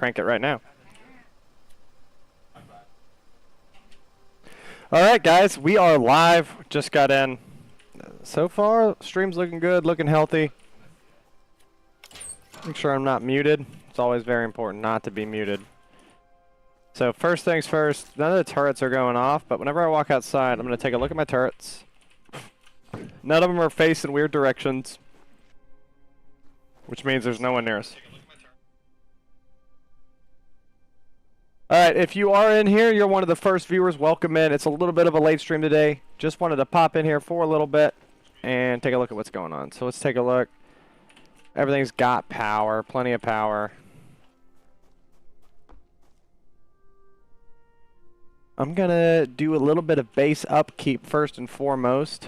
crank it right now. All right, guys, we are live. Just got in. So far, stream's looking good, looking healthy. Make sure I'm not muted. It's always very important not to be muted. So first things first, none of the turrets are going off, but whenever I walk outside, I'm going to take a look at my turrets. None of them are facing weird directions, which means there's no one near us. Alright, if you are in here, you're one of the first viewers, welcome in. It's a little bit of a late stream today. Just wanted to pop in here for a little bit and take a look at what's going on. So let's take a look. Everything's got power, plenty of power. I'm gonna do a little bit of base upkeep first and foremost.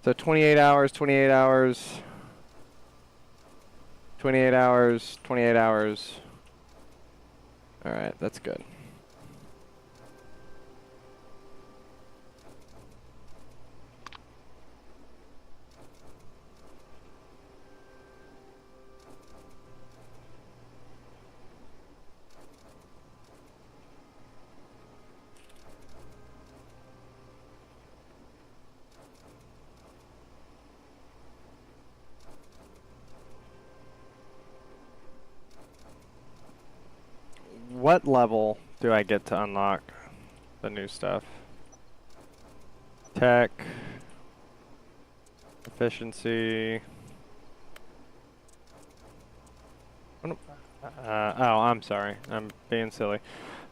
So 28 hours, 28 hours, 28 hours, 28 hours. Alright, that's good. What level do I get to unlock the new stuff? Tech, efficiency. Oh, I'm sorry. I'm being silly.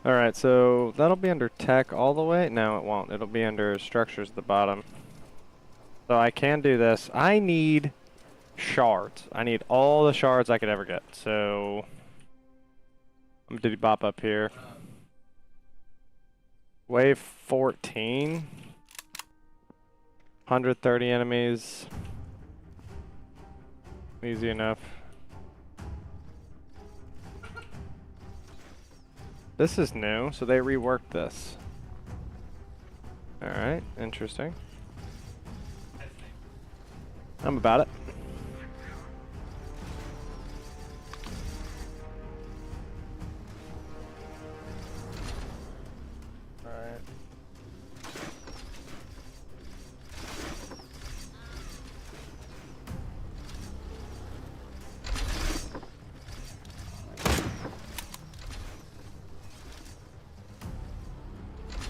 Alright, so that'll be under tech all the way? No, it won't. It'll be under structures at the bottom. So I can do this. I need shards. I need all the shards I could ever get. So I'm gonna bop up here. Wave 14. 130 enemies. Easy enough. This is new, so they reworked this. Alright, interesting. I'm about it.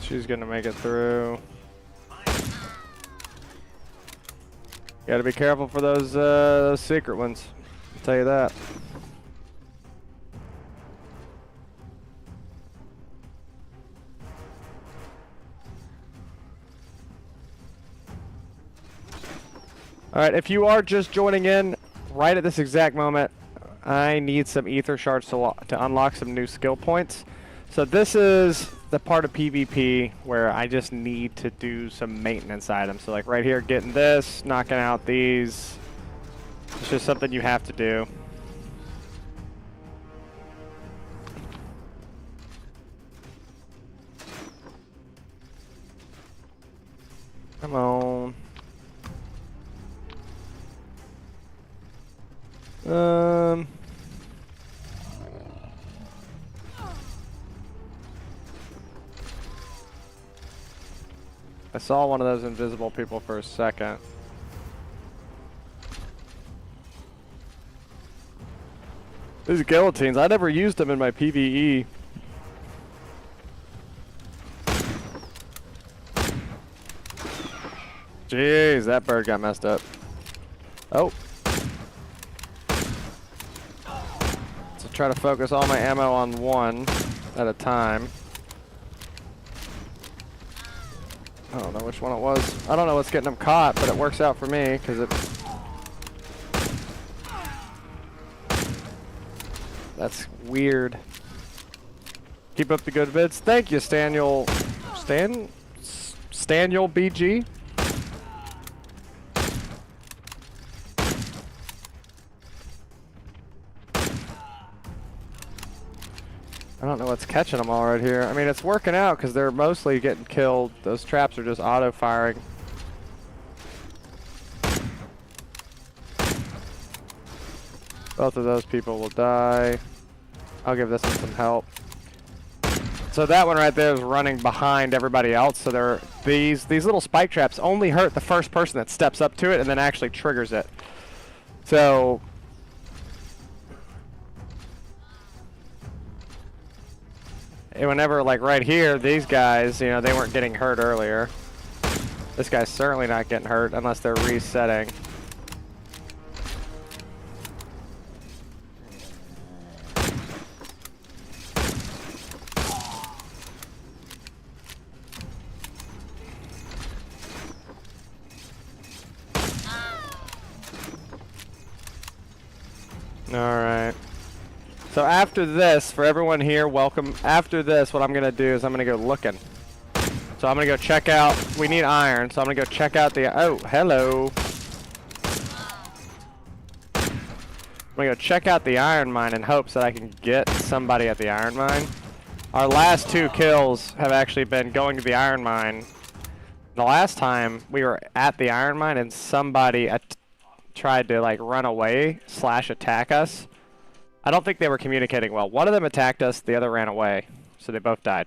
She's gonna make it through. Gotta be careful for those secret ones. I'll tell you that. Alright, if you are just joining in right at this exact moment, I need some ether shards to unlock some new skill points. So this is the part of PvP where I just need to do some maintenance items. So like right here, getting this, knocking out these. It's just something you have to do. Come on. I saw one of those invisible people for a second. These guillotines, I never used them in my PvE. Jeez, that bird got messed up. Oh. So try to focus all my ammo on one at a time. I don't know which one it was. I don't know what's getting them caught, but it works out for me because it. That's weird. Keep up the good vids. Thank you, Staniel. Staniel BG. I don't know what's catching them all right here. I mean, it's working out because they're mostly getting killed. Those traps are just auto-firing. Both of those people will die. I'll give this one some help. So that one right there is running behind everybody else. So these little spike traps only hurt the first person that steps up to it and then actually triggers it. So whenever, like right here, these guys, you know, they weren't getting hurt earlier. This guy's certainly not getting hurt unless they're resetting. Alright. So after this, for everyone here, welcome. After this, what I'm going to do is I'm going to go looking. So I'm going to go check out, we need iron, so I'm going to go check out the, oh, hello. I'm going to go check out the iron mine in hopes that I can get somebody at the iron mine. Our last 2 kills have actually been going to the iron mine. The last time we were at the iron mine and somebody tried to like run away / attack us. I don't think they were communicating well. One of them attacked us, the other ran away. So they both died.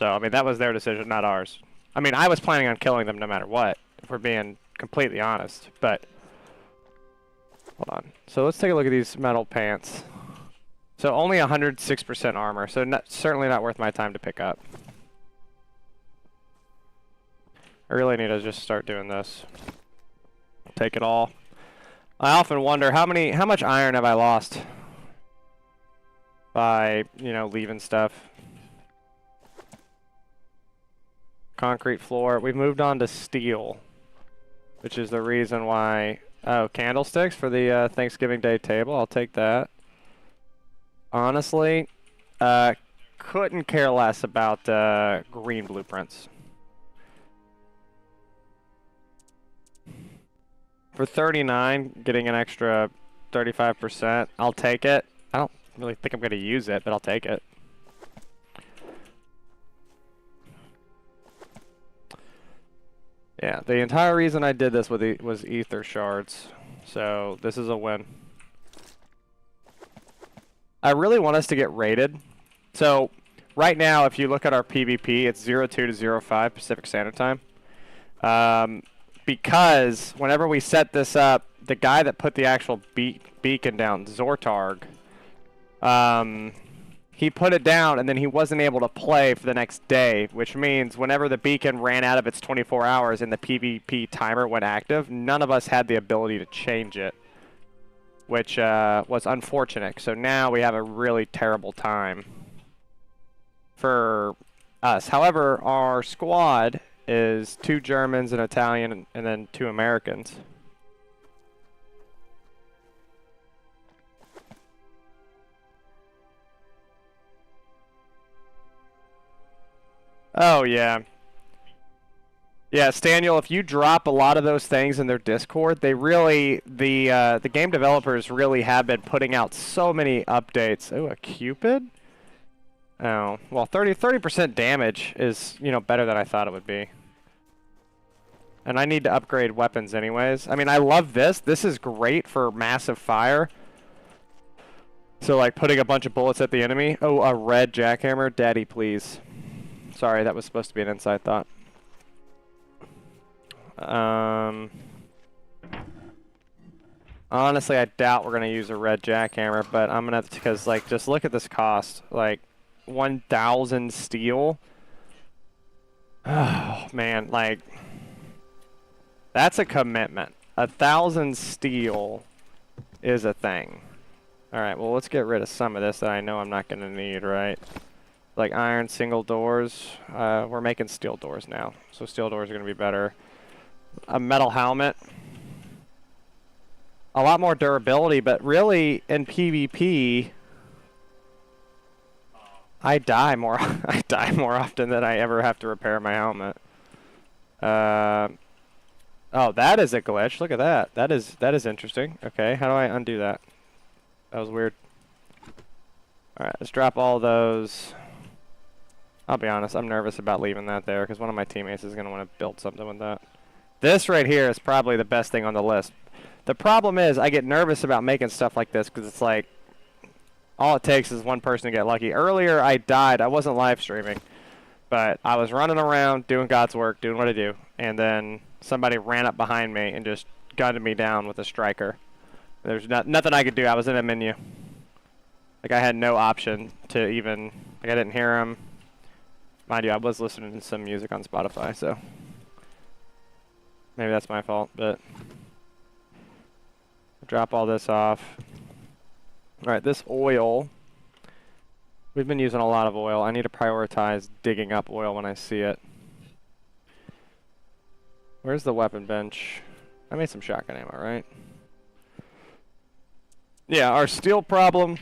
So, I mean, that was their decision, not ours. I mean, I was planning on killing them no matter what, if we're being completely honest, but... Hold on. So let's take a look at these metal pants. So only 106% armor, so certainly not worth my time to pick up. I really need to just start doing this. Take it all. I often wonder how much iron have I lost by, you know, leaving stuff. Concrete floor. We've moved on to steel, which is the reason why. Oh, candlesticks for the Thanksgiving Day table. I'll take that. Honestly, couldn't care less about green blueprints. For 39, getting an extra 35%, I'll take it. I don't really think I'm going to use it, but I'll take it. Yeah, the entire reason I did this was ether shards. So this is a win. I really want us to get rated. So right now, if you look at our PvP, it's 02 to 05 Pacific Standard Time. Because whenever we set this up, the guy that put the actual beacon down, Zortarg, he put it down and then he wasn't able to play for the next day, which means whenever the beacon ran out of its 24 hours and the PvP timer went active, none of us had the ability to change it, which was unfortunate. So now we have a really terrible time for us. However, our squad is 2 Germans, an Italian, and then 2 Americans. Oh, yeah. Yeah, Staniel, if you drop a lot of those things in their Discord, they really, the game developers really have been putting out so many updates. Oh, a Cupid? Oh, well, 30% damage is, you know, better than I thought it would be. And I need to upgrade weapons anyways. I mean, I love this. This is great for massive fire. So, like, putting a bunch of bullets at the enemy. Oh, a red jackhammer. Daddy, please. Sorry, that was supposed to be an inside thought. Honestly, I doubt we're going to use a red jackhammer, but I'm going to, because, like, just look at this cost. Like, 1,000 steel. Oh, man, like, that's a commitment. 1,000 steel is a thing. Alright, well, let's get rid of some of this that I know I'm not going to need, right? Like iron single doors. We're making steel doors now, so steel doors are going to be better. A metal helmet. A lot more durability, but really, in PvP... I die more often than I ever have to repair my helmet. Oh, that is a glitch. Look at that. That is interesting. Okay, how do I undo that? That was weird. Alright, let's drop all those. I'll be honest, I'm nervous about leaving that there because one of my teammates is going to want to build something with that. This right here is probably the best thing on the list. The problem is I get nervous about making stuff like this because it's like all it takes is one person to get lucky. Earlier I died. I wasn't live streaming, but I was running around doing God's work, doing what I do, and then somebody ran up behind me and just gunned me down with a striker. There's nothing I could do. I was in a menu. Like I had no option to even, like I didn't hear him. Mind you, I was listening to some music on Spotify, so maybe that's my fault, but drop all this off. All right, this oil, we've been using a lot of oil. I need to prioritize digging up oil when I see it. Where's the weapon bench? I made some shotgun ammo, right? Yeah, our steel problem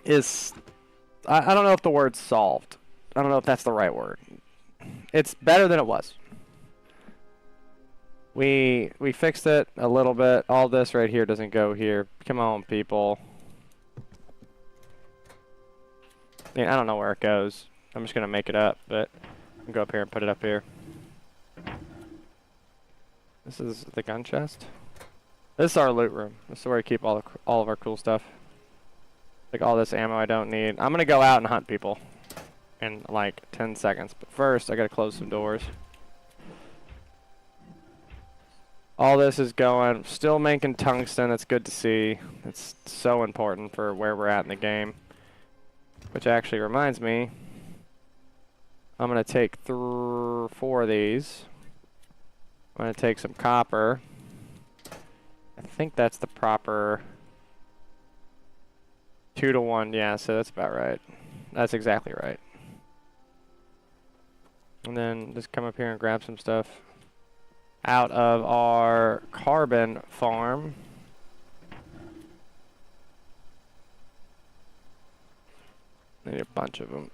is, I don't know if the word's solved. I don't know if that's the right word. It's better than it was. We fixed it a little bit. All this right here doesn't go here. Come on, people. I mean, I don't know where it goes. I'm just gonna make it up, but I'll go up here and put it up here. This is the gun chest. This is our loot room. This is where we keep all of our cool stuff. Like all this ammo I don't need. I'm gonna go out and hunt people in like 10 seconds. But first, I gotta close some doors. All this is going. Still making tungsten. That's good to see. It's so important for where we're at in the game. Which actually reminds me, I'm gonna take 4 of these. I'm gonna take some copper. I think that's the proper 2 to 1. Yeah, so that's about right. That's exactly right. And then just come up here and grab some stuff out of our carbon farm. Need a bunch of them.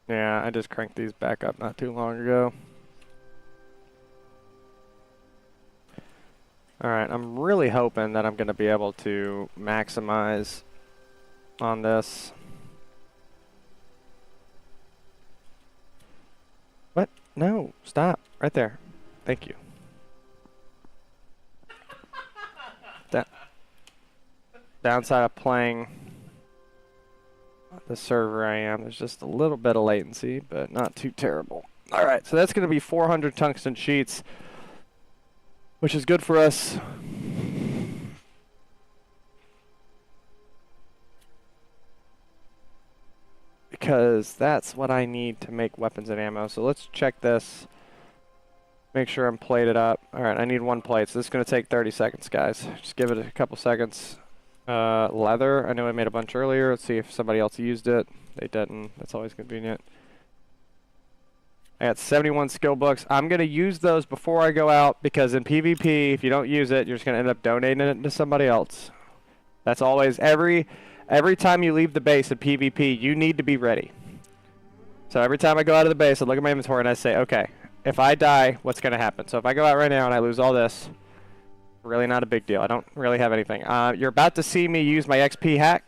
Yeah, I just cranked these back up not too long ago. Alright, I'm really hoping that I'm going to be able to maximize on this. What? No, stop. Right there. Thank you. Downside of playing the server I am, there's just a little bit of latency, but not too terrible. Alright, so that's going to be 400 tungsten sheets, which is good for us. Because that's what I need to make weapons and ammo. So let's check this. Make sure I'm plated up. Alright, I need 1 plate, so this is going to take 30 seconds, guys. Just give it a couple seconds. Leather, I know I made a bunch earlier. Let's see if somebody else used it. They didn't. That's always convenient. I got 71 skill books. I'm going to use those before I go out because in PvP, if you don't use it, you're just going to end up donating it to somebody else. That's always, every time you leave the base in PvP, you need to be ready. So every time I go out of the base, I look at my inventory and I say, okay, if I die, what's going to happen? So if I go out right now and I lose all this, really not a big deal. I don't really have anything. You're about to see me use my XP hack,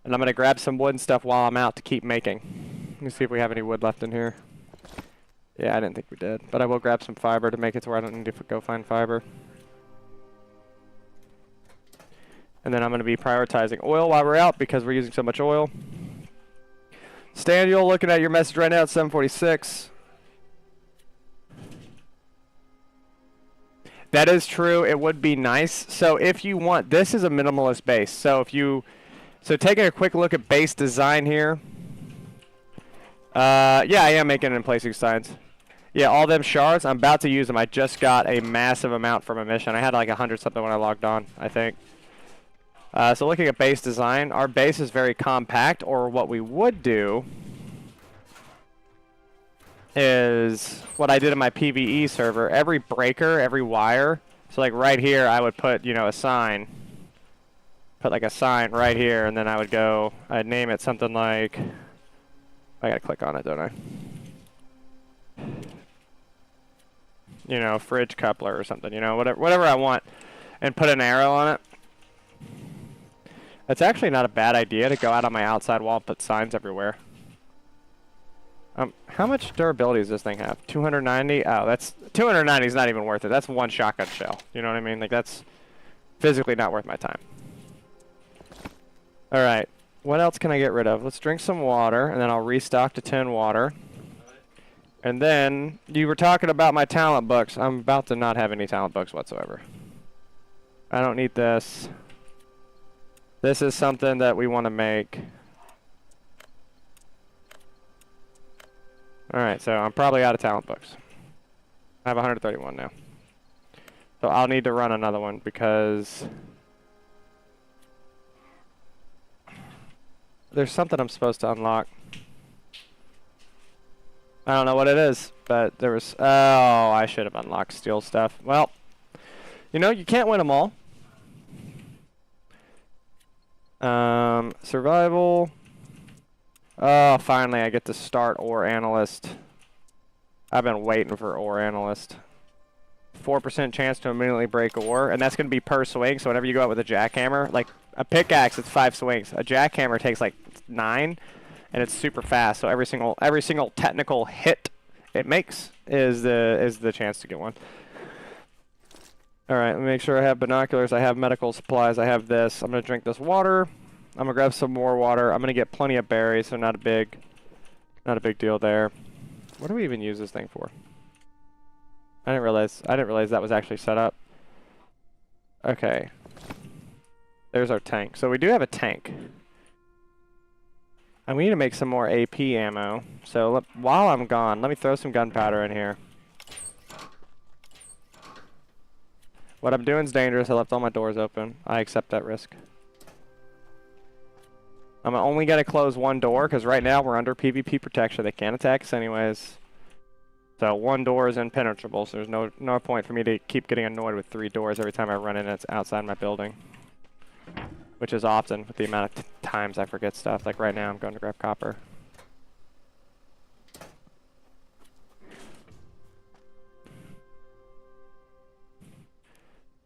and I'm going to grab some wood and stuff while I'm out to keep making. Let me see if we have any wood left in here. Yeah, I didn't think we did, but I will grab some fiber to make it to where I don't need to go find fiber. And then I'm going to be prioritizing oil while we're out because we're using so much oil. Staniel, looking at your message right now at 7:46. That is true. It would be nice. So if you want, this is a minimalist base. So taking a quick look at base design here. Yeah, I am making it in placing signs. Yeah, all them shards, I'm about to use them. I just got a massive amount from a mission. I had like 100 something when I logged on, I think. So looking at base design, our base is very compact, or what we would do is what I did in my PvE server. Every breaker, every wire, so like right here I would put, you know, a sign. Put like a sign right here, and then I would go, I'd name it something like, I gotta click on it, don't I? You know, fridge coupler or something, you know, whatever I want, and put an arrow on it. It's actually not a bad idea to go out on my outside wall and put signs everywhere. How much durability does this thing have? 290? Oh, that's 290 is not even worth it. That's one shotgun shell. You know what I mean? Like, that's physically not worth my time. All right. What else can I get rid of? Let's drink some water, and then I'll restock to 10 water. And then, you were talking about my talent books. I'm about to not have any talent books whatsoever. I don't need this. This is something that we want to make. Alright, so I'm probably out of talent books. I have 131 now. So I'll need to run another one because there's something I'm supposed to unlock. I don't know what it is, but there was... Oh, I should have unlocked steel stuff. Well, you know, you can't win them all. Survival. Oh, finally I get to start Ore Analyst. I've been waiting for Ore Analyst. 4% chance to immediately break ore, and that's going to be per swing, so whenever you go out with a jackhammer, like a pickaxe, it's 5 swings. A jackhammer takes like 9, and it's super fast, so every single technical hit it makes is the chance to get one. Alright, let me make sure I have binoculars, I have medical supplies, I have this. I'm going to drink this water. I'm going to grab some more water. I'm going to get plenty of berries, so not a big deal there. What do we even use this thing for? I didn't realize that was actually set up. Okay. There's our tank. So we do have a tank. And we need to make some more AP ammo. So while I'm gone, let me throw some gunpowder in here. What I'm doing is dangerous. I left all my doors open. I accept that risk. I'm only going to close one door because right now we're under PvP protection. They can't attack us anyways. So one door is impenetrable, so there's no point for me to keep getting annoyed with 3 doors every time I run in and it's outside my building. Which is often with the amount of times I forget stuff. Like right now I'm going to grab copper.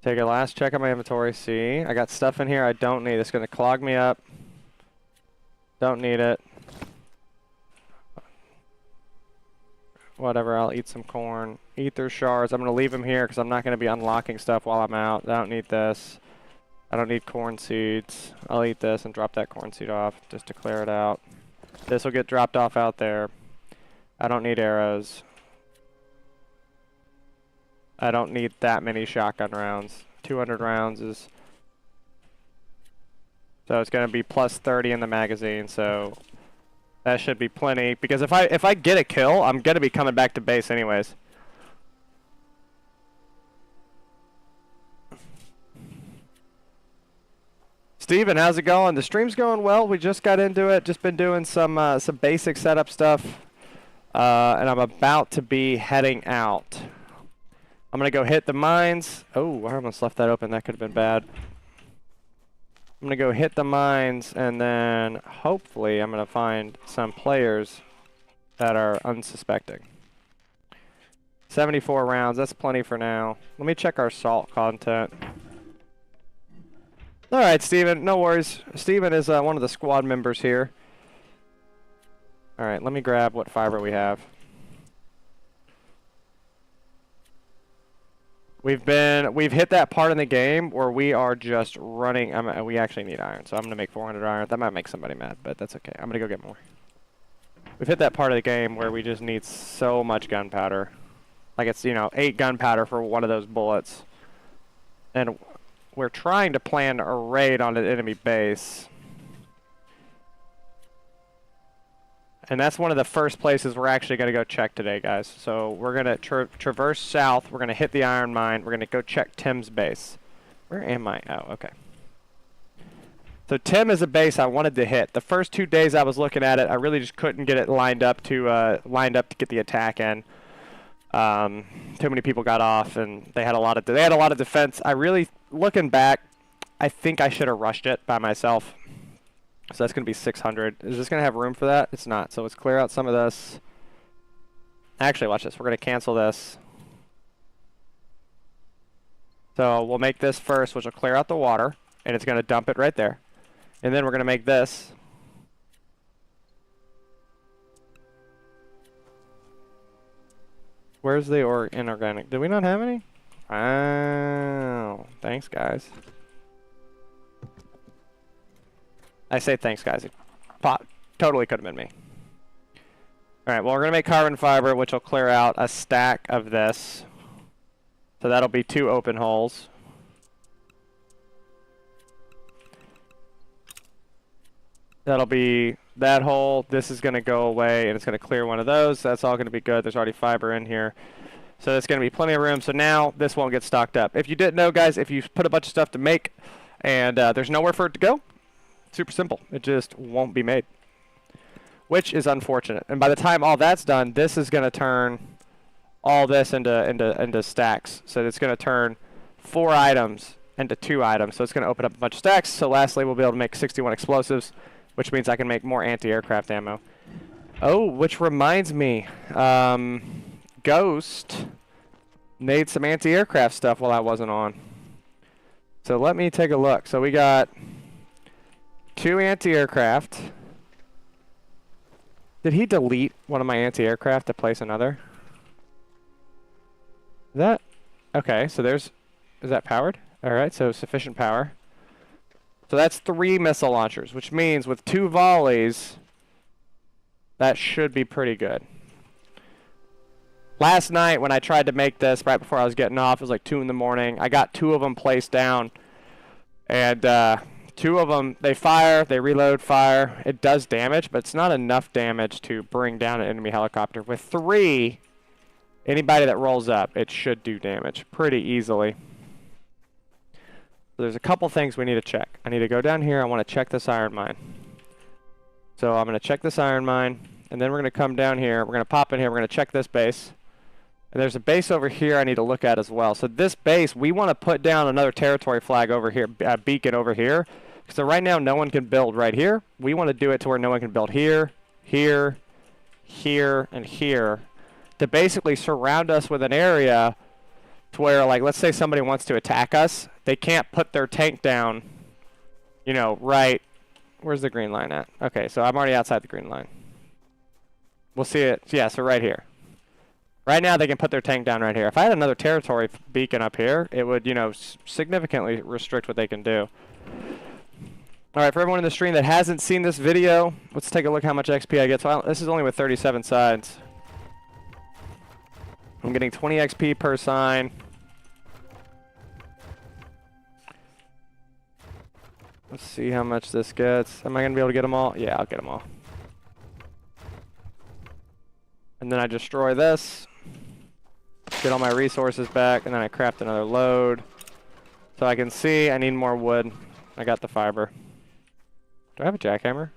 Take a last check on my inventory. See, I got stuff in here I don't need. It's going to clog me up. Don't need it. Whatever, I'll eat some corn. Ether shards. I'm going to leave them here because I'm not going to be unlocking stuff while I'm out. I don't need this. I don't need corn seeds. I'll eat this and drop that corn seed off just to clear it out. This will get dropped off out there. I don't need arrows. I don't need that many shotgun rounds. 200 rounds is... So it's going to be plus 30 in the magazine, so that should be plenty. Because if I get a kill, I'm going to be coming back to base anyways. Steven, how's it going? The stream's going well. We just got into it. Just been doing some basic setup stuff. And I'm about to be heading out. I'm going to go hit the mines. Oh, I almost left that open. That could have been bad. I'm going to go hit the mines, and then hopefully I'm going to find some players that are unsuspecting. 74 rounds, that's plenty for now. Let me check our salt content. Alright, Steven, no worries. Steven is one of the squad members here. Alright, let me grab what fiber we have. We've hit that part in the game where we are just running. We actually need iron, so I'm going to make 400 iron. That might make somebody mad, but that's okay. I'm going to go get more. We've hit that part of the game where we just need so much gunpowder. Like it's, 8 gunpowder for one of those bullets. And we're trying to plan a raid on an enemy base. And that's one of the first places we're actually going to go check today, guys. So we're going to traverse south. We're going to hit the iron mine. We're going to go check Tim's base. Where am I? Oh, okay. So Tim is a base I wanted to hit. The first 2 days I was looking at it, I really just couldn't get it lined up to get the attack in. Too many people got off, and they had a lot of defense. Looking back, I think I should have rushed it by myself. So that's going to be 600. Is this going to have room for that? It's not. So let's clear out some of this. Actually, watch this. We're going to cancel this. So we'll make this first, which will clear out the water. And it's going to dump it right there. And then we're going to make this. Where's the inorganic? Did we not have any? Oh, thanks, guys. I say thanks, guys. It totally could have been me. Alright, well, we're going to make carbon fiber, which will clear out a stack of this. So that'll be 2 open holes. That'll be that hole. This is going to go away, and it's going to clear one of those. That's all going to be good. There's already fiber in here. So there's going to be plenty of room. So now this won't get stocked up. If you didn't know, guys, if you put a bunch of stuff to make and there's nowhere for it to go, super simple. It just won't be made, which is unfortunate. And by the time all that's done, this is going to turn all this into stacks. So it's going to turn 4 items into 2 items. So it's going to open up a bunch of stacks. So lastly, we'll be able to make 61 explosives, which means I can make more anti-aircraft ammo. Oh, which reminds me, Ghost made some anti-aircraft stuff while I wasn't on. So let me take a look. So we got 2 anti-aircraft. Did he delete one of my anti-aircraft to place another? That okay, so is that powered? Alright, so sufficient power. So that's 3 missile launchers, which means with 2 volleys, that should be pretty good. Last night when I tried to make this right before I was getting off, it was like 2 in the morning. I got 2 of them placed down, and 2 of them, they fire, they reload, fire. It does damage, but it's not enough damage to bring down an enemy helicopter. With 3, anybody that rolls up, it should do damage pretty easily. So there's a couple things we need to check. I need to go down here. I want to check this iron mine. So I'm going to check this iron mine, and then we're going to come down here. We're going to pop in here. We're going to check this base. And there's a base over here I need to look at as well. So this base, we want to put down another territory flag over here, beacon over here. So right now, no one can build right here. We want to do it to where no one can build here, here, here, and here, to basically surround us with an area to where, like, let's say somebody wants to attack us. They can't put their tank down, you know, right. Where's the green line at? Okay, so I'm already outside the green line. We'll see it. Yeah, so right here. Right now, they can put their tank down right here. If I had another territory beacon up here, it would, you know, significantly restrict what they can do. All right, for everyone in the stream that hasn't seen this video, let's take a look how much XP I get. So this is only with 37 sides. I'm getting 20 XP per sign. Let's see how much this gets. Am I going to be able to get them all? Yeah, I'll get them all. And then I destroy this. Get all my resources back, and then I craft another load. So I can see I need more wood. I got the fiber. Do I have a jackhammer?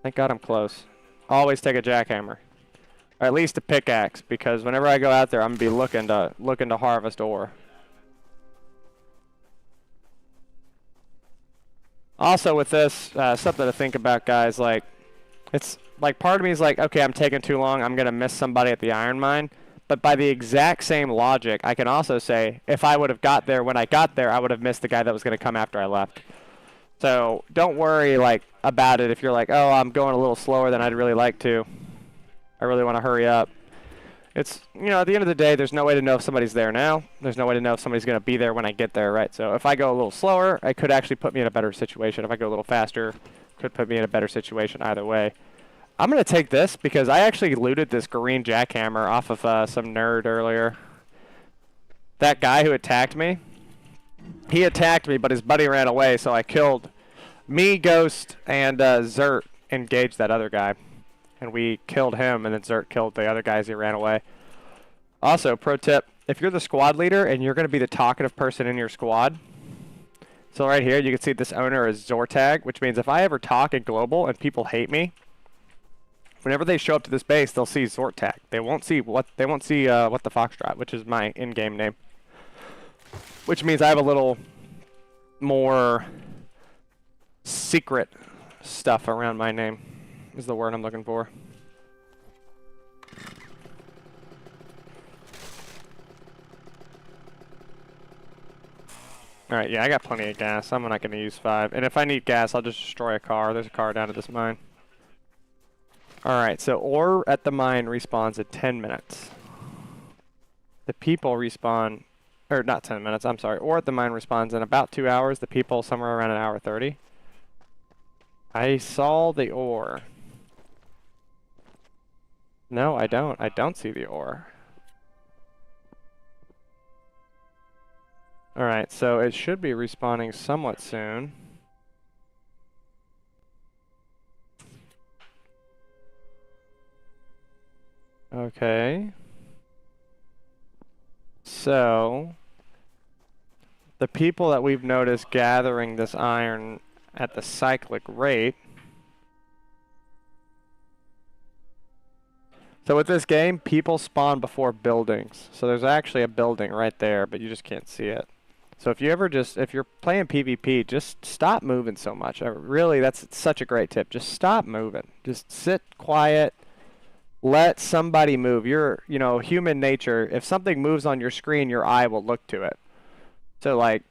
Thank God I'm close. Always take a jackhammer. Or at least a pickaxe, because whenever I go out there, I'm going to be looking to harvest ore. Also with this, something to think about, guys, like, it's like part of me is like, okay, I'm taking too long, I'm going to miss somebody at the iron mine. But by the exact same logic, I can also say, if I would have got there when I got there, I would have missed the guy that was going to come after I left. So don't worry, like, about it if you're like, oh, I'm going a little slower than I'd really like to. I really want to hurry up. It's, you know, at the end of the day, there's no way to know if somebody's there now. There's no way to know if somebody's going to be there when I get there, right? So if I go a little slower, it could actually put me in a better situation. If I go a little faster, it could put me in a better situation either way. I'm going to take this because I actually looted this green jackhammer off of some nerd earlier. That guy who attacked me, he attacked me, but his buddy ran away, so I killed me, Ghost, and Zert engaged that other guy. And we killed him, and then Zert killed the other guys. He ran away. Also, pro tip, if you're the squad leader and you're going to be the talkative person in your squad, so right here you can see this owner is Zortag, which means if I ever talk in global and people hate me, whenever they show up to this base, they'll see Zortag. They won't see what the Foxtrot, which is my in-game name. Which means I have a little more secret stuff around my name. Is the word I'm looking for. Alright, yeah, I got plenty of gas. I'm not going to use 5. And if I need gas, I'll just destroy a car. There's a car down at this mine. Alright, so ore at the mine respawns in 10 minutes. The people respawn, or not 10 minutes, I'm sorry. Ore at the mine respawns in about 2 hours. The people somewhere around an hour 30. I saw the ore. No, I don't. I don't see the ore. Alright, so it should be respawning somewhat soon. Okay. So, the people that we've noticed gathering this iron at the cyclic rate. So with this game, people spawn before buildings. So there's actually a building right there, but you just can't see it. So if you're playing PvP, just stop moving so much. Really, that's such a great tip. Just stop moving. Just sit quiet. Let somebody move. Human nature, if something moves on your screen, your eye will look to it. So like,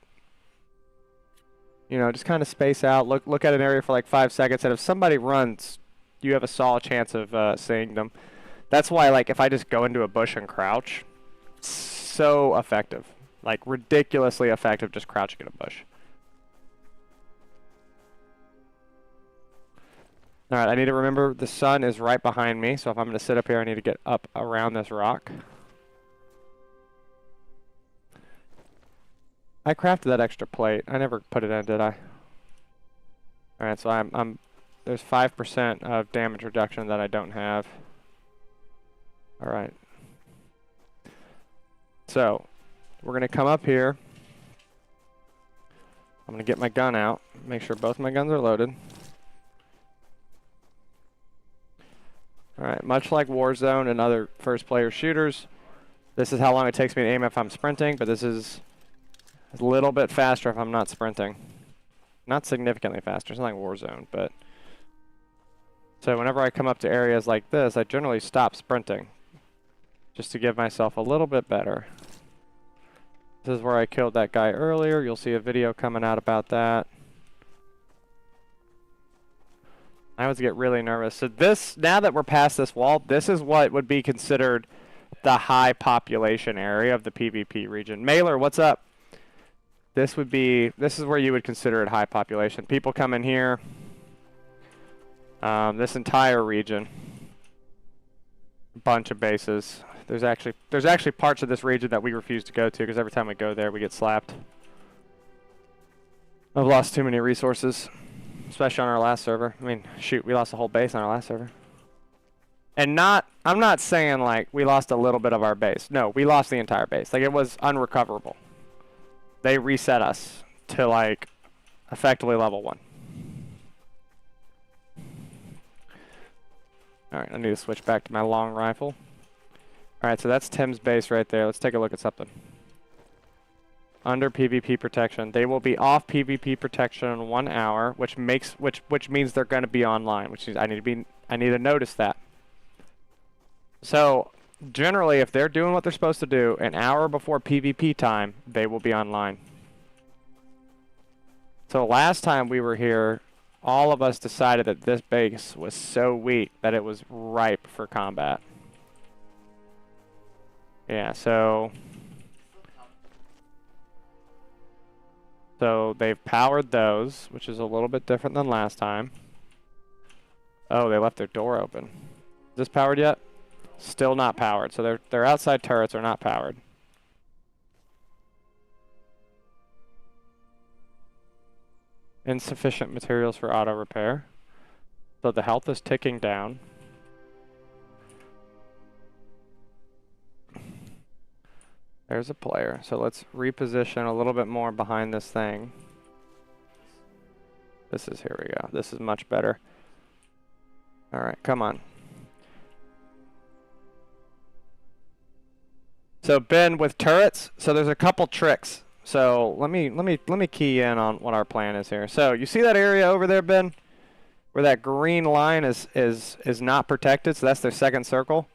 just kind of space out, look at an area for like 5 seconds, and if somebody runs, you have a solid chance of seeing them. That's why, like, if I just go into a bush and crouch, so effective. Like, ridiculously effective just crouching in a bush. Alright, I need to remember the sun is right behind me, so if I'm going to sit up here, I need to get up around this rock. I crafted that extra plate. I never put it in, did I? Alright, so there's 5% of damage reduction that I don't have. Alright. So, we're going to come up here. I'm going to get my gun out. Make sure both my guns are loaded. Alright, much like Warzone and other first-player shooters, this is how long it takes me to aim if I'm sprinting, but this is a little bit faster if I'm not sprinting. Not significantly faster, it's not like Warzone, but... So whenever I come up to areas like this, I generally stop sprinting. Just to give myself a little bit better. This is where I killed that guy earlier. You'll see a video coming out about that. I always get really nervous. So now that we're past this wall, this is what would be considered the high population area of the PvP region. Mailer, what's up? This is where you would consider it high population. People come in here. This entire region. A bunch of bases. There's actually parts of this region that we refuse to go to because every time we go there we get slapped. I've lost too many resources. Especially on our last server. I mean, shoot, we lost a whole base on our last server. And I'm not saying like we lost a little bit of our base. No, we lost the entire base. Like it was unrecoverable. They reset us to like effectively level 1. Alright, I need to switch back to my long rifle. Alright, so that's Tim's base right there. Let's take a look at something. Under PvP protection. They will be off PvP protection in 1 hour, which means they're going to be online, which means I need to notice that. So, generally if they're doing what they're supposed to do, an hour before PvP time, they will be online. So last time we were here, all of us decided that this base was so weak that it was ripe for combat. Yeah, so they've powered those, which is a little bit different than last time. Oh, they left their door open. Is this powered yet? Still not powered. So their outside turrets are not powered. Insufficient materials for auto repair. So the health is ticking down. There's a player. So let's reposition a little bit more behind this thing. Here we go. This is much better. Alright, come on. So Ben, with turrets, so there's a couple tricks. So let me key in on what our plan is here. So you see that area over there, Ben? Where that green line is not protected, so that's their second circle.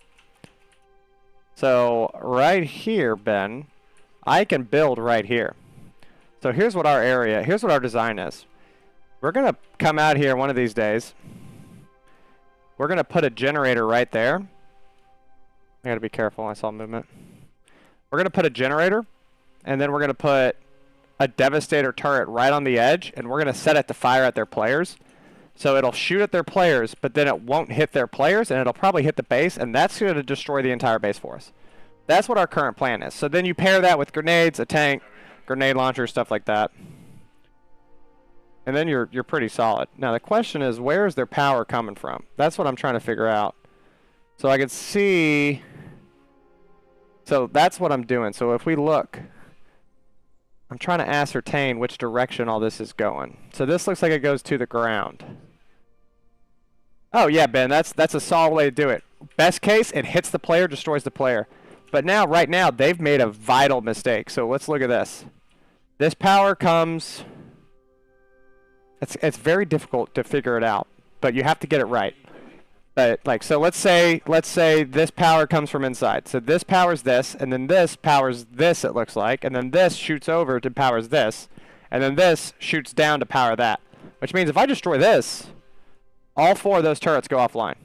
So right here, Ben, I can build right here. So here's what our design is. We're gonna come out here one of these days. We're gonna put a generator right there. I gotta be careful, I saw movement. We're going to put a generator, and then we're going to put a Devastator turret right on the edge, and we're going to set it to fire at their players. So it'll shoot at their players, but then it won't hit their players, and it'll probably hit the base, and that's going to destroy the entire base for us. That's what our current plan is. So then you pair that with grenades, a tank, grenade launcher, stuff like that. And then you're pretty solid. Now the question is, where is their power coming from? That's what I'm trying to figure out. So I can see... So that's what I'm doing. So if we look... I'm trying to ascertain which direction all this is going. So this looks like it goes to the ground. Oh yeah, Ben, that's a solid way to do it. Best case, it hits the player, destroys the player. But now, right now, they've made a vital mistake. So let's look at this. This power comes... It's very difficult to figure it out, but you have to get it right. But like, so let's say this power comes from inside. So this powers this, and then this powers this, it looks like, and then this shoots over to powers this, and then this shoots down to power that. Which means if I destroy this, all 4 of those turrets go offline.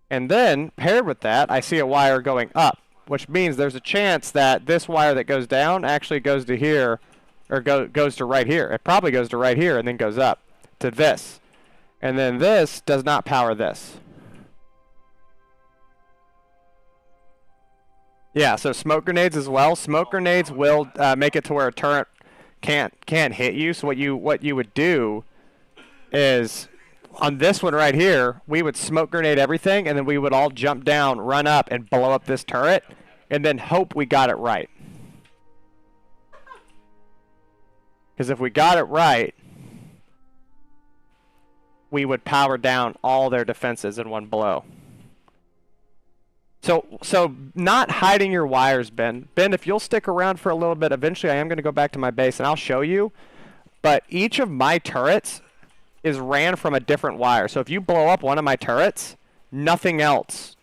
And then, paired with that, I see a wire going up, which means there's a chance that this wire that goes down actually goes to here, or goes to right here. It probably goes to right here and then goes up to this. And then this does not power this. Yeah, so smoke grenades as well. Smoke grenades will make it to where a turret can't hit you. So what you would do is, on this one right here, we would smoke grenade everything, and then we would all jump down, run up, and blow up this turret, and then hope we got it right. Because if we got it right, we would power down all their defenses in one blow. So not hiding your wires, Ben. Ben, if you'll stick around for a little bit, eventually I am going to go back to my base and I'll show you. But each of my turrets is ran from a different wire. So if you blow up one of my turrets, nothing else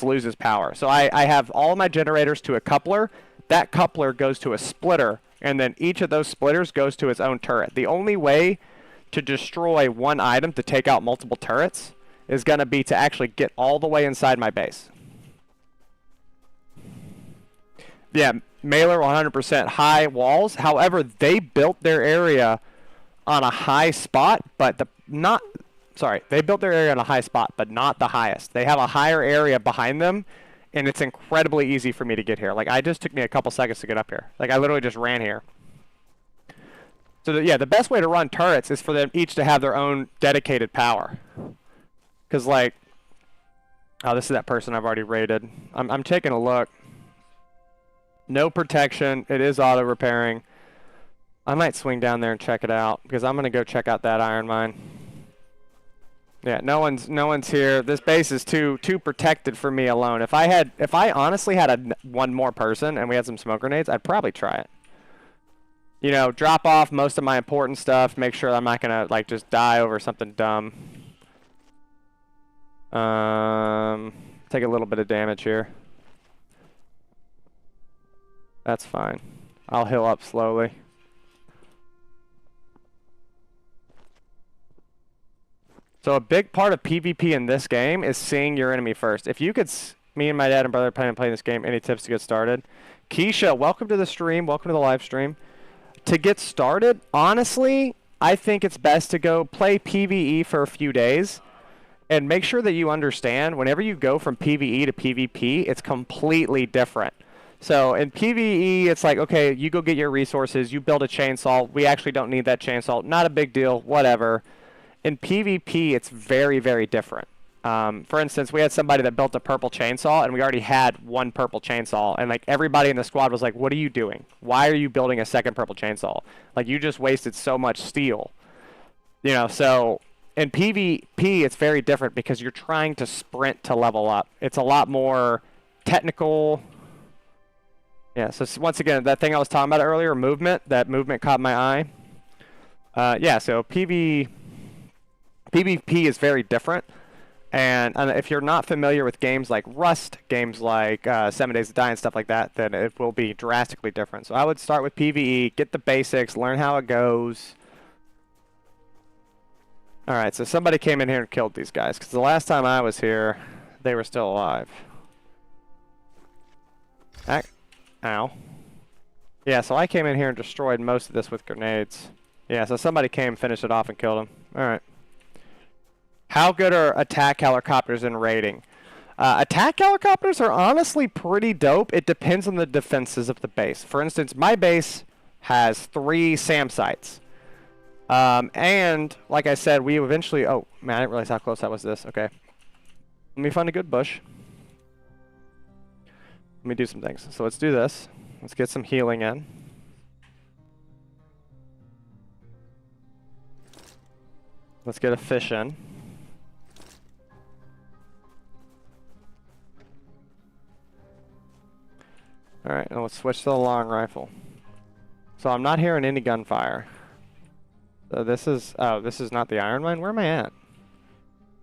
loses power. So I have all of my generators to a coupler. That coupler goes to a splitter, and then each of those splitters goes to its own turret. The only way to destroy one item to take out multiple turrets is going to be to actually get all the way inside my base. Yeah, Mailer 100% high walls. However, they built their area on a high spot, but they built their area on a high spot, but not the highest. They have a higher area behind them, and it's incredibly easy for me to get here. Like, it just took me a couple seconds to get up here. Like, I literally just ran here. So, the best way to run turrets is for them each to have their own dedicated power. Because, like, oh, this is that person I've already raided. I'm taking a look. No protection. It is auto-repairing. I might swing down there and check it out, because I'm going to go check out that iron mine. Yeah, no one's here. This base is too protected for me alone. If I honestly had one more person and we had some smoke grenades, I'd probably try it. You know, drop off most of my important stuff, make sure I'm not going to, like, just die over something dumb. Take a little bit of damage here. That's fine. I'll heal up slowly. So a big part of PvP in this game is seeing your enemy first. If you could, me and my dad and brother plan on playing this game, any tips to get started? Keisha, welcome to the stream. Welcome to the live stream. To get started, honestly, I think it's best to go play PvE for a few days and make sure that you understand whenever you go from PvE to PvP, it's completely different. So in PvE, it's like, okay, you go get your resources, you build a chainsaw. We actually don't need that chainsaw. Not a big deal, whatever. In PvP, it's very, very different. For instance, we had somebody that built a purple chainsaw, and we already had one purple chainsaw. And like everybody in the squad was like, what are you doing? Why are you building a second purple chainsaw? Like, you just wasted so much steel. You know, so in PvP, it's very different because you're trying to sprint to level up. It's a lot more technical. Yeah, so once again, that thing I was talking about earlier, movement, that movement caught my eye. Yeah, so PvP is very different. And if you're not familiar with games like Rust, games like 7 Days to Die and stuff like that, then it will be drastically different. So I would start with PvE, get the basics, learn how it goes. Alright, so somebody came in here and killed these guys, because the last time I was here, they were still alive. Ow. Yeah, so I came in here and destroyed most of this with grenades. Yeah, so somebody came, finished it off, and killed him. Alright. How good are attack helicopters in raiding? Attack helicopters are honestly pretty dope. It depends on the defenses of the base. For instance, my base has 3 SAM sites. And, like I said, we eventually... Oh, man, I didn't realize how close that was to this. Okay. Let me find a good bush. Let me do some things. So let's do this. Let's get some healing in. Let's get a fish in. Alright, now let's switch to the long rifle. So I'm not hearing any gunfire. So this is... Oh, this is not the iron mine? Where am I at?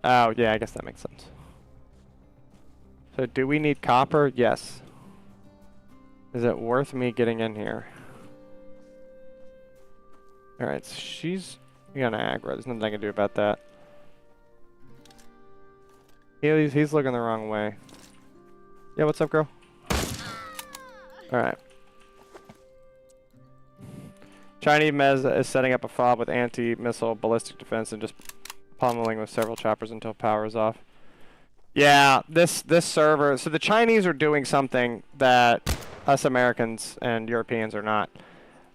Oh, yeah, I guess that makes sense. So do we need copper? Yes. Is it worth me getting in here? Alright, so she's gonna aggro. There's nothing I can do about that. He's looking the wrong way. Yeah, what's up, girl? Alright. Chinese Mez is setting up a fob with anti-missile ballistic defense and just pummeling with several choppers until power is off. Yeah, this server... So the Chinese are doing something that us Americans and Europeans are not.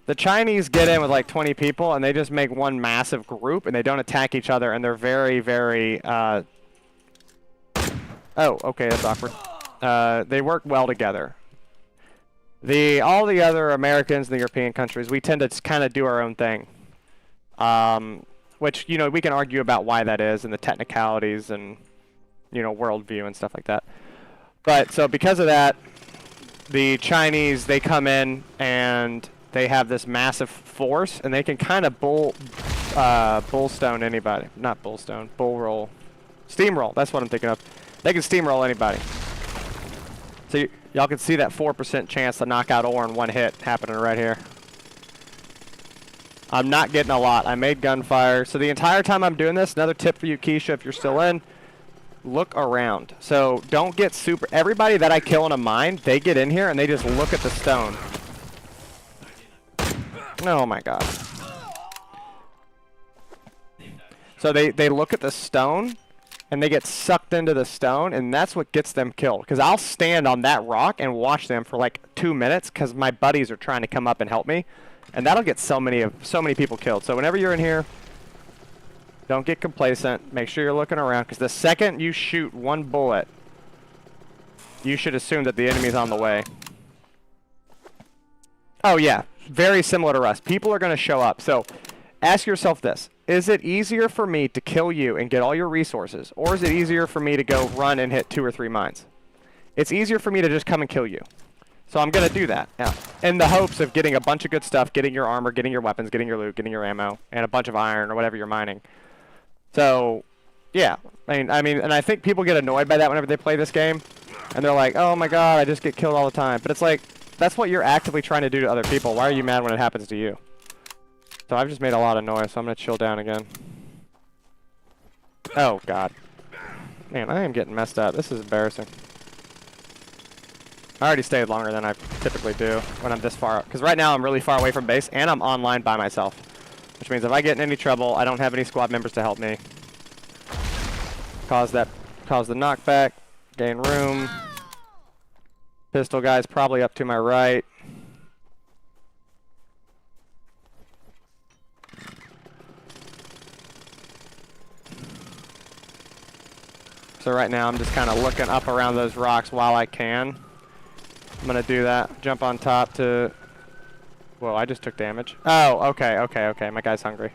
The Chinese get in with like 20 people and they just make one massive group and they don't attack each other and they're very, very... Oh, okay, that's awkward. They work well together. All the other Americans and the European countries, we tend to kind of do our own thing. Which, you know, we can argue about why that is and the technicalities and, you know, worldview and stuff like that. But, so because of that, the Chinese, they come in and they have this massive force and they can kind of bullstone anybody. Not bullstone, bull roll. Steamroll, that's what I'm thinking of. They can steamroll anybody. So y'all can see that 4% chance to knock out ore in one hit happening right here. I'm not getting a lot. I made gunfire. So the entire time I'm doing this, another tip for you, Keisha, if you're still in, look around. So don't get super... Everybody that I kill in a mine, they get in here and they just look at the stone. Oh my god. So they look at the stone and they get sucked into the stone, and that's what gets them killed. Because I'll stand on that rock and watch them for like 2 minutes because my buddies are trying to come up and help me. And that'll get so many people killed. So whenever you're in here, don't get complacent. Make sure you're looking around, because the second you shoot one bullet, you should assume that the enemy's on the way. Oh yeah, very similar to Rust. People are going to show up. So ask yourself this. Is it easier for me to kill you and get all your resources, or is it easier for me to go run and hit 2 or 3 mines? It's easier for me to just come and kill you. So I'm going to do that, yeah, in the hopes of getting a bunch of good stuff, getting your armor, getting your weapons, getting your loot, getting your ammo, and a bunch of iron or whatever you're mining. So, yeah, I mean, and I think people get annoyed by that whenever they play this game, and they're like, oh my god, I just get killed all the time. But it's like, that's what you're actively trying to do to other people. Why are you mad when it happens to you? So I've just made a lot of noise, so I'm going to chill down again. Oh, God. Man, I am getting messed up. This is embarrassing. I already stayed longer than I typically do when I'm this far up. Because right now I'm really far away from base, and I'm online by myself. Which means if I get in any trouble, I don't have any squad members to help me. Cause the knockback, gain room. Pistol guy's probably up to my right. So right now I'm just kind of looking up around those rocks while I can. I'm going to do that. Jump on top to... Whoa, I just took damage. Oh, okay. My guy's hungry.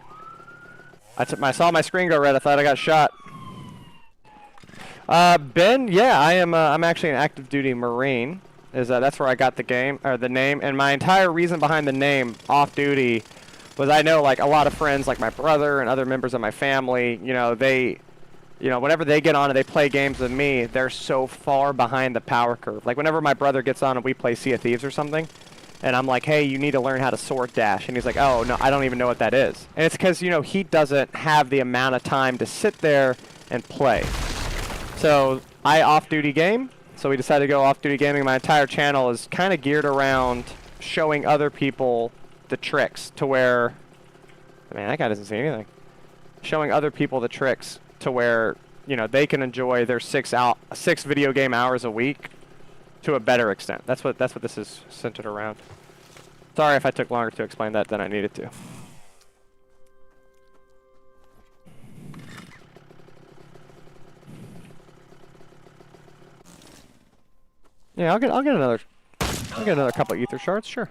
I saw my screen go red. I thought I got shot. Ben, yeah, I'm actually an active duty Marine. That's where I got the name. And my entire reason behind the name, off duty, was I know like a lot of friends, like my brother and other members of my family, you know, whenever they get on and they play games with me, they're so far behind the power curve. Like whenever my brother gets on and we play Sea of Thieves or something, and I'm like, hey, you need to learn how to sword dash. And he's like, oh, no, I don't even know what that is. And it's because, you know, he doesn't have the amount of time to sit there and play. So I off-duty game, So we decided to go off-duty gaming. My entire channel is kind of geared around showing other people the tricks to where... Man, that guy doesn't see anything. Showing other people the tricks to where, you know, they can enjoy their 6 video game hours a week to a better extent. That's what this is centered around. Sorry if I took longer to explain that than I needed to. Yeah, I'll get another couple ether shards, sure.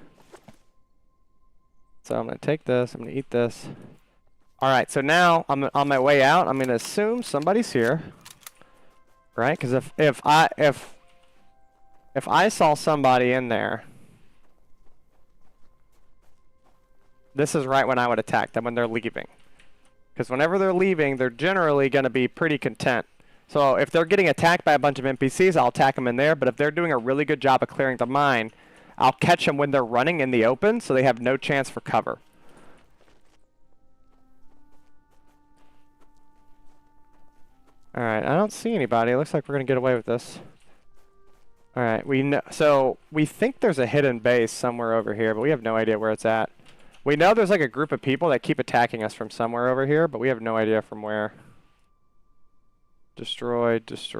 So I'm gonna take this, I'm gonna eat this. Alright, so now I'm on my way out, I'm gonna assume somebody's here. Right? Because if I saw somebody in there, this is right when I would attack them, when they're leaving. Because whenever they're leaving, they're generally gonna be pretty content. So if they're getting attacked by a bunch of NPCs, I'll attack them in there. But if they're doing a really good job of clearing the mine, I'll catch them when they're running in the open, so they have no chance for cover. Alright, I don't see anybody. It looks like we're going to get away with this. Alright, so we think there's a hidden base somewhere over here, but we have no idea where it's at. We know there's like a group of people that keep attacking us from somewhere over here, but we have no idea from where. Destroy. Is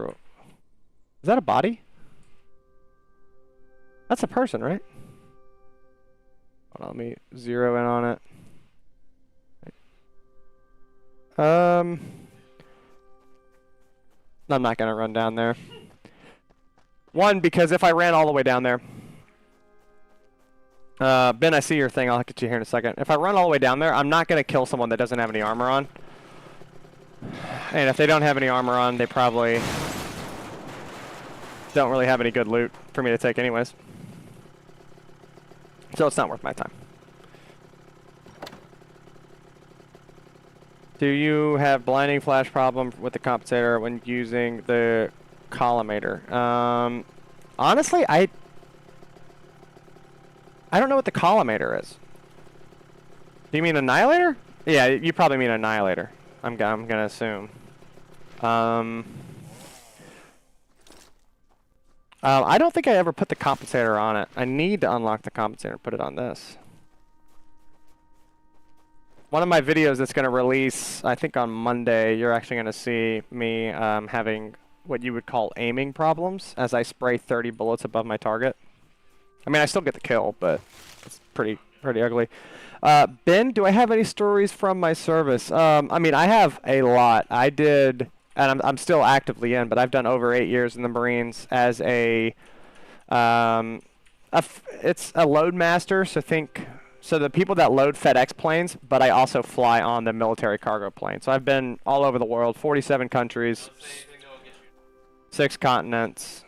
that a body? That's a person, right? Hold on, let me zero in on it. I'm not gonna run down there. One, because if I ran all the way down there, Ben, I see your thing. I'll get you here in a second. If I run all the way down there, I'm not gonna kill someone that doesn't have any armor on. And if they don't have any armor on, they probably don't really have any good loot for me to take anyways. So it's not worth my time. Do you have blinding flash problem with the compensator when using the collimator? Honestly, I don't know what the collimator is. Do you mean annihilator? Yeah, you probably mean annihilator. I'm gonna assume. I don't think I ever put the compensator on it. I need to unlock the compensator and put it on this. One of my videos that's going to release, I think on Monday, you're actually going to see me having what you would call aiming problems as I spray 30 bullets above my target. I mean, I still get the kill, but it's pretty ugly. Ben, do I have any stories from my service? I mean, I have a lot. I did, and I'm still actively in, but I've done over 8 years in the Marines as it's a load master, so the people that load FedEx planes, but I also fly on the military cargo plane. So I've been all over the world, 47 countries, 6 continents.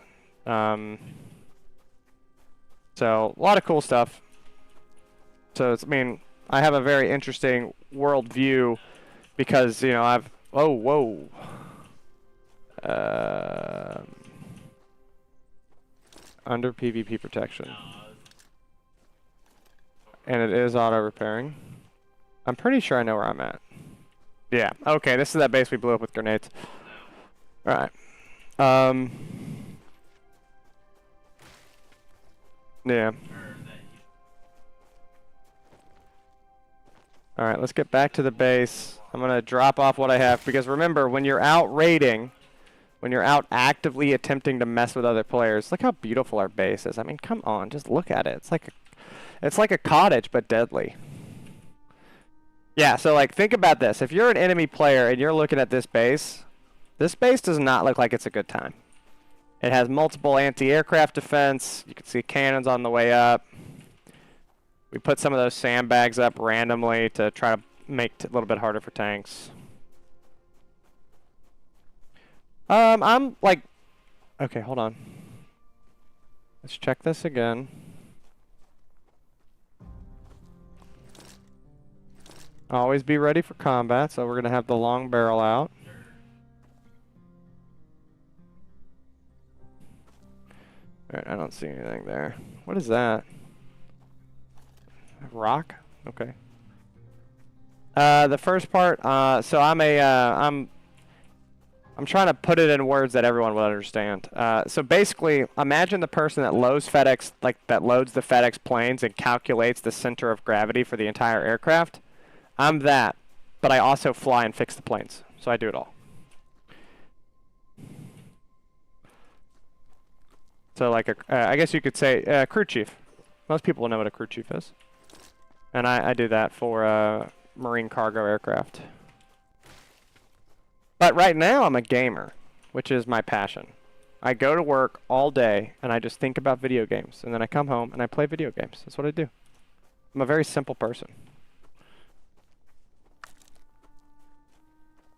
So a lot of cool stuff. So I mean, I have a very interesting world view because, you know, whoa. Under PvP protection. And it is auto-repairing. I'm pretty sure I know where I'm at. Yeah, okay, this is that base we blew up with grenades. Alright. Yeah. Alright, let's get back to the base. I'm gonna drop off what I have, because remember, when you're out raiding, when you're out actively attempting to mess with other players, look how beautiful our base is. I mean, come on, just look at it. It's like a cottage, but deadly. Yeah, so like, think about this. If you're an enemy player and you're looking at this base does not look like it's a good time. It has multiple anti-aircraft defense. You can see cannons on the way up. We put some of those sandbags up randomly to try to make it a little bit harder for tanks. I'm like... Okay, hold on. Let's check this again. Always be ready for combat, so we're going to have the long barrel out. Alright, I don't see anything there. What is that? Rock? Okay. The first part, so I'm I'm trying to put it in words that everyone will understand. So basically, imagine the person that loads FedEx, like that loads the FedEx planes and calculates the center of gravity for the entire aircraft. I'm that, but I also fly and fix the planes. So I do it all. So like, I guess you could say crew chief. Most people will know what a crew chief is. And I do that for marine cargo aircraft. But right now I'm a gamer, which is my passion. I go to work all day and I just think about video games. And then I come home and I play video games. That's what I do. I'm a very simple person.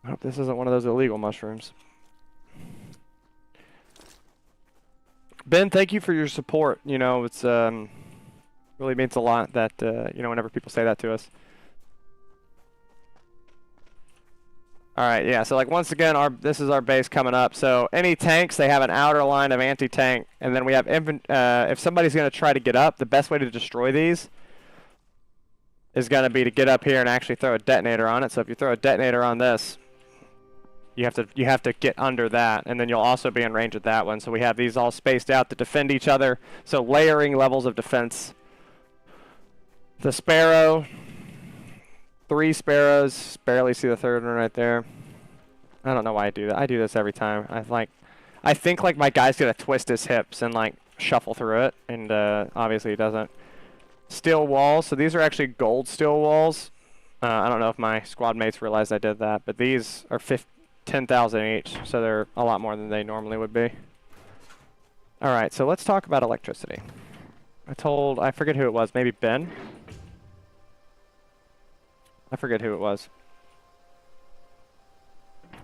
I hope this isn't one of those illegal mushrooms. Ben, thank you for your support. You know, it's really means a lot that you know, whenever people say that to us. All right, yeah. So like once again, this is our base coming up. So any tanks, they have an outer line of anti-tank, and then we have if somebody's going to try to get up, the best way to destroy these is going to be to get up here and actually throw a detonator on it. So if you throw a detonator on this, you have to get under that, and then you'll also be in range of that one. So we have these all spaced out to defend each other. So layering levels of defense. The Sparrow. 3 Sparrows. Barely see the third one right there. I don't know why I do that. I do this every time. I think like my guy's gonna twist his hips and like shuffle through it, and obviously he doesn't. Steel walls. So these are actually gold steel walls. I don't know if my squad mates realized I did that, but these are 10,000 each, so they're a lot more than they normally would be. All right, so let's talk about electricity. I forget who it was, maybe Ben? I forget who it was.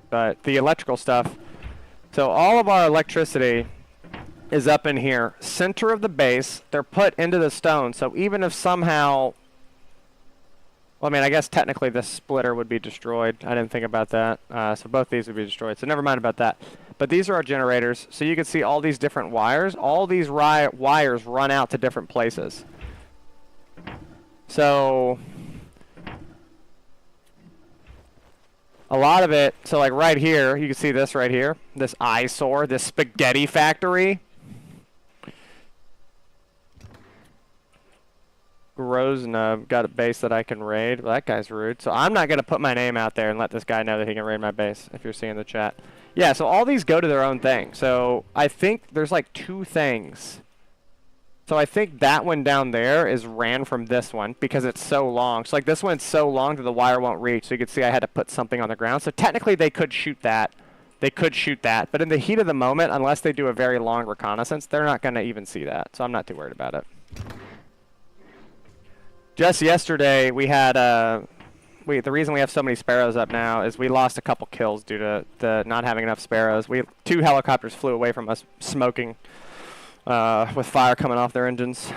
But the electrical stuff. So all of our electricity is up in here. Center of the base, they're put into the stone. So even if somehow, well, I mean, I guess technically this splitter would be destroyed. I didn't think about that. So both these would be destroyed. So never mind about that. But these are our generators. So you can see all these different wires. All these wires run out to different places. So a lot of it, so like right here, you can see this right here, this eyesore, this spaghetti factory. Grozna got a base that I can raid. Well, that guy's rude. So I'm not going to put my name out there and let this guy know that he can raid my base, if you're seeing the chat. Yeah, so all these go to their own thing. So I think there's like 2 things. So I think that one down there is ran from this one because it's so long. So like this one's so long that the wire won't reach. So you can see I had to put something on the ground. So technically they could shoot that. They could shoot that. But in the heat of the moment, unless they do a very long reconnaissance, they're not going to even see that. So I'm not too worried about it. Just yesterday, we had the reason we have so many Sparrows up now is we lost a couple kills due to the not having enough Sparrows. 2 helicopters flew away from us smoking. With fire coming off their engines.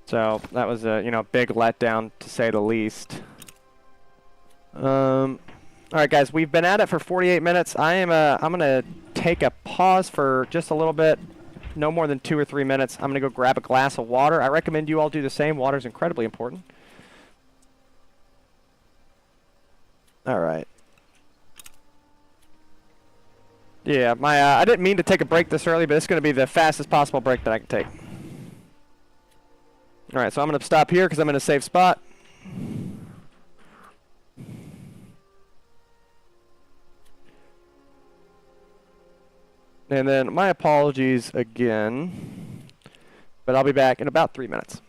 So that was a big letdown to say the least. All right, guys, we've been at it for 48 minutes. I'm gonna take a pause for just a little bit, no more than 2 or 3 minutes. I'm gonna go grab a glass of water. I recommend you all do the same. Water is incredibly important. All right. Yeah, I didn't mean to take a break this early, but it's going to be the fastest possible break that I can take. All right, so I'm going to stop here because I'm in a safe spot. And then my apologies again, but I'll be back in about 3 minutes.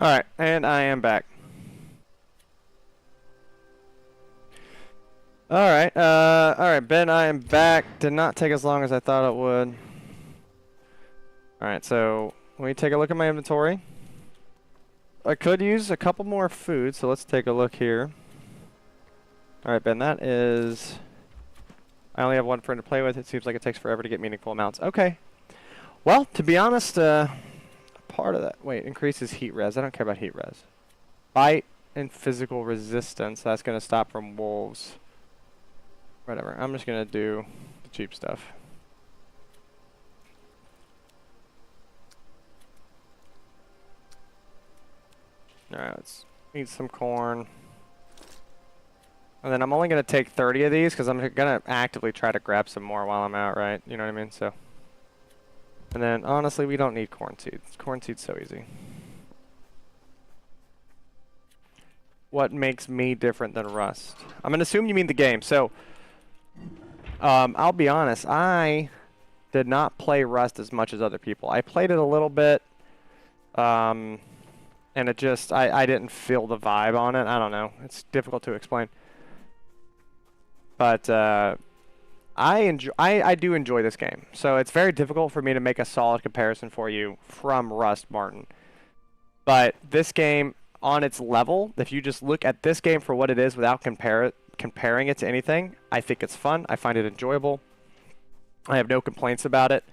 Alright, and I am back. Alright, Ben, I am back. Did not take as long as I thought it would. Alright, so let me take a look at my inventory. I could use a couple more food, so let's take a look here. Alright, Ben, that is... I only have one friend to play with. It seems like it takes forever to get meaningful amounts. Okay. Well, to be honest, part of that... Wait, increases heat res. I don't care about heat res. Bite and physical resistance. That's going to stop from wolves. Whatever. I'm just going to do the cheap stuff. Alright, let's eat some corn. And then I'm only going to take 30 of these because I'm going to actively try to grab some more while I'm out, right? You know what I mean? So, and then, honestly, we don't need corn seeds. Corn seeds so easy. What makes me different than Rust? I'm going to assume you mean the game. So, I'll be honest. I did not play Rust as much as other people. I played it a little bit. And it just, I didn't feel the vibe on it. I don't know. It's difficult to explain. But I do enjoy this game. So it's very difficult for me to make a solid comparison for you from Rust, Martin. But this game, on its level, if you just look at this game for what it is without comparing it to anything, I think it's fun. I find it enjoyable. I have no complaints about it.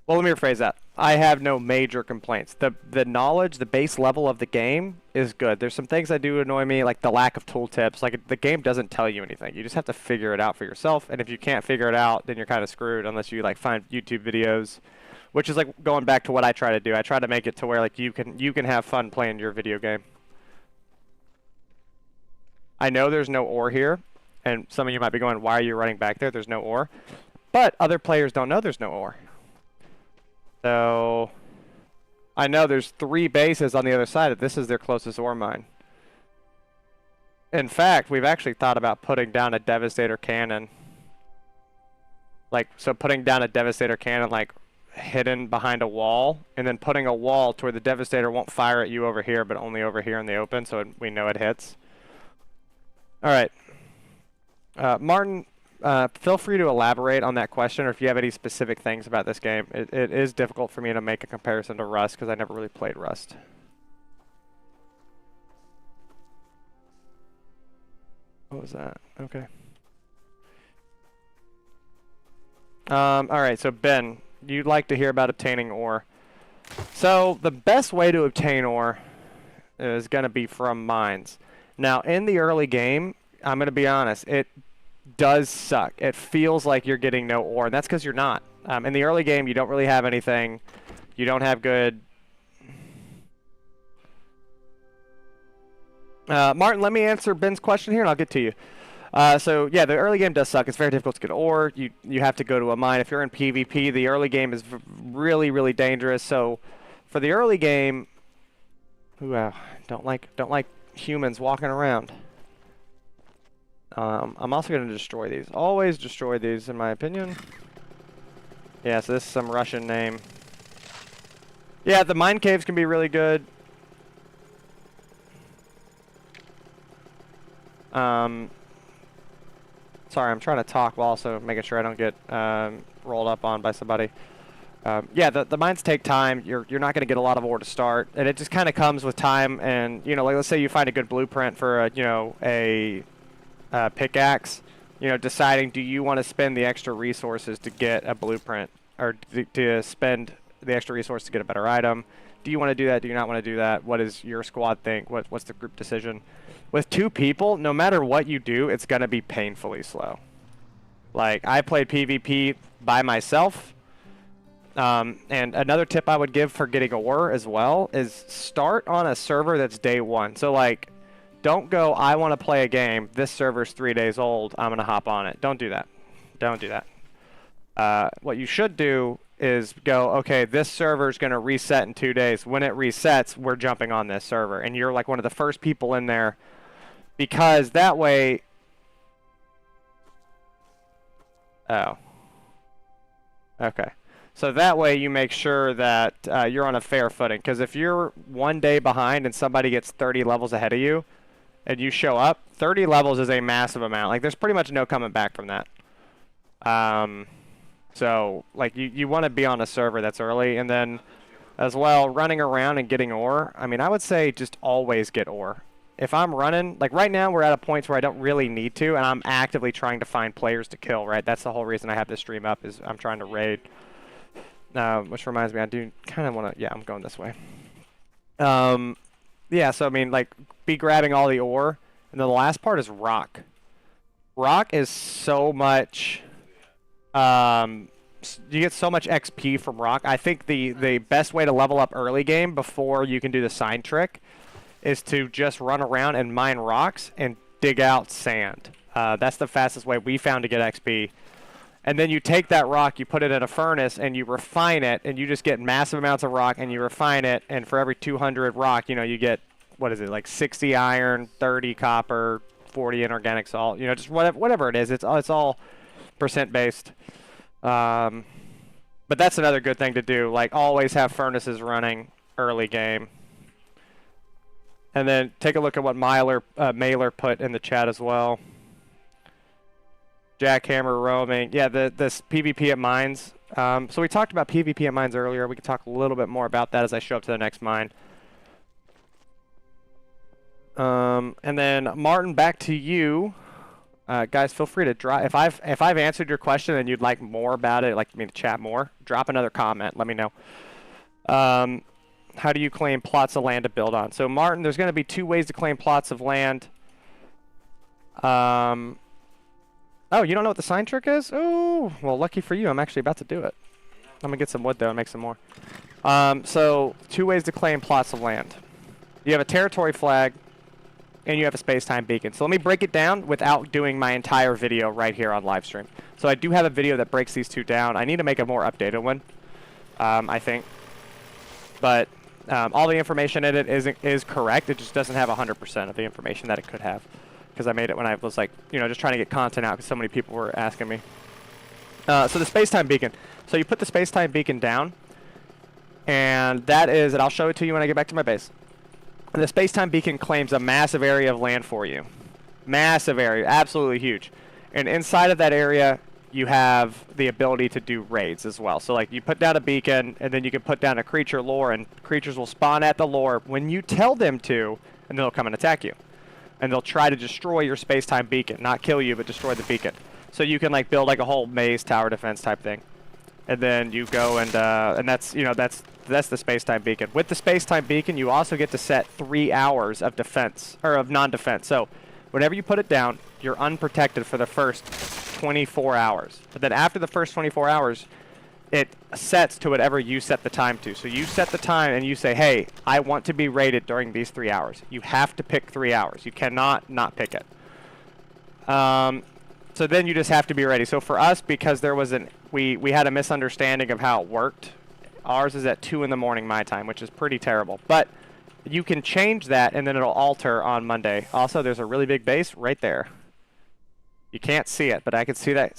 Well, let me rephrase that. I have no major complaints. The knowledge, the base level of the game is good. There's some things that do annoy me, like the lack of tooltips. Like, the game doesn't tell you anything. You just have to figure it out for yourself. And if you can't figure it out, then you're kind of screwed unless you, like, find YouTube videos, which is, like, going back to what I try to do. I try to make it to where, like, you can have fun playing your video game. I know there's no ore here, and some of you might be going, why are you running back there? There's no ore. But other players don't know there's no ore. So, I know there's 3 bases on the other side. This is their closest ore mine. In fact, we've actually thought about putting down a Devastator cannon. Like, so putting down a Devastator cannon, like, hidden behind a wall, and then putting a wall to where the Devastator won't fire at you over here, but only over here in the open, so we know it hits. Alright. Martin... feel free to elaborate on that question, or if you have any specific things about this game. It is difficult for me to make a comparison to Rust because I never really played Rust. What was that? Okay. Alright, so Ben, you'd like to hear about obtaining ore. So, the best way to obtain ore is going to be from mines. Now, in the early game, I'm going to be honest, it does suck. It feels like you're getting no ore, and that's because you're not. In the early game, you don't really have anything. You don't have good... Martin, let me answer Ben's question here, and I'll get to you. So, yeah, the early game does suck. It's very difficult to get ore. You have to go to a mine. If you're in PvP, the early game is really, really dangerous. So, for the early game... Ooh, don't like humans walking around. I'm also going to destroy these. Always destroy these, in my opinion. Yeah, so this is some Russian name. Yeah, the mine caves can be really good. Sorry, I'm trying to talk while also making sure I don't get rolled up on by somebody. Yeah, the mines take time. You're not going to get a lot of ore to start, and it just kind of comes with time. And you know, like let's say you find a good blueprint for a pickaxe, deciding do you want to spend the extra resources to get a blueprint, or to spend the extra resource to get a better item. Do you want to do that? Do you not want to do that? What does your squad think? What's the group decision? With 2 people, no matter what you do, it's going to be painfully slow. Like, I played PvP by myself. And another tip I would give for getting ore as well is start on a server that's day 1. So, like, don't go, I want to play a game. This server's 3 days old. I'm going to hop on it. Don't do that. Don't do that. What you should do is go, okay, this server's going to reset in 2 days. When it resets, we're jumping on this server. And you're like one of the first people in there, because that way... Oh. Okay. So that way you make sure that you're on a fair footing. Because if you're 1 day behind and somebody gets 30 levels ahead of you, and you show up, 30 levels is a massive amount. Like, there's pretty much no coming back from that. So, like, you want to be on a server that's early, and then, as well, running around and getting ore. I mean, I would say just always get ore. If I'm running, like right now we're at a point where I don't really need to, and I'm actively trying to find players to kill, right? That's the whole reason I have this stream up, is I'm trying to raid. Which reminds me, I do kind of want to, yeah, I'm going this way. Yeah, so I mean, like, be grabbing all the ore, and then the last part is rock. Rock is so much, you get so much XP from rock. I think the best way to level up early game before you can do the sign trick is to just run around and mine rocks and dig out sand. That's the fastest way we found to get XP. And then you take that rock, you put it in a furnace, and you refine it, and you just get massive amounts of rock, and you refine it, and for every 200 rock, you know, you get, what is it, like 60 iron, 30 copper, 40 inorganic salt, you know, just whatever it is. It's all percent based. But that's another good thing to do. Like, always have furnaces running early game. And then take a look at what Mailer put in the chat as well. Jackhammer roaming. Yeah, this PvP at mines. So we talked about PvP at mines earlier. We could talk a little bit more about that as I show up to the next mine. And then Martin, back to you. Guys, feel free to drop. If I've answered your question and you'd like more about it, like me to chat more, drop another comment. Let me know. How do you claim plots of land to build on? So Martin, there's going to be 2 ways to claim plots of land. Oh, you don't know what the sign trick is? Oh, well, lucky for you. I'm actually about to do it. I'm going to get some wood, though, and make some more. So 2 ways to claim plots of land. You have a territory flag, and you have a space-time beacon. So let me break it down without doing my entire video right here on live stream. So I do have a video that breaks these 2 down. I need to make a more updated one, I think. But all the information in it is correct. It just doesn't have 100% of the information that it could have. Because I made it when I was, like, you know, just trying to get content out because so many people were asking me. So the space-time beacon. So you put the space-time beacon down, and that is, and I'll show it to you when I get back to my base. And the space-time beacon claims a massive area of land for you. Massive area, absolutely huge. And inside of that area, you have the ability to do raids as well. So, like, you put down a beacon, and then you can put down a creature lure, and creatures will spawn at the lure when you tell them to, and they'll come and attack you. And they'll try to destroy your space-time beacon. Not kill you, but destroy the beacon. So you can, like, build, like, a whole maze tower defense type thing. And then you go and that's, you know, that's the space-time beacon. With the space-time beacon, you also get to set 3 hours of defense, or of non-defense. So whenever you put it down, you're unprotected for the first 24 hours. But then after the first 24 hours, it sets to whatever you set the time to. So you set the time and you say, hey, I want to be raided during these 3 hours. You have to pick 3 hours. You cannot not pick it. So then you just have to be ready. So for us, because there was we had a misunderstanding of how it worked, ours is at 2 in the morning my time, which is pretty terrible. But you can change that and then it'll alter on Monday. Also, there's a really big base right there. You can't see it, but I can see that.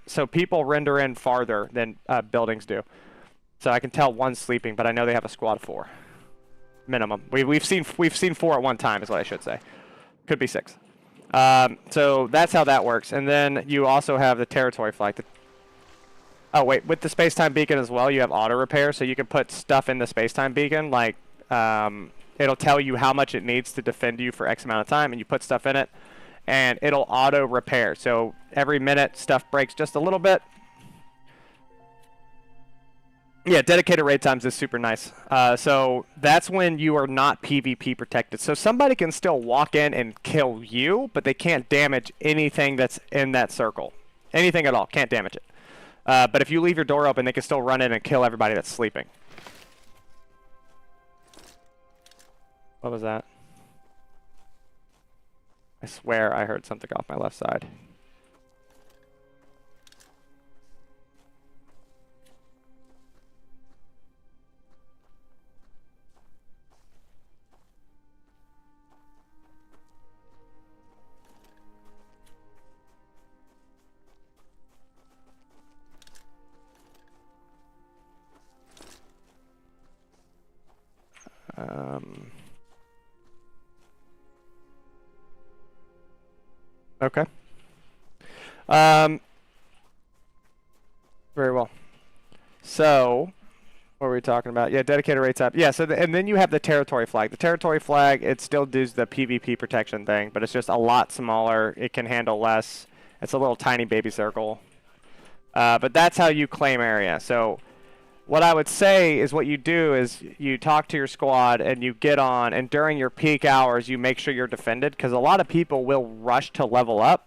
So people render in farther than buildings do. So I can tell one's sleeping, but I know they have a squad of 4, minimum. We've seen 4 at one time, is what I should say. Could be 6. So that's how that works. And then you also have the territory flag. Oh wait, with the space-time beacon as well, you have auto repair, so you can put stuff in the space-time beacon. Like it'll tell you how much it needs to defend you for X amount of time, and you put stuff in it. And it'll auto repair. So every minute stuff breaks just a little bit. Yeah, dedicated raid times is super nice. So that's when you are not PvP protected. So somebody can still walk in and kill you, but they can't damage anything that's in that circle. Anything at all, can't damage it. But if you leave your door open, they can still run in and kill everybody that's sleeping. What was that? I swear I heard something off my left side. Okay. Very well. So, what were we talking about? Yeah, dedicated rates up. Yeah, so and then you have the territory flag. The territory flag, it still does the PvP protection thing, but it's just a lot smaller. It can handle less. It's a little tiny baby circle. But that's how you claim area. So what I would say is what you do is you talk to your squad and you get on, and during your peak hours, you make sure you're defended, because a lot of people will rush to level up.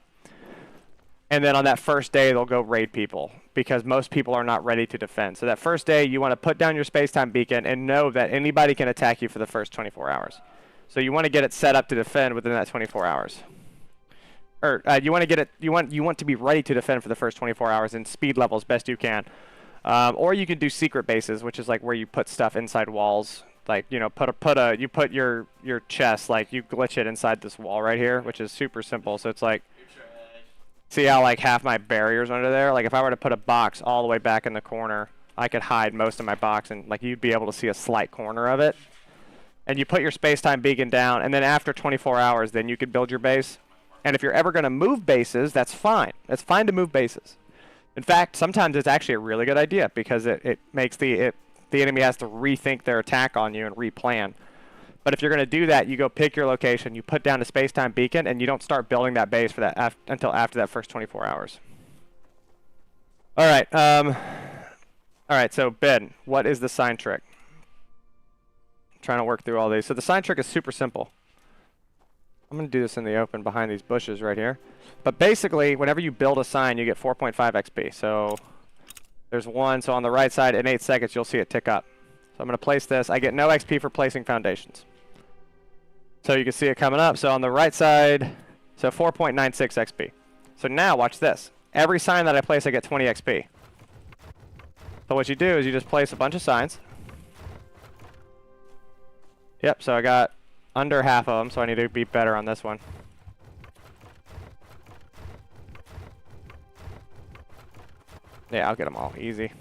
And then on that first day, they'll go raid people because most people are not ready to defend. So that first day, you want to put down your space-time beacon and know that anybody can attack you for the first 24 hours. So you want to get it set up to defend within that 24 hours. Or you want to get it. You want to be ready to defend for the first 24 hours in speed level as best you can. Or you can do secret bases, which is like where you put stuff inside walls. Like, you know, you put your chest, like you glitch it inside this wall right here, which is super simple. So it's like, see how like half my barrier's under there? Like if I were to put a box all the way back in the corner, I could hide most of my box, and like you'd be able to see a slight corner of it. And you put your space-time beacon down, and then after 24 hours, then you could build your base. And if you're ever going to move bases, that's fine. It's fine to move bases. In fact, sometimes it's actually a really good idea because it makes the enemy has to rethink their attack on you and replan. But if you're going to do that, you go pick your location, you put down a space-time beacon, and you don't start building that base for that until after that first 24 hours. All right. All right. So Ben, what is the sign trick? I'm trying to work through all these. So the sign trick is super simple. I'm going to do this in the open behind these bushes right here. But basically, whenever you build a sign, you get 4.5 XP. So there's one. So on the right side, in 8 seconds, you'll see it tick up. So I'm going to place this. I get no XP for placing foundations. So you can see it coming up. So on the right side, so 4.96 XP. So now watch this. Every sign that I place, I get 20 XP. So what you do is you just place a bunch of signs. Yep, so I got under half of them, so I need to be better on this one. Yeah, I'll get them all. Easy.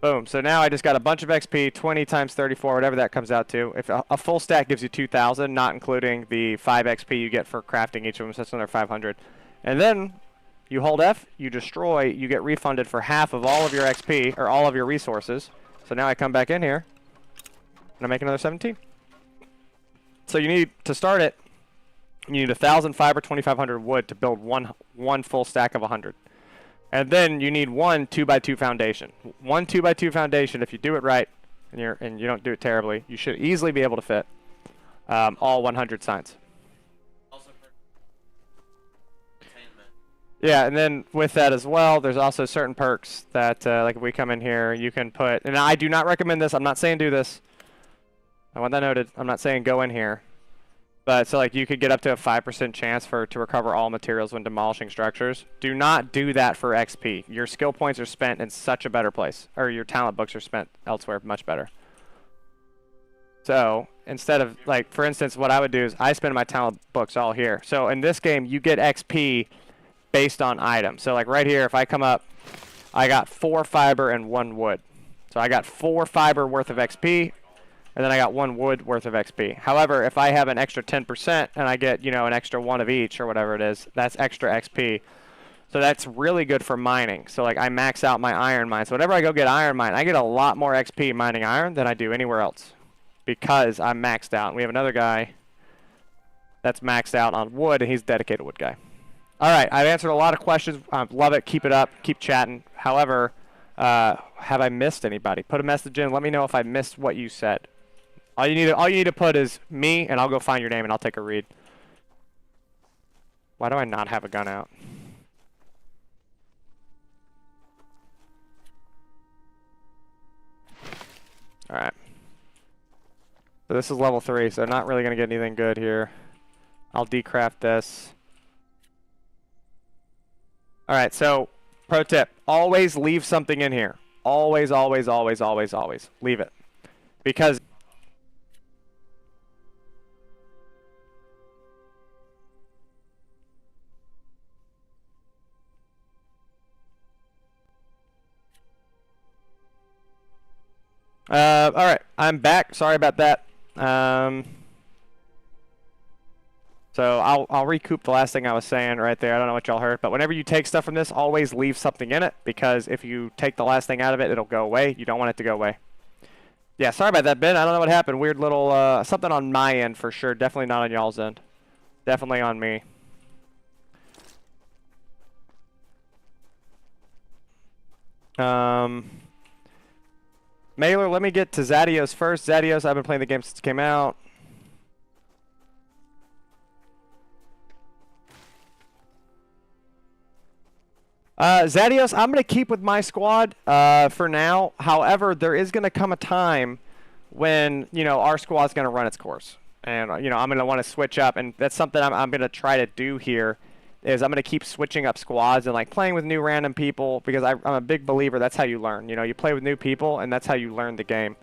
Boom. So now I just got a bunch of XP, 20 times 34, whatever that comes out to. If a full stack gives you 2,000, not including the 5 XP you get for crafting each of them, so that's another 500. And then you hold F, you destroy, you get refunded for half of all of your XP, or all of your resources. So now I come back in here, and I make another 17. So you need, to start it, you need 1,000 fiber, 2,500 wood to build one full stack of 100. And then you need one 2x2 foundation. One 2x2 foundation, if you do it right, and you don't do it terribly, you should easily be able to fit all 100 signs. Also for containment. Yeah, and then with that as well, there's also certain perks that, like if we come in here, you can put, and I do not recommend this, I'm not saying do this. I want that noted. I'm not saying go in here. But so like you could get up to a 5% chance to recover all materials when demolishing structures. Do not do that for XP. Your skill points are spent in such a better place, or your talent books are spent elsewhere much better. So instead of, like, for instance, what I would do is I spend my talent books all here. So in this game, you get XP based on items. So like right here, if I come up, I got 4 fiber and 1 wood. So I got 4 fiber worth of XP. And then I got 1 wood worth of XP. However, if I have an extra 10% and I get, you know, an extra 1 of each or whatever it is, that's extra XP. So that's really good for mining. So like I max out my iron mine. So whenever I go get iron mine, I get a lot more XP mining iron than I do anywhere else because I'm maxed out. And we have another guy that's maxed out on wood, and he's a dedicated wood guy. All right, I've answered a lot of questions. Love it. Keep it up. Keep chatting. However, have I missed anybody? Put a message in. Let me know if I missed what you said. All you need to put is me, and I'll go find your name, and I'll take a read. Why do I not have a gun out? All right. So this is level 3, so I'm not really going to get anything good here. I'll decraft this. All right, so pro tip. Always leave something in here. Always, always, always, always, always. Leave it. Because all right, I'm back. Sorry about that. So I'll recoup the last thing I was saying right there. I don't know what y'all heard, but whenever you take stuff from this, always leave something in it, because if you take the last thing out of it, it'll go away. You don't want it to go away. Yeah, sorry about that, Ben. I don't know what happened. Weird little something on my end for sure. Definitely not on y'all's end. Definitely on me. Mailer, let me get to Zadios first. Zadios, I've been playing the game since it came out. Zadios, I'm going to keep with my squad for now. However, there is going to come a time when, you know, our squad's going to run its course. And, you know, I'm going to want to switch up. And that's something I'm going to try to do here, is I'm going to keep switching up squads and, like, playing with new random people, because I'm a big believer that's how you learn. You know, you play with new people, and that's how you learn the game.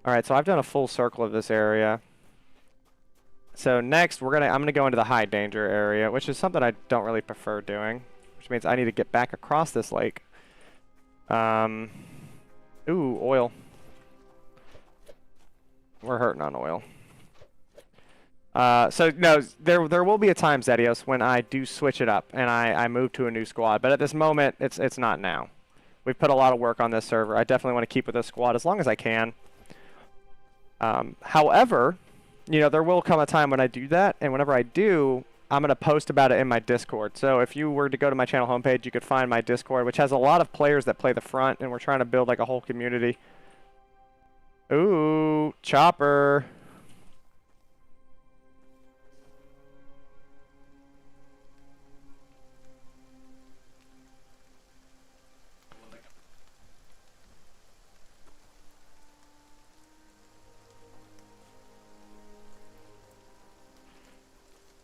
All right, so I've done a full circle of this area. So next, I'm going to go into the high danger area, which is something I don't really prefer doing. Which means I need to get back across this lake. Ooh, oil. We're hurting on oil. So no, there will be a time, Zedios, when I do switch it up and I move to a new squad. But at this moment, it's not now. We've put a lot of work on this server. I definitely want to keep with this squad as long as I can. However, you know, there will come a time when I do that, and whenever I do, I'm going to post about it in my Discord. So if you were to go to my channel homepage, you could find my Discord, which has a lot of players that play the front, and we're trying to build like a whole community. Ooh, chopper.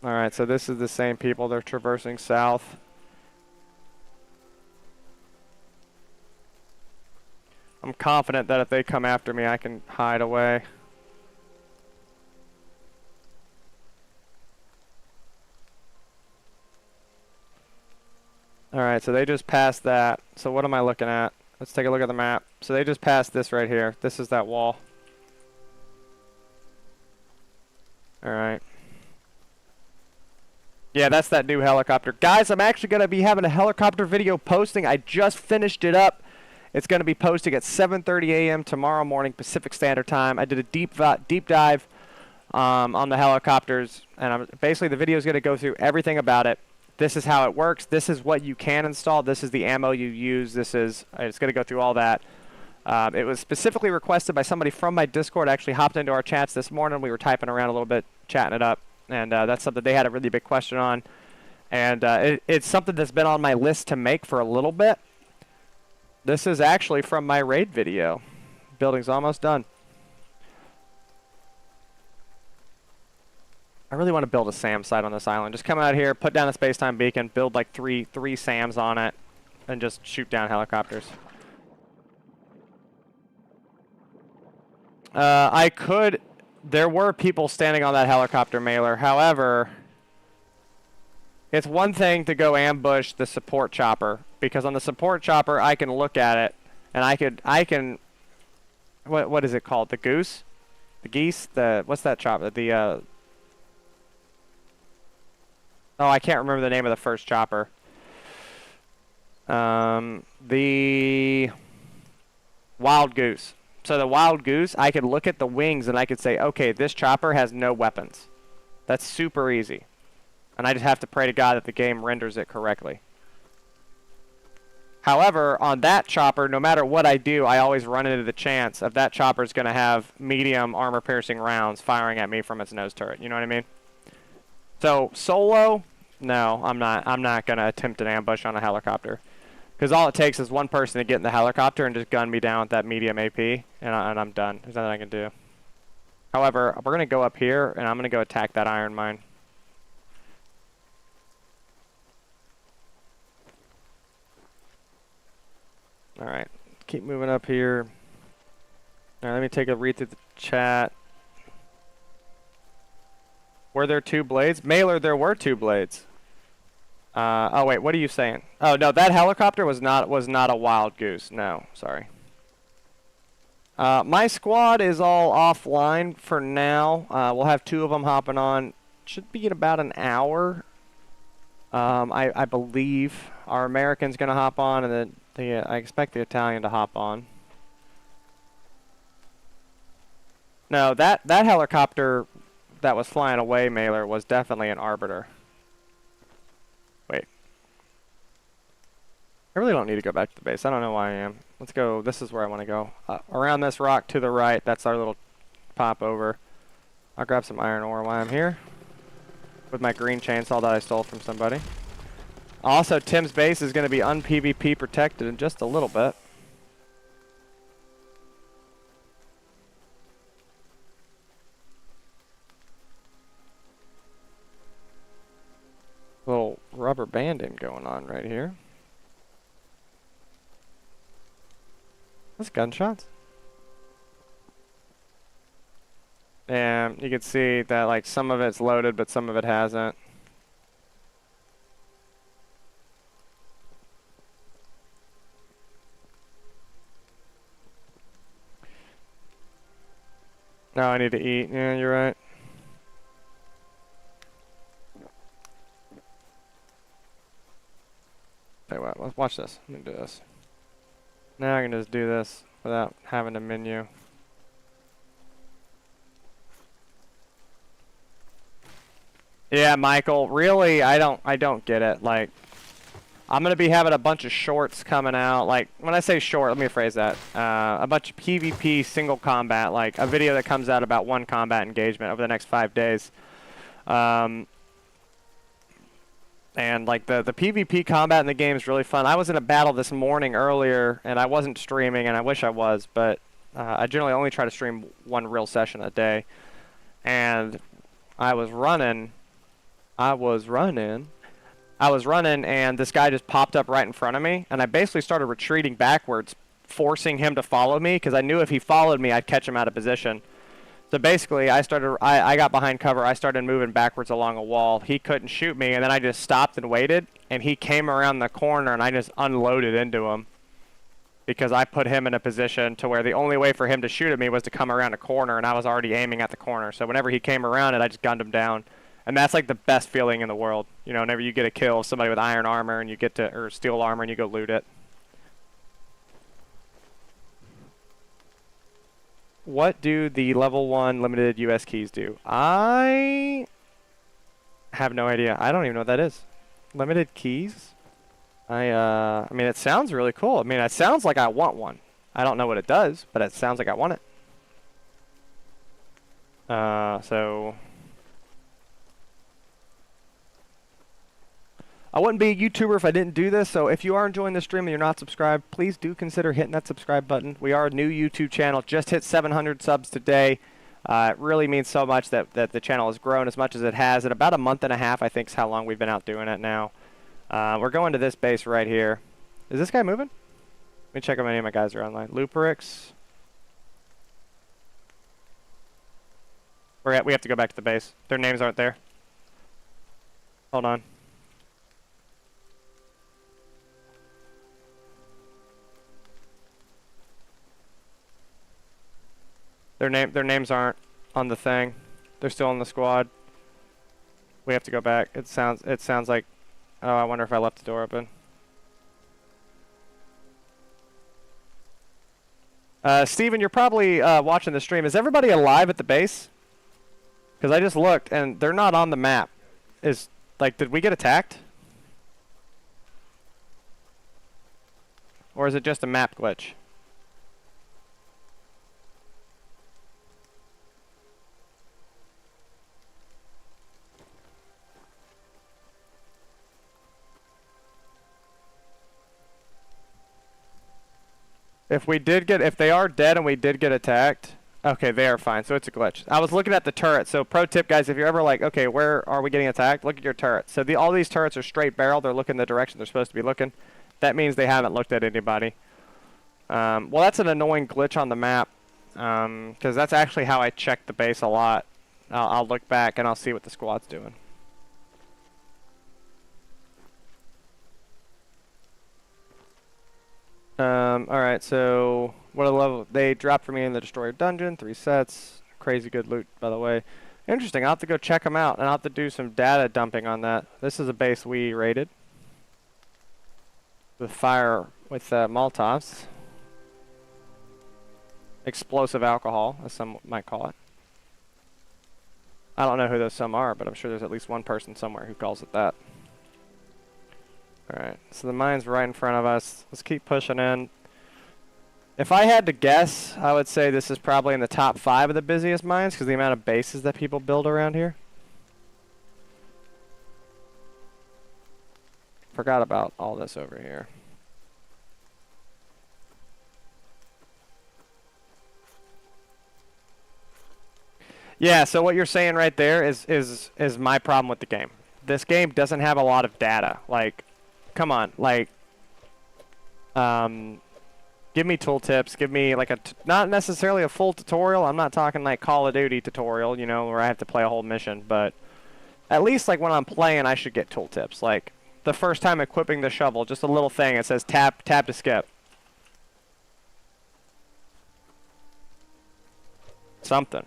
Alright, so this is the same people. They're traversing south. I'm confident that if they come after me, I can hide away. Alright, so they just passed that. So what am I looking at? Let's take a look at the map. So they just passed this right here. This is that wall. Alright. Yeah, that's that new helicopter. Guys, I'm actually going to be having a helicopter video posting. I just finished it up. It's going to be posting at 7:30 a.m. tomorrow morning Pacific Standard Time. I did a deep dive on the helicopters, and basically the video is going to go through everything about it. This is how it works. This is what you can install. This is the ammo you use. It's going to go through all that. It was specifically requested by somebody from my Discord. I actually hopped into our chats this morning. We were typing around a little bit, chatting it up. And that's something they had a really big question on. And it's something that's been on my list to make for a little bit. This is actually from my raid video. Building's almost done. I really want to build a SAM site on this island. Just come out here, put down a space-time beacon, build like three SAMs on it, and just shoot down helicopters. I could... There were people standing on that helicopter, Mailer. However, it's one thing to go ambush the support chopper, because on the support chopper I can look at it and I can what is it called? The goose? The geese? What's that chopper? Oh, I can't remember the name of the first chopper. The wild goose. So the wild goose, I could look at the wings and I could say, okay, this chopper has no weapons. That's super easy. And I just have to pray to God that the game renders it correctly. However, on that chopper, no matter what I do, I always run into the chance of that chopper's going to have medium armor-piercing rounds firing at me from its nose turret. You know what I mean? So, solo, no, I'm not going to attempt an ambush on a helicopter. Because all it takes is one person to get in the helicopter and just gun me down with that medium AP, and I'm done. There's nothing I can do. However, we're going to go up here, and I'm going to go attack that iron mine. Alright, keep moving up here. Alright, let me take a read through the chat. Were there 2 blades? Mailer, there were 2 blades. Oh wait, what are you saying? Oh no, that helicopter was not a wild goose. No, sorry. My squad is all offline for now. We'll have 2 of them hopping on. Should be in about an hour. I believe our American's gonna hop on, and then I expect the Italian to hop on. No, that helicopter that was flying away, Mailer, was definitely an Arbiter. Wait. I really don't need to go back to the base. I don't know why I am. Let's go. This is where I want to go. Around this rock to the right. That's our little pop over. I'll grab some iron ore while I'm here. With my green chainsaw that I stole from somebody. Also, Tim's base is going to be un-PvP protected in just a little bit. Little rubber banding going on right here. That's gunshots. And you can see that like some of it's loaded, but some of it hasn't. No, I need to eat. Yeah, you're right. Tell you what, let's watch this. Let me do this. Now I can just do this without having a menu. Yeah, Michael, really, I don't get it. Like, I'm gonna be having a bunch of shorts coming out. Like, when I say short, let me rephrase that. A bunch of PvP single combat, like a video that comes out about one combat engagement over the next 5 days. And like the PvP combat in the game is really fun. I was in a battle this morning earlier, and I wasn't streaming, and I wish I was, but I generally only try to stream 1 real session a day. And I was running, and this guy just popped up right in front of me, and I basically started retreating backwards, forcing him to follow me, because I knew if he followed me, I'd catch him out of position. So basically, I got behind cover, I started moving backwards along a wall. He couldn't shoot me, and then I just stopped and waited, and he came around the corner, and I just unloaded into him. Because I put him in a position to where the only way for him to shoot at me was to come around a corner, and I was already aiming at the corner. So whenever he came around it, I just gunned him down. And that's like the best feeling in the world. You know, whenever you get a kill of somebody with iron armor and you get to, or steel armor, and you go loot it. What do the level 1 limited US keys do? I have no idea. I don't even know what that is. Limited keys? I mean, it sounds really cool. I mean, it sounds like I want one. I don't know what it does, but it sounds like I want it. So I wouldn't be a YouTuber if I didn't do this, so if you are enjoying this stream and you're not subscribed, please do consider hitting that subscribe button. We are a new YouTube channel, just hit 700 subs today. It really means so much that the channel has grown as much as it has. In about a month and a half, I think is how long we've been out doing it now. We're going to this base right here. Is this guy moving? Let me check how many of my guys are online. Luperix. We have to go back to the base. Their names aren't there. Hold on. Their names aren't on the thing. They're still on the squad. We have to go back. It sounds like, oh, I wonder if I left the door open. Steven, you're probably watching the stream. Is everybody alive at the base? Because I just looked and they're not on the map. Did we get attacked? Or is it just a map glitch? If they are dead and we did get attacked, okay, they are fine. So it's a glitch. I was looking at the turret. So pro tip, guys, if you're ever like, okay, where are we getting attacked? Look at your turret. So all these turrets are straight barrel. They're looking the direction they're supposed to be looking. That means they haven't looked at anybody. Well, that's an annoying glitch on the map, because that's actually how I check the base a lot. I'll look back and I'll see what the squad's doing. Alright, so what a level they dropped for me in the Destroyer Dungeon, 3 sets. Crazy good loot, by the way. Interesting, I'll have to go check them out, and I'll have to do some data dumping on that. This is a base we raided. With fire, with Molotovs. Explosive alcohol, as some might call it. I don't know who those some are, but I'm sure there's at least one person somewhere who calls it that. Alright, so the mine's right in front of us. Let's keep pushing in. If I had to guess, I would say this is probably in the top 5 of the busiest mines because the amount of bases that people build around here. Forgot about all this over here. Yeah, so what you're saying right there is my problem with the game. This game doesn't have a lot of data. Like, come on, like, give me tooltips, give me like not necessarily a full tutorial. I'm not talking like Call of Duty tutorial, you know, where I have to play a whole mission, but at least like when I'm playing, I should get tooltips. Like the first time equipping the shovel, just a little thing. It says tap to skip. Something.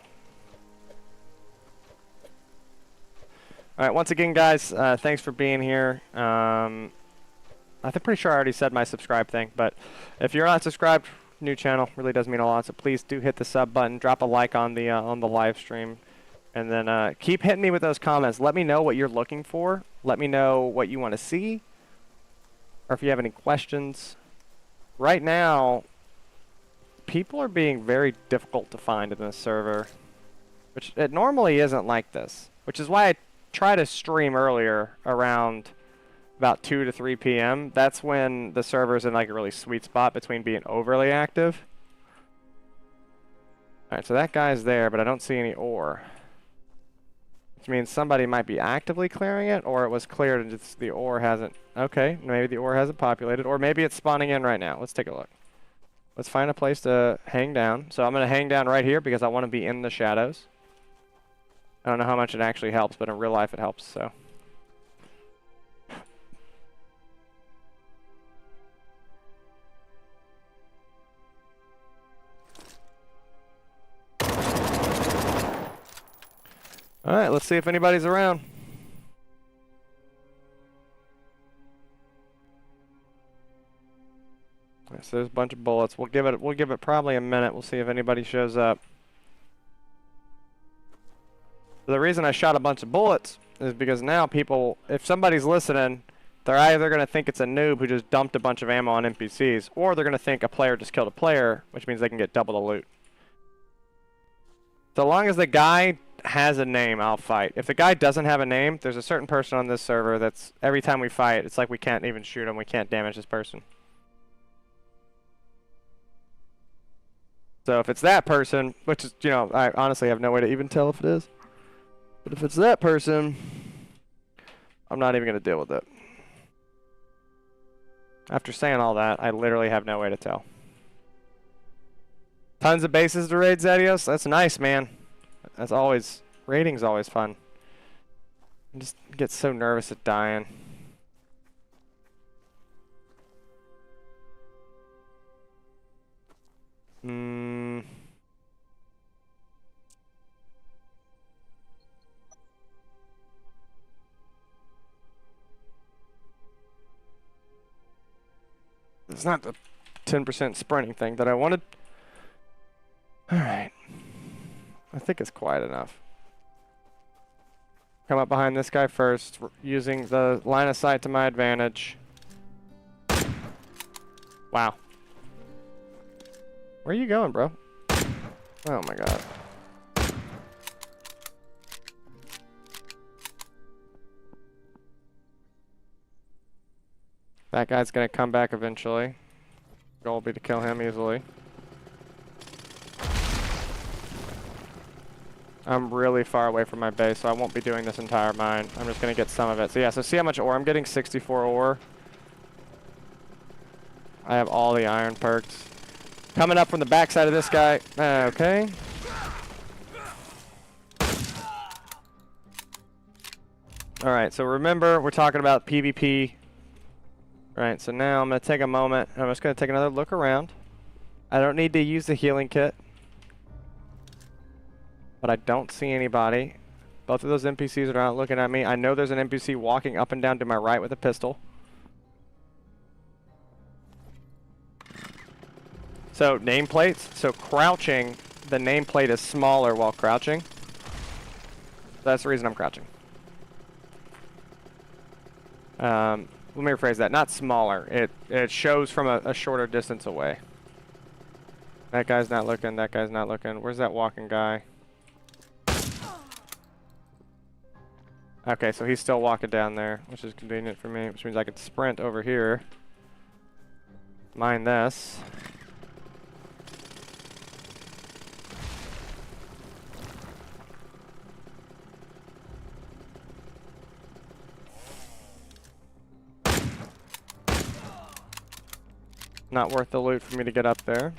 All right, once again, guys, thanks for being here. I'm pretty sure I already said my subscribe thing, but if you're not subscribed, new channel really does mean a lot. So please do hit the sub button, drop a like on the live stream, and then keep hitting me with those comments. Let me know what you're looking for. Let me know what you want to see, or if you have any questions. Right now, people are being very difficult to find in this server, which it normally isn't like this. Which is why I try to stream earlier around about 2 to 3 p.m. That's when the server's in like a really sweet spot between being overly active. Alright, so that guy's there, but I don't see any ore. Which means somebody might be actively clearing it, or it was cleared and just the ore hasn't... Okay, maybe the ore hasn't populated, or maybe it's spawning in right now. Let's take a look. Let's find a place to hang down. So I'm going to hang down right here because I want to be in the shadows. I don't know how much it actually helps, but in real life it helps, so... Alright, let's see if anybody's around. Right, so there's a bunch of bullets. We'll give it probably a minute. We'll see if anybody shows up. The reason I shot a bunch of bullets is because now people, if somebody's listening, they're either going to think it's a noob who just dumped a bunch of ammo on NPCs, or they're going to think a player just killed a player, which means they can get double the loot. So long as the guy has a name, I'll fight. If the guy doesn't have a name, there's a certain person on this server that's, every time we fight, it's like we can't even shoot him, we can't damage this person. So if it's that person, which is, you know, I honestly have no way to even tell if it is. But if it's that person, I'm not even going to deal with it. After saying all that, I literally have no way to tell. Tons of bases to raid, Zadios. That's nice, man. That's always, raiding's always fun. I just get so nervous at dying. It's not the 10% sprinting thing that I wanted. Alright. I think it's quiet enough. Come up behind this guy first, using the line of sight to my advantage. Wow. Where are you going, bro? Oh my god. That guy's gonna come back eventually. Goal will be to kill him easily. I'm really far away from my base, so I won't be doing this entire mine. I'm just gonna get some of it. So yeah, so see how much ore I'm getting? 64 ore. I have all the iron perks. Coming up from the backside of this guy. Okay. Alright, so remember, we're talking about PvP. Right, so now I'm going to take a moment. I'm just going to take another look around. I don't need to use the healing kit. But I don't see anybody. Both of those NPCs are not looking at me. I know there's an NPC walking up and down to my right with a pistol. So nameplates. So crouching, the nameplate is smaller while crouching. That's the reason I'm crouching. Let me rephrase that. Not smaller. It shows from a shorter distance away. That guy's not looking. That guy's not looking. Where's that walking guy? Okay, so he's still walking down there, which is convenient for me, which means I could sprint over here. Mine this. Not worth the loot for me to get up there.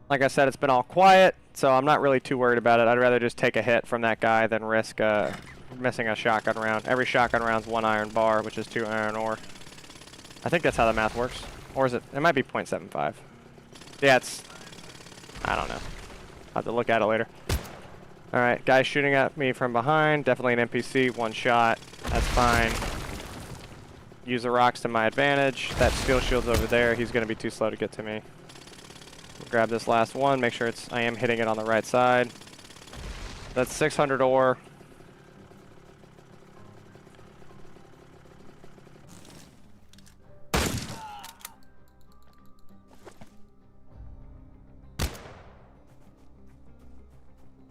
Like I said, it's been all quiet, so I'm not really too worried about it. I'd rather just take a hit from that guy than risk missing a shotgun round. Every shotgun round's 1 iron bar, which is 2 iron ore. I think that's how the math works. Or is it? It might be 0.75. Yeah, it's... I don't know. I'll have to look at it later. Alright, guy shooting at me from behind. Definitely an NPC. 1 shot. That's fine. Use the rocks to my advantage. That steel shield's over there. He's going to be too slow to get to me. Grab this last one. Make sure I am hitting it on the right side. That's 600 ore.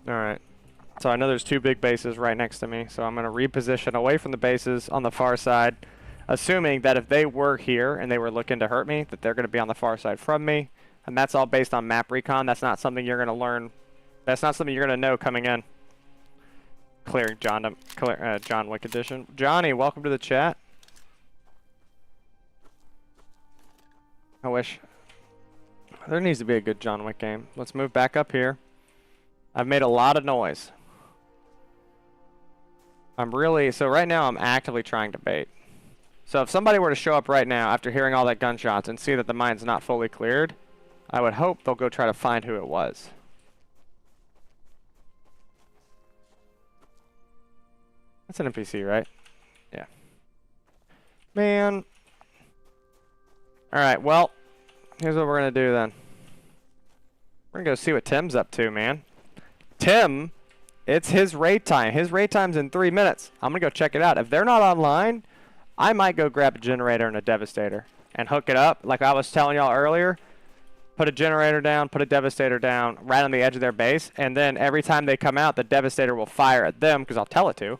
Alright. So I know there's 2 big bases right next to me, so I'm going to reposition away from the bases on the far side, assuming that if they were here and they were looking to hurt me, that they're going to be on the far side from me. And that's all based on map recon. That's not something you're going to learn. That's not something you're going to know coming in. Clearing John Wick edition. Johnny, welcome to the chat. I wish. There needs to be a good John Wick game. Let's move back up here. I've made a lot of noise. So right now I'm actively trying to bait. So if somebody were to show up right now after hearing all that gunshots and see that the mine's not fully cleared, I would hope they'll go try to find who it was. That's an NPC, right? Yeah. Man. Alright, well, here's what we're going to do then. We're going to go see what Tim's up to, man. Tim, it's his raid time. His raid time's in 3 minutes. I'm going to go check it out. If they're not online, I might go grab a generator and a devastator and hook it up like I was telling y'all earlier. Put a generator down, put a devastator down right on the edge of their base, and then every time they come out, the devastator will fire at them because I'll tell it to.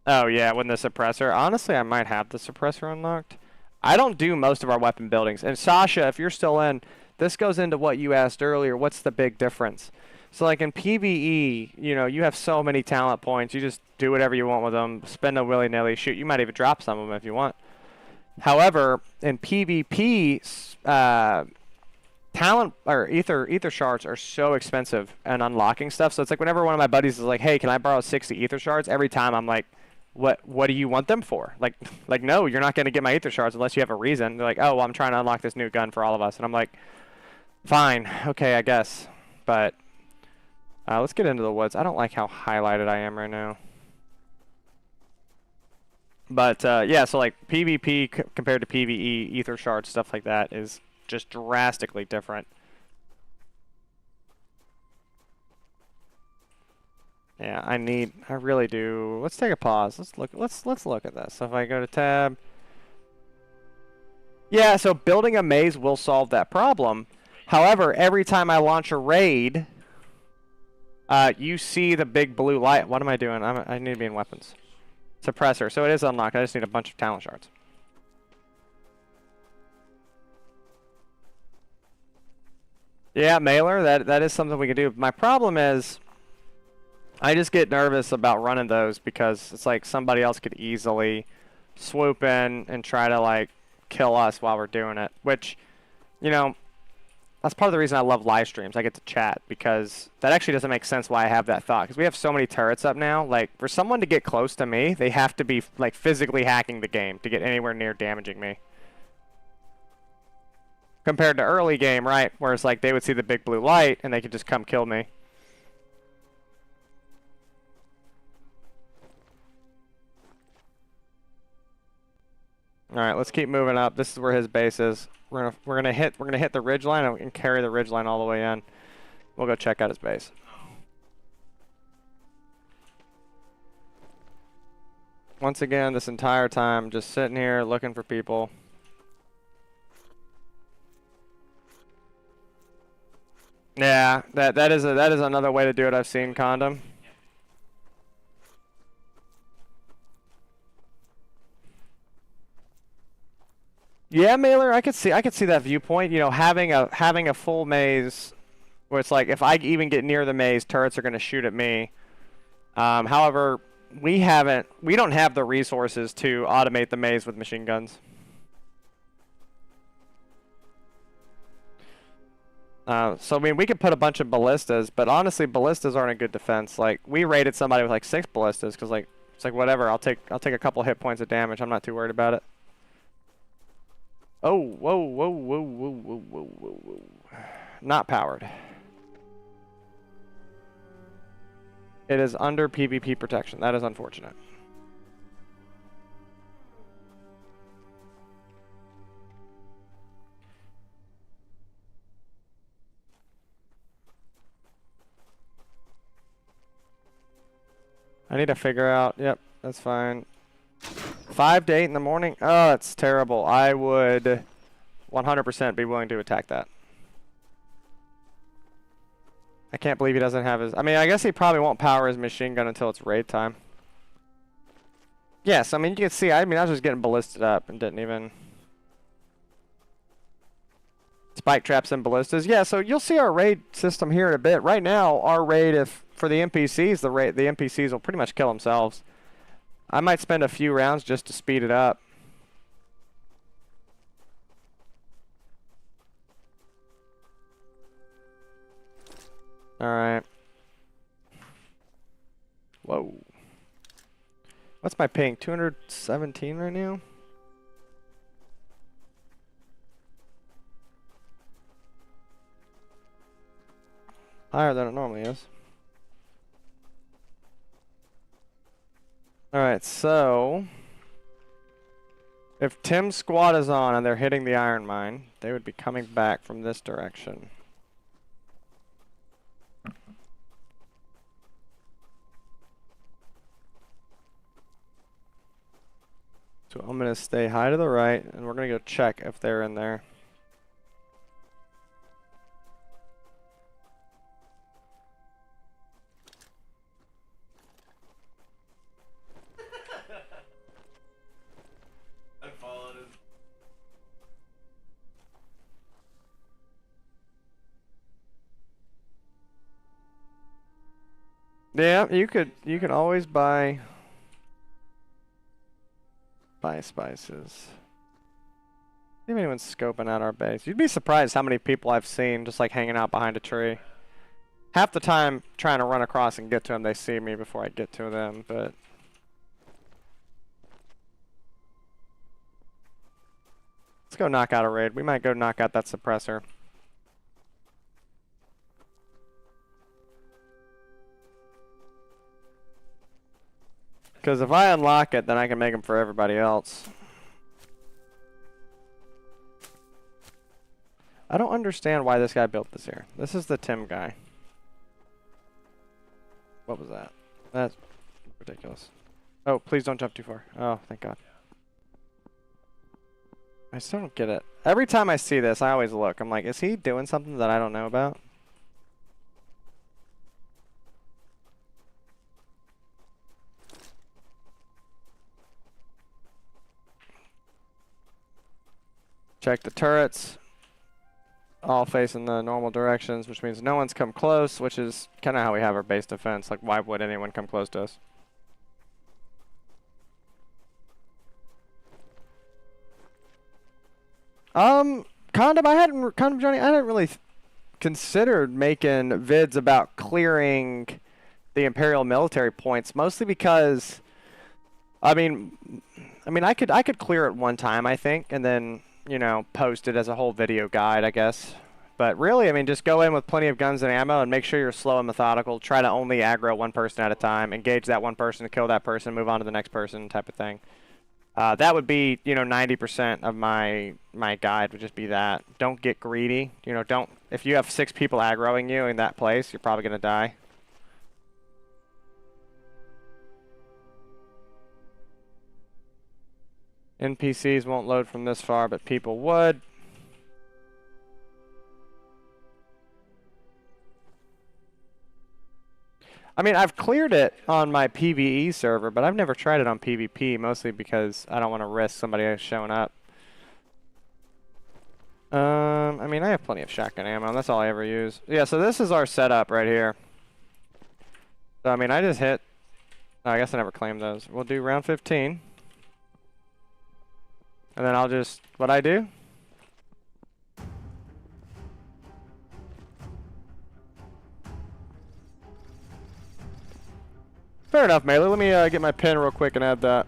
Oh yeah, when the suppressor. Honestly, I might have the suppressor unlocked. I don't do most of our weapon buildings. And Sasha, if you're still in, this goes into what you asked earlier. What's the big difference? So like in PvE, you know, you have so many talent points. You just do whatever you want with them. Spend them willy-nilly. Shoot, you might even drop some of them if you want. However, in PvP, talent or ether shards are so expensive and unlocking stuff. So it's like whenever one of my buddies is like, "Hey, can I borrow 60 ether shards?" Every time I'm like, "What do you want them for?" Like no, you're not going to get my ether shards unless you have a reason. They're like, "Oh, well, I'm trying to unlock this new gun for all of us," and I'm like, "Fine, okay, I guess." But let's get into the woods. I don't like how highlighted I am right now. But yeah, so like PvP compared to PvE, ether shards, stuff like that is just drastically different. Yeah, I really do. Let's take a pause. Let's look at this. So if I go to tab. Yeah, so building a maze will solve that problem. However, every time I launch a raid, you see the big blue light. What am I doing? I need to be in weapons. Suppressor. So it is unlocked. I just need a bunch of talent shards. Yeah, mailer. That is something we can do. My problem is I just get nervous about running those because it's like somebody else could easily swoop in and try to like kill us while we're doing it. Which, you know, That's part of the reason I love live streams. I get to chat because that actually doesn't make sense why I have that thought. Because we have so many turrets up now. Like, for someone to get close to me, they have to be, like, physically hacking the game to get anywhere near damaging me. Compared to early game, right? Where it's like they would see the big blue light and they could just come kill me. All right, let's keep moving up. This is where his base is. We're gonna hit the ridge line and we can carry the ridge line all the way in. We'll go check out his base. Once again, this entire time, just sitting here looking for people. Yeah, that is another way to do it. I've seen Condom. Yeah, Mailer, I could see that viewpoint. You know, having a full maze where it's like if I even get near the maze, turrets are going to shoot at me. However, we don't have the resources to automate the maze with machine guns. So I mean, we could put a bunch of ballistas, but honestly, ballistas aren't a good defense. Like we raided somebody with like 6 ballistas because like it's like whatever. I'll take a couple hit points of damage. I'm not too worried about it. Oh, whoa, whoa, whoa, whoa, whoa, whoa, whoa, whoa. Not powered. It is under PvP protection. That is unfortunate. I need to figure out. Yep, that's fine. 5 to 8 in the morning? Oh, that's terrible. I would 100% be willing to attack that. I can't believe he doesn't have his... I mean, I guess he probably won't power his machine gun until it's raid time. Yes, I mean, you can see, I was just getting ballisted up and didn't even... Spike traps and ballistas. Yeah, so you'll see our raid system here in a bit. Right now, our raid, if for the NPCs, the NPCs will pretty much kill themselves. I might spend a few rounds just to speed it up. Alright. Whoa. What's my ping? 217 right now? Higher than it normally is. Alright, so... if Tim's squad is on and they're hitting the iron mine, they would be coming back from this direction. So I'm going to stay high to the right, and we're going to go check if they're in there. Yeah, you can always buy spices. See if anyone's scoping out our base. You'd be surprised how many people I've seen just like hanging out behind a tree. Half the time trying to run across and get to them, they see me before I get to them, but let's go knock out a raid. We might go knock out that suppressor. Because if I unlock it, then I can make them for everybody else. I don't understand why this guy built this here. This is the Tim guy. What was that? That's ridiculous. Oh, please don't jump too far. Oh, thank God. I still don't get it. Every time I see this, I always look. I'm like, is he doing something that I don't know about? Check the turrets. All facing the normal directions, which means no one's come close, which is kind of how we have our base defense. Like, why would anyone come close to us? Condom, Condom Johnny, I didn't really considered making vids about clearing the Imperial military points, mostly because, I mean, I could clear it one time, I think, and then, you know, post it as a whole video guide, I guess. But really, I mean, just go in with plenty of guns and ammo and make sure you're slow and methodical. Try to only aggro one person at a time. Engage that one person, kill that person, move on to the next person, type of thing. That would be, you know, 90% of my guide would just be that. Don't get greedy. You know, don't. If you have 6 people aggroing you in that place, you're probably gonna die. NPCs won't load from this far, but people would. I mean, I've cleared it on my PvE server, but I've never tried it on PvP, mostly because I don't want to risk somebody else showing up. I mean, I have plenty of shotgun ammo, and that's all I ever use. Yeah, so this is our setup right here. So, I mean, I just hit... Oh, I guess I never claimed those. We'll do round 15. And then I'll just... What I do? Fair enough, Melee. Let me get my pen real quick and add that.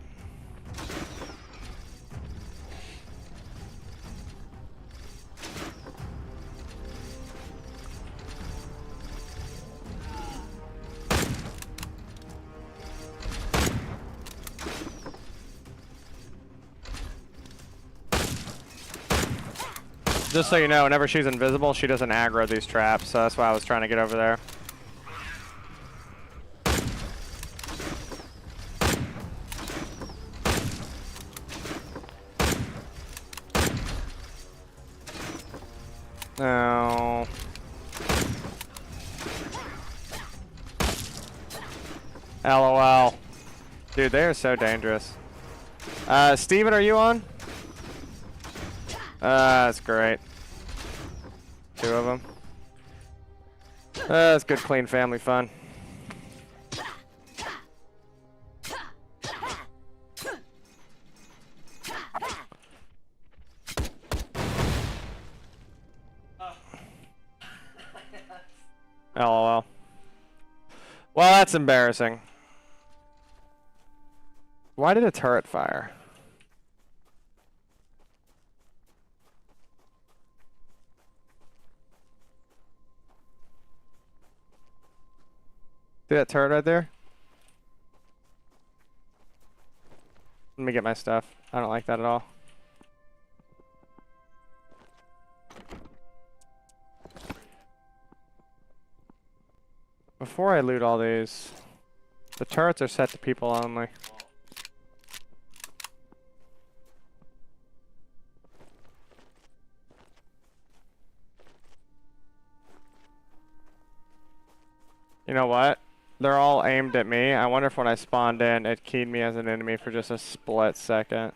Just so you know, whenever she's invisible, she doesn't aggro these traps, so that's why I was trying to get over there. No. LOL. Dude, they are so dangerous. Steven, are you on? That's great. 2 of them. That's good, clean family fun. LOL. Well, that's embarrassing. Why did a turret fire? See that turret right there? Let me get my stuff. I don't like that at all. Before I loot all these, the turrets are set to people only. You know what? They're all aimed at me. I wonder if when I spawned in, it keyed me as an enemy for just a split second.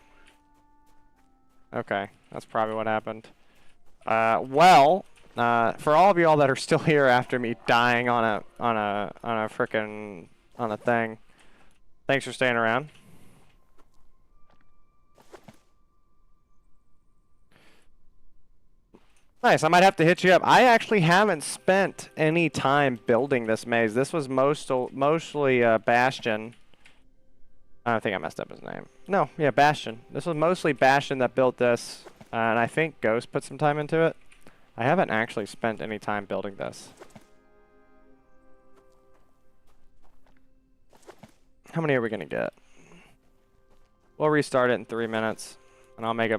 Okay, that's probably what happened. Well, for all of y'all that are still here after me dying on a thing, thanks for staying around. Nice, I might have to hit you up. I actually haven't spent any time building this maze. This was mostly Bastion. I think I messed up his name. No, yeah, Bastion. This was mostly Bastion that built this, and I think Ghost put some time into it. I haven't actually spent any time building this. How many are we gonna get? We'll restart it in 3 minutes, and I'll make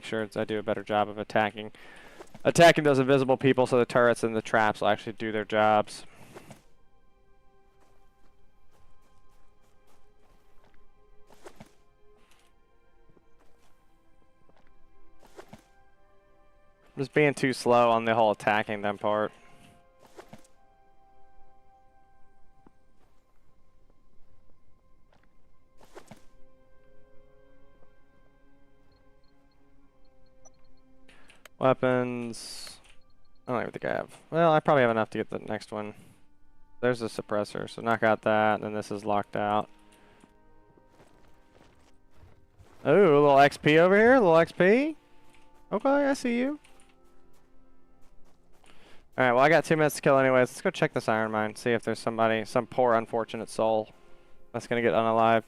sure I do a better job of attacking those invisible people, so the turrets and the traps will actually do their jobs. I'm just being too slow on the whole attacking them part. Weapons. I don't even think I have. Well, I probably have enough to get the next one. There's a suppressor, so knock out that, and then this is locked out. Ooh, a little XP over here, a little XP. Okay, I see you. Alright, well I got 2 minutes to kill anyways. Let's go check this iron mine, see if there's somebody, some poor unfortunate soul that's gonna get unalived.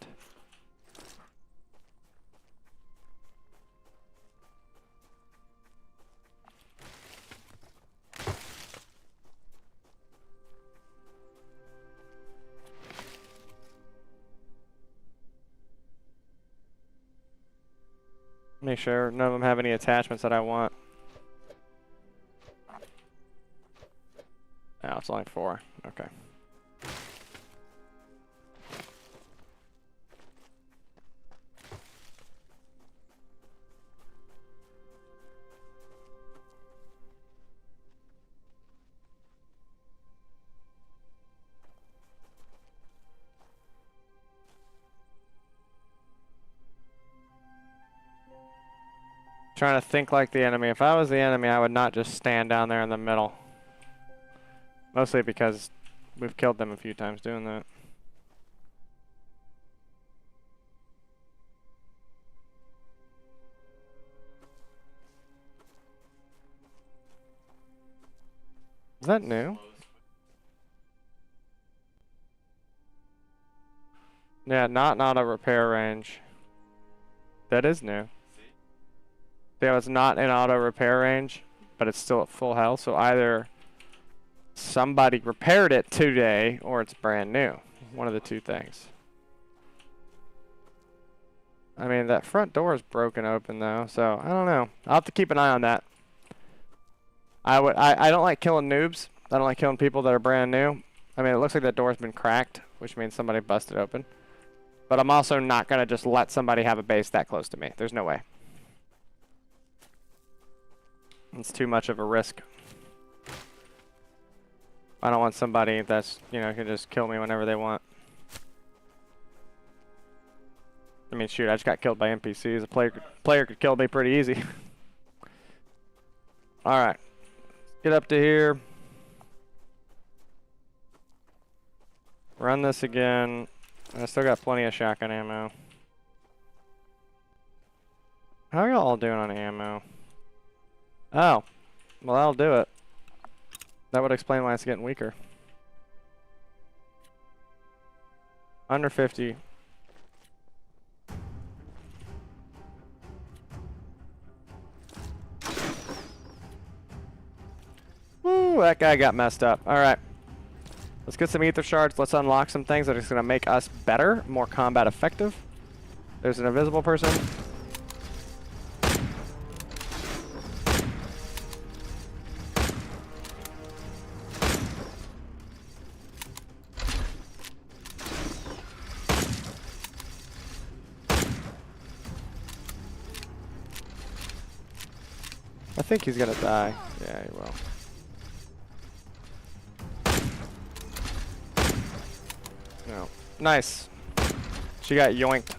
Make sure none of them have any attachments that I want. Oh, it's only 4. Okay. Trying to think like the enemy. If I was the enemy, I would not just stand down there in the middle. Mostly because we've killed them a few times doing that. Is that new? Yeah, not auto repair range. That is new. Yeah, it's not in auto repair range, but it's still at full health. So either somebody repaired it today or it's brand new. One of the two things. I mean, that front door is broken open though, so I don't know. I'll have to keep an eye on that. I don't like killing noobs. I don't like killing people that are brand new. I mean, it looks like that door's been cracked, which means somebody busted open. But I'm also not gonna just let somebody have a base that close to me. There's no way. It's too much of a risk. I don't want somebody that's, you know, can just kill me whenever they want. I mean, shoot, I just got killed by NPCs. A player could kill me pretty easy. Alright. Get up to here. Run this again. I still got plenty of shotgun ammo. How are y'all all doing on ammo? Oh. Well, that'll do it. That would explain why it's getting weaker. Under 50. Woo, that guy got messed up. Alright. Let's get some ether shards. Let's unlock some things that are just going to make us better, more combat effective. There's an invisible person. I think he's gonna die. Yeah, he will. No. Nice. She got yoinked.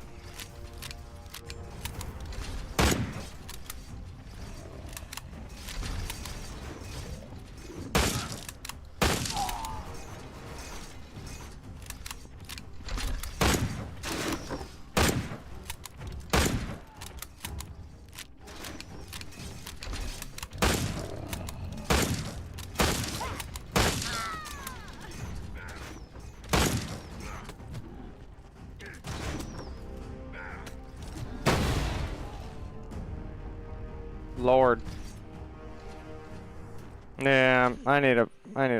Lord. Yeah, I need to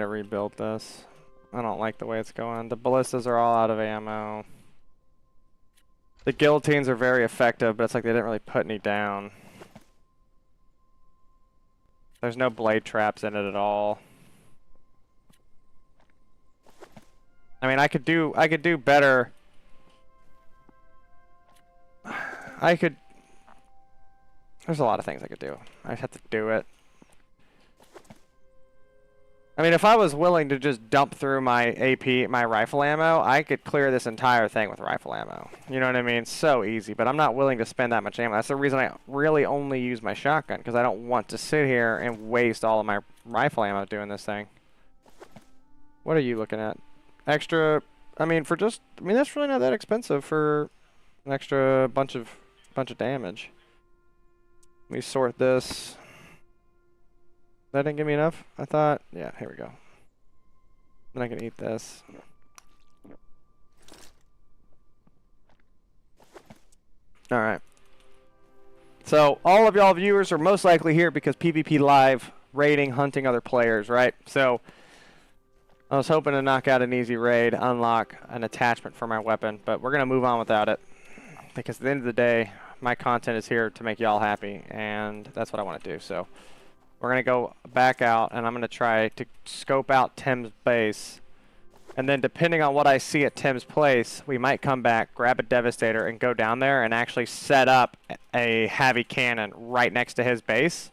rebuild this. I don't like the way it's going. The ballistas are all out of ammo. The guillotines are very effective, but it's like they didn't really put any down. There's no blade traps in it at all. I mean, I could do better. There's a lot of things I could do. I just have to do it. I mean, if I was willing to just dump through my AP, my rifle ammo, I could clear this entire thing with rifle ammo. You know what I mean? So easy, but I'm not willing to spend that much ammo. That's the reason I really only use my shotgun, because I don't want to sit here and waste all of my rifle ammo doing this thing. What are you looking at? Extra, I mean, that's really not that expensive for an extra bunch of damage. Let me sort this. That didn't give me enough? I thought, yeah, here we go. Then I can eat this. Alright. So, all of y'all viewers are most likely here because PvP Live, raiding, hunting other players, right? So, I was hoping to knock out an easy raid, unlock an attachment for my weapon, but we're going to move on without it. Because at the end of the day, my content is here to make y'all happy, and that's what I want to do. So, we're going to go back out, and I'm going to try to scope out Tim's base. And then depending on what I see at Tim's place, we might come back, grab a Devastator, and go down there and actually set up a heavy cannon right next to his base.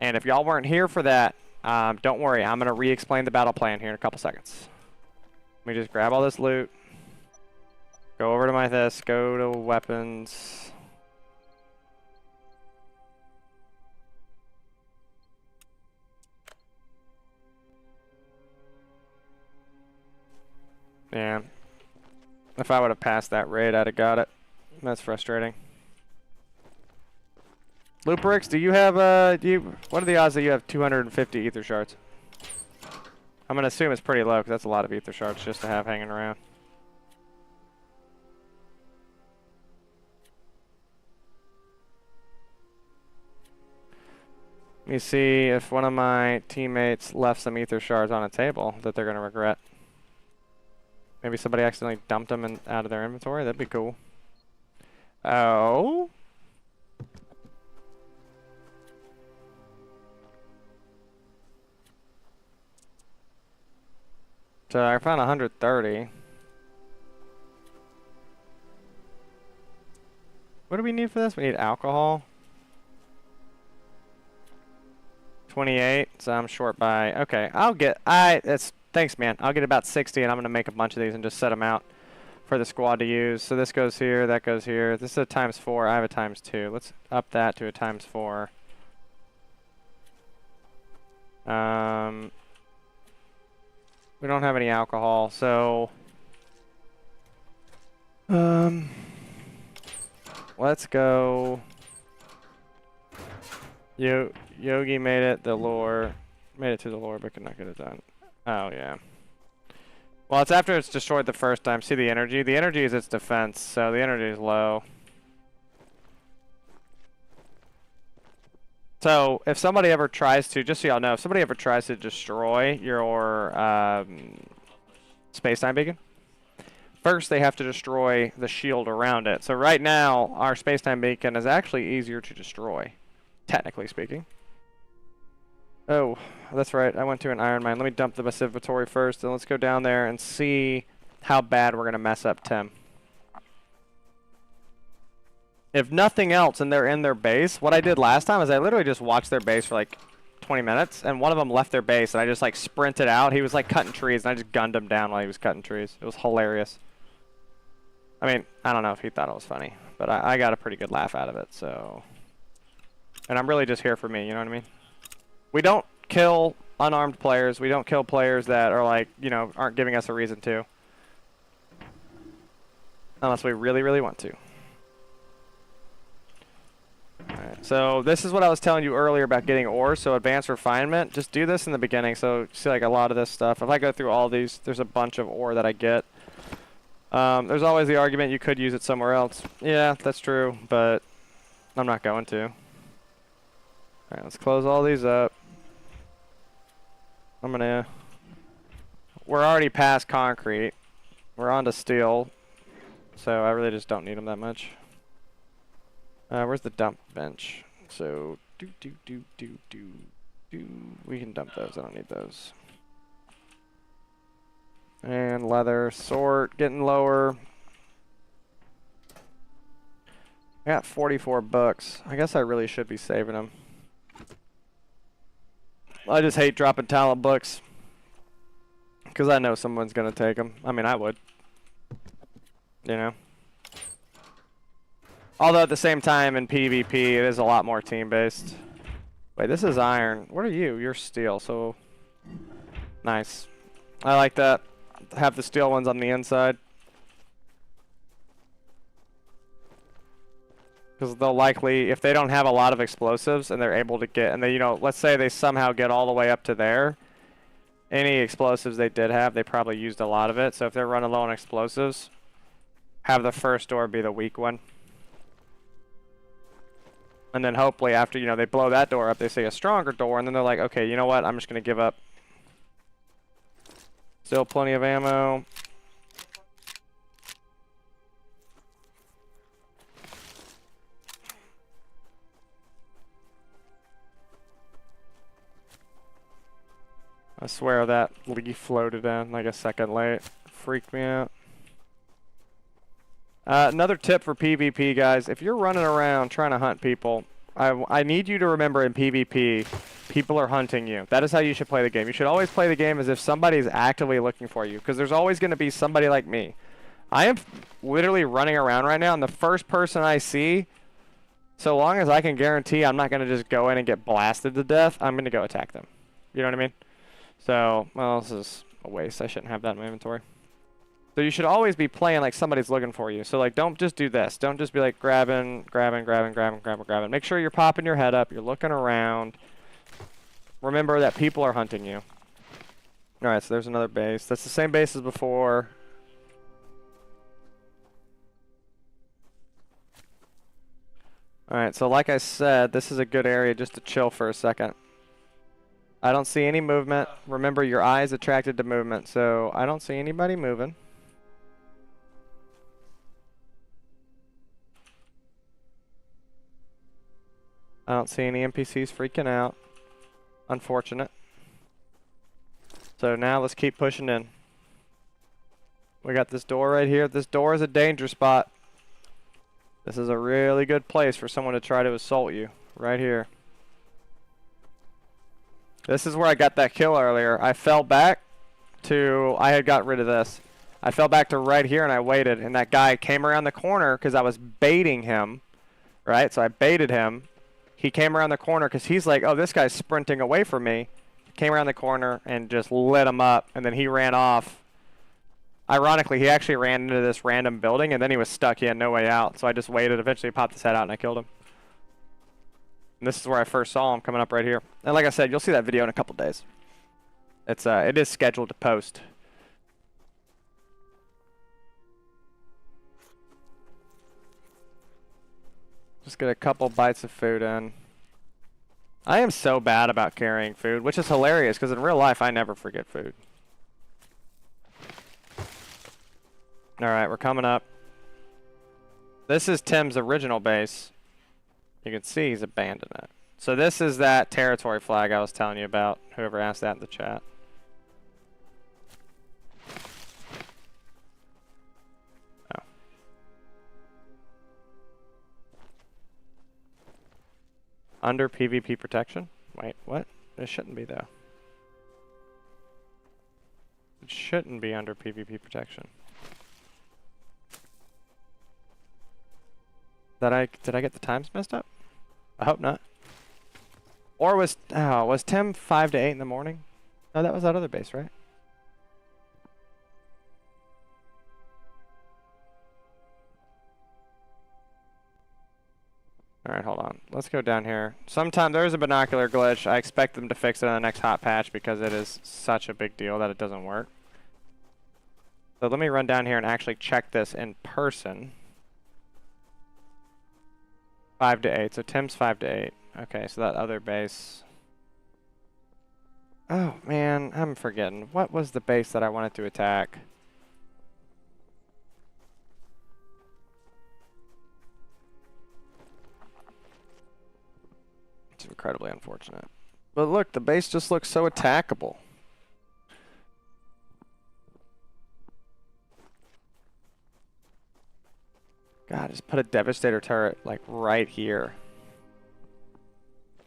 And if y'all weren't here for that, don't worry. I'm going to re-explain the battle plan here in a couple seconds. Let me just grab all this loot. Go over to my this. Go to weapons. Yeah. If I would have passed that raid, I'd have got it. That's frustrating. Luperix, do you have what are the odds that you have 250 ether shards? I'm gonna assume it's pretty low because that's a lot of ether shards just to have hanging around. Let me see if one of my teammates left some ether shards on a table that they're gonna regret. Maybe somebody accidentally dumped them out of their inventory. That'd be cool. Oh. So I found 130. What do we need for this? We need alcohol. 28. So I'm short by. Okay, thanks, man. I'll get about 60, and I'm going to make a bunch of these and just set them out for the squad to use. So this goes here, that goes here. This is a ×4. I have a ×2. Let's up that to a ×4. We don't have any alcohol, so let's go. Yogi made it to the lore, but could not get it done. Oh, yeah. Well, it's after it's destroyed the first time. See the energy? The energy is its defense, so the energy is low. So, if somebody ever tries to, just so y'all know, if somebody ever tries to destroy your space-time beacon, first they have to destroy the shield around it. So right now, our space-time beacon is actually easier to destroy, technically speaking. Oh, that's right. I went to an iron mine. Let me dump the inventory first, and let's go down there and see how bad we're going to mess up Tim. If nothing else, and they're in their base, what I did last time is I literally just watched their base for like 20 minutes, and one of them left their base, and I just like sprinted out. He was like cutting trees, and I just gunned him down while he was cutting trees. It was hilarious. I mean, I don't know if he thought it was funny, but I got a pretty good laugh out of it, so. And I'm really just here for me, you know what I mean? We don't kill unarmed players. We don't kill players that are like, you know, aren't giving us a reason to. Unless we really, really want to. Alright, so this is what I was telling you earlier about getting ore. So advanced refinement, just do this in the beginning. So see like a lot of this stuff. If I go through all these, there's a bunch of ore that I get. There's always the argument you could use it somewhere else. Yeah, that's true, but I'm not going to. Alright, let's close all these up. We're already past concrete. We're on to steel. So I really just don't need them that much. Where's the dump bench? So, we can dump those. I don't need those. And leather, sort, getting lower. I got 44 bucks. I guess I really should be saving them. I just hate dropping talent books. Because I know someone's going to take them. I mean, I would. You know? Although at the same time in PvP, it is a lot more team-based. Wait, this is iron. What are you? You're steel, so... Nice. I like that. Have the steel ones on the inside. Because they'll likely, if they don't have a lot of explosives and they're able to get, and they, you know, let's say they somehow get all the way up to there, any explosives they did have, they probably used a lot of it. So if they're running low on explosives, have the first door be the weak one. And then hopefully after, you know, they blow that door up, they see a stronger door, and then they're like, okay, you know what, I'm just going to give up. Still plenty of ammo. I swear that leaf floated in like a second late. Freaked me out. Another tip for PvP, guys. If you're running around trying to hunt people, I need you to remember in PvP, people are hunting you. That is how you should play the game. You should always play the game as if somebody is actively looking for you, because there's always going to be somebody like me. I am literally running around right now, and the first person I see, so long as I can guarantee I'm not going to just go in and get blasted to death, I'm going to go attack them. You know what I mean? So, well, this is a waste. I shouldn't have that in my inventory. So you should always be playing like somebody's looking for you. So like, don't just do this. Don't just be like grabbing. Make sure you're popping your head up. You're looking around. Remember that people are hunting you. All right, so there's another base. That's the same base as before. All right, so like I said, this is a good area just to chill for a second. I don't see any movement. Remember, your eye is attracted to movement, so I don't see anybody moving. I don't see any NPCs freaking out. Unfortunate. So now let's keep pushing in. We got this door right here. This door is a danger spot. This is a really good place for someone to try to assault you. Right here. This is where I got that kill earlier. I fell back to... I had got rid of this. I fell back to right here and I waited. And that guy came around the corner because I was baiting him. Right? So I baited him. He came around the corner because he's like, oh, this guy's sprinting away from me. Came around the corner and just lit him up. And then he ran off. Ironically, he actually ran into this random building and then he was stuck. He had no way out. So I just waited. Eventually he popped his head out and I killed him. And this is where I first saw him, coming up right here. And like I said, you'll see that video in a couple days. It is scheduled to post. Just get a couple bites of food in. I am so bad about carrying food, which is hilarious because in real life I never forget food. Alright, we're coming up. This is Tim's original base. You can see he's abandoned it. So this is that territory flag I was telling you about, whoever asked that in the chat. Oh. Under PvP protection? Wait, what? It shouldn't be though. It shouldn't be under PvP protection. Did I get the times messed up? I hope not. Or was Tim 5 to 8 in the morning? No, that was that other base, right? Alright, hold on. Let's go down here. Sometime there's a binocular glitch. I expect them to fix it on the next hot patch because it is such a big deal that it doesn't work. So let me run down here and actually check this in person. 5 to 8. So Tim's 5 to 8. Okay, so that other base. Oh, man, I'm forgetting. What was the base that I wanted to attack? It's incredibly unfortunate. But look, the base just looks so attackable. God, just put a Devastator turret, like, right here.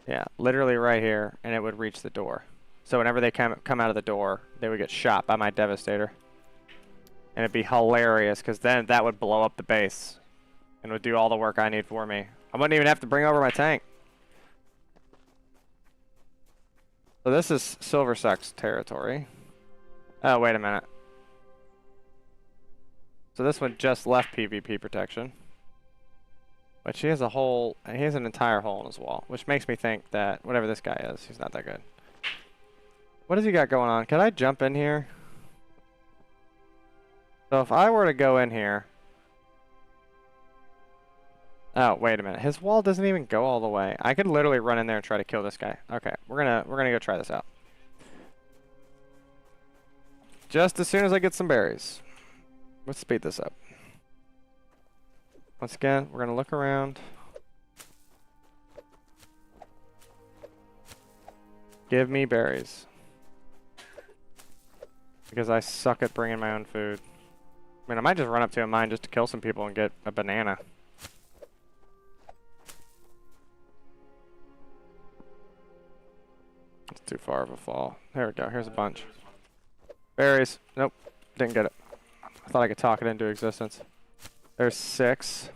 Yeah, literally right here, and it would reach the door. So whenever they come out of the door, they would get shot by my Devastator. And it'd be hilarious, because then that would blow up the base. And would do all the work I need for me. I wouldn't even have to bring over my tank. So this is Silversuck's territory. Oh, wait a minute. So this one just left PvP protection. Which he has a hole, he has an entire hole in his wall, which makes me think that whatever this guy is, he's not that good. What does he got going on? Can I jump in here? So if I were to go in here. Oh, wait a minute. His wall doesn't even go all the way. I could literally run in there and try to kill this guy. Okay, we're gonna go try this out. Just as soon as I get some berries. Let's speed this up. Once again, we're gonna look around. Give me berries. Because I suck at bringing my own food. I mean, I might just run up to a mine just to kill some people and get a banana. It's too far of a fall. There we go, here's a bunch. Berries. Nope, didn't get it. I thought I could talk it into existence. There's 6.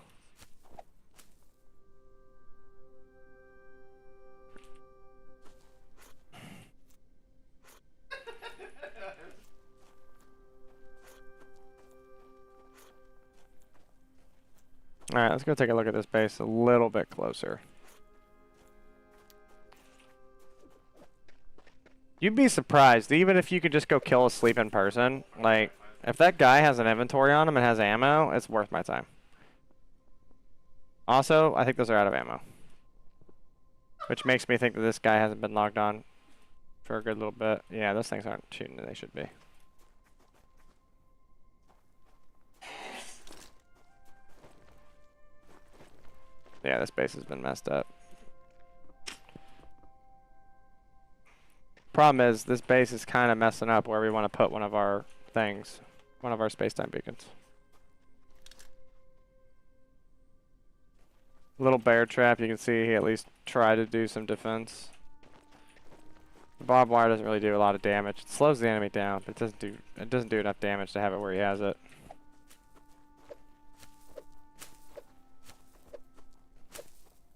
Alright, let's go take a look at this base a little bit closer. You'd be surprised, even if you could just go kill a sleeping person, like, if that guy has an inventory on him and has ammo, it's worth my time. Also, I think those are out of ammo. Which makes me think that this guy hasn't been logged on for a good little bit. Yeah, those things aren't shooting as they should be. Yeah, this base has been messed up. Problem is, this base is kind of messing up where we want to put one of our things. One of our space-time beacons. Little bear trap, you can see he at least tried to do some defense. The barbed wire doesn't really do a lot of damage. It slows the enemy down, but it doesn't do enough damage to have it where he has it.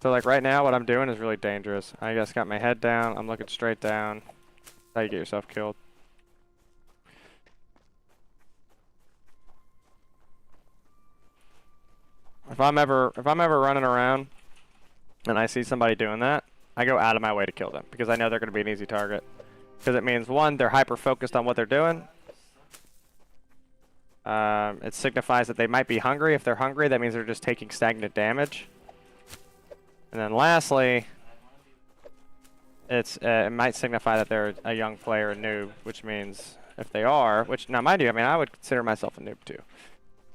So like right now what I'm doing is really dangerous. I just got my head down, I'm looking straight down. That's how you get yourself killed. If I'm ever running around and I see somebody doing that, I go out of my way to kill them because I know they're going to be an easy target. Because it means, one, they're hyper focused on what they're doing. It signifies that they might be hungry. If they're hungry, that means they're just taking stagnant damage. And then lastly, it might signify that they're a young player, a noob, which means if they are, which now mind you, I mean I would consider myself a noob too.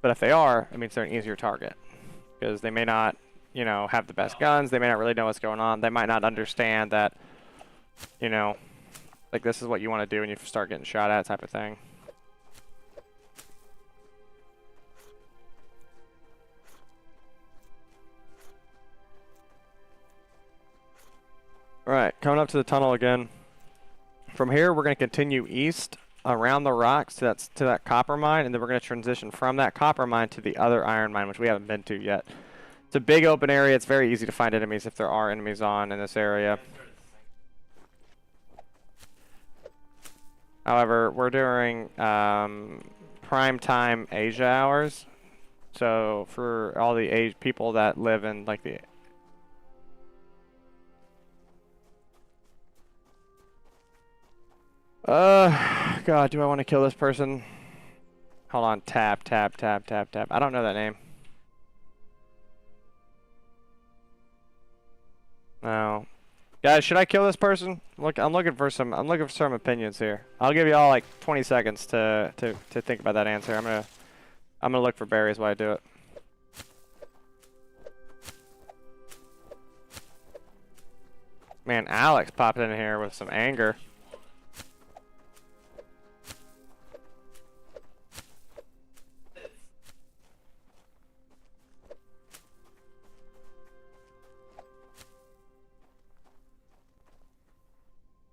But if they are, it means they're an easier target. Because they may not, you know, have the best guns. They may not really know what's going on. They might not understand that, you know, like this is what you want to do when you start getting shot at type of thing. Alright, coming up to the tunnel again. From here, we're going to continue east around the rocks to that copper mine, and then we're going to transition from that copper mine to the other iron mine, which we haven't been to yet. It's a big open area. It's very easy to find enemies if there are enemies on in this area. However, we're during prime time Asia hours, so for all the people that live in like the God, do I want to kill this person? Hold on, tap. I don't know that name. No. Guys, should I kill this person? Look, I'm looking for some opinions here. I'll give you all like 20 seconds to think about that answer. I'm gonna look for berries while I do it. Man, Alex popped in here with some anger.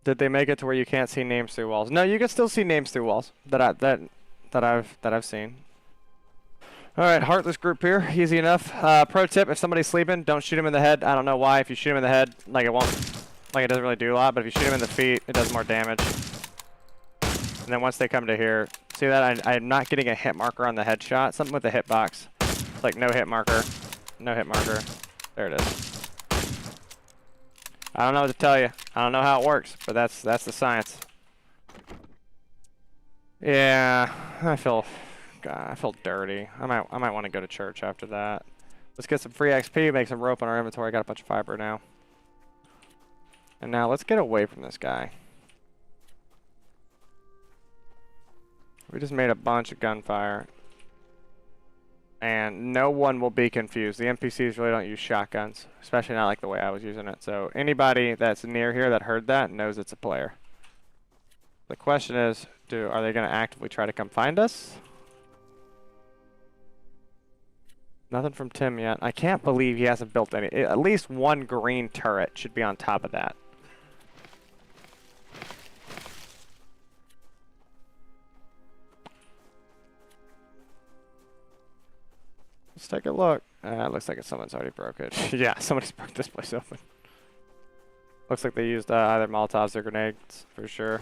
Did they make it to where you can't see names through walls? No, you can still see names through walls that I've seen. All right, heartless group here, easy enough. Pro tip: if somebody's sleeping, don't shoot him in the head. I don't know why. If you shoot him in the head, like it doesn't really do a lot. But if you shoot him in the feet, it does more damage. And then once they come to here, see that I'm not getting a hit marker on the headshot. Something with the hitbox. It's like no hit marker, no hit marker. There it is. I don't know what to tell you. I don't know how it works, but that's the science. Yeah, I feel dirty. I might want to go to church after that. Let's get some free XP, make some rope in our inventory. I got a bunch of fiber now. And now let's get away from this guy. We just made a bunch of gunfire. And no one will be confused. The NPCs really don't use shotguns, especially not like the way I was using it. So anybody that's near here that heard that knows it's a player. The question is, are they going to actively try to come find us? Nothing from Tim yet. I can't believe he hasn't built any. At least one green turret should be on top of that. Let's take a look. It looks like someone's already broke it. Yeah, somebody's broke this place open. Looks like they used either Molotovs or grenades, for sure.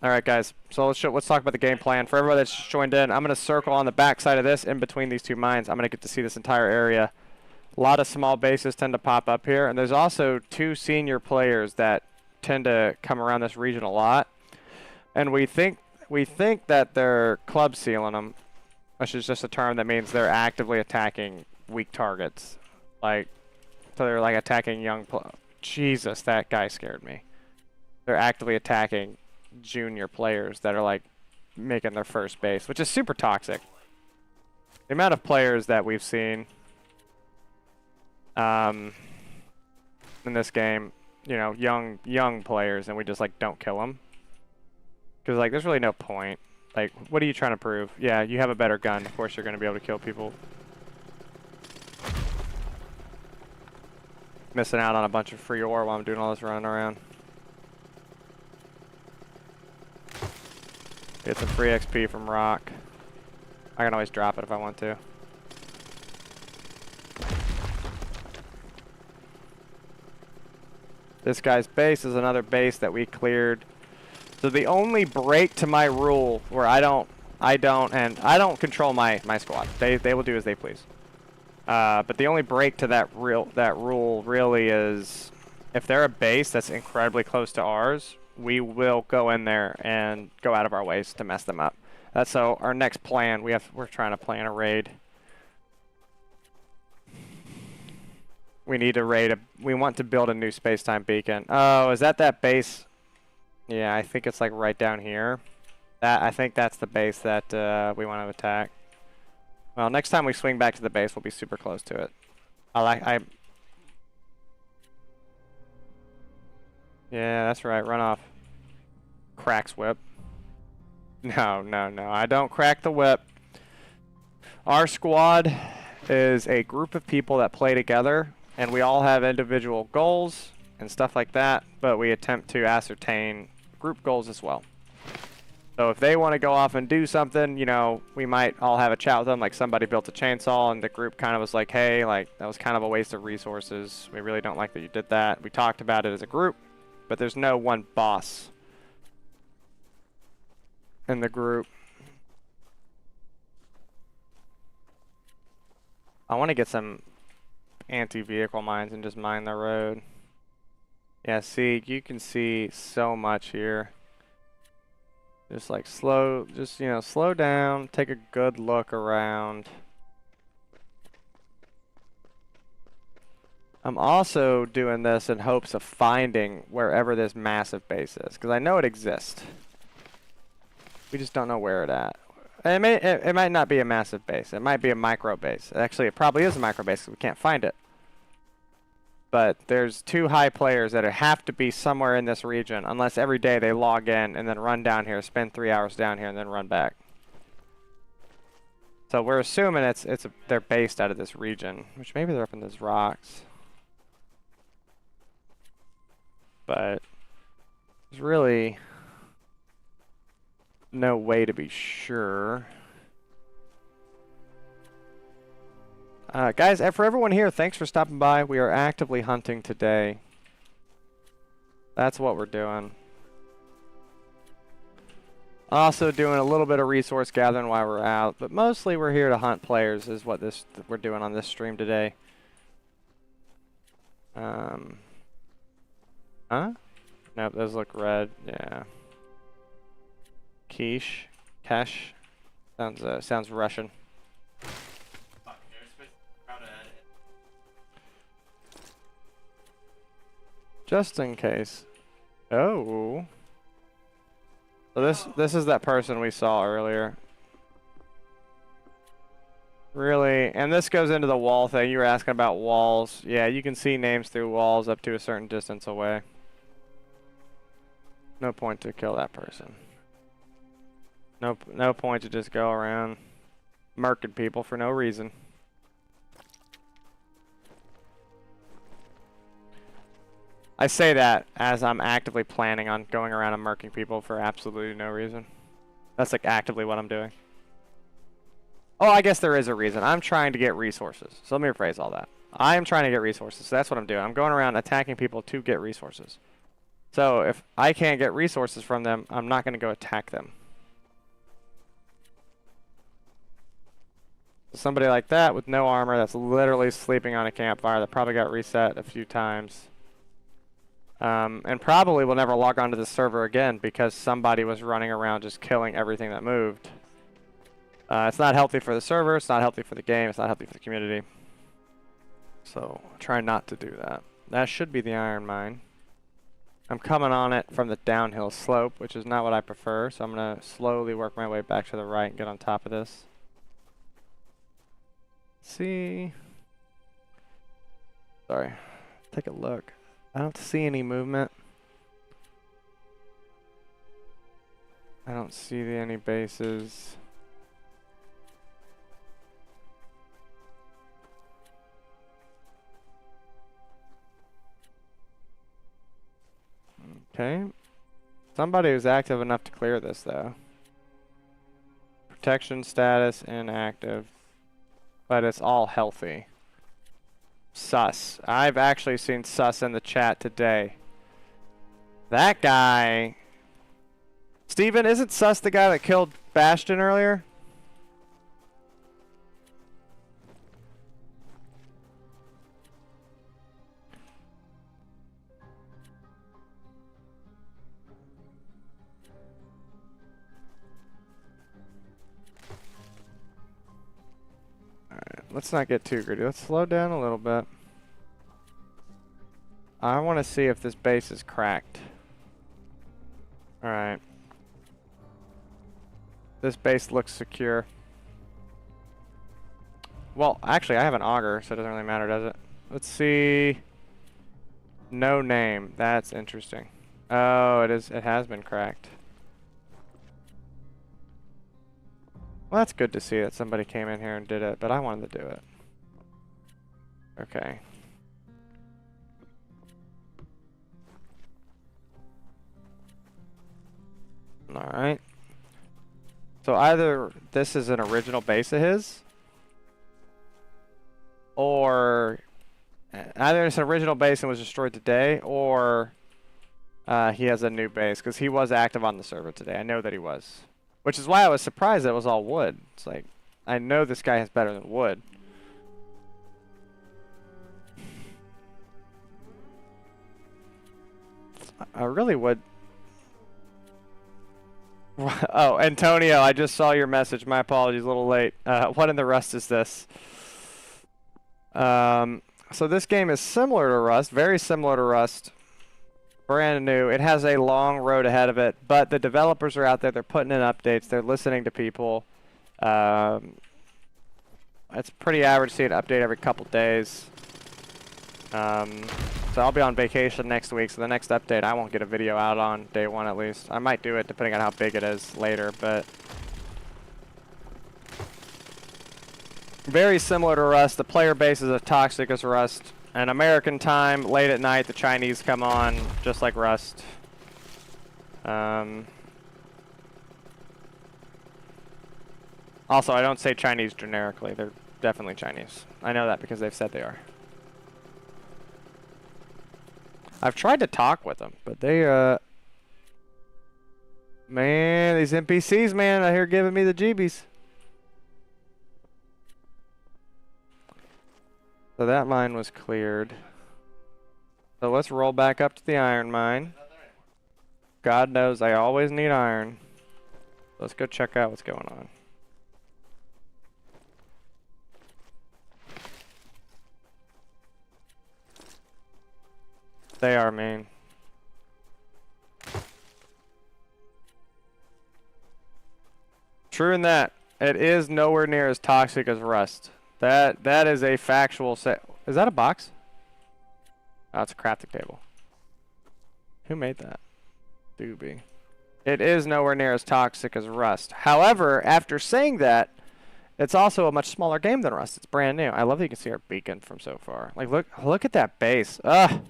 Alright guys, so let's talk about the game plan. For everybody that's just joined in, I'm going to circle on the back side of this, in between these two mines. I'm going to get to see this entire area. A lot of small bases tend to pop up here, and there's also 2 senior players that tend to come around this region a lot. And we think that they're club sealing them, which is just a term that means they're actively attacking weak targets. Like, so they're like attacking young Jesus, that guy scared me. They're actively attacking junior players that are like making their first base, which is super toxic. The amount of players that we've seen in this game, you know, young players, and we just like don't kill them because like there's really no point. Like, what are you trying to prove? Yeah, you have a better gun. Of course you're going to be able to kill people. Missing out on a bunch of free ore while I'm doing all this running around. Get some free XP from rock. I can always drop it if I want to. This guy's base is another base that we cleared. So the only break to my rule where I don't control my squad. They will do as they please. But the only break to that rule really is if they're a base that's incredibly close to ours, we will go in there and go out of our ways to mess them up. That's so our next plan. We're trying to plan a raid. We need to raid we want to build a new space-time beacon. Oh, is that base? Yeah, I think it's like right down here. I think that's the base that we want to attack. Well, next time we swing back to the base, we'll be super close to it. Yeah, that's right. Run off. Cracks whip. No. I don't crack the whip. Our squad is a group of people that play together, and we all have individual goals and stuff like that, but we attempt to ascertain group goals as well. So if they want to go off and do something, you know, we might all have a chat with them. Like somebody built a chainsaw and the group kind of was like, hey, like that was kind of a waste of resources. We really don't like that you did that. We talked about it as a group, but there's no one boss in the group. I want to get some anti-vehicle mines and just mine the road. Yeah, see, you can see so much here. Just like slow down, take a good look around. I'm also doing this in hopes of finding wherever this massive base is, because I know it exists. We just don't know where it at. It might not be a massive base. It might be a micro base. Actually, it probably is a micro base because we can't find it. But there's 2 high players that have to be somewhere in this region, unless every day they log in and then run down here, spend 3 hours down here, and then run back. So we're assuming they're based out of this region, which maybe they're up in those rocks. But there's really no way to be sure. Guys, for everyone here, thanks for stopping by. We are actively hunting today. That's what we're doing. Also doing a little bit of resource gathering while we're out, but mostly we're here to hunt players is what we're doing on this stream today. Huh? Nope, those look red. Yeah. Quiche. Cash. Sounds Russian. Just in case. Oh. So this is that person we saw earlier. Really? And this goes into the wall thing. You were asking about walls. Yeah, you can see names through walls up to a certain distance away. No point to kill that person. No point to just go around murking people for no reason. I say that as I'm actively planning on going around and murking people for absolutely no reason. That's like actively what I'm doing. Oh, I guess there is a reason. I'm trying to get resources. So let me rephrase all that. I am trying to get resources. So that's what I'm doing. I'm going around attacking people to get resources. So if I can't get resources from them, I'm not going to go attack them. Somebody like that with no armor that's literally sleeping on a campfire that probably got reset a few times. And probably will never log onto the server again because somebody was running around just killing everything that moved. It's not healthy for the server, it's not healthy for the game, it's not healthy for the community. So, try not to do that. That should be the iron mine. I'm coming on it from the downhill slope, which is not what I prefer, so I'm going to slowly work my way back to the right and get on top of this. See. Sorry. Take a look. I don't see any movement. I don't see any bases. Okay. Somebody was active enough to clear this, though. Protection status inactive. But it's all healthy. Sus. I've actually seen sus in the chat today. That guy... Steven, isn't sus the guy that killed Bastion earlier? Let's not get too greedy. Let's slow down a little bit. I want to see if this base is cracked. Alright. This base looks secure. Well, actually, I have an auger, so it doesn't really matter, does it? Let's see. No name. That's interesting. Oh, it is. It has been cracked. Well, that's good to see that somebody came in here and did it, but I wanted to do it. Okay. Alright. So either this is an original base of his, or either it's an original base and was destroyed today, or he has a new base, because he was active on the server today. I know that he was. Which is why I was surprised that it was all wood. It's like, I know this guy has better than wood. I really would. Oh, Antonio, I just saw your message. My apologies, a little late. What in the Rust is this? So this game is similar to Rust, very similar to Rust. Brand new. It has a long road ahead of it, but the developers are out there. They're putting in updates. They're listening to people. It's pretty average to see an update every couple days. So I'll be on vacation next week, so the next update I won't get a video out on day one at least. I might do it depending on how big it is later, but very similar to Rust. The player base is as toxic as Rust. And American time, late at night, the Chinese come on, just like Rust. Also, I don't say Chinese generically. They're definitely Chinese. I know that because they've said they are. I've tried to talk with them, but they, man, these NPCs, man, I hear giving me the jeebies. So that mine was cleared. So let's roll back up to the iron mine. God knows I always need iron. Let's go check out what's going on. They are mean. True in that. It is nowhere near as toxic as rust. That is a factual set. Is that a box? Oh, it's a crafting table. Who made that? Doobie. It is nowhere near as toxic as rust. However, after saying that, it's also a much smaller game than rust. It's brand new. I love that you can see our beacon from so far. Like, look at that base. Ugh.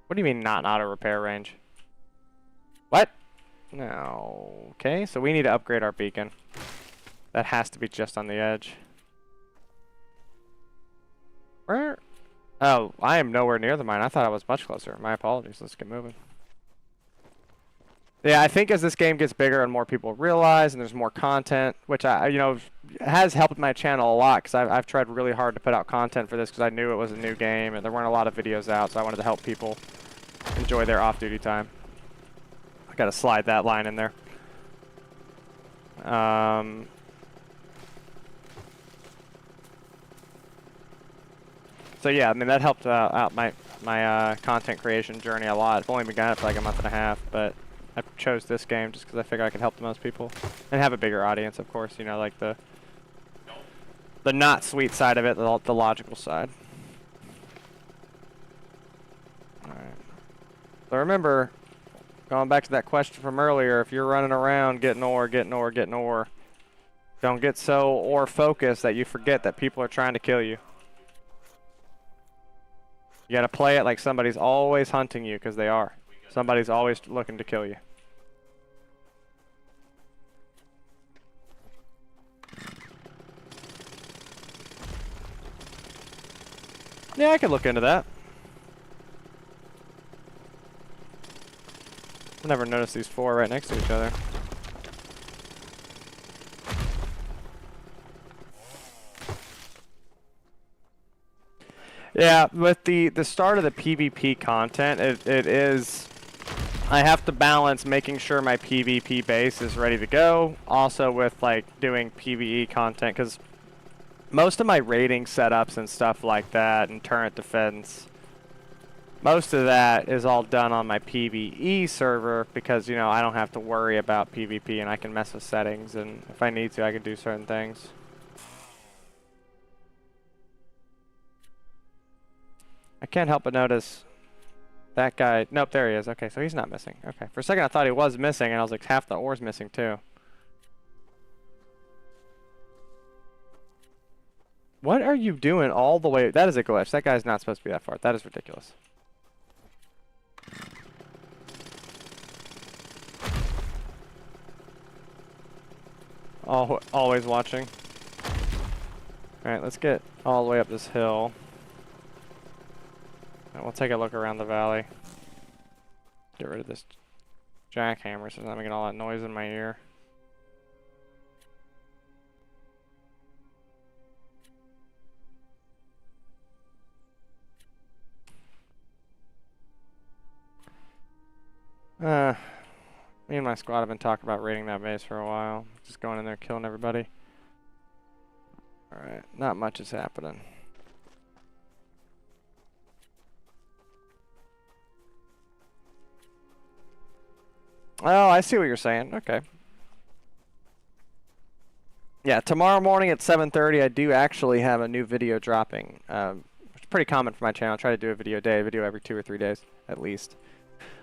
What do you mean not auto repair range? What? No. Okay, so we need to upgrade our beacon. That has to be just on the edge. Where? Oh, I am nowhere near the mine. I thought I was much closer. My apologies. Let's get moving. Yeah, I think as this game gets bigger and more people realize and there's more content, which has helped my channel a lot because I've tried really hard to put out content for this because I knew it was a new game and there weren't a lot of videos out, so I wanted to help people enjoy their off-duty time. I gotta slide that line in there. So yeah, I mean that helped out my content creation journey a lot. I've only been at it for like a month and a half, but I chose this game just because I figured I could help the most people and have a bigger audience, of course. You know, like the not sweet side of it, the logical side. All right. So remember, going back to that question from earlier, if you're running around getting ore, don't get so ore focused that you forget that people are trying to kill you. You gotta play it like somebody's always hunting you, because they are. Somebody's always looking to kill you. Yeah, I could look into that. I've never noticed these four right next to each other. Yeah, with the start of the PvP content, it is... I have to balance making sure my PvP base is ready to go, also with like doing PvE content, because most of my raiding setups and stuff like that, and turret defense, most of that is all done on my PvE server, because, you know, I don't have to worry about PvP and I can mess with settings, and if I need to, I can do certain things. I can't help but notice that guy. Nope, there he is. Okay, so he's not missing. Okay, for a second I thought he was missing, and I was like, half the ore's missing too. What are you doing all the way? That is a glitch. That guy's not supposed to be that far. That is ridiculous. Always watching. Alright, let's get all the way up this hill. We'll take a look around the valley. Get rid of this jackhammer so I'm not making all that noise in my ear. Me and my squad have been talking about raiding that base for a while. Just going in there killing everybody. Alright, not much is happening. Oh, I see what you're saying. Okay. Yeah, tomorrow morning at 7:30, I do actually have a new video dropping. It's pretty common for my channel. I try to do a video every 2 or 3 days, at least.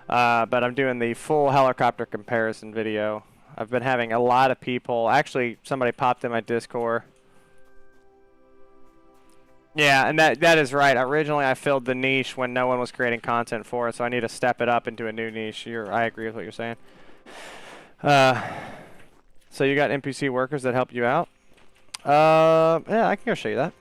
But I'm doing the full helicopter comparison video. I've been having a lot of people. Actually, somebody popped in my Discord. Yeah, and that is right. Originally, I filled the niche when no one was creating content for it, so I need to step it up into a new niche. I agree with what you're saying. So you got NPC workers that help you out? Yeah, I can go show you that.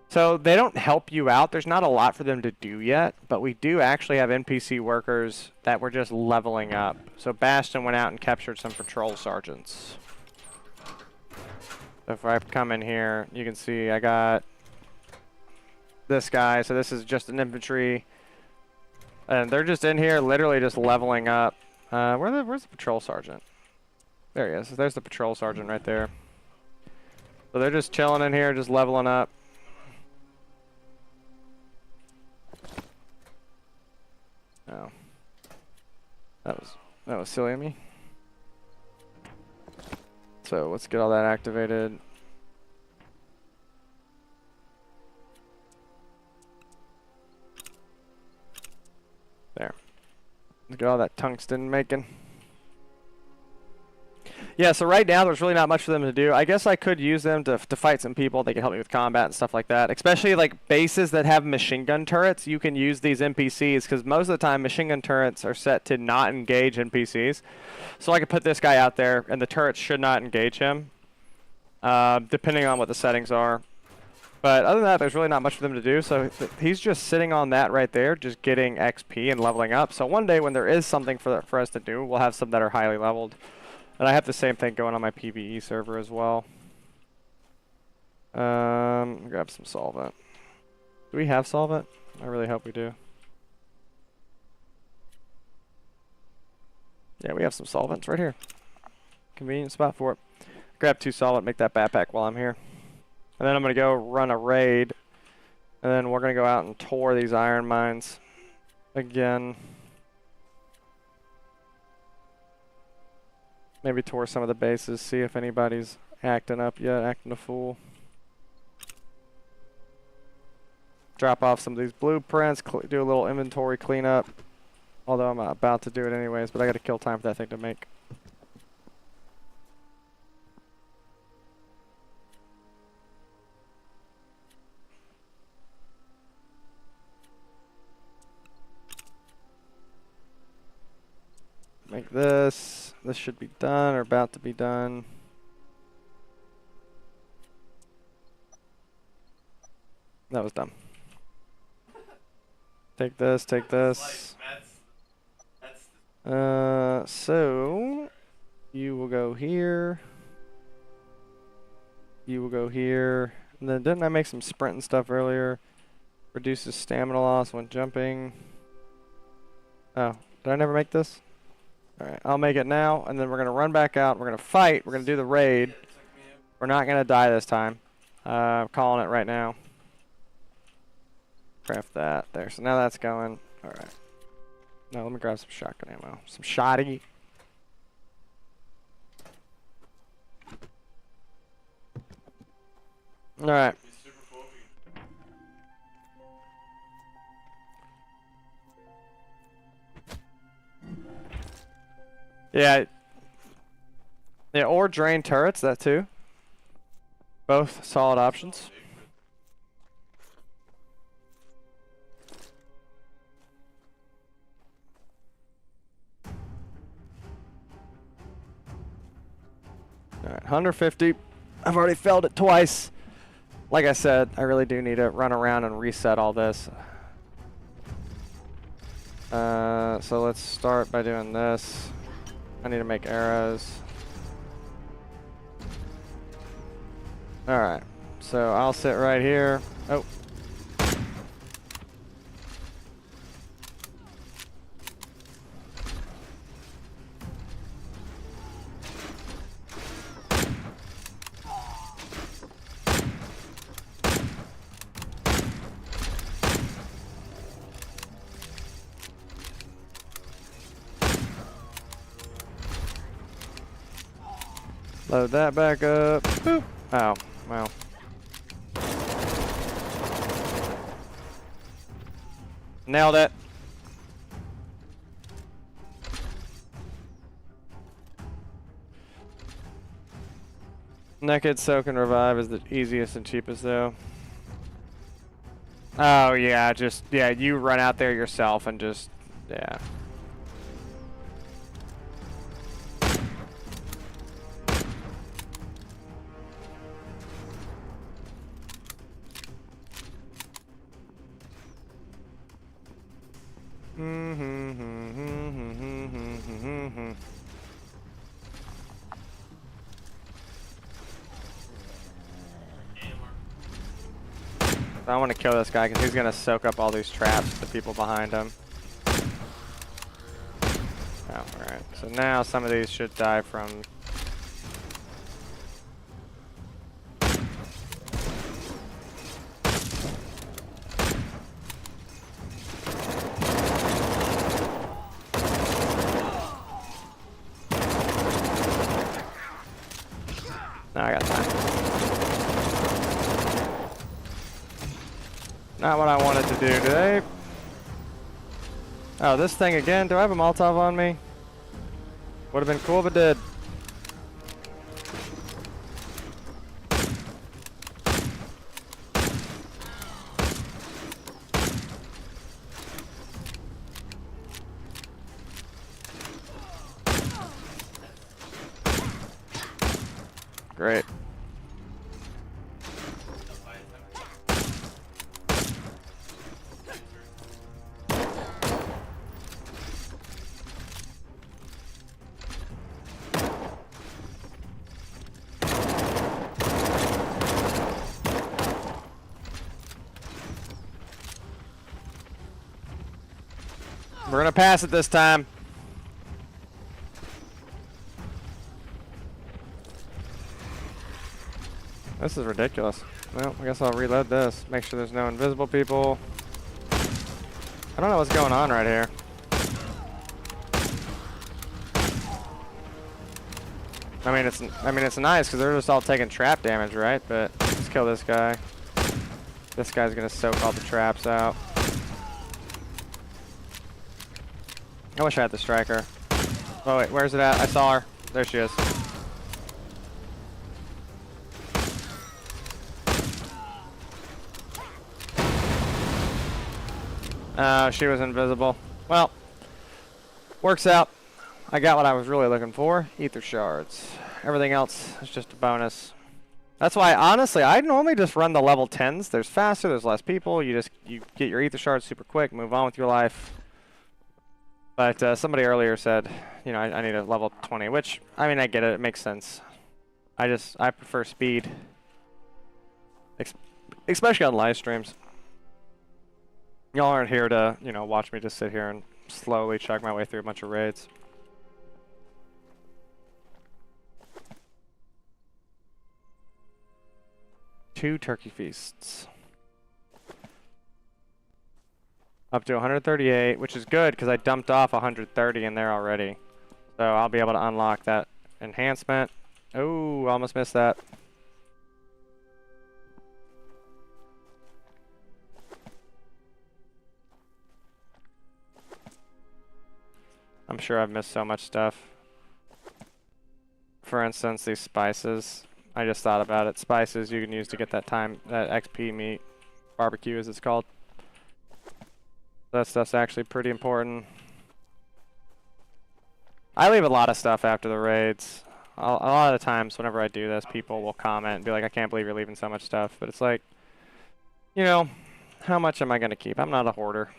So they don't help you out. There's not a lot for them to do yet, but we do actually have NPC workers that were just leveling up. So Bastion went out and captured some patrol sergeants. So if I come in here, you can see I got this guy. So this is just an infantry. And they're just in here literally just leveling up. Where's the patrol sergeant? There he is. There's the patrol sergeant right there. So they're just chilling in here, just leveling up. Oh. That was silly of me. So let's get all that activated. There. Let's get all that tungsten making. Yeah, so right now there's really not much for them to do. I guess I could use them to fight some people. They can help me with combat and stuff like that. Especially like bases that have machine gun turrets, you can use these NPCs because most of the time machine gun turrets are set to not engage NPCs. So I could put this guy out there and the turrets should not engage him, depending on what the settings are. But other than that, there's really not much for them to do. So he's just sitting on that right there, just getting XP and leveling up. So one day when there is something for us to do, we'll have some that are highly leveled. And I have the same thing going on my PvE server as well. Grab some solvent. Do we have solvent? I really hope we do. Yeah, we have some solvents right here. Convenient spot for it. Grab 2 solvent, make that backpack while I'm here. And then I'm going to go run a raid. And then we're going to go out and tour these iron mines again. Maybe tour some of the bases, see if anybody's acting up yet, acting a fool. Drop off some of these blueprints, do a little inventory cleanup. Although I'm about to do it anyways, but I gotta kill time for that thing to make. Make this. This should be done or about to be done. That was done. Take this, take this. So you will go here. You will go here. And then didn't I make some sprint and stuff earlier? Reduces stamina loss when jumping. Oh, did I never make this? Alright, I'll make it now, and then we're going to run back out. We're going to fight. We're going to do the raid. We're not going to die this time. I'm calling it right now. Craft that. There. So now that's going. Alright. Now let me grab some shotgun ammo. Some shotty. Alright. Yeah. Yeah, or drain turrets, that too. Both solid options. Alright, 150. I've already failed it twice. Like I said, I really do need to run around and reset all this. So let's start by doing this. I need to make arrows. Alright, so I'll sit right here. Oh. Load that back up. Boop. Oh, wow. Nailed it. Naked Soak and Revive is the easiest and cheapest though. Oh yeah, yeah, you run out there yourself and just, yeah. I want to kill this guy because he's going to soak up all these traps, the people behind him. Oh, alright. So now some of these should die from... No, I got time. Not what I wanted to do today. Oh, this thing again? Do I have a Molotov on me? Would have been cool if it did. Great. We're gonna pass it this time. This is ridiculous. Well, I guess I'll reload this. Make sure there's no invisible people. I don't know what's going on right here. I mean it's nice because they're just all taking trap damage, right? But let's kill this guy. This guy's gonna soak all the traps out. I wish I had the striker. Oh wait, where's it at? I saw her. There she is. She was invisible. Well, works out. I got what I was really looking for. Ether shards. Everything else is just a bonus. That's why, honestly, I normally just run the level 10s. There's faster, there's less people. You get your ether shards super quick, move on with your life. But somebody earlier said, you know, I need a level 20, which, I mean, I get it. It makes sense. I prefer speed. Especially on live streams. Y'all aren't here to, you know, watch me just sit here and slowly chug my way through a bunch of raids. Two turkey feasts. Up to 138, which is good because I dumped off 130 in there already. So I'll be able to unlock that enhancement. Oh, almost missed that. I'm sure I've missed so much stuff. For instance, these spices. I just thought about it. Spices you can use to get that XP meat. Barbecue as it's called. That stuff's actually pretty important. I leave a lot of stuff after the raids. A lot of the times whenever I do this, people will comment and be like, I can't believe you're leaving so much stuff. But it's like, you know, how much am I going to keep? I'm not a hoarder.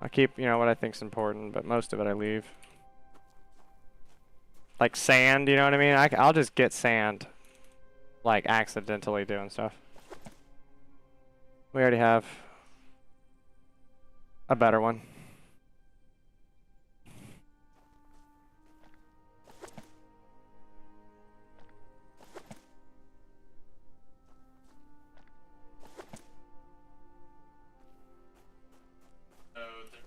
I keep, you know, what I think's important, but most of it I leave. Like sand, you know what I mean? I'll just get sand, like accidentally doing stuff. We already have a better one.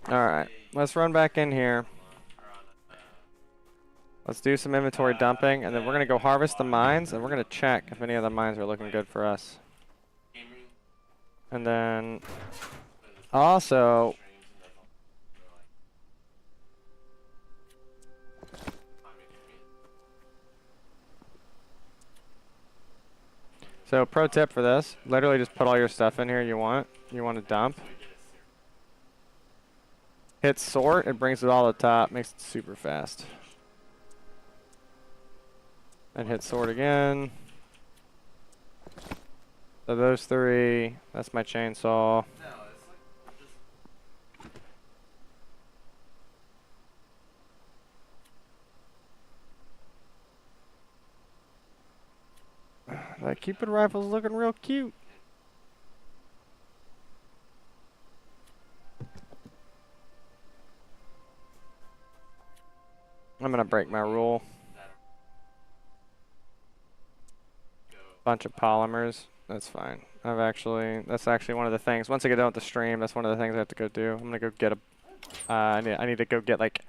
Alright, let's run back in here. Let's do some inventory dumping, and then we're going to go harvest the mines, and we're going to check if any of the mines are looking good for us. And then also, so pro tip for this, literally just put all your stuff in here you want to dump. Hit sort, it brings it all to the top, makes it super fast. And hit sort again. So those three, that's my chainsaw. That Cupid rifle's looking real cute. to break my rule. Bunch of polymers. That's fine. That's actually one of the things. Once I get done with the stream, that's one of the things I have to go do. I'm gonna go get a. I need to go get like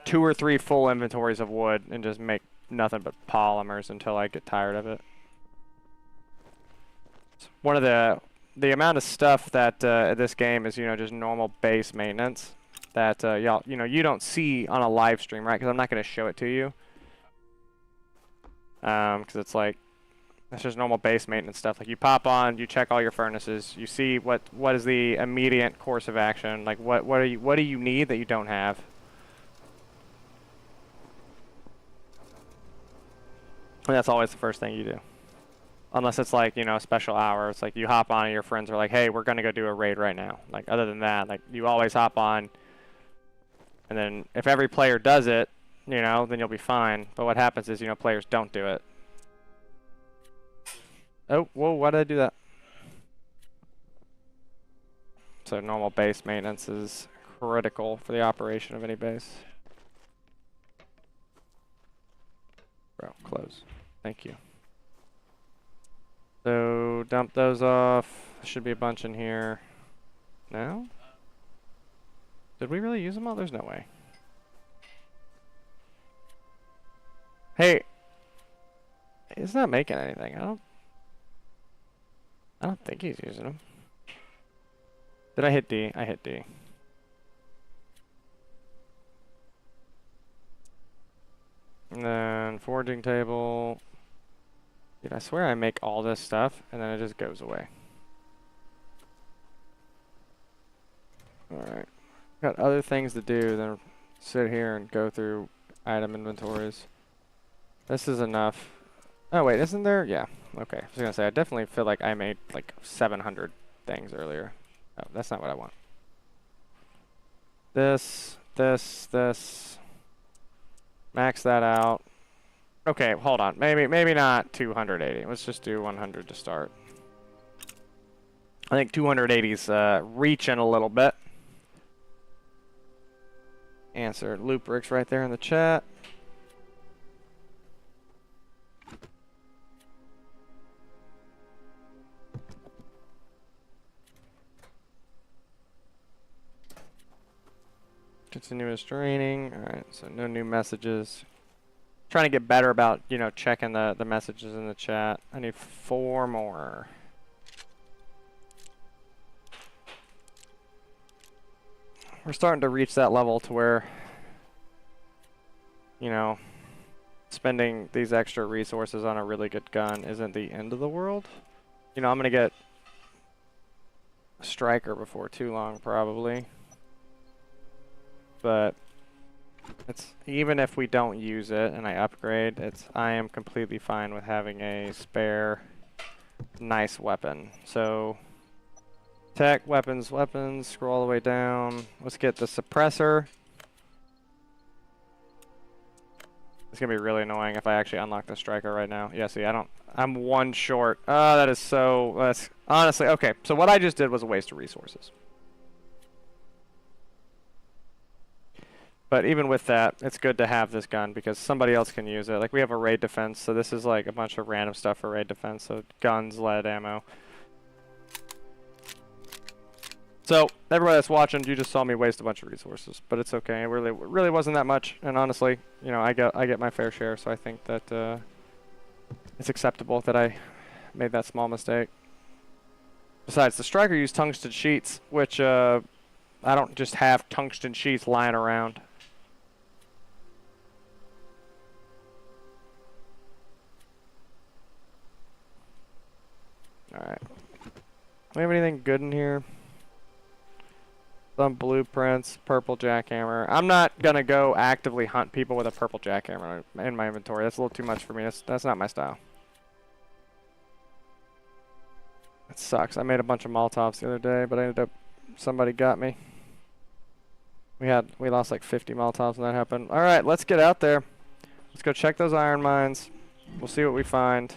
2 or 3 full inventories of wood and just make nothing but polymers until I get tired of it. One of the amount of stuff that this game is, just normal base maintenance that y'all, you don't see on a live stream, right? Because I'm not gonna show it to you. Because it's like. That's just normal base maintenance stuff. Like you pop on, you check all your furnaces, you see what is the immediate course of action. Like what do you need that you don't have? And that's always the first thing you do. Unless it's like, a special hour. It's like you hop on and your friends are like, hey, we're gonna go do a raid right now. Like other than that, like you always hop on, and then if every player does it, then you'll be fine. But what happens is, players don't do it. Oh, whoa, why did I do that? So normal base maintenance is critical for the operation of any base. Bro, close. Thank you. So dump those off. There should be a bunch in here. No? Did we really use them all? There's no way. Hey. He's not making anything. I don't think he's using them. Did I hit D? I hit D. And then foraging table. Dude, I swear I make all this stuff and then it just goes away. Alright. Got other things to do than sit here and go through item inventories. This is enough. Oh wait, isn't there? Yeah. Okay. I was gonna say I definitely feel like I made like 700 things earlier. Oh, that's not what I want. This. Max that out. Okay, hold on. Maybe not 280. Let's just do 100 to start. I think 280's reaching a little bit. Answer Loop Ricks right there in the chat. Continuous draining. Alright, so no new messages. Trying to get better about, checking the messages in the chat. I need 4 more. We're starting to reach that level to where, spending these extra resources on a really good gun isn't the end of the world. I'm going to get a striker before too long, probably. But it's even if we don't use it and I upgrade, I am completely fine with having a spare nice weapon. So tech, weapons, scroll all the way down. Let's get the suppressor. It's gonna be really annoying if I actually unlock the striker right now. Yeah, see, I'm 1 short. That is so, that's honestly, okay. So what I just did was a waste of resources. But even with that, it's good to have this gun because somebody else can use it. Like we have a raid defense, so this is like a bunch of random stuff for raid defense. So guns, lead, ammo. So everybody that's watching, you just saw me waste a bunch of resources, but it's okay. It really wasn't that much. And honestly, I get my fair share. So I think that it's acceptable that I made that small mistake. Besides, the striker used tungsten sheets, which I don't just have tungsten sheets lying around. Alright. Do we have anything good in here? Some blueprints, purple jackhammer. I'm not gonna go actively hunt people with a purple jackhammer in my inventory. That's a little too much for me. That's not my style. It sucks. I made a bunch of Molotovs the other day, but I ended up somebody got me. We lost like 50 Molotovs when that happened. Alright, let's get out there. Let's go check those iron mines. We'll see what we find.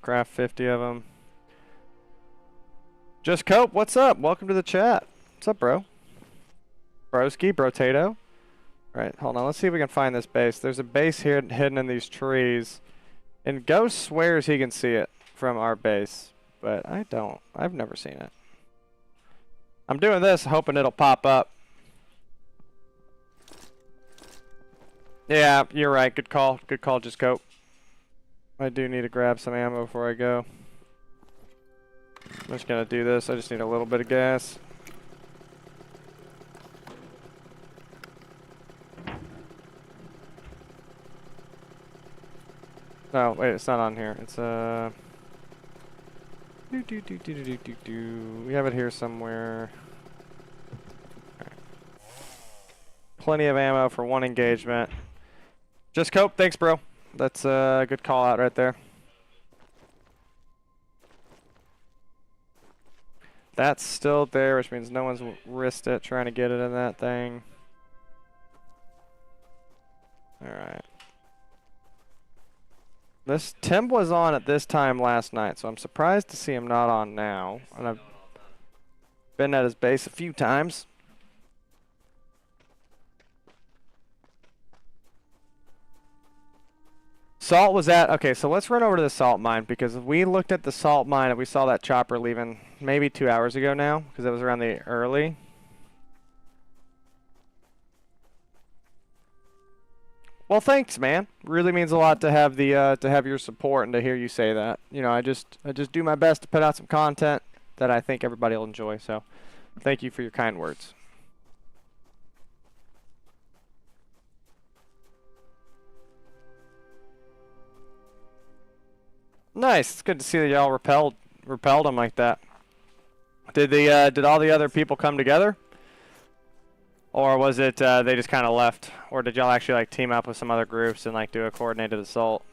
craft 50 of them. Just Cope, what's up? Welcome to the chat. What's up, bro? Broski, Brotato. Right, hold on. Let's see if we can find this base. There's a base here hidden in these trees. And Ghost swears he can see it from our base. But I don't. I've never seen it. I'm doing this hoping it'll pop up. Yeah, you're right. Good call. Good call, Just Cope. I do need to grab some ammo before I go. I'm just gonna do this. I just need a little bit of gas. No, wait, it's not on here. It's we have it here somewhere. Right. Plenty of ammo for one engagement. Just Cope, thanks, bro. That's a good call out right there. That's still there, which means no one's risked it trying to get it in that thing. Alright. This Tim was on at this time last night, so I'm surprised to see him not on now. And I've been at his base a few times. Salt was at, okay, so let's run over to the salt mine, because we looked at the salt mine and we saw that chopper leaving maybe 2 hours ago now, because it was around the early. Well, thanks, man. Really means a lot to have the to have your support and to hear you say that. You know, I just do my best to put out some content that I think everybody will enjoy. So, thank you for your kind words. Nice. It's good to see that y'all repelled them like that. Did all the other people come together? Or was it they just kind of left? Or did y'all actually like team up with some other groups and like do a coordinated assault?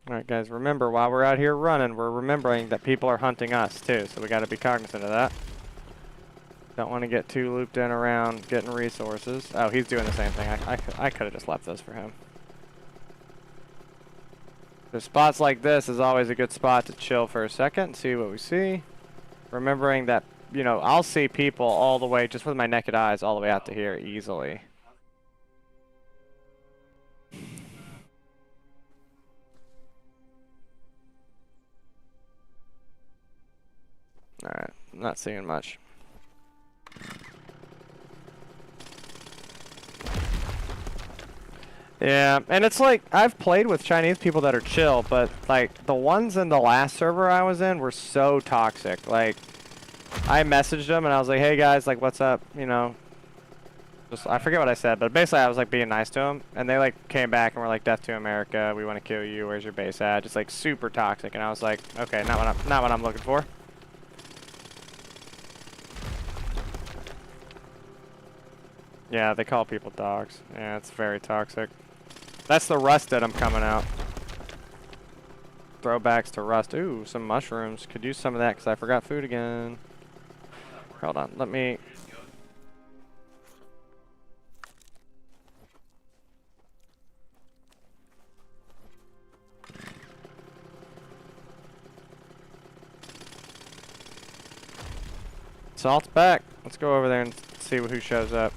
Alright guys, remember while we're out here running, we're remembering that people are hunting us too, so we gotta be cognizant of that. Don't want to get too looped in around getting resources. Oh, he's doing the same thing. I could have just left this for him. So spots like this is always a good spot to chill for a second and see what we see. Remembering that, you know, I'll see people all the way, just with my naked eyes, all the way out to here easily. Alright, I'm not seeing much. Yeah, and it's like, I've played with Chinese people that are chill, but like, the ones in the last server I was in were so toxic. Like, I messaged them and I was like, hey guys, like, what's up, you know? Just, I forget what I said, but basically I was like being nice to them, and they like came back and were like, death to America, we want to kill you, where's your base at? Just like super toxic, and I was like, okay, not what I'm looking for. Yeah, they call people dogs. Yeah, it's very toxic. That's the Rusted I'm coming out. Throwbacks to Rust. Ooh, some mushrooms. Could use some of that because I forgot food again. Hold on, let me... Salt's back. Let's go over there and see who shows up.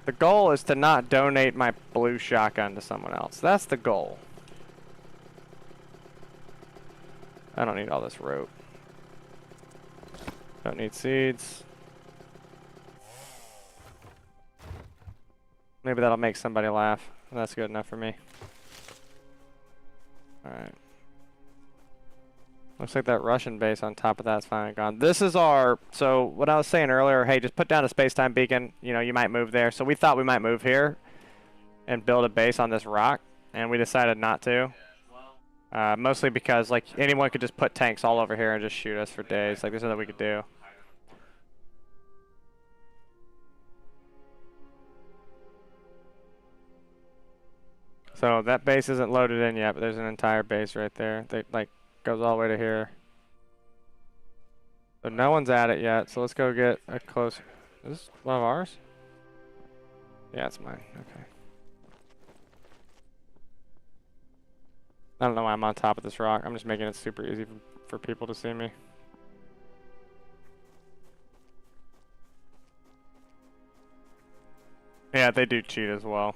The goal is to not donate my blue shotgun to someone else. That's the goal. I don't need all this rope. Don't need seeds. Maybe that'll make somebody laugh. That's good enough for me. Alright. Looks like that Russian base on top of that's finally gone. This is our, so what I was saying earlier, hey, just put down a space-time beacon. You know, you might move there. So we thought we might move here and build a base on this rock, and we decided not to. Mostly because, like, anyone could just put tanks all over here and just shoot us for days. Like, there's nothing we could do. So that base isn't loaded in yet, but there's an entire base right there. They, like, goes all the way to here. So no one's at it yet, so let's go get a close. Is this one of ours? Yeah, it's mine. Okay. I don't know why I'm on top of this rock. I'm just making it super easy for people to see me. Yeah, they do cheat as well.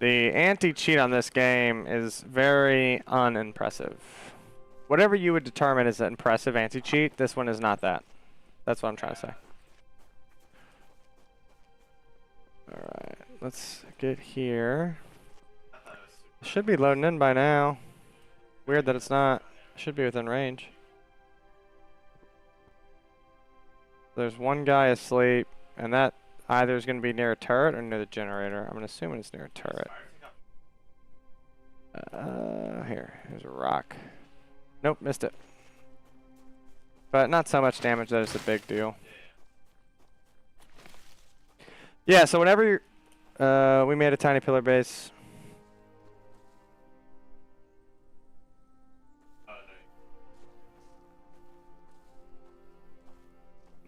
The anti-cheat on this game is very unimpressive. Whatever you would determine as an impressive anti-cheat, this one is not that. That's what I'm trying to say. Alright, let's get here. It should be loading in by now. Weird that it's not. It should be within range. There's one guy asleep, and that either is going to be near a turret or near the generator. I'm assuming it's near a turret. Here's a rock. Nope, missed it. But not so much damage that it's a big deal. Yeah, so whenever we made a tiny pillar base.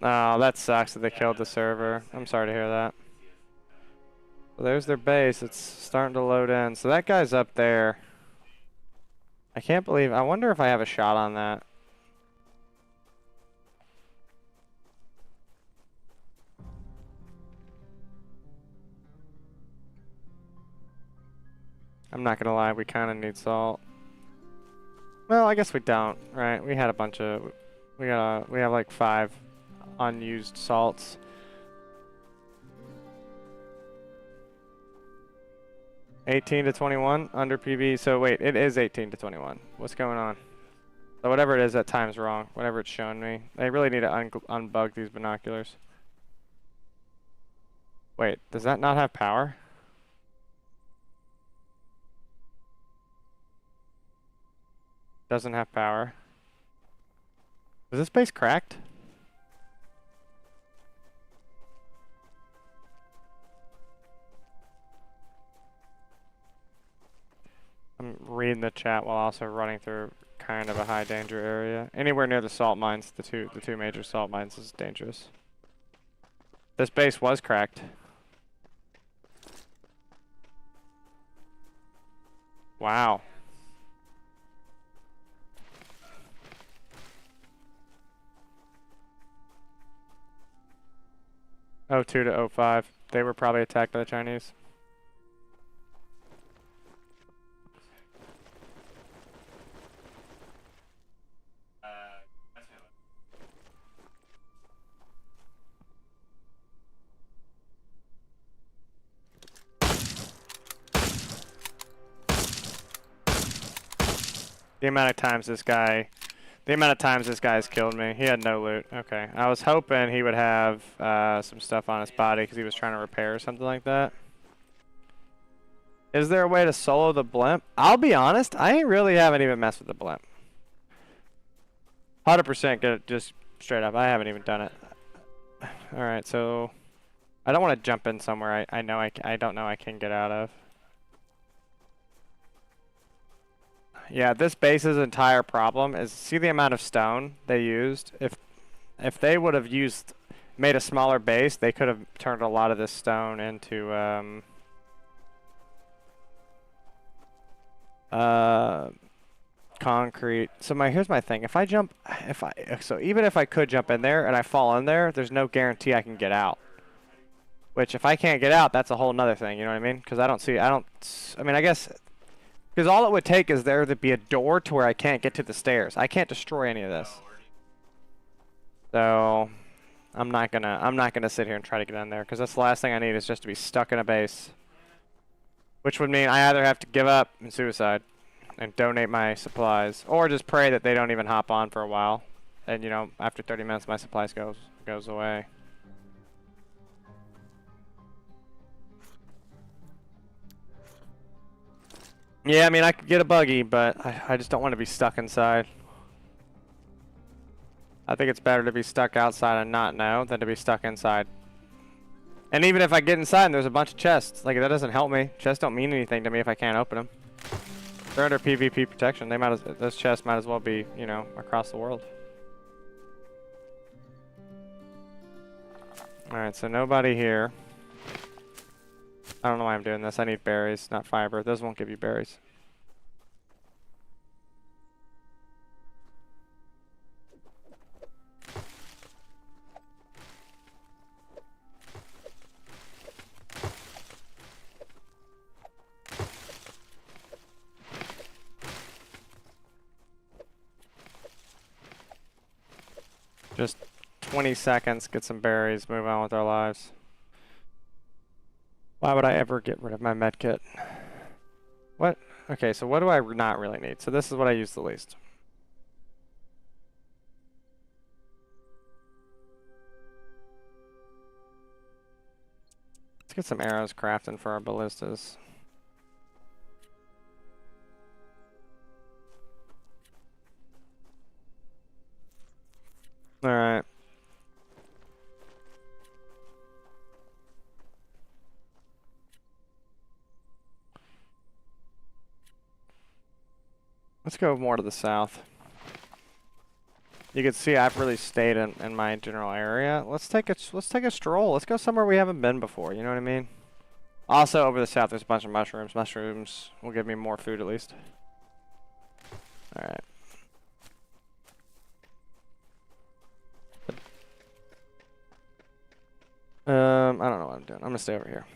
Oh, that sucks that they killed the server. I'm sorry to hear that. Well, there's their base. It's starting to load in. So that guy's up there. I can't believe. I wonder if I have a shot on that. I'm not gonna lie, we kind of need salt. Well, I guess we don't, right? We had a bunch of. We have like 5 unused salts. $18 to $21 under PV. So wait, it is $18 to $21. What's going on? So whatever it is, that time's wrong. Whatever it's showing me. I really need to unbug these binoculars. Wait, does that not have power? Doesn't have power. Is this base cracked? I'm reading the chat while also running through kind of a high danger area. Anywhere near the salt mines, the two major salt mines is dangerous. This base was cracked. Wow. '02 to '05. They were probably attacked by the Chinese. The amount of times this guy has killed me. He had no loot. Okay. I was hoping he would have some stuff on his body because he was trying to repair or something like that. Is there a way to solo the blimp? I'll be honest, I really haven't even messed with the blimp. 100% get it just straight up. I haven't even done it. Alright, so I don't want to jump in somewhere I don't know I can get out of. Yeah, this base's entire problem is, see the amount of stone they used? If they would have made a smaller base, they could have turned a lot of this stone into concrete. So here's my thing. So even if I could jump in there and I fall in there, there's no guarantee I can get out. Which if I can't get out, that's a whole nother thing, you know what I mean? Because I guess because all it would take is there to be a door to where I can't get to the stairs. I can't destroy any of this. So I'm not gonna sit here and try to get in there because that's the last thing I need is just to be stuck in a base. Which would mean I either have to give up and suicide and donate my supplies, or just pray that they don't even hop on for a while. And you know, after 30 minutes my supplies goes away. Yeah, I mean, I could get a buggy, but I just don't want to be stuck inside. I think it's better to be stuck outside and not know than to be stuck inside. And even if I get inside and there's a bunch of chests, like, that doesn't help me. Chests don't mean anything to me if I can't open them. They're under PvP protection. Those chests might as well be, you know, across the world. Alright, so nobody here. I don't know why I'm doing this. I need berries, not fiber. Those won't give you berries. Just 20 seconds, get some berries, move on with our lives. Why would I ever get rid of my medkit? What? Okay, so what do I not really need? So this is what I use the least. Let's get some arrows crafting for our ballistas. Alright. Let's go more to the south. You can see I've really stayed in my general area. Let's take a stroll. Let's go somewhere we haven't been before, you know what I mean? Also, over the south there's a bunch of mushrooms. Mushrooms will give me more food at least. Alright. I don't know what I'm doing. I'm gonna stay over here.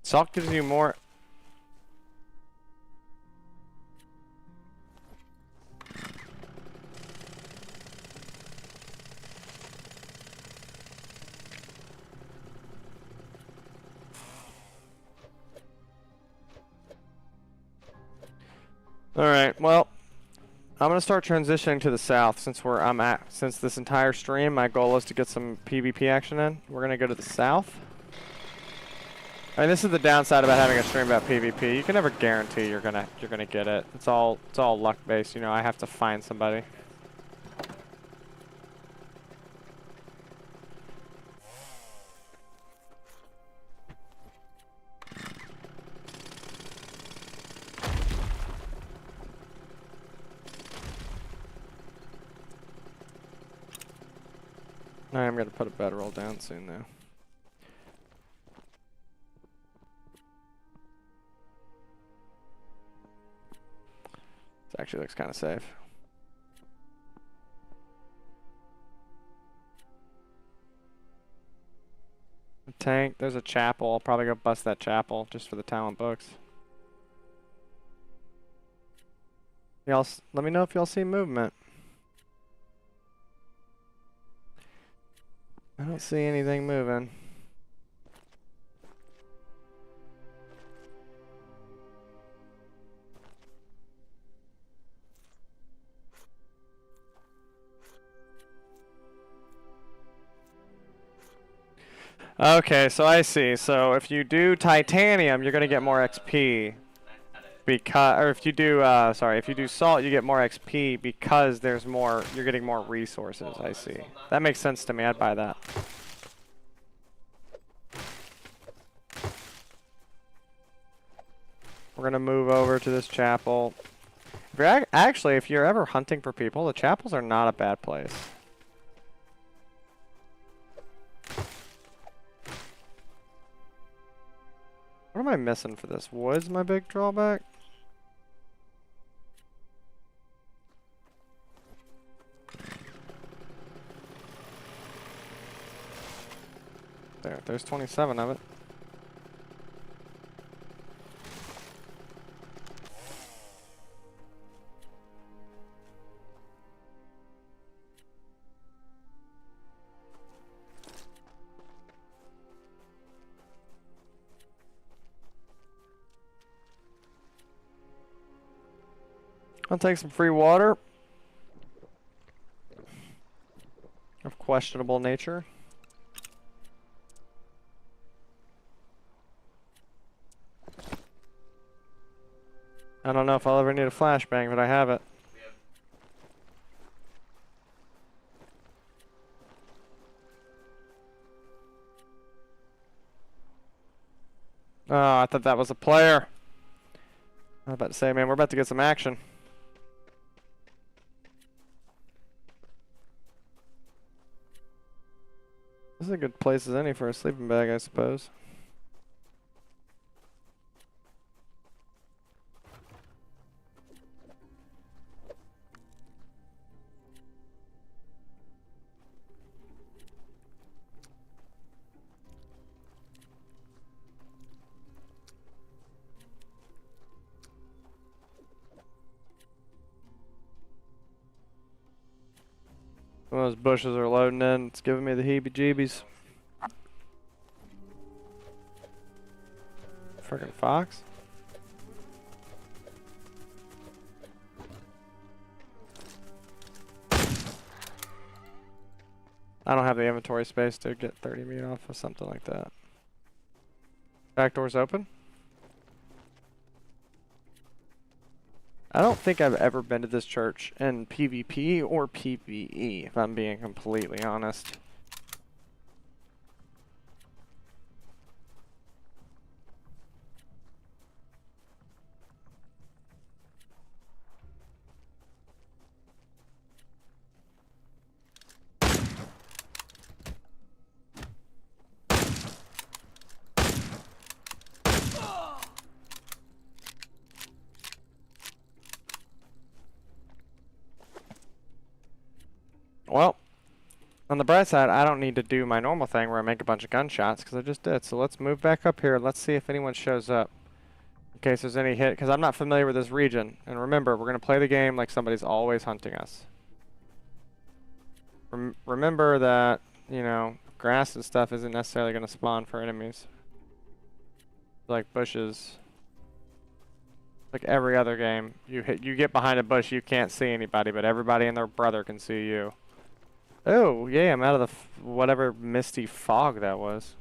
Salt gives you more. Alright, well, I'm gonna start transitioning to the south since since this entire stream my goal is to get some PvP action in. We're gonna go to the south. I mean, this is the downside about having a stream about PvP. You can never guarantee you're gonna get it. It's all luck based, you know. I have to find somebody. I'm gonna put a bedroll down soon though. This actually looks kind of safe. A tank, there's a chapel. I'll probably go bust that chapel just for the talent books. Y'all, let me know if y'all see movement. I don't see anything moving. Okay, so I see. So if you do titanium, you're gonna get more XP. Because, or if you do, if you do salt, you get more XP because there's more, you're getting more resources, I see. That makes sense to me, I'd buy that. We're gonna move over to this chapel. If you're actually, if you're ever hunting for people, the chapels are not a bad place. What am I missing for this? Wood's my big drawback? There's 27 of it. I'll take some free water of questionable nature. I don't know if I'll ever need a flashbang, but I have it. Oh, I thought that was a player. I was about to say, man, we're about to get some action. This is a good place as any for a sleeping bag, I suppose. Some of those bushes are loading in. It's giving me the heebie-jeebies. Freaking fox. I don't have the inventory space to get 30 meat off of something like that. Back door's open. I don't think I've ever been to this church in PvP or PvE, if I'm being completely honest. Well, on the bright side, I don't need to do my normal thing where I make a bunch of gunshots, because I just did. So let's move back up here. Let's see if anyone shows up. In case there's any hit, because I'm not familiar with this region. And remember, we're going to play the game like somebody's always hunting us. Remember that, you know, grass and stuff isn't necessarily going to spawn for enemies. Like bushes. Like every other game. You get behind a bush, you can't see anybody, but everybody and their brother can see you. Oh, yeah, I'm out of the whatever misty fog that was.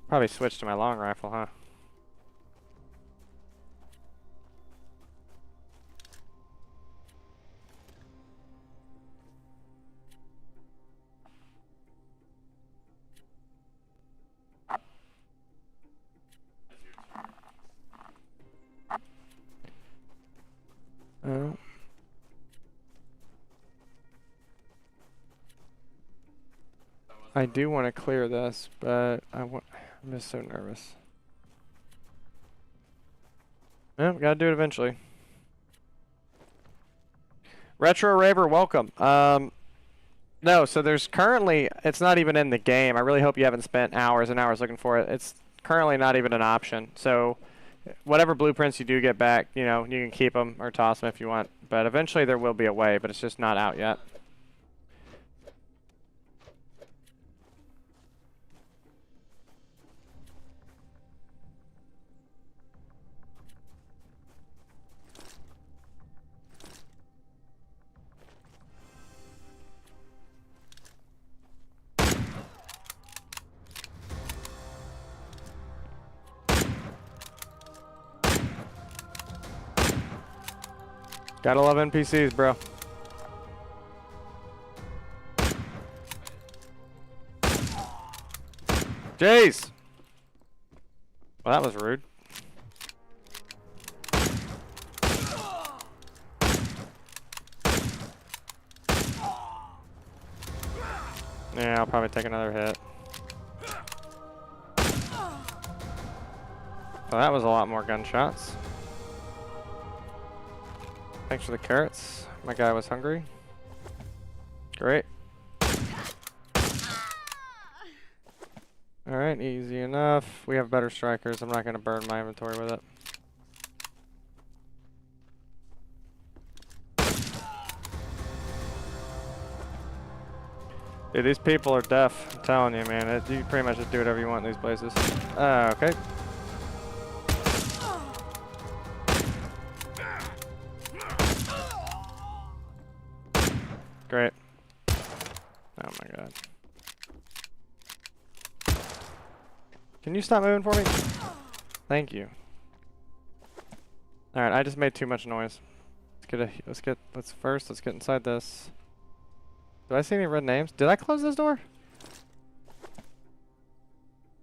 Probably switched to my long rifle, huh? Oh. I do want to clear this, but I'm just so nervous. Yeah, gotta do it eventually. Retro Raver, welcome. No, so there's currently, it's not even in the game. I really hope you haven't spent hours and hours looking for it. It's currently not even an option. So whatever blueprints you do get back, you know, you can keep them or toss them if you want. But eventually there will be a way, but it's just not out yet. Gotta love NPCs, bro. Jeez! Well, that was rude. Yeah, I'll probably take another hit. Well, that was a lot more gunshots. Thanks for the carrots. My guy was hungry. Great. Alright, easy enough. We have better strikers. I'm not going to burn my inventory with it. Dude, these people are deaf. I'm telling you, man. You pretty much just do whatever you want in these places. Okay. Great. Oh my god. Can you stop moving for me? Thank you. Alright, I just made too much noise. Let's get inside this. Do I see any red names? Did I close this door?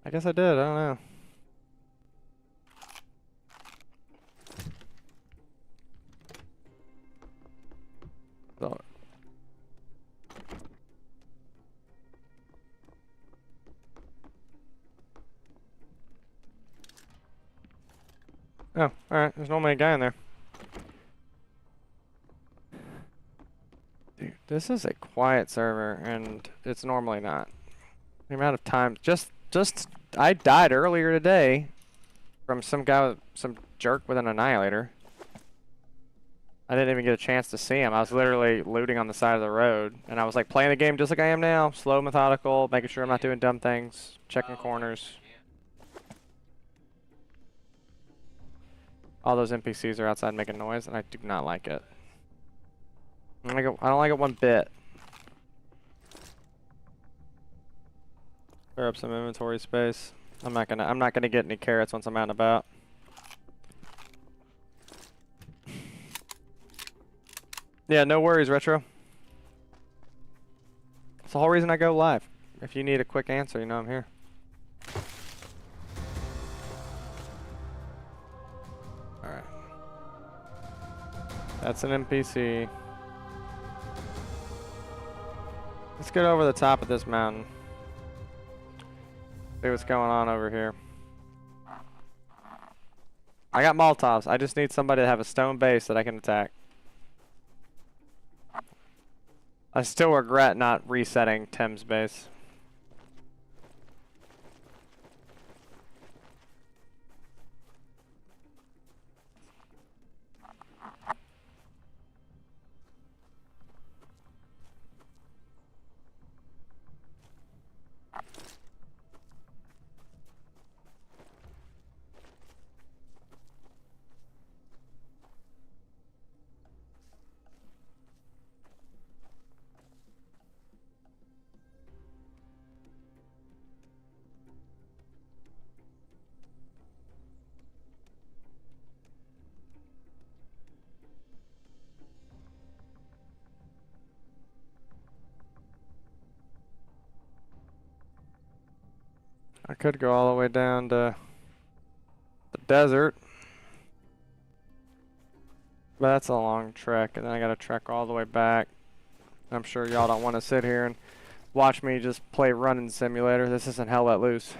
I guess I did, I don't know. So, Oh, alright. There's normally a guy in there. Dude, this is a quiet server, and it's normally not. The amount of time, I died earlier today from some jerk with an annihilator. I didn't even get a chance to see him. I was literally looting on the side of the road, and I was like playing the game just like I am now, slow, methodical, making sure I'm not doing dumb things, checking corners. All those NPCs are outside making noise, and I do not like it. I don't like it one bit. Clear up some inventory space. I'm not gonna get any carrots once I'm out and about. Yeah, no worries, Retro. That's the whole reason I go live. If you need a quick answer, you know I'm here. Alright. That's an NPC. Let's get over the top of this mountain. See what's going on over here. I got Molotovs. I just need somebody to have a stone base that I can attack. I still regret not resetting Tim's base. I could go all the way down to the desert. But that's a long trek, and then I gotta trek all the way back. I'm sure y'all don't want to sit here and watch me just play running simulator. This isn't Hell Let Loose.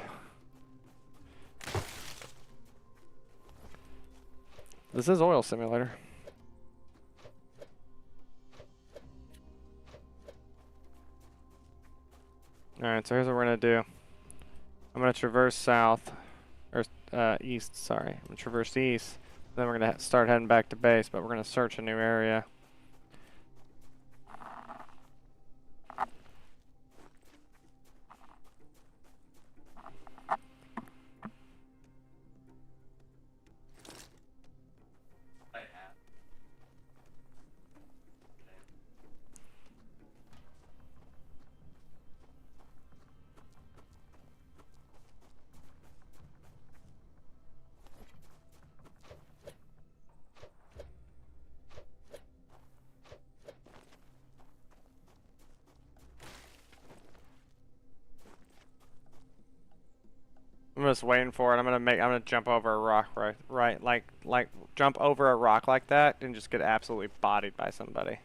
This is oil simulator. Alright, so here's what we're gonna do. I'm gonna traverse south, or east, sorry. I'm gonna traverse east. Then we're gonna start heading back to base, but we're gonna search a new area. I'm just waiting for it. I'm gonna jump over a rock like jump over a rock like that and just get absolutely bodied by somebody.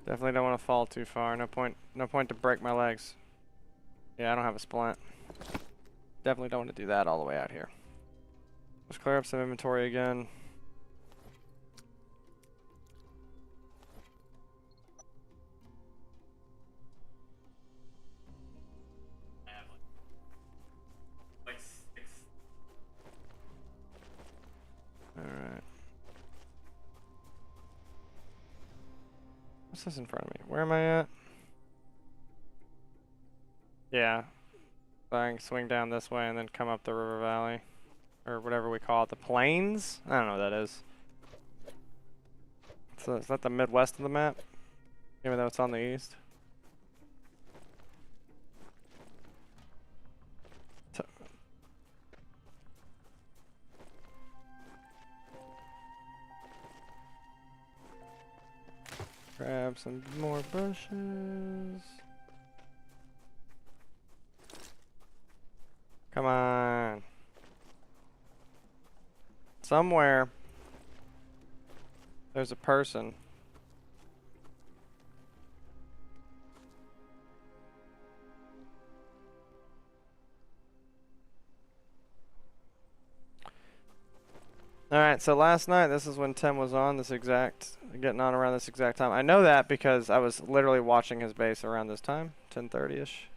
Definitely don't want to fall too far. No point to break my legs. Yeah, I don't have a splint. Definitely don't want to do that all the way out here. Let's clear up some inventory again. Alright. What's this in front of me? Where am I at? Yeah. So I can swing down this way and then come up the river valley. Or whatever we call it. The plains? I don't know what that is. So is that the Midwest of the map? Even though it's on the east? Grab some more bushes. Come on. Somewhere there's a person. Alright, so last night, this is when Tim was on getting on around this exact time. I know that because I was literally watching his base around this time, 10:30-ish.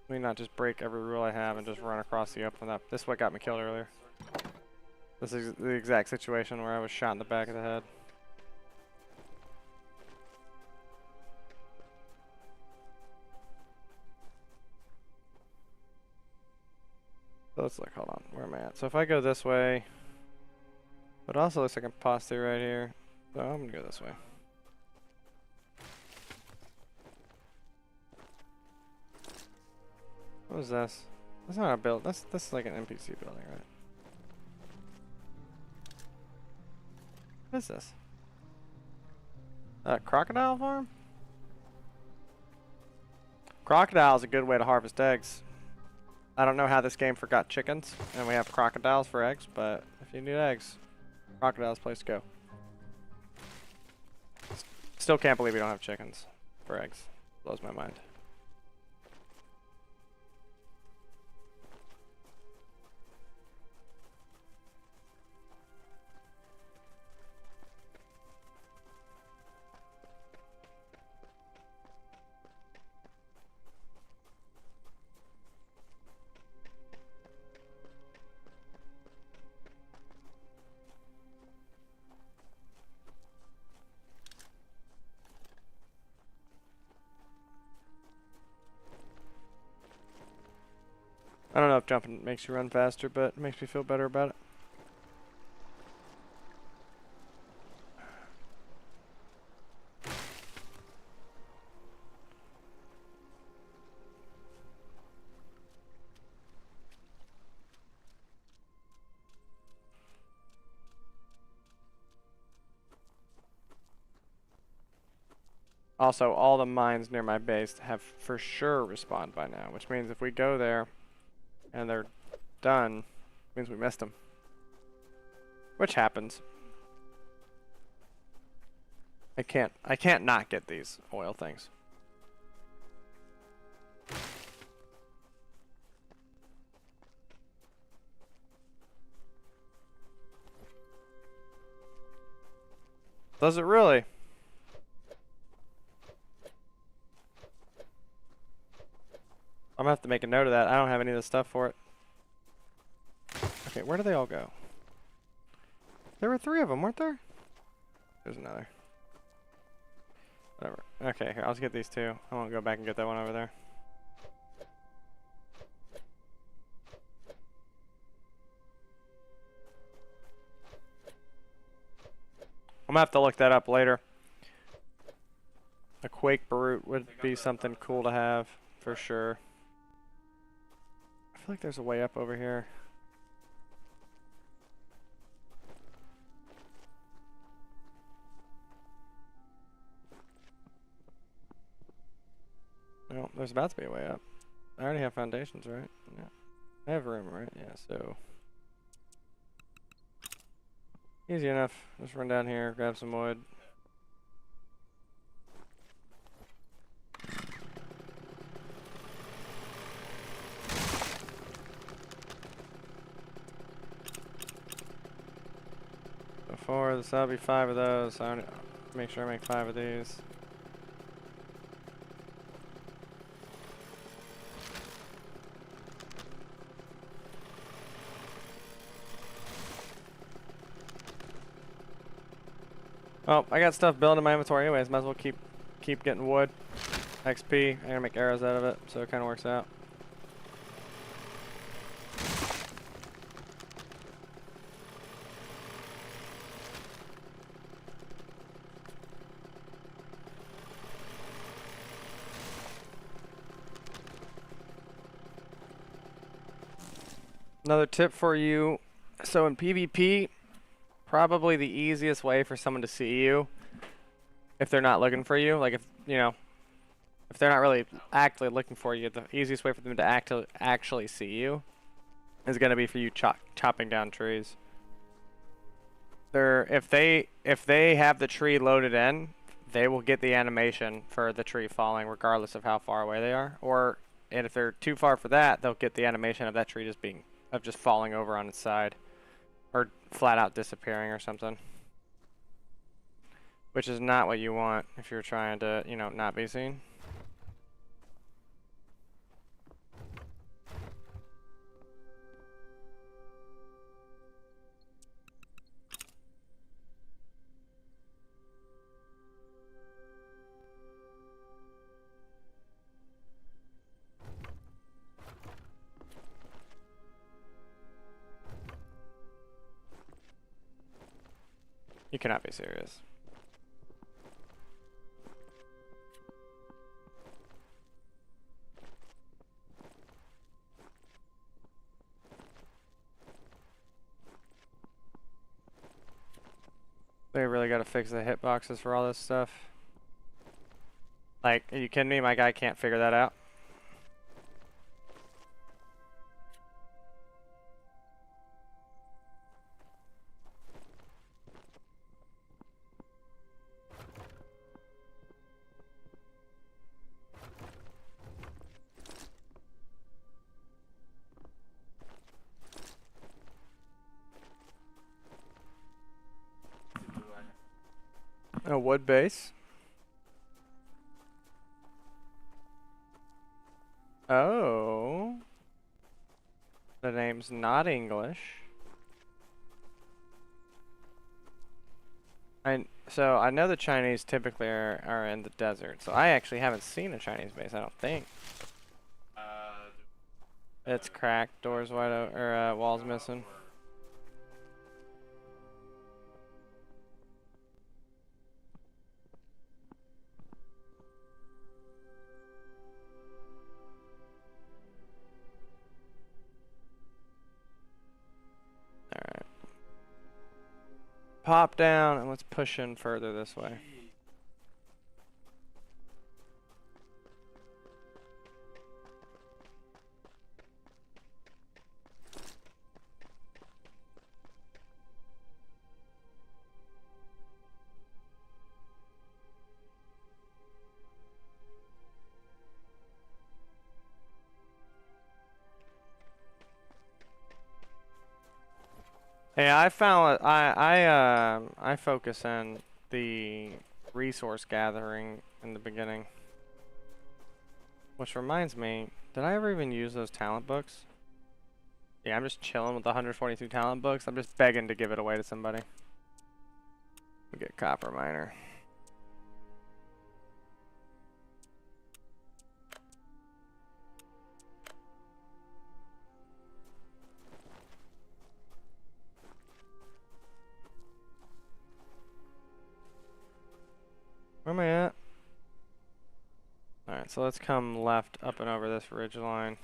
Let me not just break every rule I have and just run across the open up. This is what got me killed earlier. This is the exact situation where I was shot in the back of the head. So let's look, hold on, where am I at? So if I go this way, it also looks like I'm pass through right here. So I'm gonna go this way. What is this? That's not a build, this is like an NPC building, right? What is this? Crocodile farm? Crocodile is a good way to harvest eggs. I don't know how this game forgot chickens, and we have crocodiles for eggs, but if you need eggs, crocodile's place to go. Still can't believe we don't have chickens for eggs. Blows my mind. I don't know if jumping makes you run faster, but it makes me feel better about it. Also, all the mines near my base have for sure respawned by now, which means if we go there and they're done, means we missed them. Which happens. I can't not get these oil things. Does it really? I'm gonna have to make a note of that. I don't have any of the stuff for it. Okay, where do they all go? There were 3 of them, weren't there? There's another. Whatever. Okay, here, I'll just get these 2. I won't go back and get that one over there. I'm gonna have to look that up later. A Quake Brute would be something cool to have, for sure. I feel like there's a way up over here. Well, there's about to be a way up. I already have foundations, right? Yeah. I have room, right? Yeah, so. Easy enough. Just run down here, grab some wood. So that'll be 5 of those. So I'll make sure I make 5 of these. Oh, I got stuff built in my inventory anyways. Might as well keep getting wood. XP. I'm gonna make arrows out of it, so it kind of works out. Another tip for you. So in PvP, probably the easiest way for someone to see you, if they're not looking for you, like if, you know, if they're not really actively looking for you, the easiest way for them to actually see you is going to be for you chopping down trees. If they have the tree loaded in, they will get the animation for the tree falling regardless of how far away they are. And if they're too far for that, they'll get the animation of that tree just falling over on its side or flat out disappearing or something. Which is not what you want if you're trying to, you know, not be seen. You cannot be serious. They really gotta fix the hitboxes for all this stuff. Like, are you kidding me? My guy can't figure that out. A wood base. Oh. The name's not English. So I know the Chinese typically are in the desert. So I actually haven't seen a Chinese base, I don't think. It's cracked, doors wide open, or walls missing. Alright. Pop down and let's push in further this way. Hey, I found I focus on the resource gathering in the beginning. Which reminds me, did I ever even use those talent books? Yeah, I'm just chilling with the 142 talent books. I'm just begging to give it away to somebody. We get copper miner. Where am I at? Alright, so let's come left up and over this ridge line.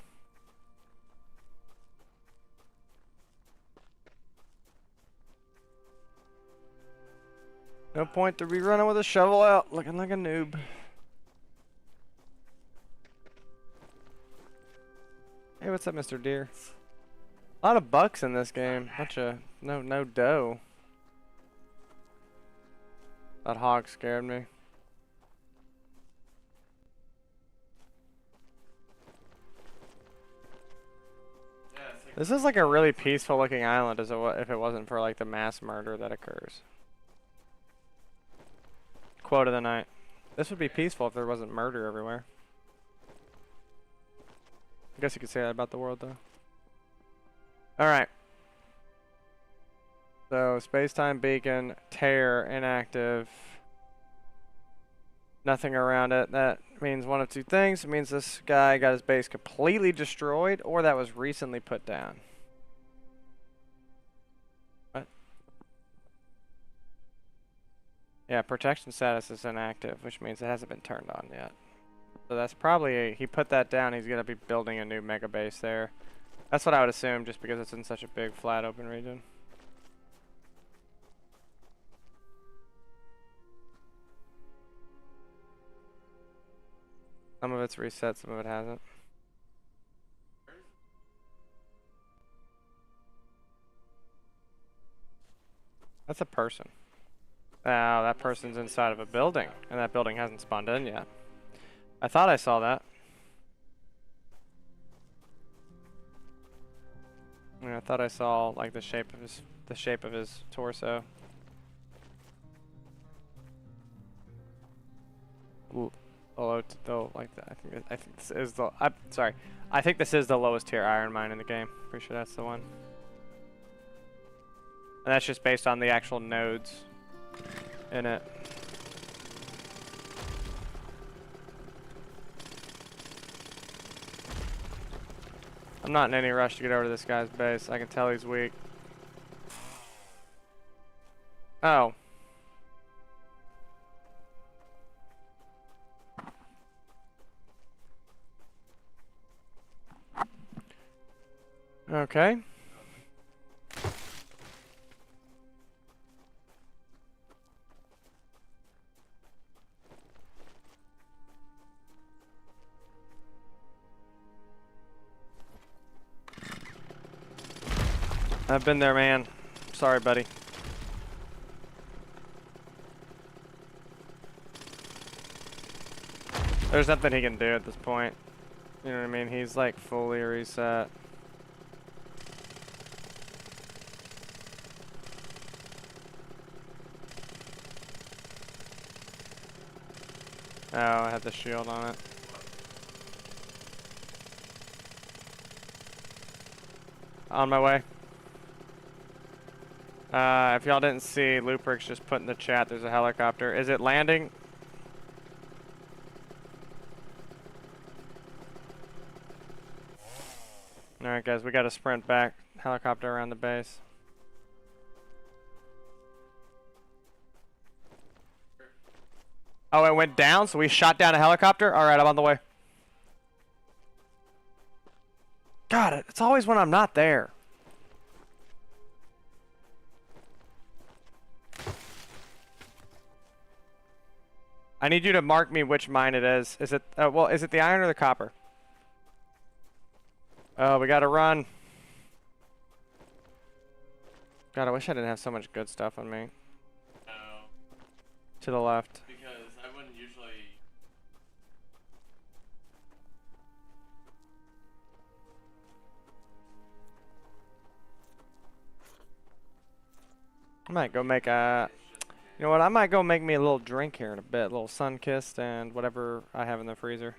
No point to be running with a shovel out, looking like a noob. Hey, what's up, Mr. Deer? A lot of bucks in this game. Bunch of no dough. That hog scared me. This is like a really peaceful looking island as if it wasn't for like the mass murder that occurs. Quote of the night. This would be peaceful if there wasn't murder everywhere. I guess you could say that about the world though. Alright. So, space-time beacon, tear, inactive. Nothing around it. That means one of two things. It means this guy got his base completely destroyed, or that was recently put down. What? Yeah, protection status is inactive, which means it hasn't been turned on yet. So that's probably, he put that down, he's going to be building a new mega base there. That's what I would assume, just because it's in such a big, flat, open region. Some of it's reset, some of it hasn't. That's a person. Oh, that person's inside of a building, and that building hasn't spawned in yet. I thought I saw that. Yeah, I thought I saw like the shape of his torso. Low, like that. I think this is the. I'm sorry. I think this is the lowest tier iron mine in the game. Pretty sure that's the one. And that's just based on the actual nodes in it. I'm not in any rush to get over to this guy's base. I can tell he's weak. Oh. Okay. I've been there, man. Sorry, buddy. There's nothing he can do at this point. You know what I mean? He's like fully reset. Oh, I had the shield on it. On my way. If y'all didn't see, Luprix just put in the chat there's a helicopter. Is it landing? Alright guys, we gotta sprint back. Helicopter around the base. Oh, it went down, so we shot down a helicopter? Alright, I'm on the way. God, it's always when I'm not there. I need you to mark me which mine it is. Is it, well, is it the iron or the copper? Oh, we gotta run. God, I wish I didn't have so much good stuff on me. No. To the left. Because I wouldn't usually... I might go make a... You know what, I might go make me a little drink here in a bit. A little Sunkist and whatever I have in the freezer.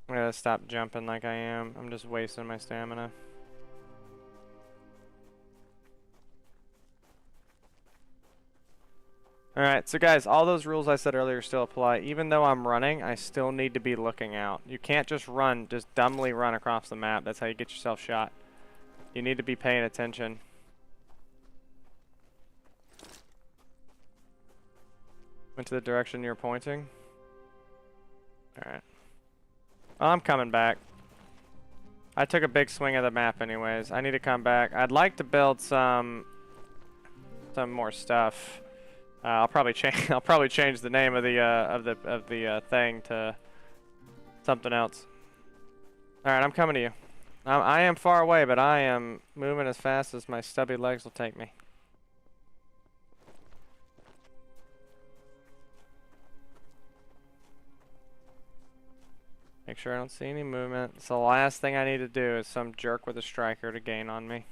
I gotta stop jumping like I am. I'm just wasting my stamina. Alright, so guys, all those rules I said earlier still apply. Even though I'm running, I still need to be looking out. You can't just run, just dumbly run across the map. That's how you get yourself shot. You need to be paying attention. Went to the direction you're pointing. Alright. I'm coming back. I took a big swing of the map anyways. I need to come back. I'd like to build some more stuff. I'll probably change. I'll probably change the name of the thing to something else. All right, I'm coming to you. I am far away, but I am moving as fast as my stubby legs will take me. Make sure I don't see any movement. So the last thing I need to do is some jerk with a striker to gain on me.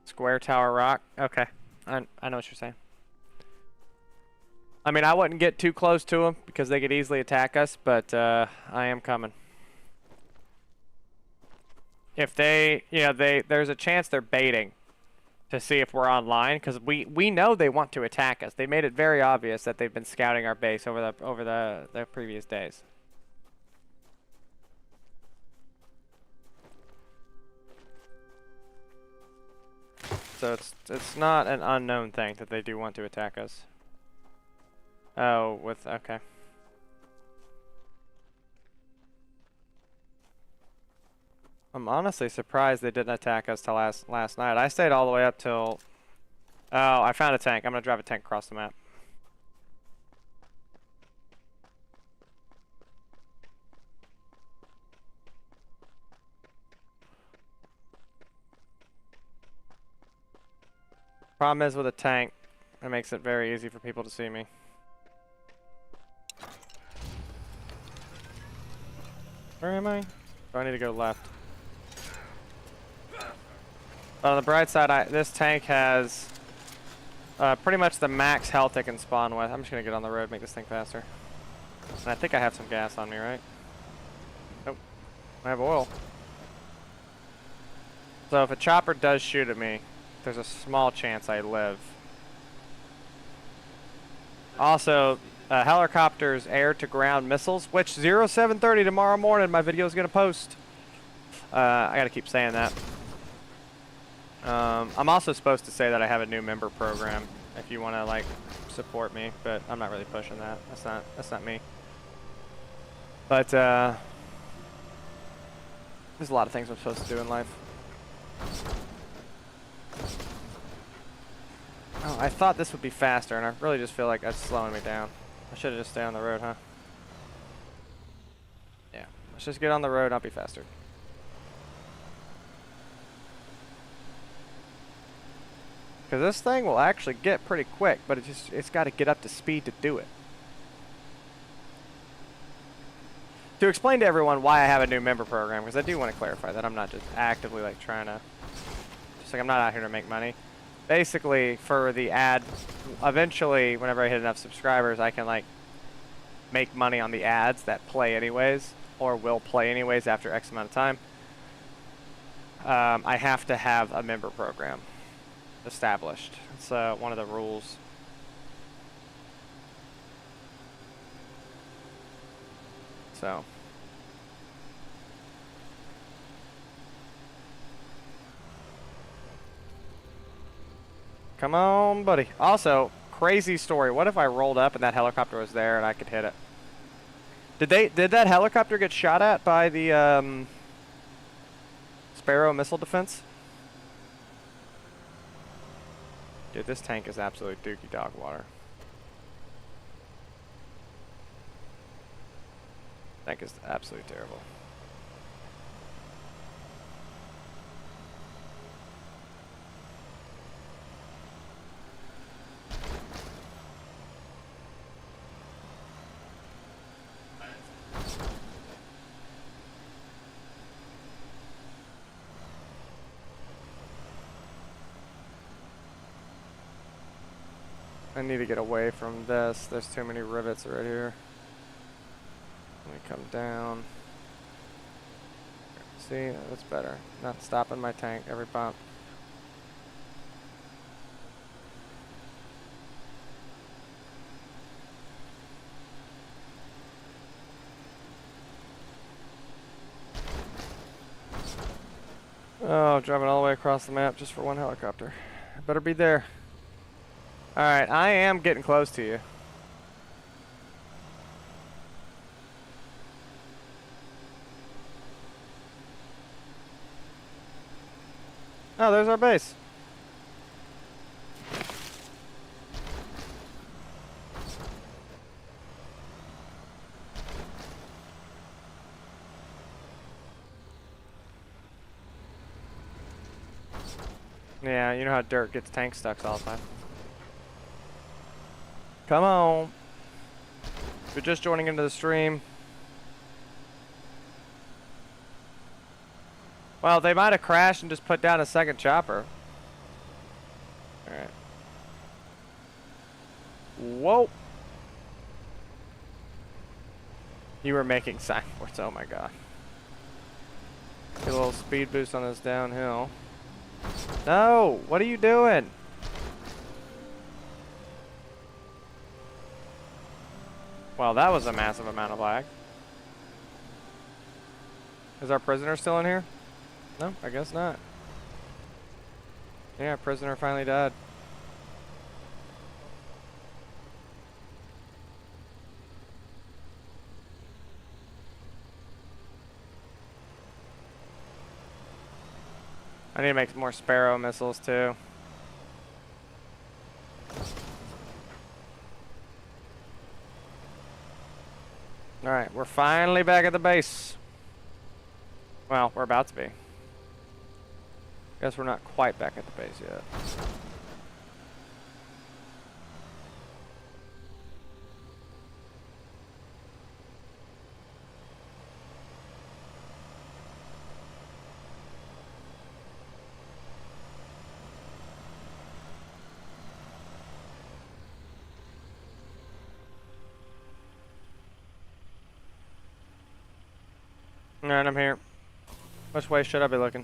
Square Tower Rock. Okay. I know what you're saying. I mean, I wouldn't get too close to them because they could easily attack us, but I am coming. If they, there's a chance they're baiting to see if we're online because we know they want to attack us. They made it very obvious that they've been scouting our base over the previous days. So it's not an unknown thing that they do want to attack us. Oh, okay. I'm honestly surprised they didn't attack us till last night. I stayed all the way up till... Oh, I found a tank. I'm gonna drive a tank across the map. Problem is with a tank, it makes it very easy for people to see me. Where am I? Oh, I need to go left. But on the bright side, this tank has pretty much the max health it can spawn with. I'm just gonna get on the road, make this thing faster. And I think I have some gas on me, right? Nope. I have oil. So if a chopper does shoot at me, there's a small chance I live. Also, helicopters air-to-ground missiles, which 0730 tomorrow morning my video is going to post. I got to keep saying that. I'm also supposed to say that I have a new member program if you want to like support me, but I'm not really pushing that. That's not me. But there's a lot of things I'm supposed to do in life. Oh, I thought this would be faster, and I really just feel like that's slowing me down. I should have just stayed on the road, huh? Yeah, let's just get on the road, I'll be faster. Because this thing will actually get pretty quick, but it's got to get up to speed to do it. To explain to everyone why I have a new member program, because I do want to clarify that I'm not just actively like trying to, just like I'm not out here to make money. Basically, for the ad, eventually, whenever I hit enough subscribers, I can like make money on the ads that play anyways, or will play anyways after X amount of time. I have to have a member program established. It's one of the rules. So. Come on, buddy. Also, crazy story. What if I rolled up and that helicopter was there and I could hit it? Did that helicopter get shot at by the Sparrow missile defense? Dude, this tank is absolutely dookie dog water. Tank is absolutely terrible. I need to get away from this. There's too many rivets right here. Let me come down. See, that's better. Not stopping my tank every bump. Oh, driving all the way across the map just for one helicopter. I better be there. Alright, I am getting close to you. Oh, there's our base. Yeah, you know how dirt gets tank stuck all the time. Come on. If you're just joining into the stream. Well, they might have crashed and just put down a second chopper. Alright. Whoa. You were making signboards, oh my god. Get a little speed boost on this downhill. No, what are you doing? Well, that was a massive amount of lag. Is our prisoner still in here? No, I guess not. Yeah, prisoner finally died. I need to make more Sparrow missiles too. Alright, we're finally back at the base. Well, we're about to be. Guess we're not quite back at the base yet. Alright, I'm here. Which way should I be looking?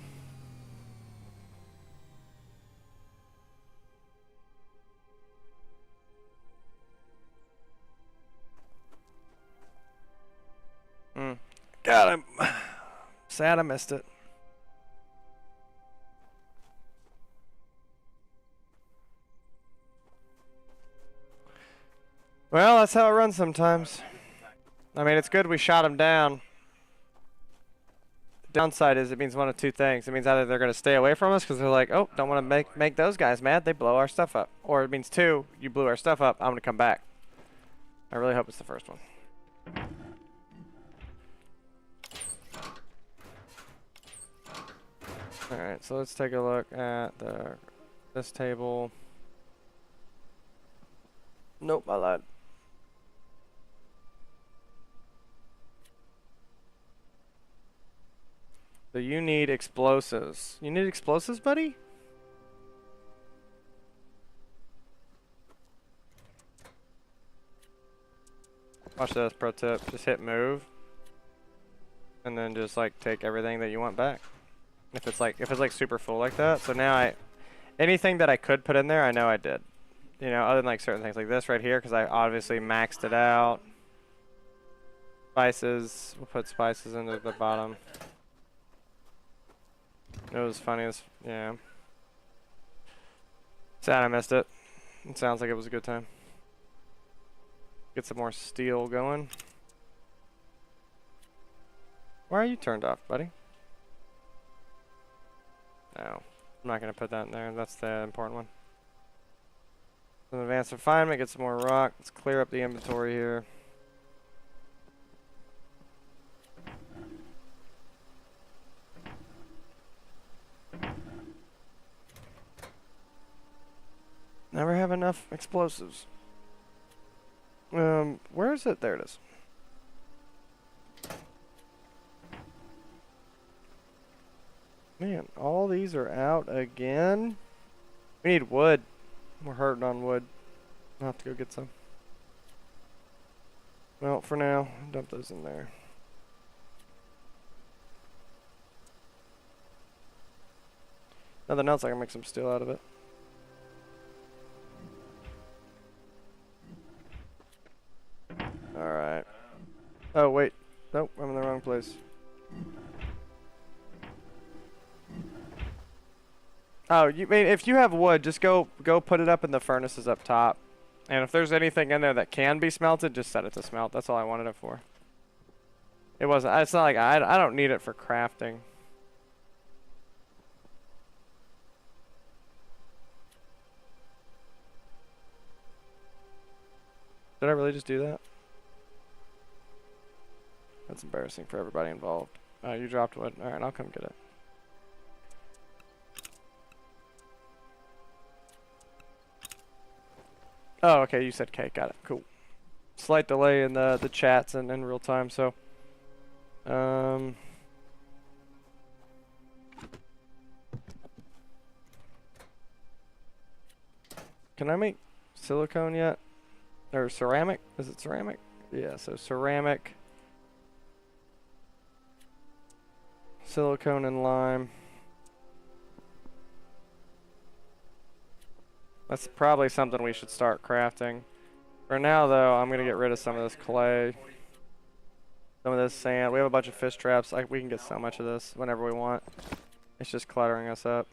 God, I'm sad I missed it. Well, that's how it runs sometimes. I mean, it's good we shot him down. The downside is it means one of two things. It means either they're going to stay away from us because they're like, oh, don't want to make those guys mad. They blow our stuff up. Or it means two, you blew our stuff up. I'm going to come back. I really hope it's the first one. Alright, so let's take a look at this table. Nope, I lied. So you need explosives. You need explosives, buddy? Watch this, pro tip. Just hit move. And then just like take everything that you want back. If it's like super full like that. So now anything that I could put in there, I know I did. You know, other than like certain things like this right here, because I obviously maxed it out. Spices, we'll put spices into the bottom. It was funny as, yeah. Sad I missed it. It sounds like it was a good time. Get some more steel going. Why are you turned off, buddy? No, I'm not going to put that in there. That's the important one. Some advanced refinement, get some more rock. Let's clear up the inventory here. Never have enough explosives. Where is it? There it is. Man, all these are out again. We need wood. We're hurting on wood. I'll have to go get some. Well, for now, dump those in there. Nothing else, I can make some steel out of it. Alright. Oh, wait. Nope, I'm in the wrong place. Oh, you mean if you have wood, just go put it up in the furnaces up top. And if there's anything in there that can be smelted, just set it to smelt. That's all I wanted it for. It wasn't, it's not like I don't need it for crafting. Did I really just do that? That's embarrassing for everybody involved. Oh, you dropped wood. Alright, I'll come get it. Oh, okay, you said K. Got it. Cool. Slight delay in the chats and in real time, so. Can I make silicone yet? Or ceramic? Is it ceramic? Yeah, so ceramic. Silicone and lime. That's probably something we should start crafting. For now, though, I'm going to get rid of some of this clay. Some of this sand. We have a bunch of fish traps. We can get so much of this whenever we want. It's just cluttering us up.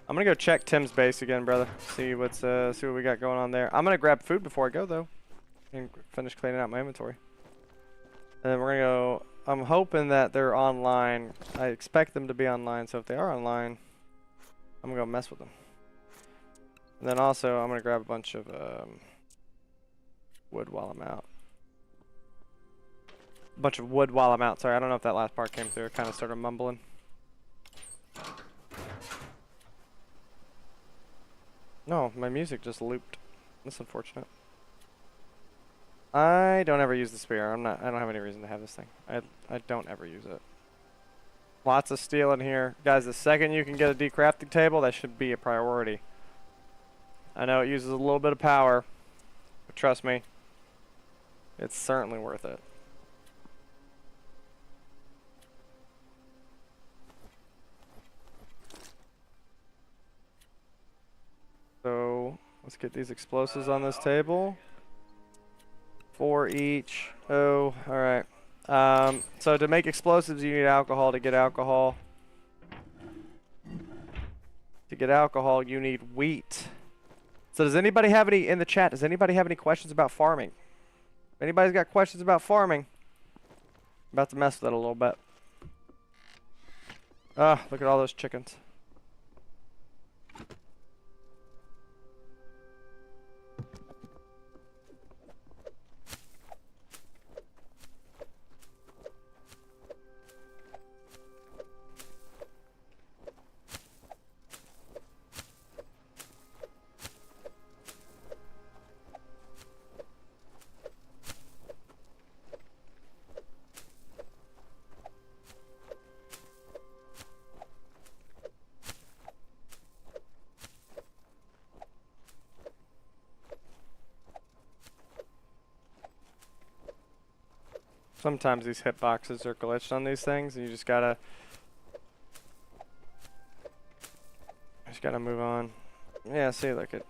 I'm going to go check Tim's base again, brother. See what we got going on there. I'm going to grab food before I go, though. And finish cleaning out my inventory. And then we're going to go I'm hoping that they're online. I expect them to be online, so if they are online, I'm gonna go mess with them. And then also, I'm gonna grab a bunch of wood while I'm out. Sorry, I don't know if that last part came through. I kind of started mumbling. No, my music just looped. That's unfortunate. I don't ever use the spear. I don't have any reason to have this thing. I don't ever use it. Lots of steel in here. Guys, the second you can get a decrafting table, that should be a priority. I know it uses a little bit of power, but trust me, it's certainly worth it. So, let's get these explosives on this table. 4 each. Oh, alright. So to make explosives, you need alcohol. To get alcohol, you need wheat. So does anybody have any, in the chat, does anybody have any questions about farming? If anybody's got questions about farming, I'm about to mess with it a little bit. Ah, look at all those chickens. Sometimes these hitboxes are glitched on these things, and you just gotta move on. Yeah, see, look, it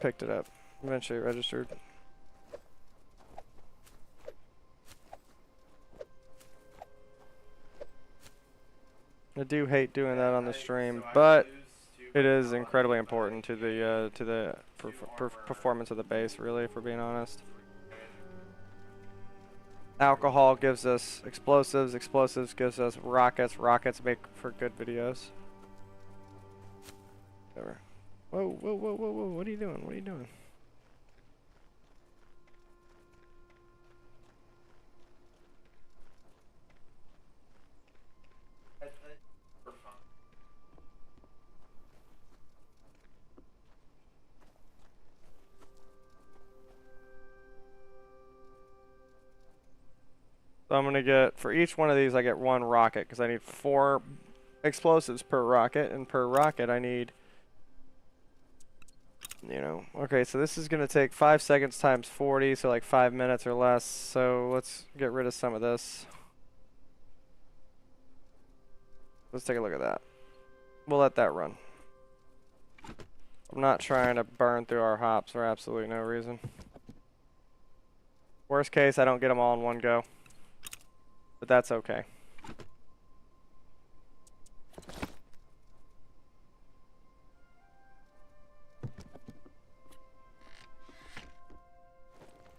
picked it up. Eventually it registered. I do hate doing that on the stream, but it is incredibly important to the performance of the base, really, if we're being honest. Alcohol gives us explosives. Explosives gives us rockets. Rockets make for good videos. Whatever. Whoa, whoa, whoa, whoa, whoa. What are you doing? What are you doing? So I'm gonna get, for each one of these I get 1 rocket, because I need 4 explosives per rocket, and per rocket I need, you know, okay, so this is gonna take 5 seconds times 40, so like 5 minutes or less. So let's get rid of some of this. Let's take a look at that. We'll let that run. I'm not trying to burn through our hops for absolutely no reason. Worst case, I don't get them all in one go. But that's okay.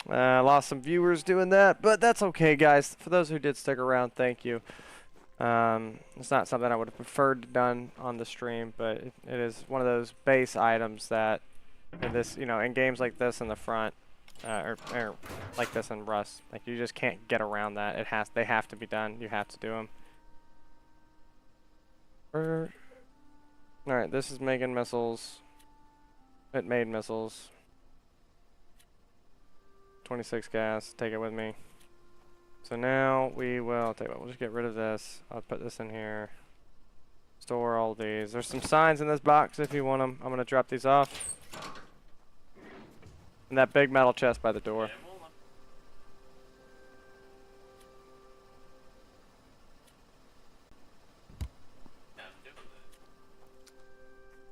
Lost some viewers doing that, but that's okay, guys. For those who did stick around, thank you. It's not something I would have preferred done on the stream, but it is one of those base items that, in this, you know, in games like this in the front, or like this in Rust, like you just can't get around that. They have to be done. You have to do them. All right, this is making missiles. It made missiles. 26 gas. Take it with me. So now we will, tell you what, we'll just get rid of this. I'll put this in here. Store all these. There's some signs in this box if you want them. I'm going to drop these off. And that big metal chest by the door.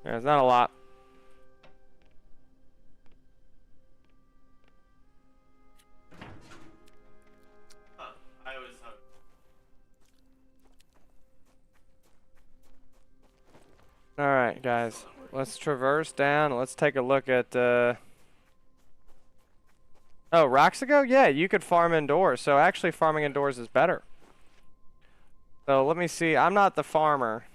There's not a lot. Alright, guys. Let's traverse down. Let's take a look at... Oh, Roxigo? Yeah, you could farm indoors. So actually farming indoors is better. So let me see. I'm not the farmer.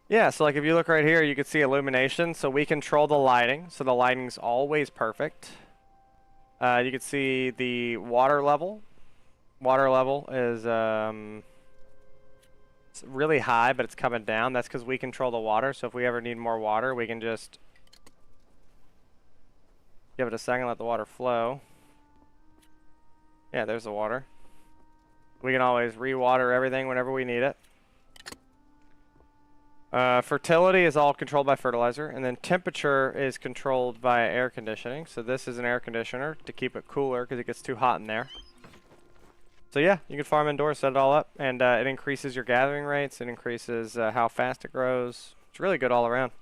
Yeah, so like if you look right here, you can see illumination. So we control the lighting. So the lighting's always perfect. You can see the water level. Water level is it's really high, but it's coming down. That's because we control the water. So if we ever need more water, we can just give it a second, let the water flow. Yeah, there's the water. We can always re-water everything whenever we need it. Fertility is all controlled by fertilizer, and then temperature is controlled by air conditioning. So this is an air conditioner to keep it cooler because it gets too hot in there. So yeah, you can farm indoors, set it all up, and it increases your gathering rates. It increases how fast it grows. It's really good all around.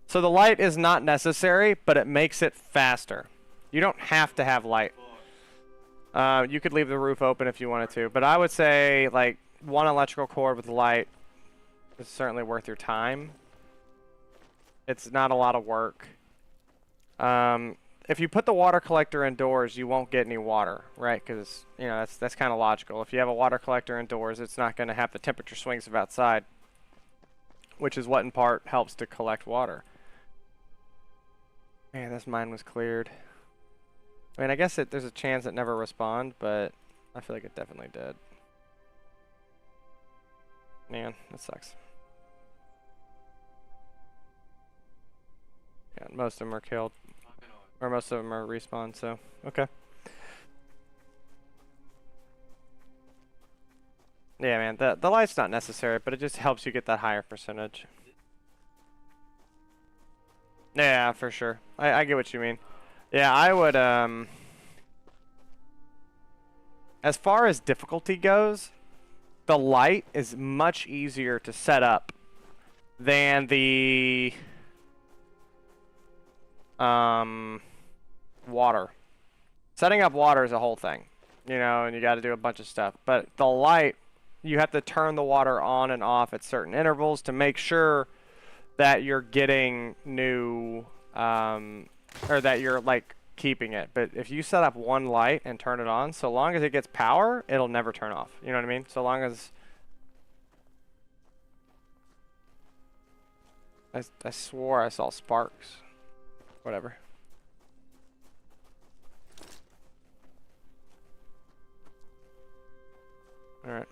So the light is not necessary, but it makes it faster. You don't have to have light. You could leave the roof open if you wanted to, but I would say like one electrical cord with light is certainly worth your time. It's not a lot of work. If you put the water collector indoors, you won't get any water, right? Because you know that's kind of logical. If you have a water collector indoors, it's not going to have the temperature swings of outside, which is what in part helps to collect water. Man, this mine was cleared. I mean, I guess there's a chance it never respawned, but I feel like it definitely did. Man, that sucks. Yeah, most of them are killed. Or most of them are respawned, so, okay. Yeah, man, the light's not necessary, but it just helps you get that higher percentage. Yeah, for sure. I get what you mean. Yeah, I would, as far as difficulty goes, the light is much easier to set up than the, water. Setting up water is a whole thing, you know, and you got to do a bunch of stuff. But the light, you have to turn the water on and off at certain intervals to make sure that you're getting new, or that you're like keeping it. But if you set up one light and turn it on, so long as it gets power, it'll never turn off. You know what I mean? So long as I swore I saw sparks. Whatever. All right.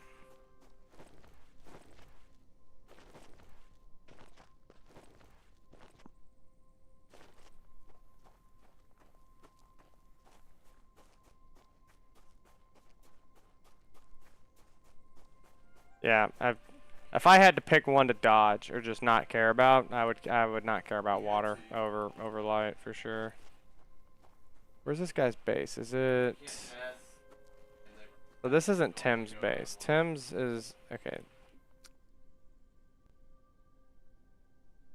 Yeah, if I had to pick one to dodge or just not care about, I would not care about water over light for sure. Where's this guy's base? Is it? So this isn't Tim's base. Tim's is okay.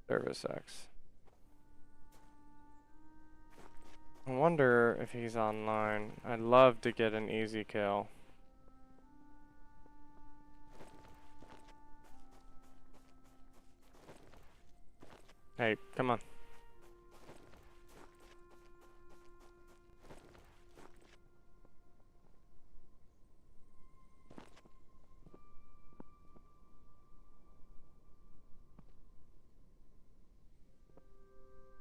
Service X. I wonder if he's online. I'd love to get an easy kill. Hey, come on.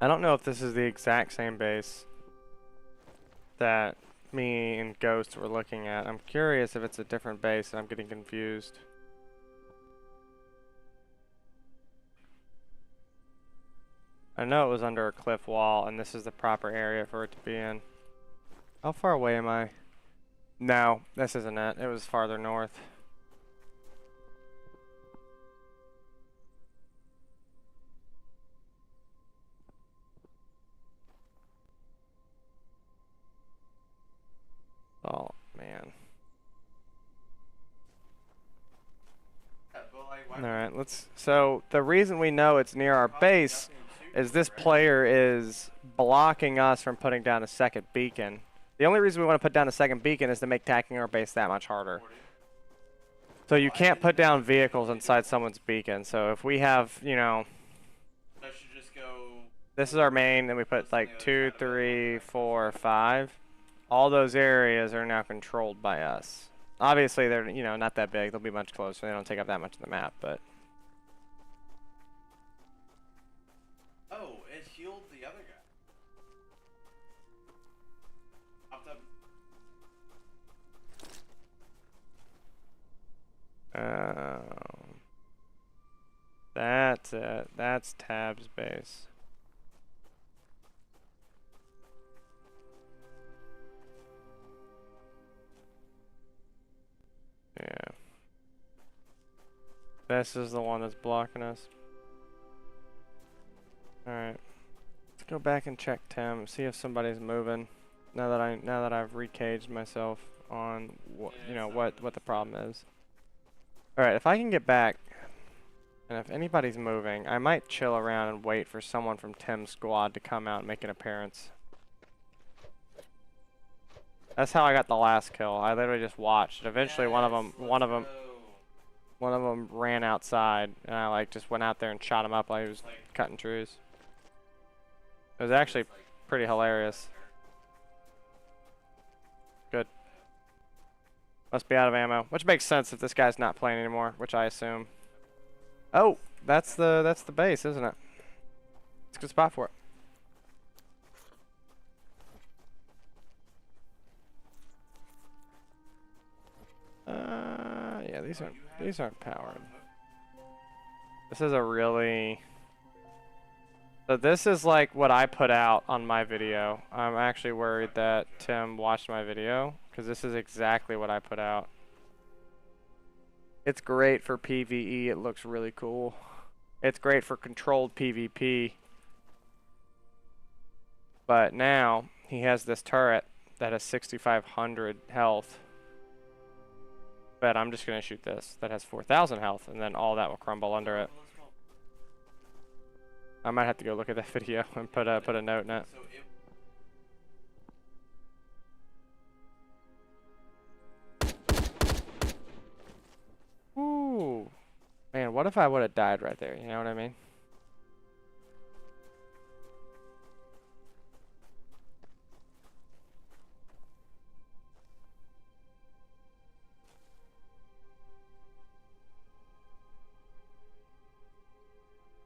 I don't know if this is the exact same base that me and Ghost were looking at. I'm curious if it's a different base and I'm getting confused. I know it was under a cliff wall, and this is the proper area for it to be in. How far away am I? No, this isn't it. It was farther north. Oh, man. Alright, so the reason we know it's near our base is this player is blocking us from putting down a second beacon. The only reason we want to put down a second beacon is to make attacking our base that much harder. So you can't put down vehicles inside someone's beacon. So if we have, you know, This is our main, then we put like 2, 3, 4, 5. All those areas are now controlled by us. Obviously, they're, you know, not that big. They'll be much closer. They don't take up that much of the map, but... Oh, it healed the other guy. Popped up. That's it. That's Tab's base. Yeah. This is the one that's blocking us. Alright. Let's go back and check Tim, see if somebody's moving. Now that I've recaged myself on what what the problem is. Alright, if I can get back and if anybody's moving, I might chill around and wait for someone from Tim's squad to come out and make an appearance. That's how I got the last kill. I literally just watched. Eventually one of them ran outside, and I like just went out there and shot him up while he was cutting trees. It was actually pretty hilarious. Good. Must be out of ammo, which makes sense if this guy's not playing anymore, which I assume. Oh, that's the base, isn't it? It's a good spot for it. Yeah, these aren't powered. This is a really... So this is like what I put out on my video. I'm actually worried that Tim watched my video, because this is exactly what I put out. It's great for PvE, it looks really cool. It's great for controlled PvP. But now, he has this turret that has 6,500 health. But I'm just going to shoot this that has 4,000 health, and then all that will crumble under it. I might have to go look at that video and put a note in it. Ooh. Man, what if I would have died right there? You know what I mean?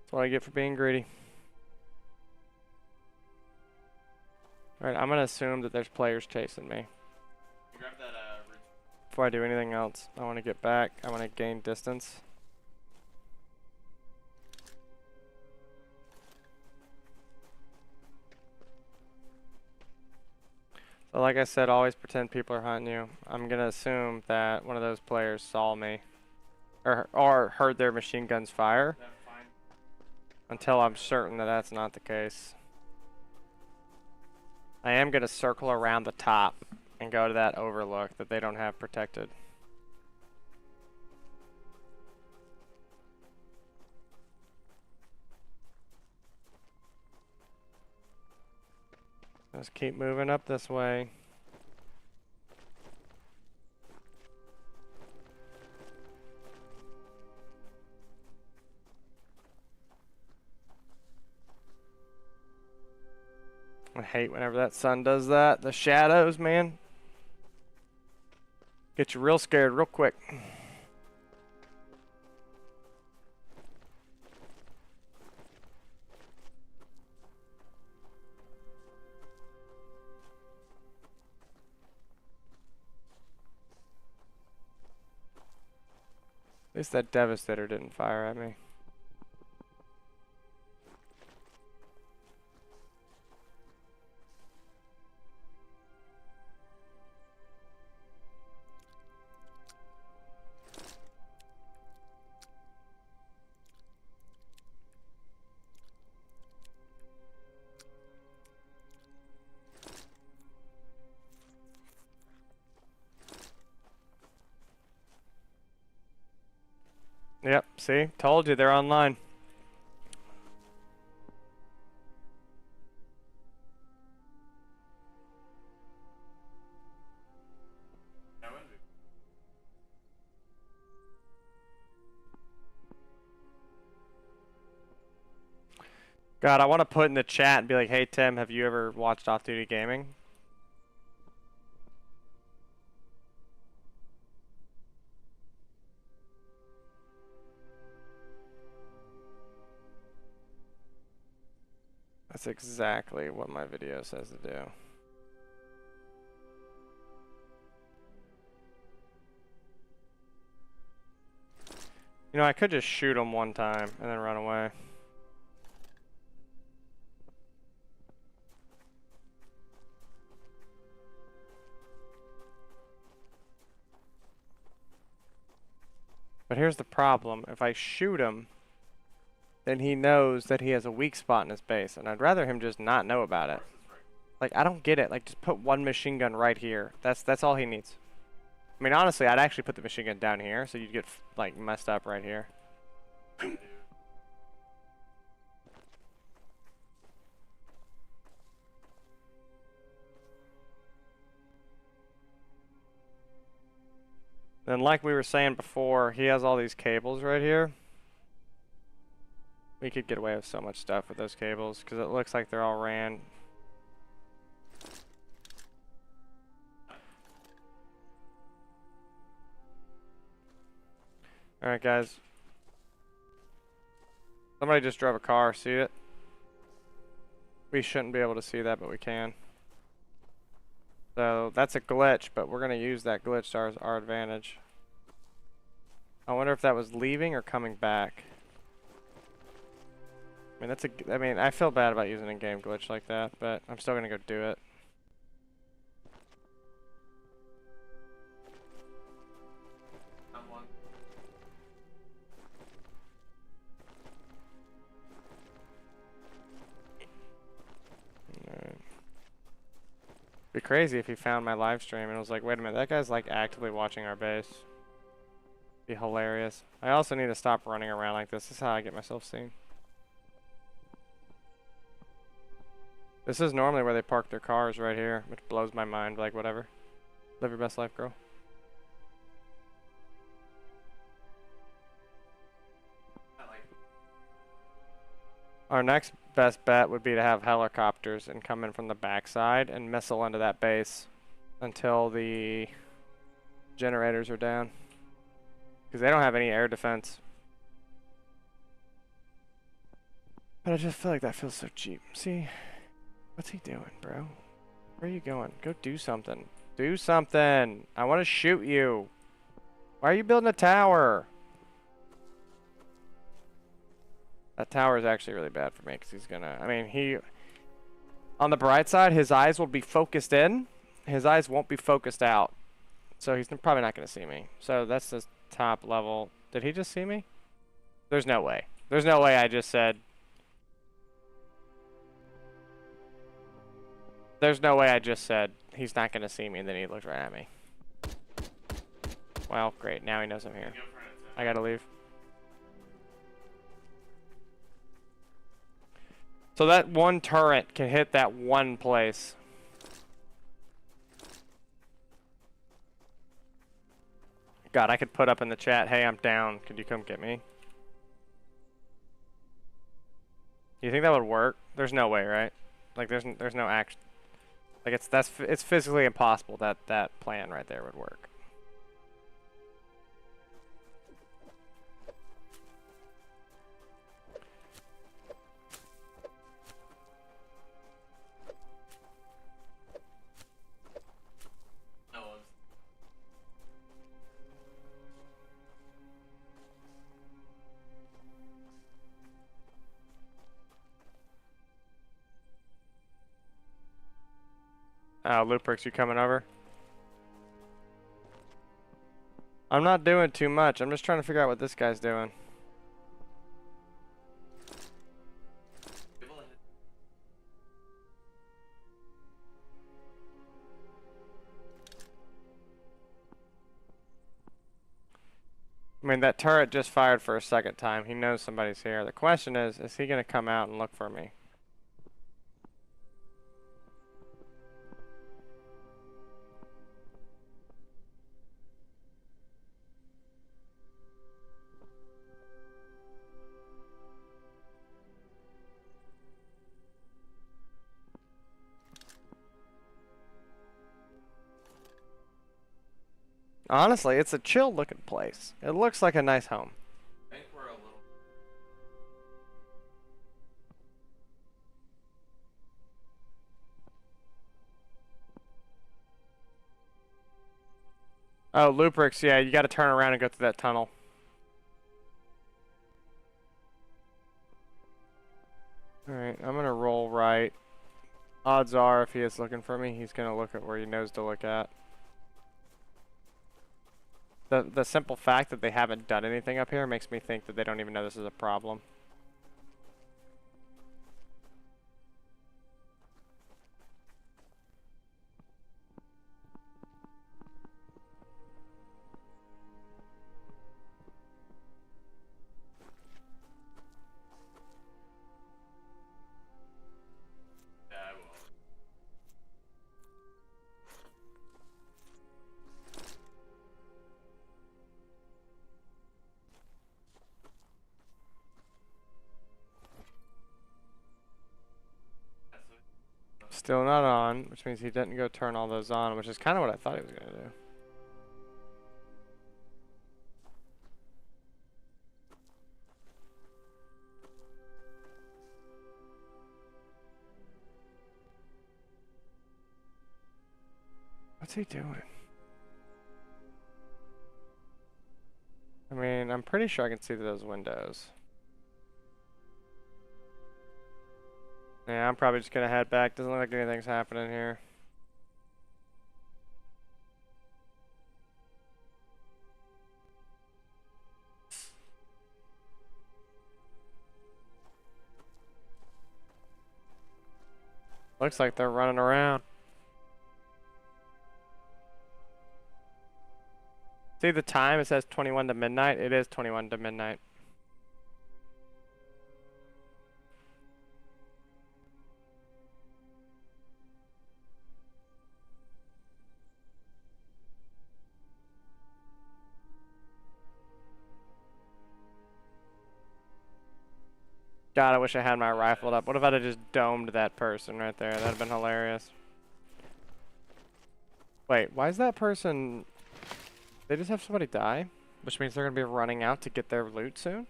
That's what I get for being greedy. Alright, I'm gonna assume that there's players chasing me. Grab that, Before I do anything else, I want to get back. I want to gain distance. So like I said, always pretend people are hunting you. I'm gonna assume that one of those players saw me. Or heard their machine guns fire. Until I'm certain that that's not the case. I am going to circle around the top and go to that overlook that they don't have protected. Let's keep moving up this way. I hate whenever that sun does that. The shadows, man. Get you real scared real quick. At least that Devastator didn't fire at me. Yep, see? Told you they're online. God, I want to put in the chat and be like, hey Tim, have you ever watched Off Duty Gaming? That's exactly what my video says to do. You know, I could just shoot him one time and then run away. But here's the problem. If I shoot him, then he knows that he has a weak spot in his base, and I'd rather him just not know about it. Like, I don't get it. Like, just put one machine gun right here. That's all he needs. I mean, honestly, I'd actually put the machine gun down here, so you'd get, like, messed up right here. Then, like we were saying before, he has all these cables right here. We could get away with so much stuff with those cables, because it looks like they're all ran. Alright, guys. Somebody just drove a car, see it? We shouldn't be able to see that, but we can. So, that's a glitch, but we're going to use that glitch to our advantage. I wonder if that was leaving or coming back. I mean, I feel bad about using a game glitch like that, but I'm still going to go do it. Be crazy if he found my live stream and was like, wait a minute, that guy's like actively watching our base. Be hilarious. I also need to stop running around like this. This is how I get myself seen. This is normally where they park their cars, right here, which blows my mind. Like, whatever. Live your best life, girl. Our next best bet would be to have helicopters and come in from the backside and missile into that base until the generators are down. Because they don't have any air defense. But I just feel like that feels so cheap. See? What's he doing, bro? Where are you going? Go do something. Do something! I want to shoot you! Why are you building a tower? That tower is actually really bad for me because he's gonna... I mean, on the bright side, his eyes will be focused in. His eyes won't be focused out. So he's probably not going to see me. So that's the top level. Did he just see me? There's no way. There's no way I just said... There's no way I just said he's not going to see me and then he looked right at me. Well, great. Now he knows I'm here. I gotta leave. So that one turret can hit that one place. God, I could put up in the chat, hey, I'm down. Could you come get me? You think that would work? There's no way, right? Like, there's no action. Like, it's physically impossible that that plan right there would work. Luprix, you coming over? I'm not doing too much. I'm just trying to figure out what this guy's doing. I mean, that turret just fired for a second time. He knows somebody's here. The question is he going to come out and look for me? Honestly, it's a chill looking place. It looks like a nice home. I think we're a little. Oh, Luprix, yeah, you gotta turn around and go through that tunnel. Alright, I'm gonna roll right. Odds are, if he is looking for me, he's gonna look at where he knows to look at. The simple fact that they haven't done anything up here makes me think that they don't even know this is a problem. Yeah, I will. Still not on, which means he didn't go turn all those on, which is kind of what I thought he was gonna do. What's he doing? I mean, I'm pretty sure I can see through those windows. Yeah, I'm probably just gonna head back. Doesn't look like anything's happening here. Looks like they're running around. See the time? It says 21 to midnight. It is 21 to midnight. God, I wish I had my rifle up. What if I'd have just domed that person right there? That'd have been hilarious. Wait, why is that person... They just have somebody die? Which means they're gonna be running out to get their loot soon?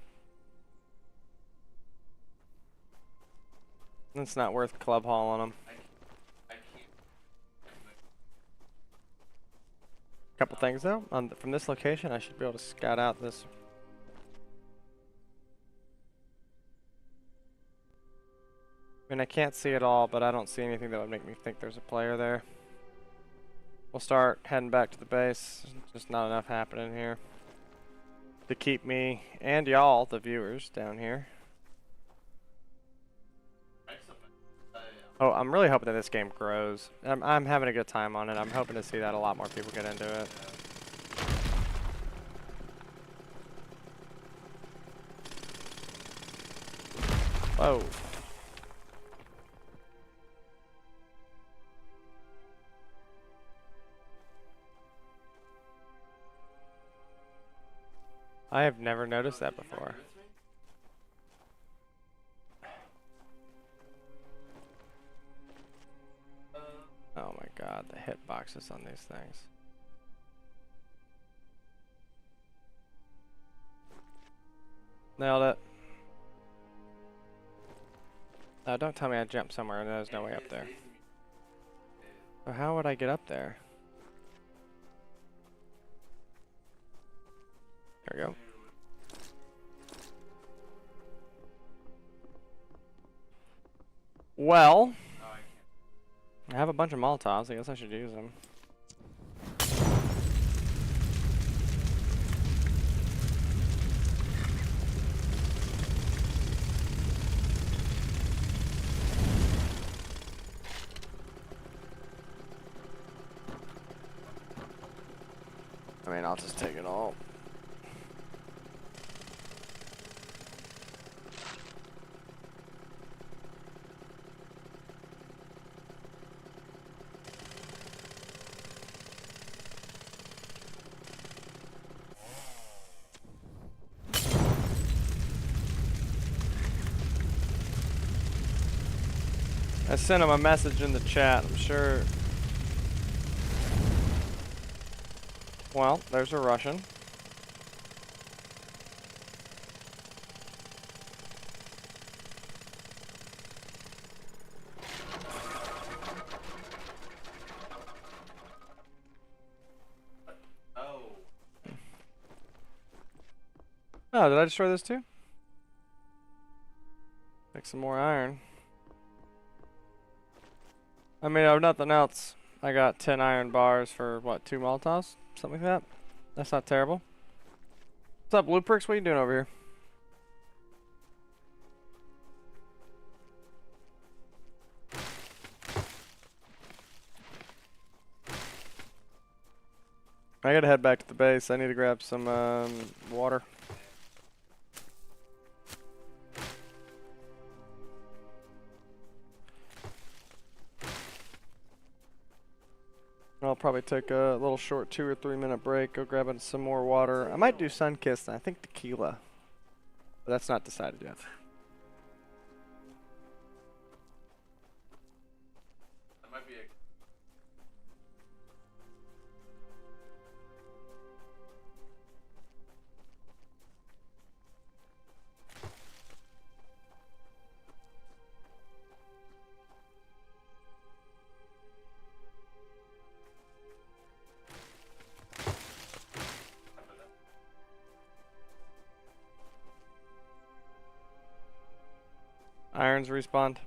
It's not worth club hauling them. I can't. Couple things though. From this location, I should be able to scout out this. I mean, I can't see it all, but I don't see anything that would make me think there's a player there. We'll start heading back to the base. Just not enough happening here to keep me and y'all, the viewers, down here. Oh, I'm really hoping that this game grows. I'm having a good time on it. I'm hoping to see that a lot more people get into it. Whoa. I have never noticed that before. Oh my god, the hitboxes on these things. Nailed it. Oh, don't tell me I jumped somewhere and there's no way up there. So how would I get up there? There we go. Well, I have a bunch of Molotovs. I guess I should use them. I mean, I'll just take it all. I sent him a message in the chat, I'm sure. Well, there's a Russian. Oh. Oh, did I destroy this too? Make some more iron. I mean, if nothing else, I got 10 iron bars for, what, 2 Molotovs? Something like that? That's not terrible. What's up, Blue Pricks? What are you doing over here? I gotta head back to the base. I need to grab some water. I'll probably take a little short 2 or 3 minute break, go grab some more water. I might do Sunkist and I think tequila. But that's not decided yet. That might be a. Irons respawned.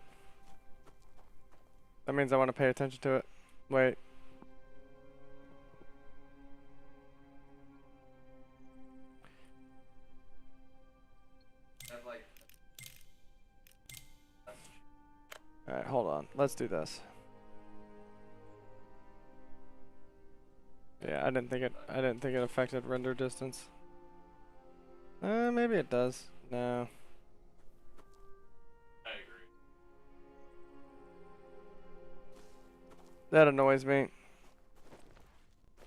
That means I want to pay attention to it. Wait. That like. Alright, hold on. Let's do this. Yeah, I didn't think it affected render distance. Maybe it does. No. I agree. That annoys me.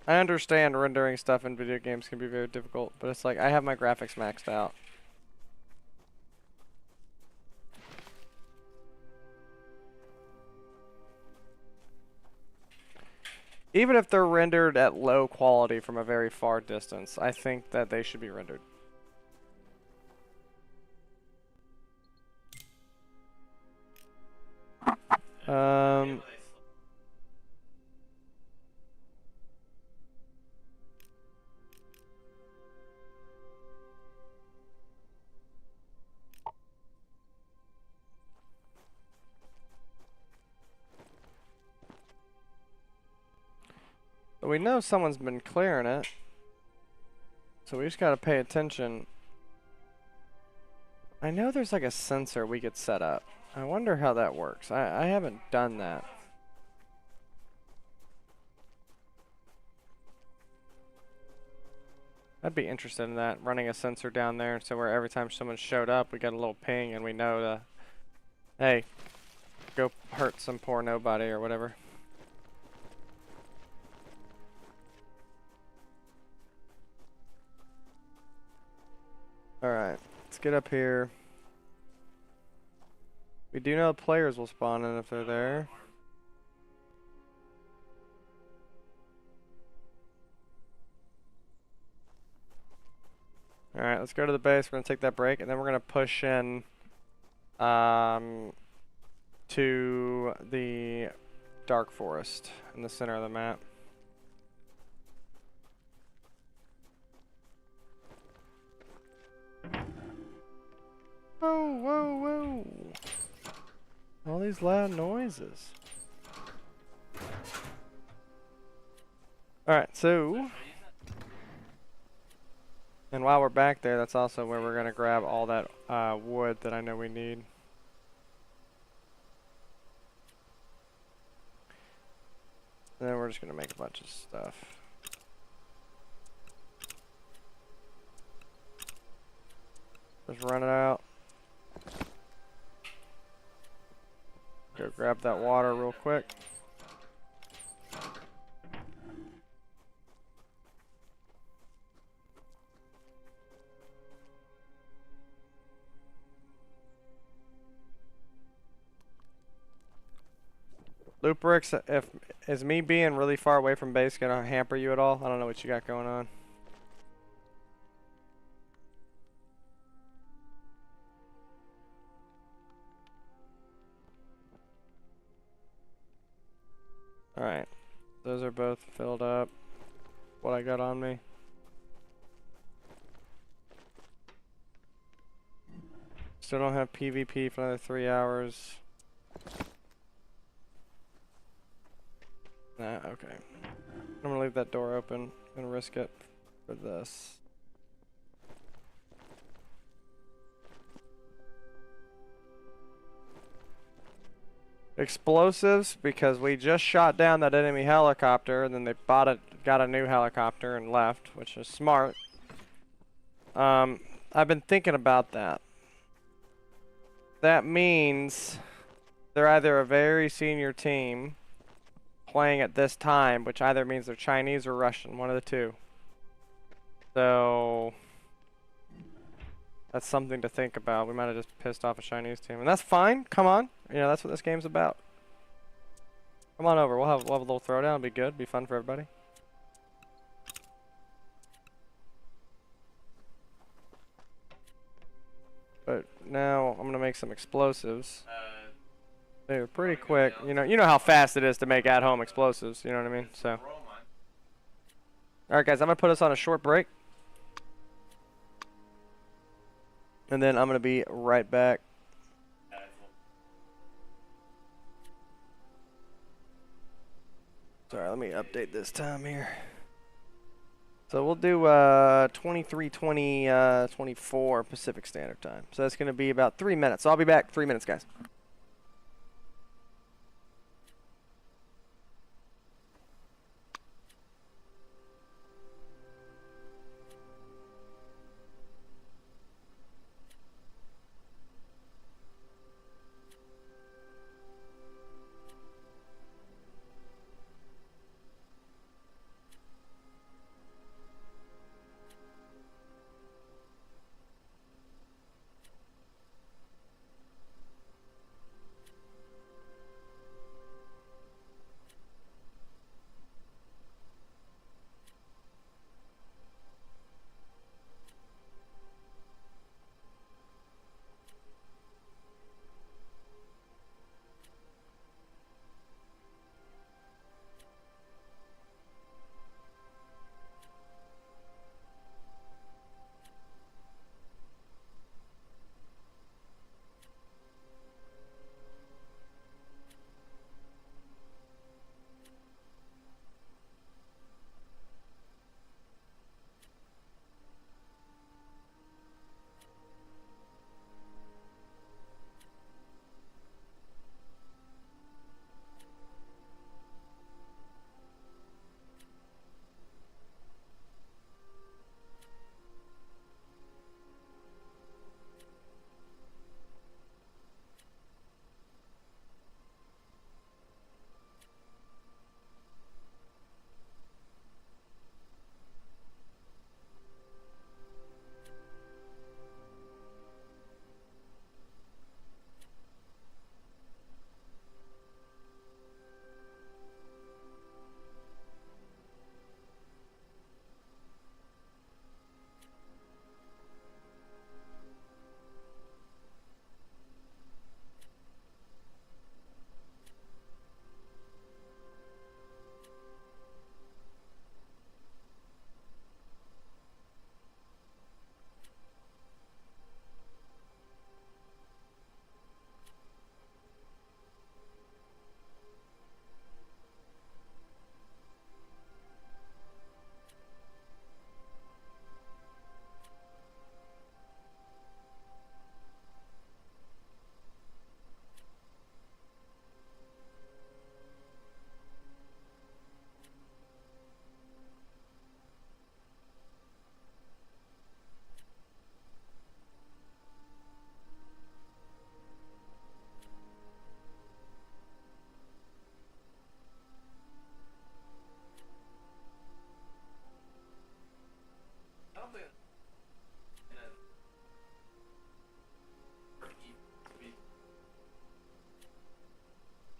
I understand rendering stuff in video games can be very difficult, but it's like I have my graphics maxed out. Even if they're rendered at low quality from a very far distance, I think that they should be rendered. But we know someone's been clearing it, so we just gotta pay attention. I know there's like a sensor we could set up. I wonder how that works. I haven't done that. I'd be interested in that, running a sensor down there so where every time someone showed up, we got a little ping and we know to, hey, go hurt some poor nobody or whatever. Alright, let's get up here. We do know players will spawn in if they're there. Alright, let's go to the base. We're going to take that break, and then we're going to push in to the Dark Forest in the center of the map. Whoa, whoa, whoa. All these loud noises. Alright, so... And while we're back there, that's also where we're going to grab all that wood that I know we need. And then we're just going to make a bunch of stuff. Just run it out. Go grab that water real quick. Looprix, if is me being really far away from base gonna hamper you at all? I don't know what you got going on. Alright. Those are both filled up. What I got on me. Still don't have PvP for another 3 hours. Nah, okay. I'm gonna leave that door open and risk it for this. Explosives, because we just shot down that enemy helicopter and then they got a new helicopter and left, which is smart. I've been thinking about that. That means they're either a very senior team playing at this time, which either means they're Chinese or Russian, one of the two. So that's something to think about. We might have just pissed off a Chinese team, and that's fine. Come on, you know that's what this game's about. Come on over. We'll have a little throwdown. It'll be good. Be fun for everybody. But now I'm gonna make some explosives. They're pretty quick. You know how fast it is to make at-home explosives. You know what I mean? So. All right, guys. I'm gonna put us on a short break, and then I'm gonna be right back. Sorry, let me update this time here. So we'll do 23:20, 24 Pacific Standard Time. So that's gonna be about 3 minutes. So I'll be back 3 minutes, guys.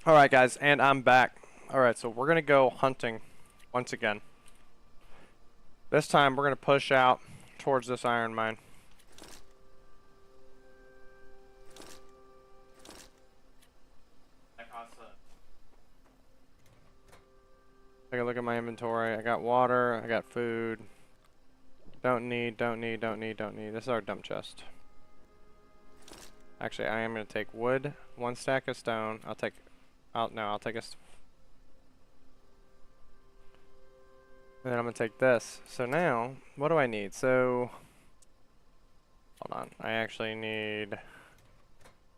Alright guys, and I'm back. Alright, so we're gonna go hunting once again. This time we're gonna push out towards this iron mine. Take a look at my inventory. I got water, I got food. Don't need. This is our dump chest. Actually, I am gonna take wood, 1 stack of stone. I'll take a... And then I'm gonna take this. So now, what do I need? So, hold on. I actually need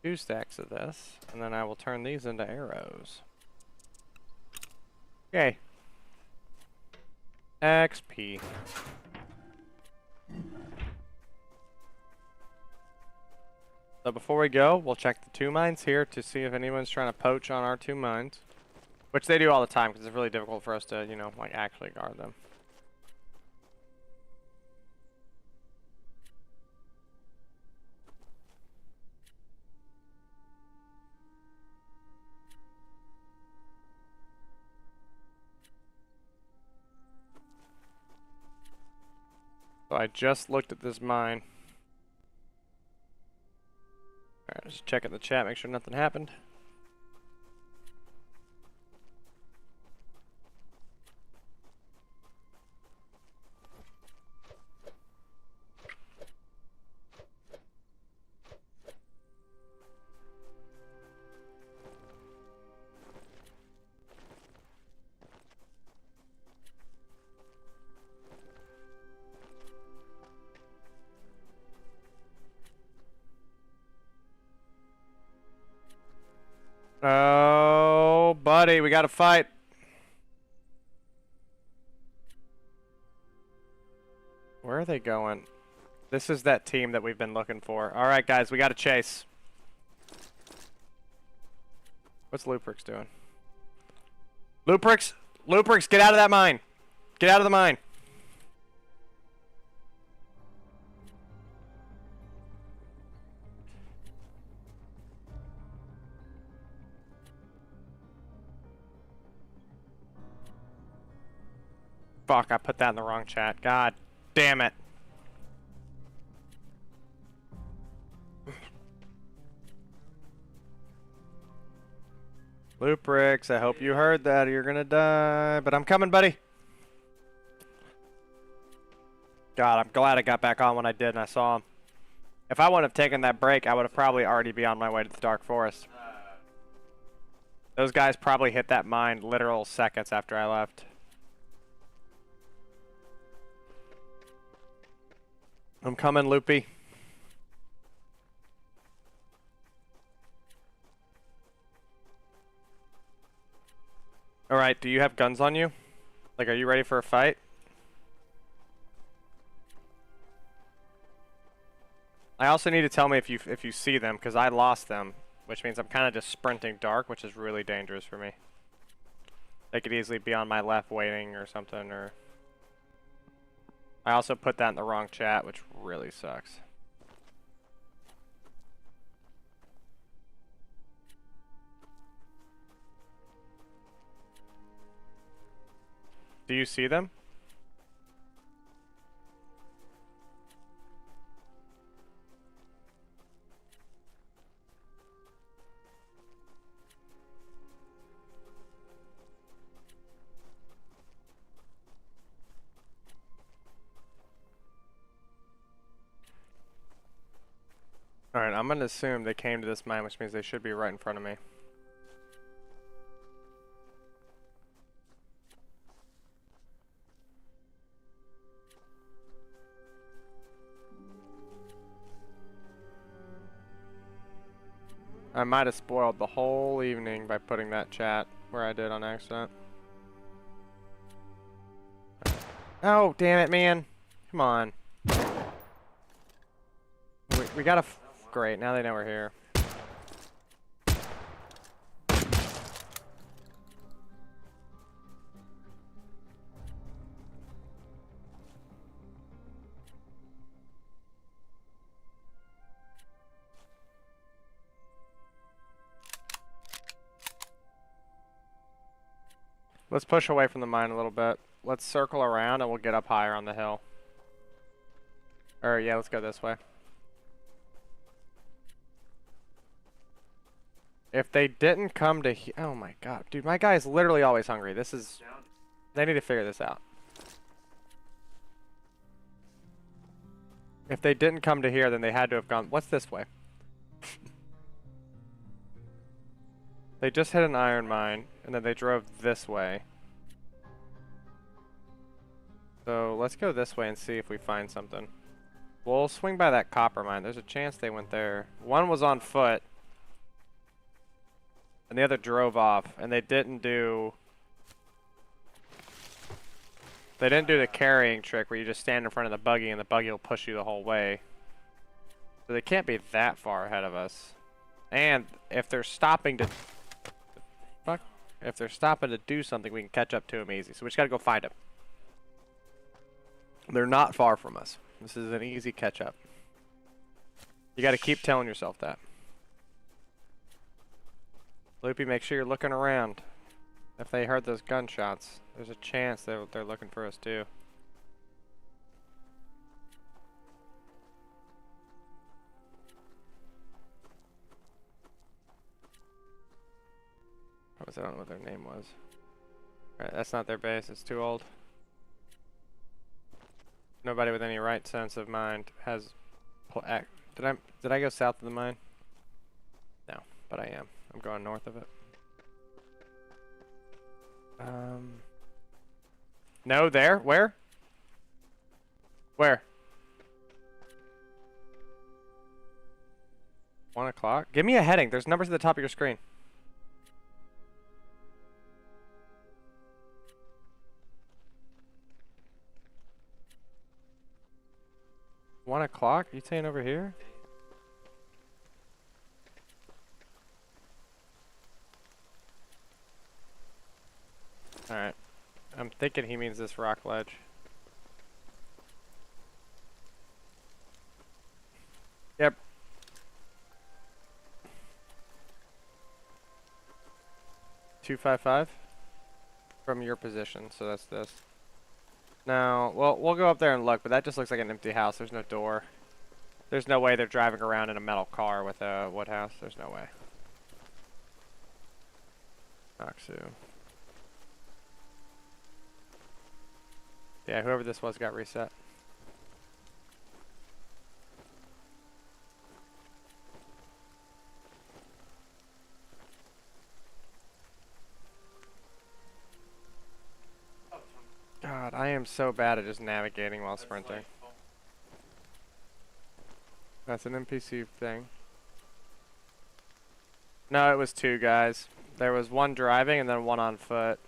2 stacks of this, and then I will turn these into arrows. Okay. XP. So before we go, we'll check the 2 mines here to see if anyone's trying to poach on our 2 mines. Which they do all the time, because it's really difficult for us to, you know, like, actually guard them. So I just looked at this mine. Alright, just checking the chat, make sure nothing happened. Oh, buddy, we gotta fight. Where are they going? This is that team that we've been looking for. Alright, guys, we gotta chase. What's Luprix doing? Luprix, get out of that mine. Get out of the mine. Fuck, I put that in the wrong chat. God damn it. Luprix, I hope you heard that or you're gonna die. But I'm coming, buddy. God, I'm glad I got back on when I did and I saw him. If I wouldn't have taken that break, I would have probably already be on my way to the Dark Forest. Those guys probably hit that mine literal seconds after I left. I'm coming, Loopy. Alright, do you have guns on you? Like, are you ready for a fight? I also need to tell me if you see them, because I lost them, which means I'm kind of just sprinting dark, which is really dangerous for me. They could easily be on my left waiting or something, or... I also put that in the wrong chat, which really sucks. Do you see them? Alright, I'm gonna assume they came to this mine, which means they should be right in front of me. I might have spoiled the whole evening by putting that chat where I did on accident. Oh, damn it, man. Come on. We gotta... Great, now they know we're here. Let's push away from the mine a little bit. Let's circle around and we'll get up higher on the hill. Or yeah, let's go this way. If they didn't come to he- oh my god, dude, my guy is literally always hungry. This is, they need to figure this out. If they didn't come to here, then they had to have gone, what's this way? They just hit an iron mine, and then they drove this way. So let's go this way and see if we find something. We'll swing by that copper mine. There's a chance they went there. One was on foot, and the other drove off, and they didn't do the carrying trick where you just stand in front of the buggy and the buggy will push you the whole way. So they can't be that far ahead of us. And if they're stopping to do something, we can catch up to them easy. So we just gotta go find them. They're not far from us. This is an easy catch up. You gotta keep telling yourself that. Loopy, make sure you're looking around. If they heard those gunshots, there's a chance they're looking for us too. I don't know what their name was. Alright, that's not their base. It's too old. Nobody with any right sense of mind has. Did I go south of the mine? No, but I am. I'm going north of it. No, there. Where? Where? 1 o'clock? Give me a heading. There's numbers at the top of your screen. $1 o'clock? You saying over here? Alright. I'm thinking he means this rock ledge. Yep. $255 from your position, so that's this. Now, well, we'll go up there and look, but that just looks like an empty house. There's no door. There's no way they're driving around in a metal car with a wood house. There's no way. Aksu. Yeah, whoever this was got reset. God, I am so bad at just navigating while sprinting. That's an NPC thing. No, it was 2 guys. There was one driving and then one on foot.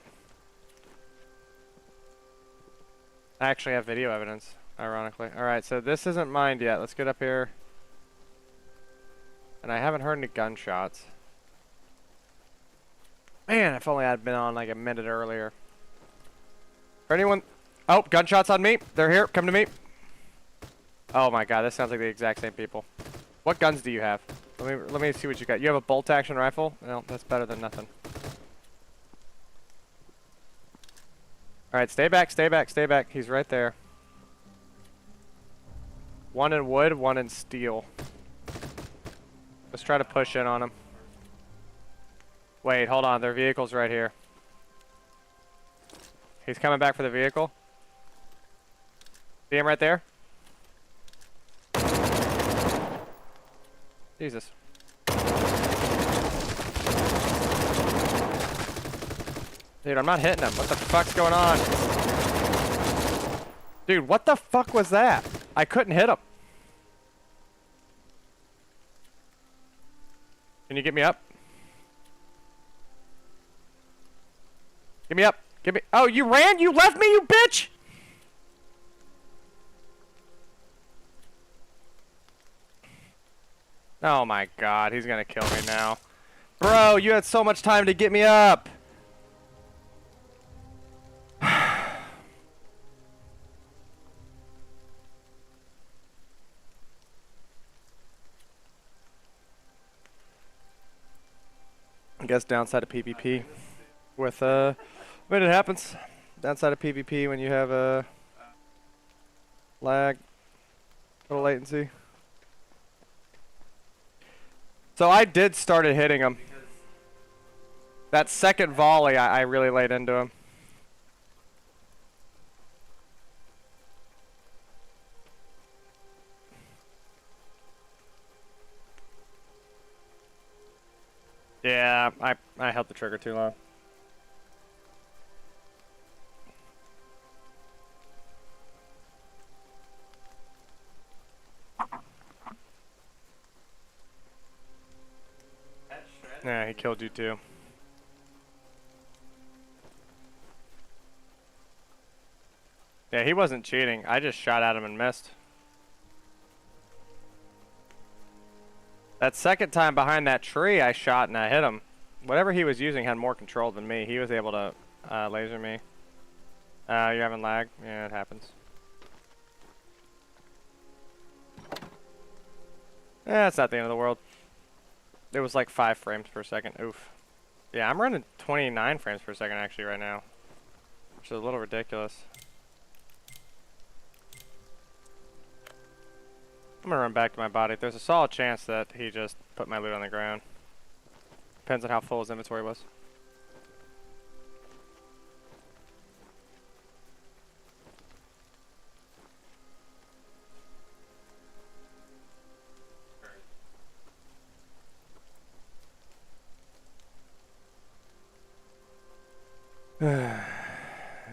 I actually have video evidence, ironically. Alright, so this isn't mined yet. Let's get up here. And I haven't heard any gunshots. Man, if only I'd been on like a minute earlier. For anyone... Oh, gunshots on me. They're here. Come to me. Oh my god, this sounds like the exact same people. What guns do you have? Let me see what you got. You have a bolt action rifle? Well, that's better than nothing. Alright, stay back, stay back, stay back. He's right there. One in wood, one in steel. Let's try to push in on him. Wait, hold on. Their vehicle's right here. He's coming back for the vehicle. See him right there? Jesus. Dude, I'm not hitting him. What the fuck's going on? Dude, what the fuck was that? I couldn't hit him. Can you get me up? Get me up. Get me. Oh, you ran? You left me, you bitch! Oh my god, he's gonna kill me now. Bro, you had so much time to get me up. I guess downside of PvP with But it happens. Outside of PvP when you have a lag, little latency. So I did started hitting him. That second volley, I really laid into him. Yeah, I held the trigger too long. Yeah, he killed you too. Yeah, he wasn't cheating. I just shot at him and missed. That second time behind that tree, I shot and I hit him. Whatever he was using had more control than me. He was able to laser me. You're having lag? Yeah, it happens. Yeah, it's not the end of the world. It was like 5 frames per second. Oof. Yeah, I'm running 29 frames per second actually right now, which is a little ridiculous. I'm gonna run back to my body. There's a solid chance that he just put my loot on the ground. Depends on how full his inventory was.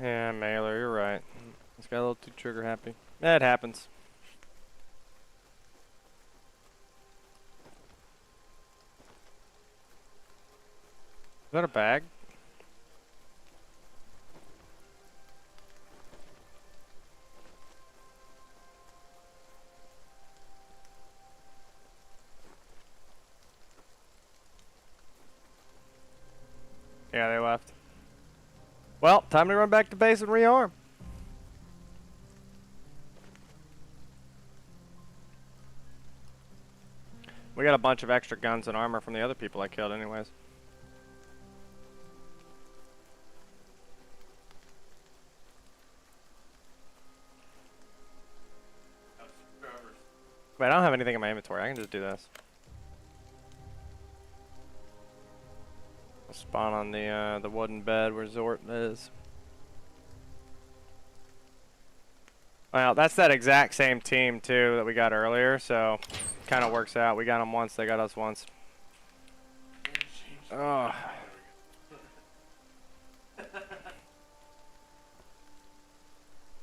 Yeah, Mailer, you're right. This got a little too trigger happy. It happens. Is that a bag? Yeah, they left. Well, time to run back to base and rearm. We got a bunch of extra guns and armor from the other people I killed anyways. Wait, I don't have anything in my inventory. I can just do this. I'll spawn on the wooden bed where Zort is. Well, that's that exact same team too that we got earlier, so kind of works out. We got them once, they got us once. Oh.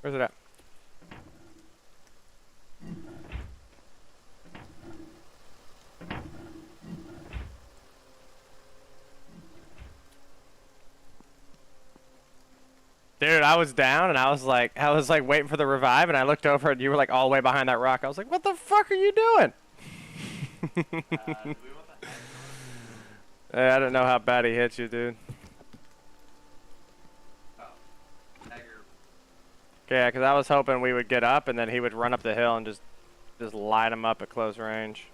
Where's it at? Dude, I was down and I was like waiting for the revive and I looked over and you were like all the way behind that rock. I was like, what the fuck are you doing? Hey, I don't know how bad he hit you, dude. Yeah, because I was hoping we would get up and then he would run up the hill and just light him up at close range.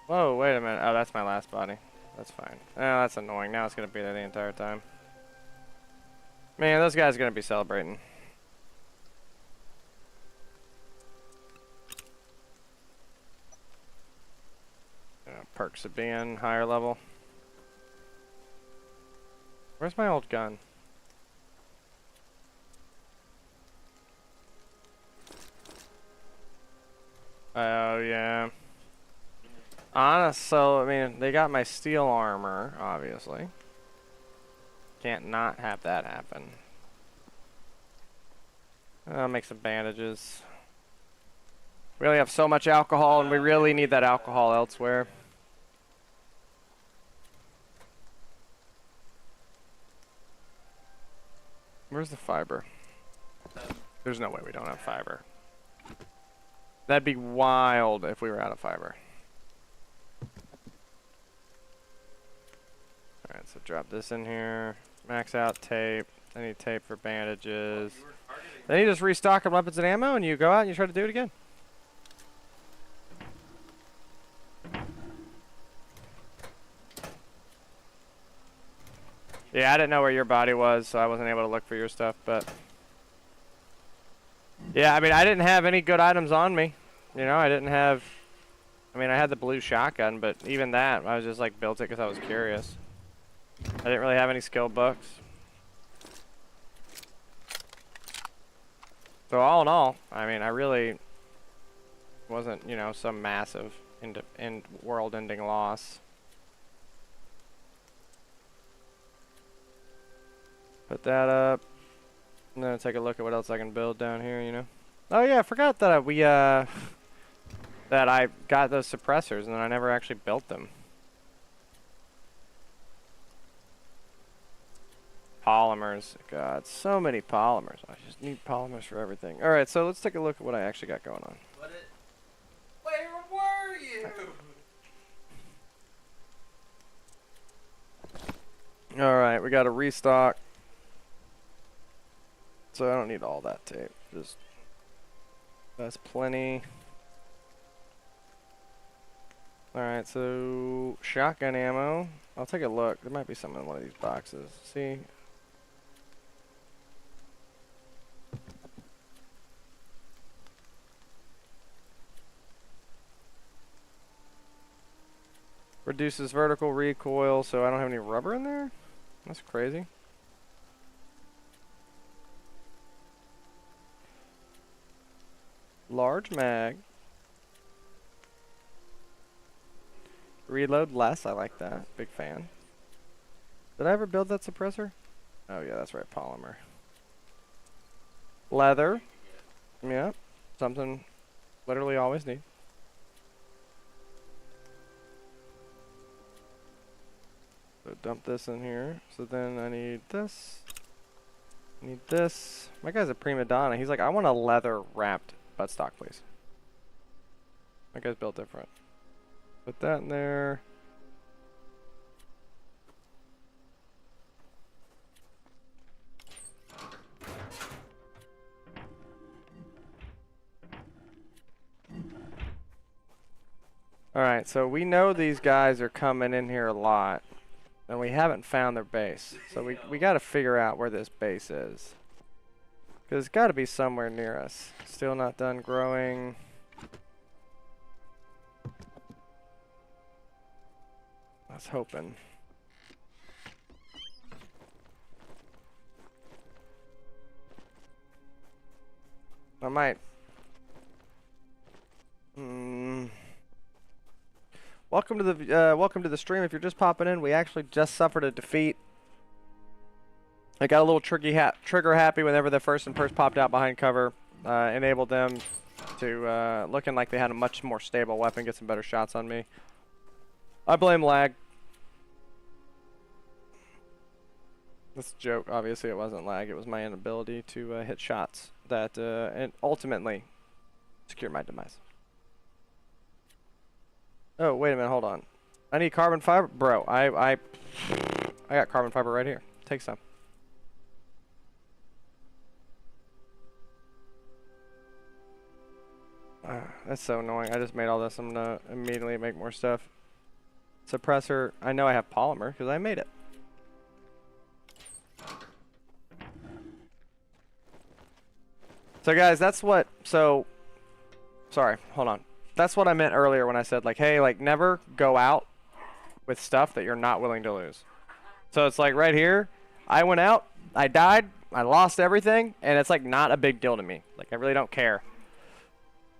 Whoa, wait a minute. Oh, that's my last body. That's fine. Oh, that's annoying. Now it's going to be there the entire time. Man, those guys are going to be celebrating. Perks of being higher level. Where's my old gun? Oh, yeah. So, I mean, they got my steel armor, obviously. Can't not have that happen. I'll make some bandages. We only have so much alcohol, and we really need that alcohol elsewhere. Where's the fiber? There's no way we don't have fiber. That'd be wild if we were out of fiber. Alright, so drop this in here. Max out tape. I need tape for bandages. Then you just restock on weapons and ammo and you go out and you try to do it again. Yeah, I didn't know where your body was, so I wasn't able to look for your stuff, but... Yeah, I mean, I didn't have any good items on me. You know, I didn't have... I mean, I had the blue shotgun, but even that, I was just like, built it because I was curious. I didn't really have any skill books. So all in all, I mean, I really wasn't, you know, some massive world-ending loss. Put that up. And then take a look at what else I can build down here, you know. Oh yeah, I forgot that that I got those suppressors and then I never actually built them. Polymers. God, so many polymers. I just need polymers for everything. Alright, so let's take a look at what I actually got going on. Where were you? Alright, we got a restock. So I don't need all that tape. Just that's plenty. Alright, so shotgun ammo. I'll take a look. There might be some in one of these boxes. See? Reduces vertical recoil, so I don't have any rubber in there? That's crazy. Large mag. Reload less, I like that. Big fan. Did I ever build that suppressor? Oh yeah, that's right, polymer. Leather. Yeah, something literally always need. So dump this in here. So then I need this. Need this. My guy's a prima donna. He's like, I want a leather wrapped buttstock, please. My guy's built different. Put that in there. Alright, so we know these guys are coming in here a lot. And we haven't found their base. So we got to figure out where this base is. Because it's got to be somewhere near us. Still not done growing. I was hoping. I might. Welcome to the stream. If you're just popping in, we actually just suffered a defeat. I got a little trigger happy whenever the first popped out behind cover. Enabled them to looking like they had a much more stable weapon, get some better shots on me. I blame lag. This joke, obviously it wasn't lag, it was my inability to hit shots that and ultimately secured my demise. Oh, wait a minute, hold on. I need carbon fiber? Bro, I got carbon fiber right here. Take some. That's so annoying. I just made all this. I'm gonna immediately make more stuff. Suppressor. I know I have polymer because I made it. So guys, that's what, sorry, hold on. That's what I meant earlier when I said like, hey, like never go out with stuff that you're not willing to lose. So it's like right here, I went out, I died, I lost everything, and it's like not a big deal to me. Like I really don't care.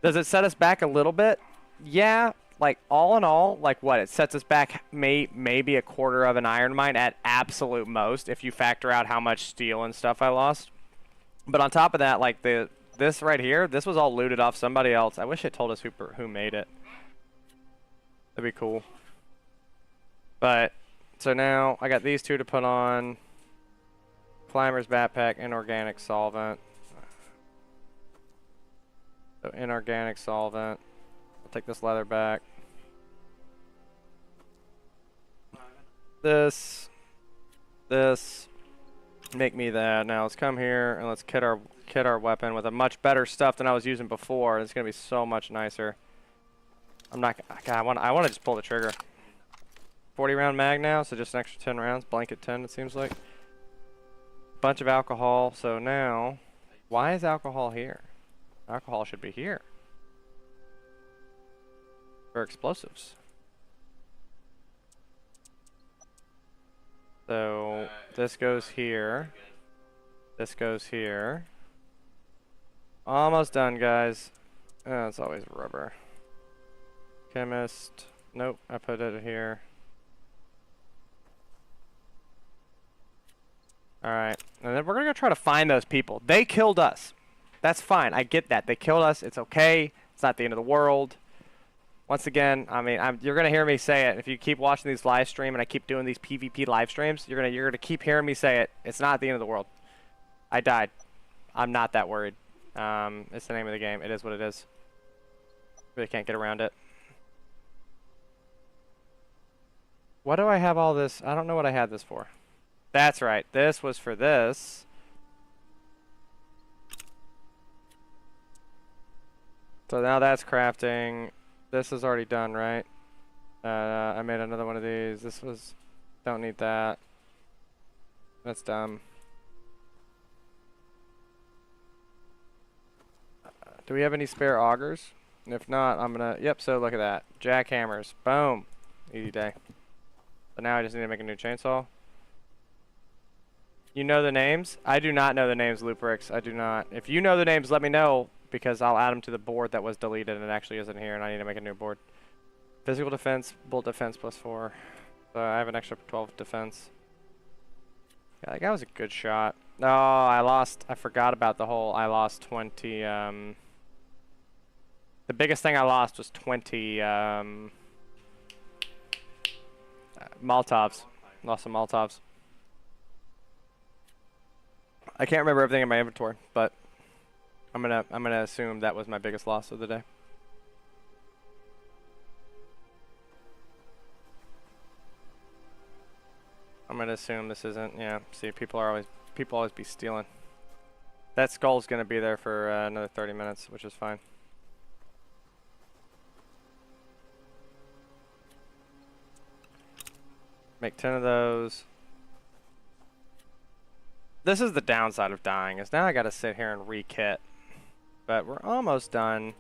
Does it set us back a little bit? Yeah, like all in all, like what? It sets us back maybe a quarter of an iron mine at absolute most if you factor out how much steel and stuff I lost. But on top of that, like this right here, this was all looted off somebody else. I wish it told us who made it. That'd be cool. But so now I got these two to put on. Climber's backpack, inorganic solvent. So inorganic solvent. I'll take this leather back. This. Make me that. Now let's come here and let's kit our weapon with a much better stuff than I was using before. It's gonna be so much nicer. I'm not. God, I want to just pull the trigger. 40 round mag now, so just an extra 10 rounds. Blanket 10, it seems like. Bunch of alcohol, so now, why is alcohol here? Alcohol should be here. For explosives. So, this goes here. This goes here. Almost done, guys. Oh, it's always rubber. Chemist. Nope, I put it here. Alright, and then we're gonna go try to find those people. They killed us. That's fine, I get that. They killed us, it's okay. It's not the end of the world. Once again, I mean, you're gonna hear me say it. If you keep watching these live stream and I keep doing these PvP live streams, you're gonna keep hearing me say it. It's not the end of the world. I died. I'm not that worried. It's the name of the game. It is what it is. Really can't get around it. What do I have all this? I don't know what I had this for. That's right. This was for this. So now that's crafting. This is already done, right? I made another one of these. This was... Don't need that. That's dumb. Do we have any spare augers? If not, I'm gonna... Yep, so look at that. Jackhammers. Boom. Easy day. So now I just need to make a new chainsaw. You know the names? I do not know the names, Looprix. I do not. If you know the names, let me know, because I'll add them to the board that was deleted and it actually isn't here, and I need to make a new board. Physical defense, bullet defense +4. So I have an extra 12 defense. Yeah, that guy was a good shot. No, I lost. I forgot about the whole. I lost 20. The biggest thing I lost was 20 Molotovs. Lost some Molotovs. I can't remember everything in my inventory, but I'm gonna assume that was my biggest loss of the day. I'm gonna assume this isn't. Yeah. See, people always be stealing. That skull's gonna be there for another 30 minutes, which is fine. Make 10 of those. This is the downside of dying, is now I gotta sit here and re-kit. But we're almost done.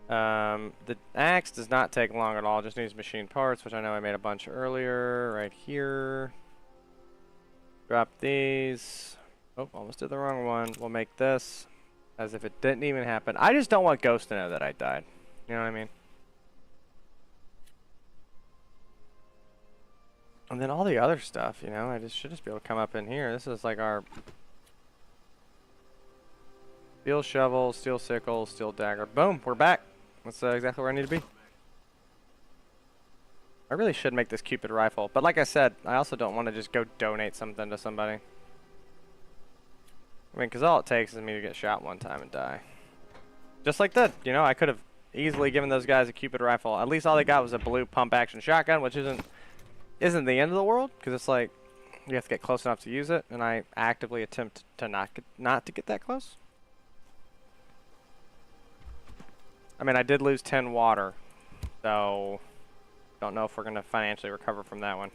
The axe does not take long at all, just needs machine parts, which I know I made a bunch earlier, right here. Drop these. Oh, almost did the wrong one. We'll make this as if it didn't even happen. I just don't want Ghost to know that I died. You know what I mean? And then all the other stuff, you know, I should just be able to come up in here. This is like our steel shovel, steel sickle, steel dagger. Boom, we're back. That's exactly where I need to be. I really should make this Cupid rifle, but like I said, I also don't want to just go donate something to somebody. I mean, because all it takes is me to get shot one time and die. Just like that, you know, I could have easily given those guys a Cupid rifle. At least all they got was a blue pump action shotgun, which isn't the end of the world, because it's like you have to get close enough to use it, and I actively attempt to not to get that close. I mean, I did lose 10 water, so don't know if we're gonna financially recover from that one.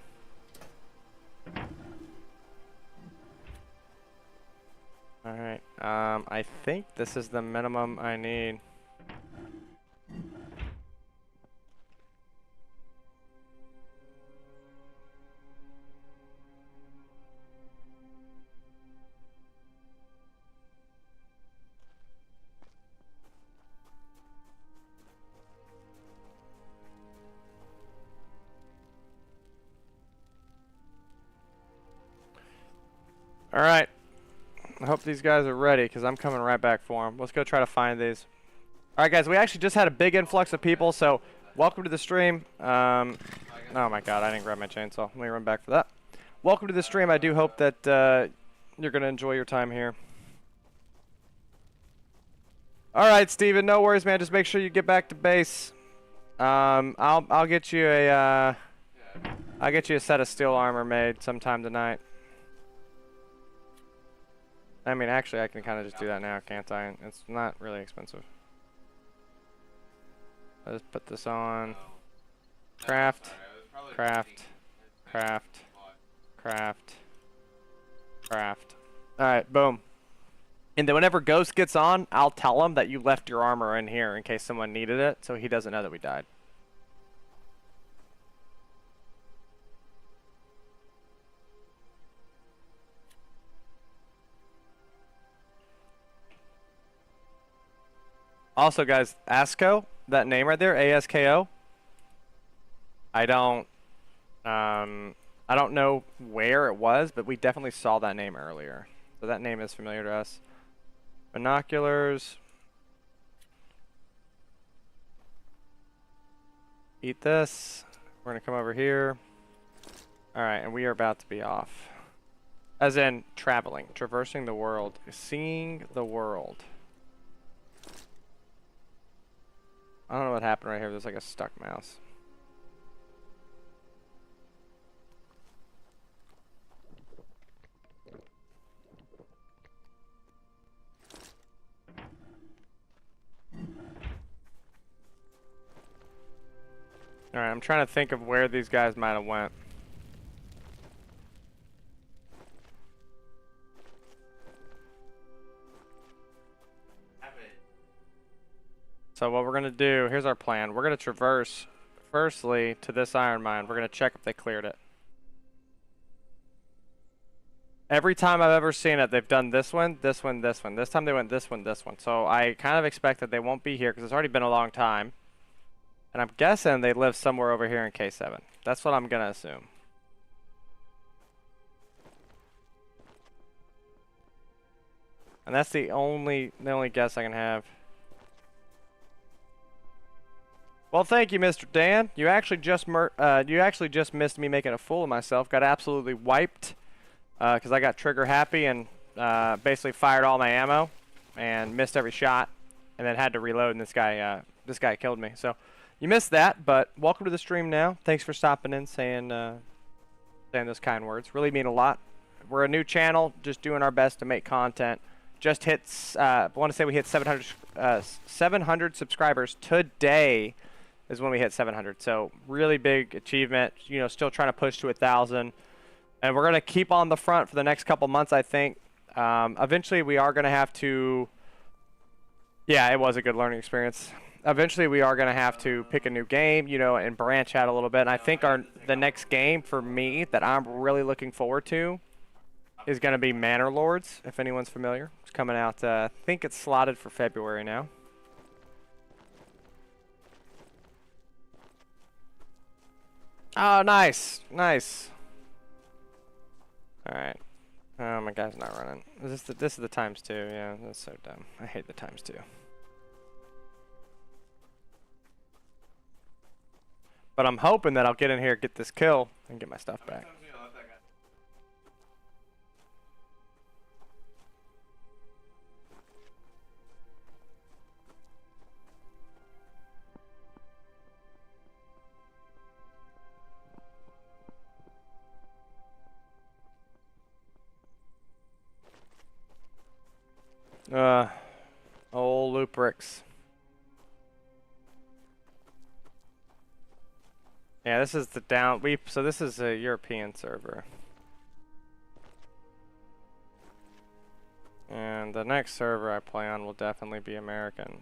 All right, I think this is the minimum I need. All right, I hope these guys are ready, because I'm coming right back for them. Let's go try to find these. All right, guys, we actually just had a big influx of people, so welcome to the stream. Oh my god, I didn't grab my chainsaw. Let me run back for that. Welcome to the stream. I do hope that you're going to enjoy your time here. All right, Steven, no worries, man. Just make sure you get back to base. I'll get you a set of steel armor made sometime tonight. I mean, actually, I can kind of just do that now, can't I? It's not really expensive. I'll just put this on. Craft. Craft. Craft. Craft. Craft. Alright, boom. And then whenever Ghost gets on, I'll tell him that you left your armor in here in case someone needed it, so he doesn't know that we died. Also, guys, ASCO, that name right there, ASKO. I don't know where it was, but we definitely saw that name earlier. So that name is familiar to us. Binoculars. Eat this. We're gonna come over here. Alright, and we are about to be off. As in, traveling, traversing the world, seeing the world. I don't know what happened right here. There's like a stuck mouse. Alright, I'm trying to think of where these guys might have went. So what we're going to do, here's our plan. We're going to traverse, firstly, to this iron mine. We're going to check if they cleared it. Every time I've ever seen it, they've done this one, this one, this one. This time they went this one, this one. So I kind of expect that they won't be here because it's already been a long time. And I'm guessing they live somewhere over here in K7. That's what I'm going to assume. And that's the only guess I can have. Well, thank you, Mr. Dan. You actually just missed me making a fool of myself. Got absolutely wiped because I got trigger happy and basically fired all my ammo and missed every shot, and then had to reload. And this guy killed me. So you missed that, but welcome to the stream now. Thanks for stopping in, saying those kind words. Really mean a lot. We're a new channel, just doing our best to make content. Just hits. I want to say we hit 700 subscribers today. Is when we hit 700. So really big achievement. You know, still trying to push to 1,000, and we're gonna keep on the front for the next couple months, I think. Eventually, we are gonna have to. Yeah, it was a good learning experience. Eventually, we are gonna have to pick a new game, you know, and branch out a little bit. And I think the next game for me that I'm really looking forward to is gonna be Manor Lords. If anyone's familiar, it's coming out. I think it's slotted for February now. Oh, nice. Nice. Alright. Oh, my guy's not running. This is the times 2. Yeah, that's so dumb. I hate the times 2. But I'm hoping that I'll get in here, get this kill, and get my stuff back. Old Luprix. Yeah, this is the so this is a European server. And the next server I play on will definitely be American.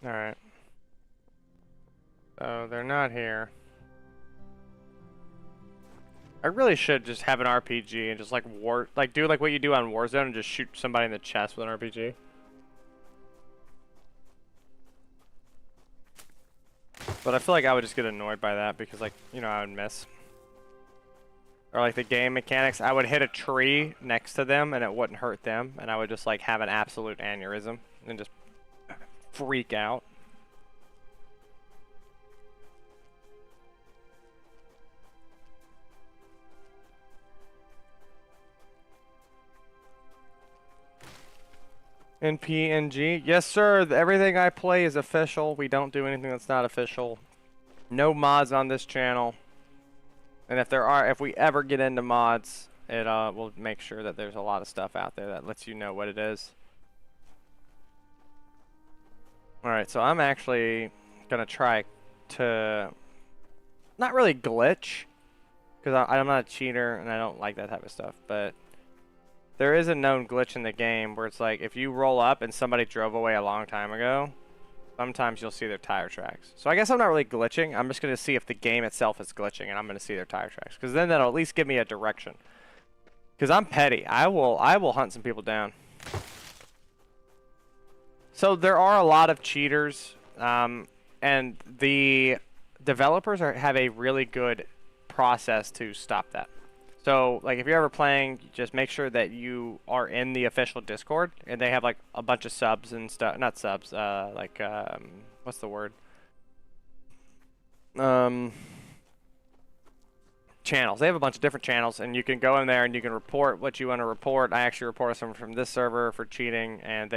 Alright. So they're not here. I really should just have an RPG and just like do like what you do on Warzone and just shoot somebody in the chest with an RPG. But I feel like I would just get annoyed by that because, like, you know, I would miss. Or like the game mechanics, I would hit a tree next to them and it wouldn't hurt them, and I would just like have an absolute aneurysm and just freak out. NPNG. Yes, sir. Everything I play is official. We don't do anything that's not official. No mods on this channel. And if we ever get into mods, we'll make sure that there's a lot of stuff out there that lets you know what it is. Alright, so I'm actually gonna try to not really glitch, because I'm not a cheater and I don't like that type of stuff, but there is a known glitch in the game where it's like if you roll up and somebody drove away a long time ago, sometimes you'll see their tire tracks. So I guess I'm not really glitching. I'm just going to see if the game itself is glitching, and I'm going to see their tire tracks, because then that'll at least give me a direction. Because I'm petty. I will hunt some people down. So there are a lot of cheaters, and the developers have a really good process to stop that. So, like, if you're ever playing, just make sure that you are in the official Discord, and they have, like, a bunch of subs and stuff. Not subs, what's the word? Channels. They have a bunch of different channels, and you can go in there and you can report what you want to report. I actually reported someone from this server for cheating, and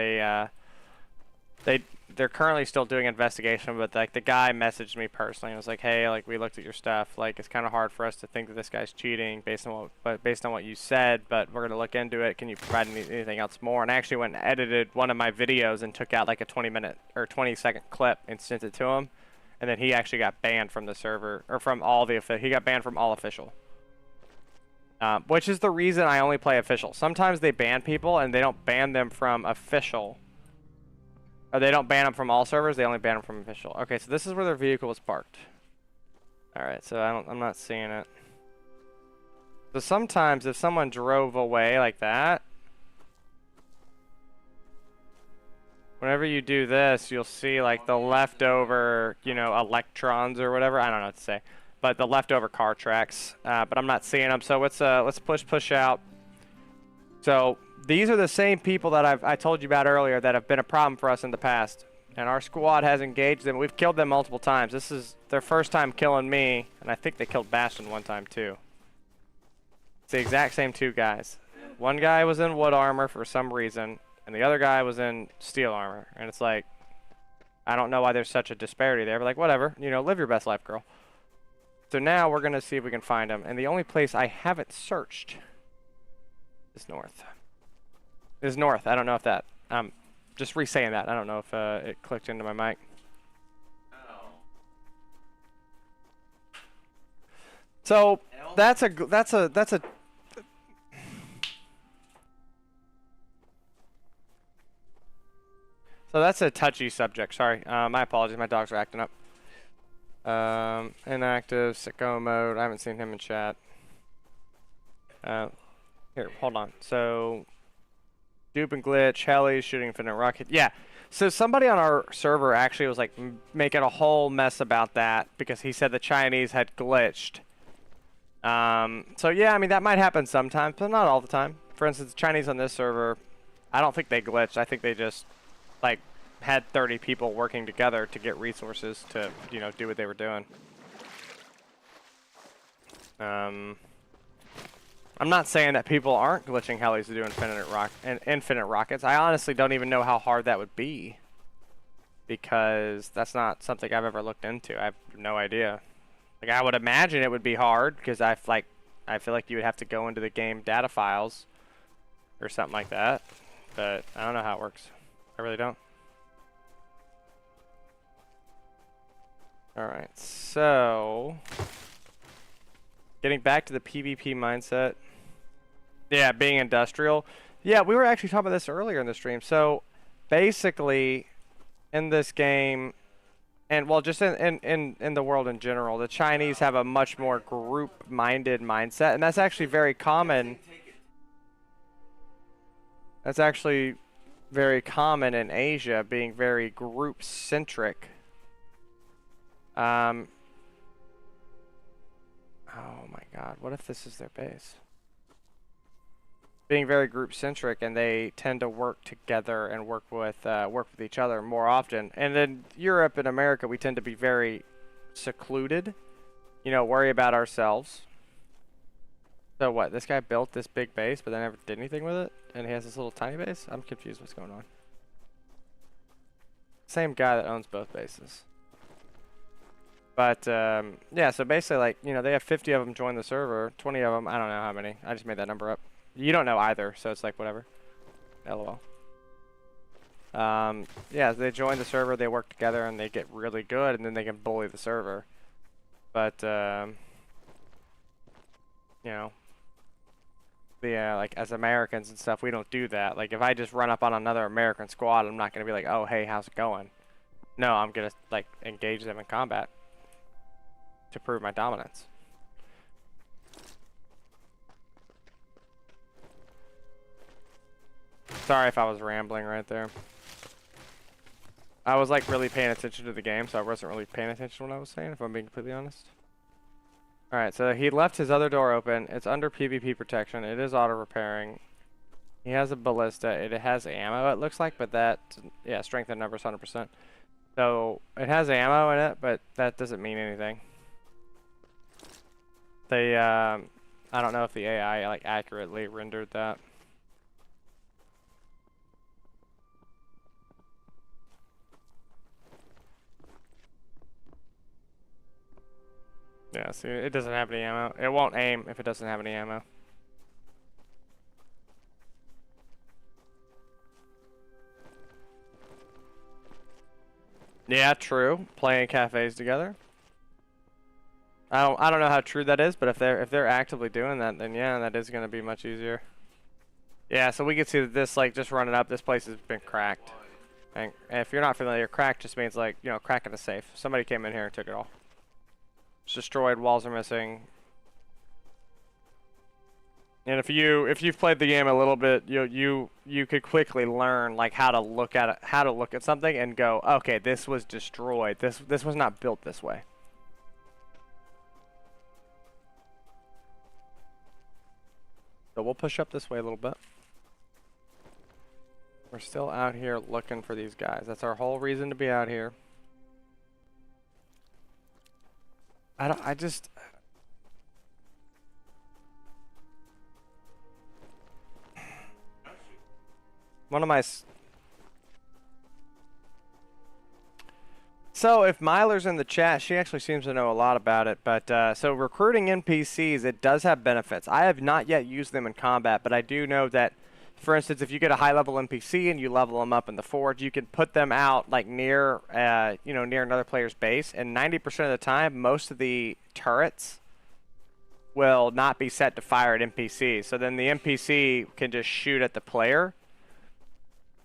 they're currently still doing investigation, but like the guy messaged me personally and was like, hey, like we looked at your stuff, like it's kind of hard for us to think that this guy's cheating based on what you said, but we're going to look into it. Can you provide anything else more? And I actually went and edited one of my videos and took out like a 20-minute or 20-second clip and sent it to him, and then he actually got banned from the server, or from all the he got banned from all official, which is the reason I only play official. Sometimes they ban people and they don't ban them from official. Or they don't ban them from all servers, they only ban them from official. Okay, so this is where their vehicle was parked. Alright, so I'm not seeing it. So sometimes if someone drove away like that, whenever you do this, you'll see like the leftover, you know, electrons or whatever. I don't know what to say. But the leftover car tracks. But I'm not seeing them, so let's push out. So these are the same people that I told you about earlier that have been a problem for us in the past. And our squad has engaged them. We've killed them multiple times. This is their first time killing me. And I think they killed Bastion one time too. It's the exact same two guys. One guy was in wood armor for some reason. And the other guy was in steel armor. And it's like, I don't know why there's such a disparity there. But like, whatever. You know, live your best life, girl. So now we're going to see if we can find them. And the only place I haven't searched is north. Is north. I don't know if that. Just re-saying that. I don't know if it clicked into my mic. Oh. So L? that's a. So that's a touchy subject. Sorry. My apologies. My dogs are acting up. Inactive, sicko mode. I haven't seen him in chat. Here, hold on. So, dupe and glitch, heli, shooting infinite rocket. Yeah. So somebody on our server actually was like making a whole mess about that because he said the Chinese had glitched. So yeah, I mean that might happen sometimes, but not all the time. For instance, the Chinese on this server, I don't think they glitched. I think they just like had 30 people working together to get resources to, you know, do what they were doing. I'm not saying that people aren't glitching helis to do infinite rockets. I honestly don't even know how hard that would be, because that's not something I've ever looked into. I have no idea. Like, I would imagine it would be hard because I feel like you would have to go into the game data files or something like that, but I don't know how it works. I really don't. All right, so getting back to the PvP mindset. Yeah, being industrial. Yeah, we were actually talking about this earlier in the stream. So basically in this game, and well, just in the world in general, the Chinese have a much more group-minded mindset, and that's actually very common. That's actually very common in Asia, being very group-centric. Oh my God, what if this is their base? Being very group-centric, and they tend to work together and work with each other more often. And in Europe and America, we tend to be very secluded, you know, worry about ourselves. So what, this guy built this big base, but then never did anything with it? And he has this little tiny base? I'm confused what's going on. Same guy that owns both bases. But yeah, so basically, like, you know, they have 50 of them join the server, 20 of them. I don't know how many. I just made that number up. You don't know either, so it's like whatever. LOL. Yeah, they join the server, they work together, and they get really good, and then they can bully the server. But you know, like as Americans and stuff, we don't do that. Like if I just run up on another American squad, I'm not gonna be like, oh hey, how's it going? No, I'm gonna like engage them in combat to prove my dominance. Sorry if I was rambling right there. I was like really paying attention to the game, so I wasn't really paying attention to what I was saying, if I'm being completely honest. Alright, so he left his other door open. It's under PvP protection. It is auto repairing. He has a ballista. It has ammo, it looks like, but that, yeah, strength and numbers 100%. So it has ammo in it, but that doesn't mean anything. They, I don't know if the AI like accurately rendered that. Yeah, see, it doesn't have any ammo. It won't aim if it doesn't have any ammo. Yeah, true. Playing cafes together. I don't know how true that is, but if they're actively doing that, then yeah, that is gonna be much easier. Yeah, so we can see that this, like, just running up, this place has been cracked. And if you're not familiar, cracked just means like, you know, cracking a safe. Somebody came in here and took it all. It's destroyed, walls are missing. And if you've played the game a little bit, you could quickly learn like how to look at it, how to look at something and go, okay, this was destroyed. This was not built this way. So we'll push up this way a little bit. We're still out here looking for these guys. That's our whole reason to be out here. One of my... So if Myler's in the chat, she actually seems to know a lot about it. But so recruiting NPCs, it does have benefits. I have not yet used them in combat, but I do know that, for instance, if you get a high-level NPC and you level them up in the Forge, you can put them out like near, you know, near another player's base, and 90% of the time, most of the turrets will not be set to fire at NPCs. So then the NPC can just shoot at the player,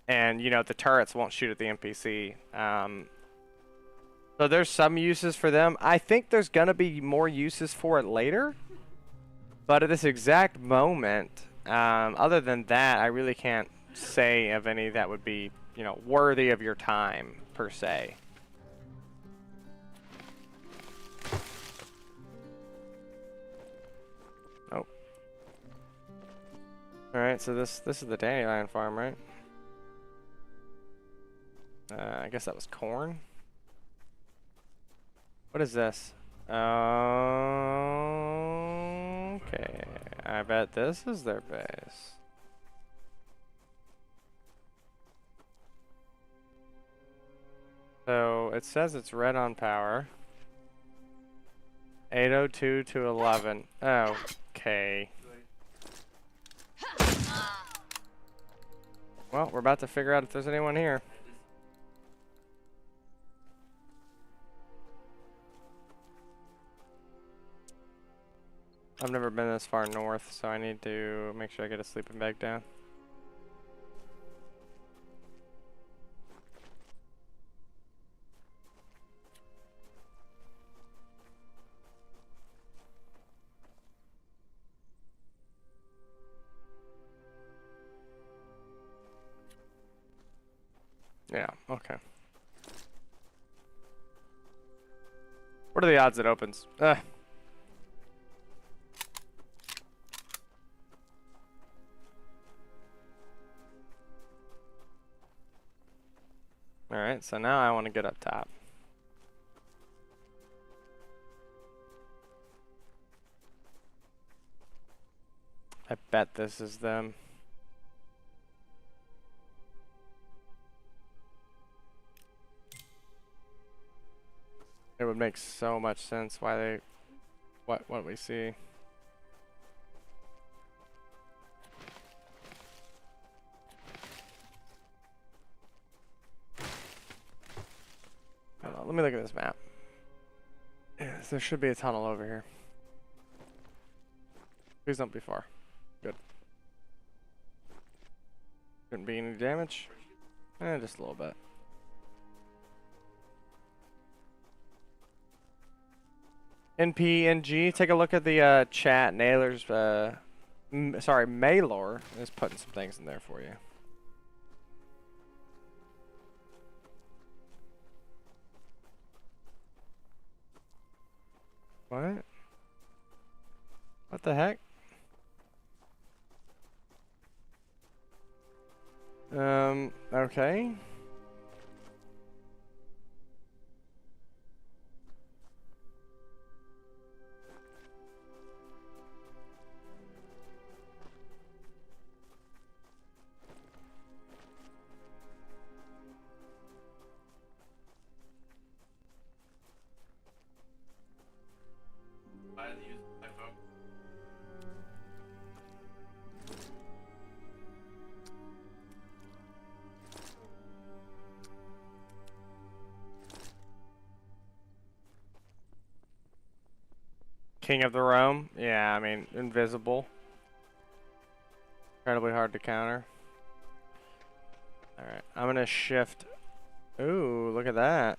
and you know the turrets won't shoot at the NPC. So there's some uses for them. I think there's gonna be more uses for it later, but at this exact moment, other than that, I really can't say of any that would be, you know, worthy of your time per se. Oh. All right, so this is the dandelion farm, right? I guess that was corn. What is this? Okay, I bet this is their base. So it says it's red on power. 802 to 11. Okay. Well, we're about to figure out if there's anyone here. I've never been this far north, so I need to make sure I get a sleeping bag down. Yeah, okay. What are the odds it opens? Alright, so now I want to get up top. I bet this is them. would make so much sense why they, what we see. Hold on, let me look at this map. Yes, there should be a tunnel over here. Please don't be far. Good. Shouldn't be any damage. Just a little bit. NPNG, take a look at the chat. Naylor's, sorry, Maylor is putting some things in there for you. What? What the heck? Okay. By the use of my phone. King of the Realm. Yeah, I mean, invisible. Incredibly hard to counter. Alright, I'm gonna shift. Ooh, look at that.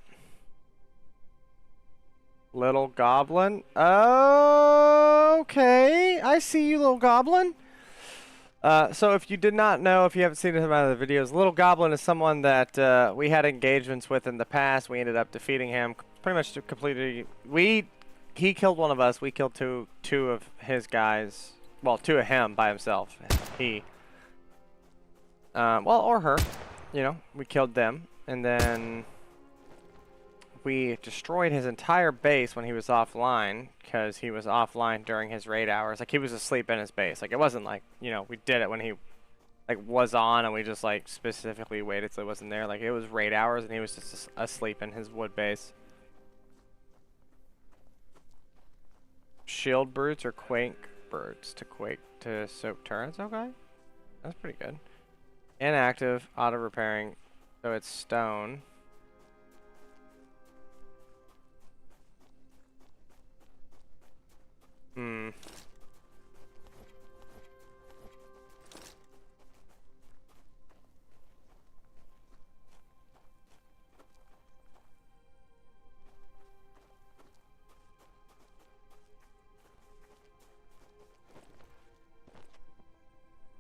Little goblin. Okay, I see you, little goblin. So if you did not know, if you haven't seen some of the videos, Little Goblin is someone that we had engagements with in the past. We ended up defeating him pretty much completely. He killed one of us. We killed two of his guys. Well, two of him by himself. He. Well, or her. You know, we killed them, and then we destroyed his entire base when he was offline, because he was offline during his raid hours. Like, he was asleep in his base. Like, it wasn't like, you know, we did it when he, like, was on and we just, like, specifically waited till he wasn't there. Like, it was raid hours and he was just asleep in his wood base. Shield brutes or quake birds to soak turrets? Okay. That's pretty good. Inactive, auto repairing, so it's stone.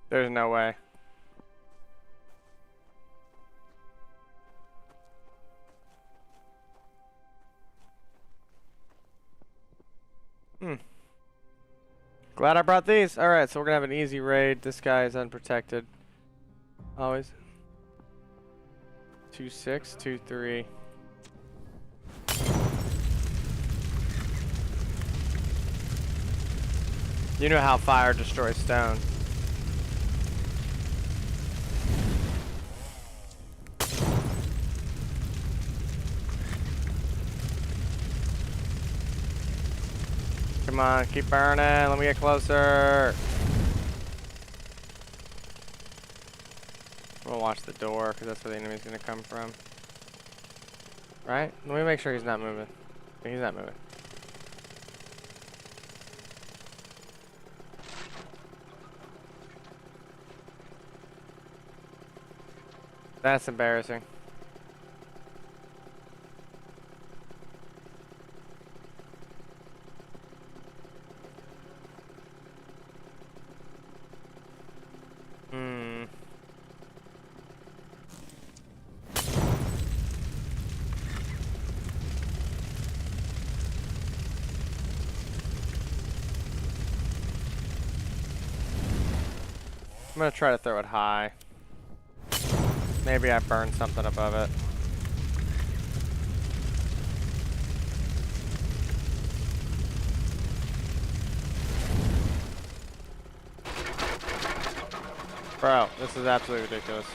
There's no way. Glad I brought these. Alright, so we're gonna have an easy raid. This guy is unprotected. Always. 2-6, 2-3. You know how fire destroys stone. Come on, keep burning. Let me get closer. I'm gonna watch the door because that's where the enemy's gonna come from. Right? Let me make sure he's not moving. He's not moving. That's embarrassing. I'm gonna try to throw it high. Maybe I burned something above it. Bro, this is absolutely ridiculous.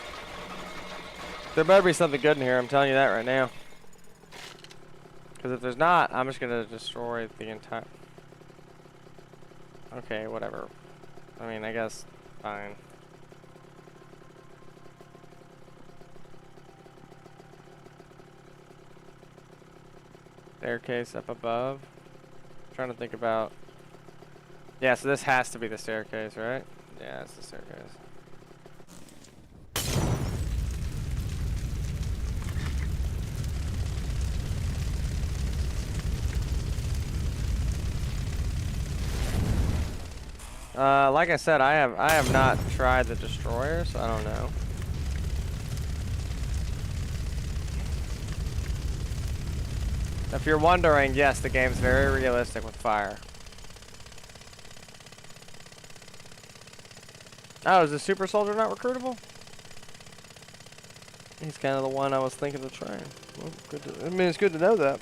There better be something good in here, I'm telling you that right now. Because if there's not, I'm just gonna destroy the entire... Okay, whatever. I mean, I guess, fine. Staircase up above. Trying to think about... Yeah, so this has to be the staircase, right? Yeah, it's the staircase. Like I said, I have not tried the destroyer, so I don't know. If you're wondering, yes, the game's very realistic with fire. Oh, is the super soldier not recruitable? He's kind of the one I was thinking of trying. Well, good to, I mean, it's good to know that.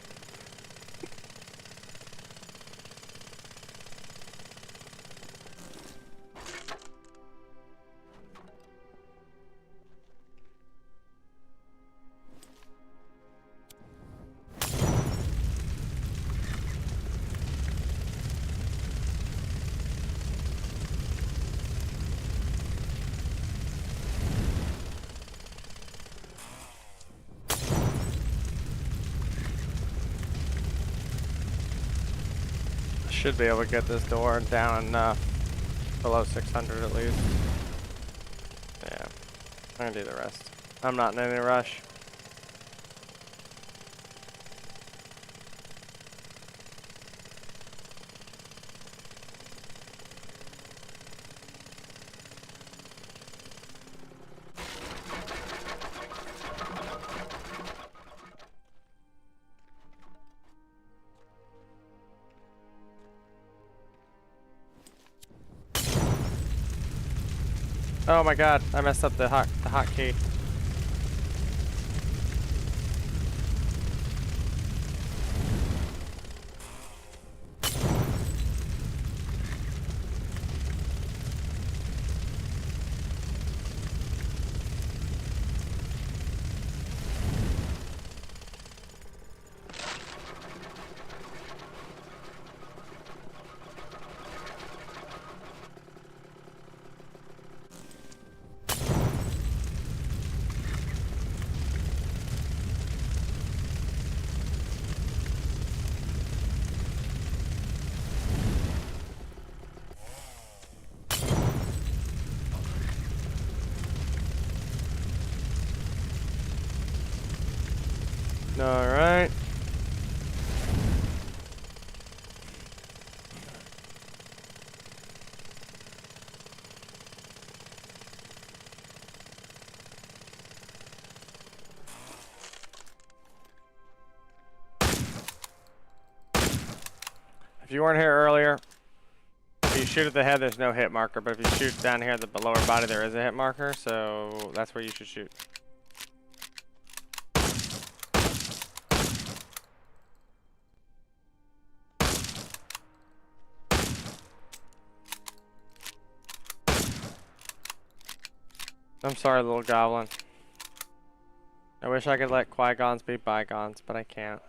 Should be able to get this door down below 600 at least. Yeah, I'm gonna do the rest. I'm not in any rush. Oh my god, I messed up the hotkey. Alright. If you weren't here earlier, if you shoot at the head, there's no hit marker, but if you shoot down here at the lower body, there is a hit marker, so that's where you should shoot. I'm sorry, little goblin. I wish I could let Qui-Gons be bygones, but I can't.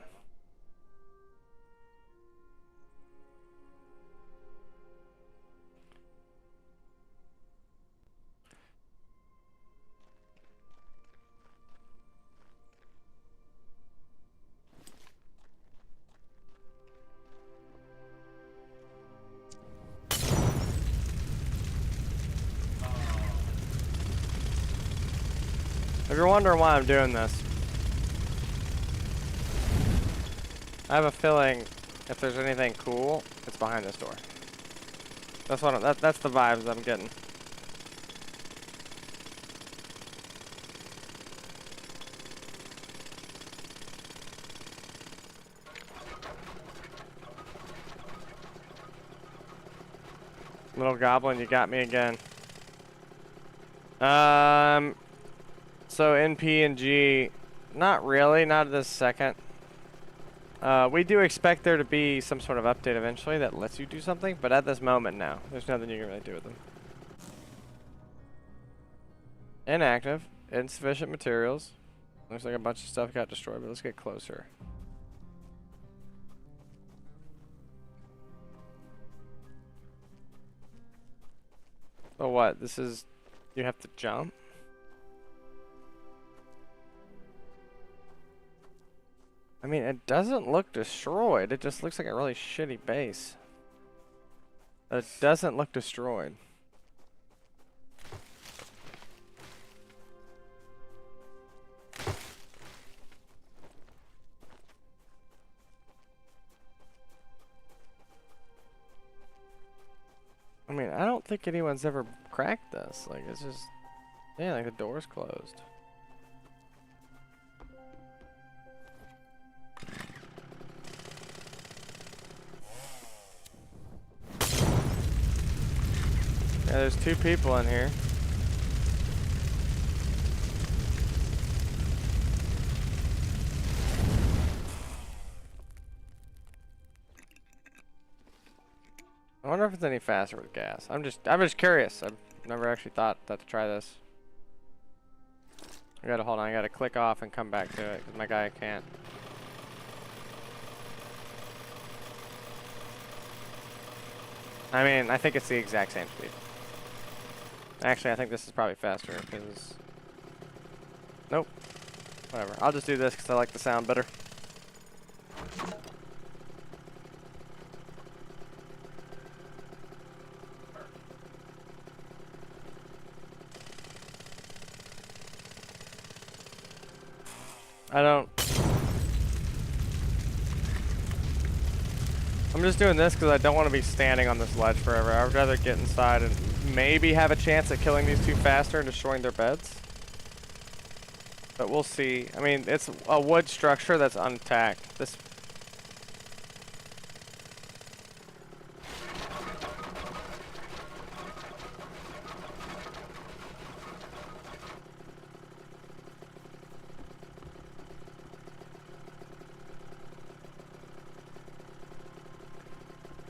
If you're wondering why I'm doing this, I have a feeling if there's anything cool, it's behind this door. That's what that's the vibes I'm getting. Little goblin, you got me again. So in PNG, not really, not at this second. We do expect there to be some sort of update eventually that lets you do something, but at this moment, no. There's nothing you can really do with them. Inactive, insufficient materials. Looks like a bunch of stuff got destroyed, but let's get closer. So what? This is... You have to jump? I mean, it doesn't look destroyed. It just looks like a really shitty base. It doesn't look destroyed. I mean, I don't think anyone's ever cracked this. Like, it's just... Yeah, like the door's closed. Yeah, there's 2 people in here. I wonder if it's any faster with gas. I'm just curious. I've never actually thought to try this. I gotta hold on. I gotta click off and come back to it because my guy can't. I mean, I think it's the exact same speed. Actually, I think this is probably faster because... Nope. Whatever. I'll just do this because I like the sound better. I'm just doing this because I don't want to be standing on this ledge forever. I would rather get inside and maybe have a chance at killing these 2 faster and destroying their beds. But we'll see. I mean, it's a wood structure that's untacked. This...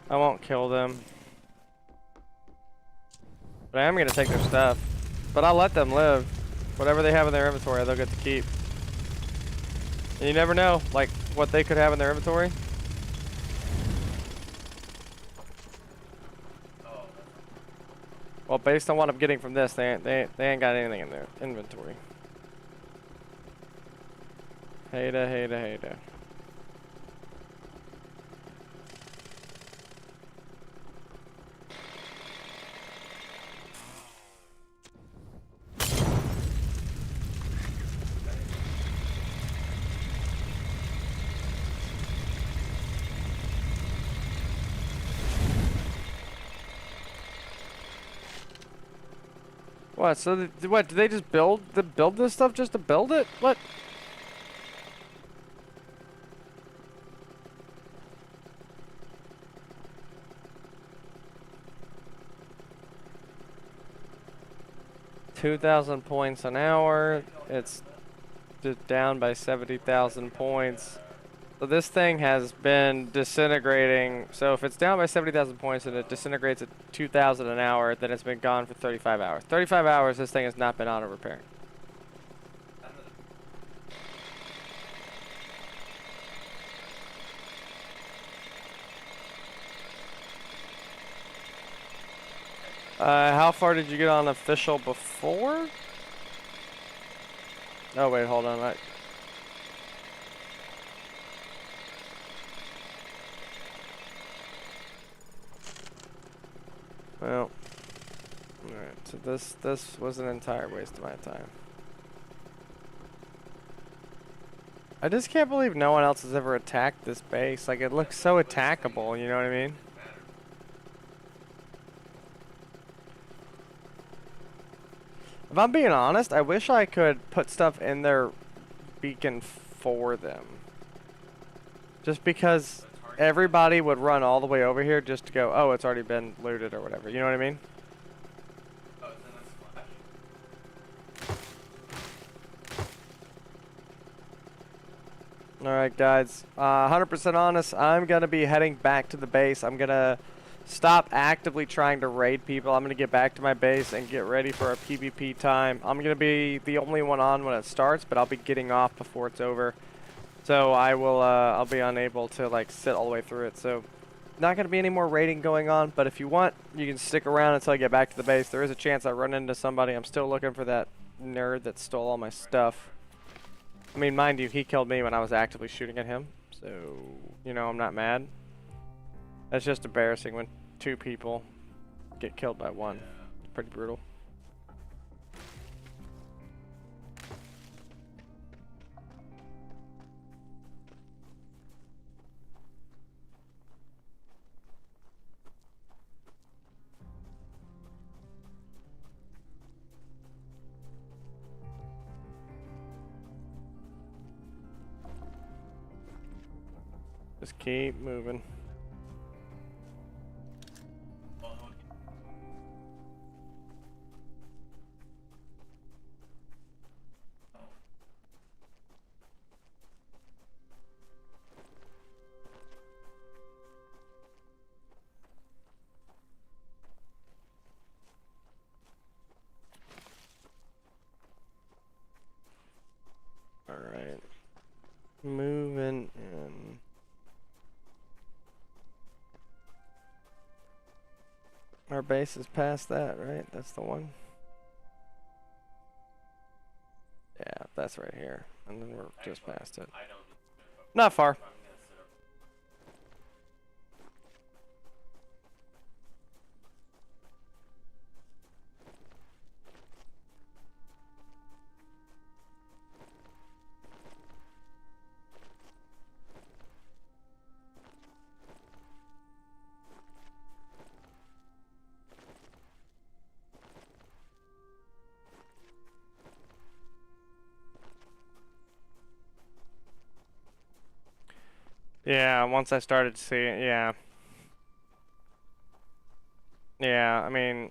I won't kill them. But I am going to take their stuff. But I'll let them live. Whatever they have in their inventory, they'll get to keep. And you never know, like, what they could have in their inventory. Well, based on what I'm getting from this, they ain't got anything in their inventory. Hater. What? So what? Do they just build this stuff just to build it? What? $2,000 points an hour. It's just down by 70,000 points. So this thing has been disintegrating. So if it's down by 70,000 points and it disintegrates at 2,000 an hour, then it's been gone for 35 hours. 35 hours, this thing has not been auto repairing. How far did you get on official before? Oh wait, hold on. Well, alright, so this was an entire waste of my time. I just can't believe no one else has ever attacked this base. Like, it looks so attackable, you know what I mean? If I'm being honest, I wish I could put stuff in their beacon for them. Just because everybody would run all the way over here just to go, oh, it's already been looted or whatever. You know what I mean? Oh, then that's flash. Alright, guys. 100% honest, I'm going to be heading back to the base. I'm going to stop actively trying to raid people. I'm going to get back to my base and get ready for a PvP time. I'm going to be the only one on when it starts, but I'll be getting off before it's over. So I will, I'll be unable to like sit all the way through it. So not going to be any more raiding going on, but if you want, you can stick around until I get back to the base. There is a chance I run into somebody. I'm still looking for that nerd that stole all my stuff. I mean, mind you, he killed me when I was actively shooting at him, so, you know, I'm not mad. That's just embarrassing when 2 people get killed by 1. It's pretty brutal. Just keep moving. Alright. Moving in. Our base is past that, right? That's the one? Yeah, that's right here. And then we're just past it. Not far. Yeah, once I started seeing, yeah. Yeah, I mean,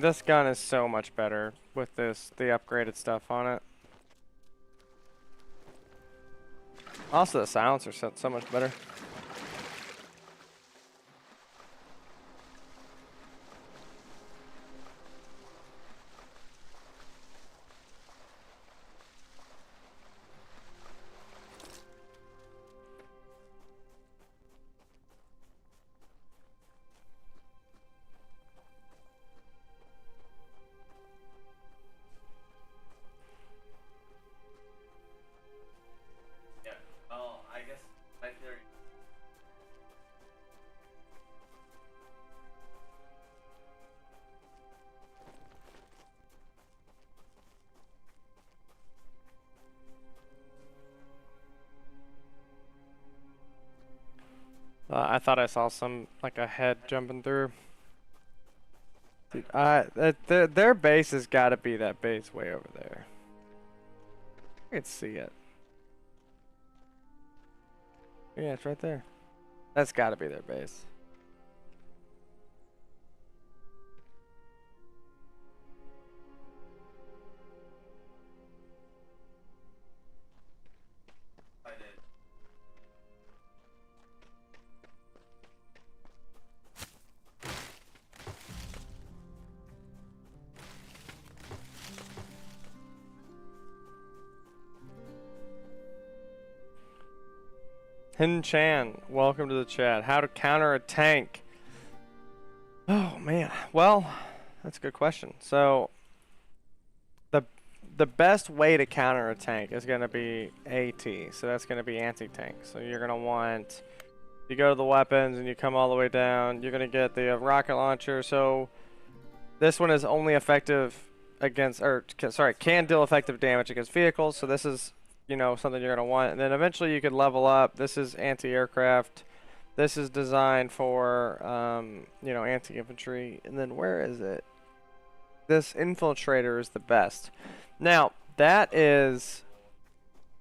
this gun is so much better with the upgraded stuff on it. Also, the silencer set so much better. I thought I saw like a head jumping through. Dude, their base has got to be that base way over there. I can see it. Yeah, it's right there. That's got to be their base. Hin Chan, welcome to the chat. How to counter a tank? Oh man, well, that's a good question. So, the best way to counter a tank is going to be AT. So that's going to be anti-tank. So you're going to want, you go to the weapons and you come all the way down. You're going to get the rocket launcher. So this one is only effective against, or sorry, can deal effective damage against vehicles. So this is, you know, something you're going to want. And then eventually you could level up. This is anti-aircraft. This is designed for, you know, anti-infantry. And then where is it? This infiltrator is the best. Now, that is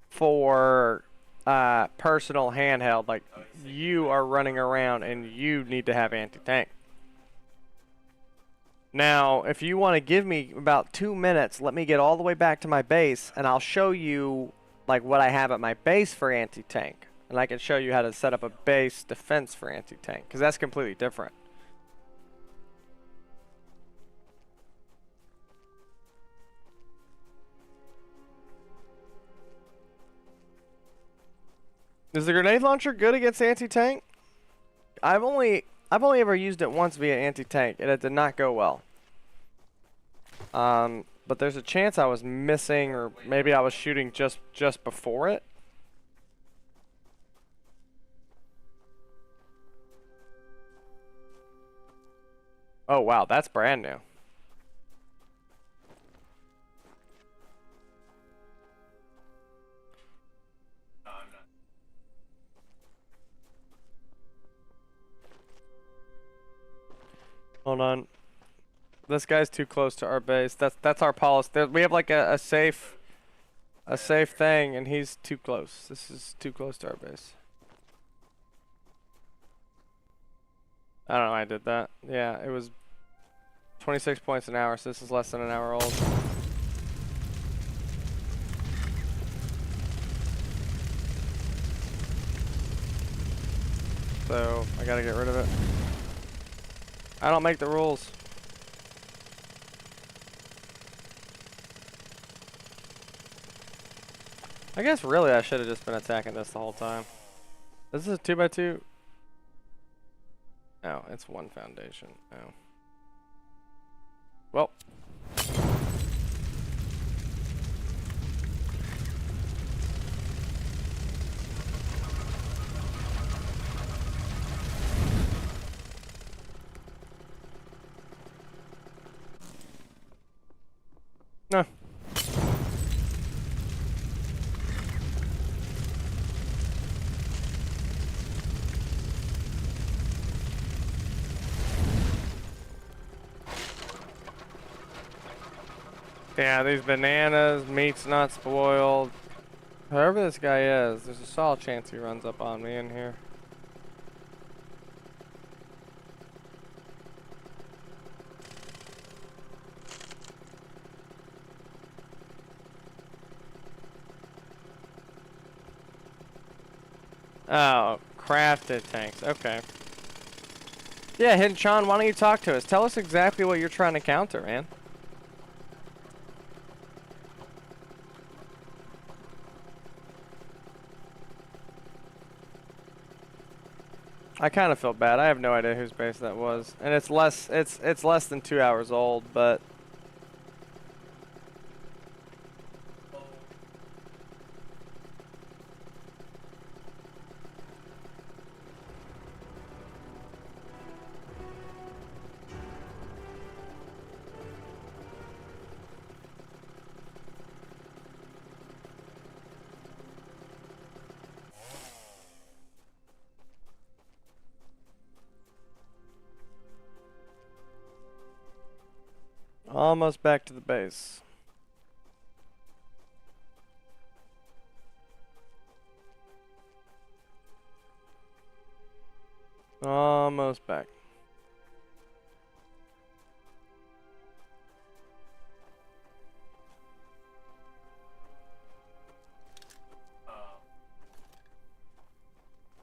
for personal handheld. Like, you are running around and you need to have anti-tank. Now, if you want to give me about 2 minutes, let me get all the way back to my base, and I'll show you like what I have at my base for anti-tank. And I can show you how to set up a base defense for anti-tank, because that's completely different. Is the grenade launcher good against anti-tank? I've only ever used it once via anti-tank, and it did not go well. But there's a chance I was missing, or maybe I was shooting just before it. Oh wow, that's brand new. No, I'm not. Hold on. This guy's too close to our base. That's our policy. We have like a safe thing, and he's too close. This is too close to our base. I don't know why I did that. Yeah, it was 26 points an hour, so this is less than an hour old. So, I gotta get rid of it. I don't make the rules. I guess really I should have just been attacking this the whole time. This is a 2x2. Oh, it's one foundation. Oh. Well. No. Yeah, these bananas, meat's not spoiled. Whoever this guy is, there's a solid chance he runs up on me in here. Oh, crafted tanks. Okay. Yeah, Hinchan, why don't you talk to us? Tell us exactly what you're trying to counter, man. I kind of felt bad. I have no idea whose base that was, and it's less than 2 hours old, but almost back to the base. Almost back.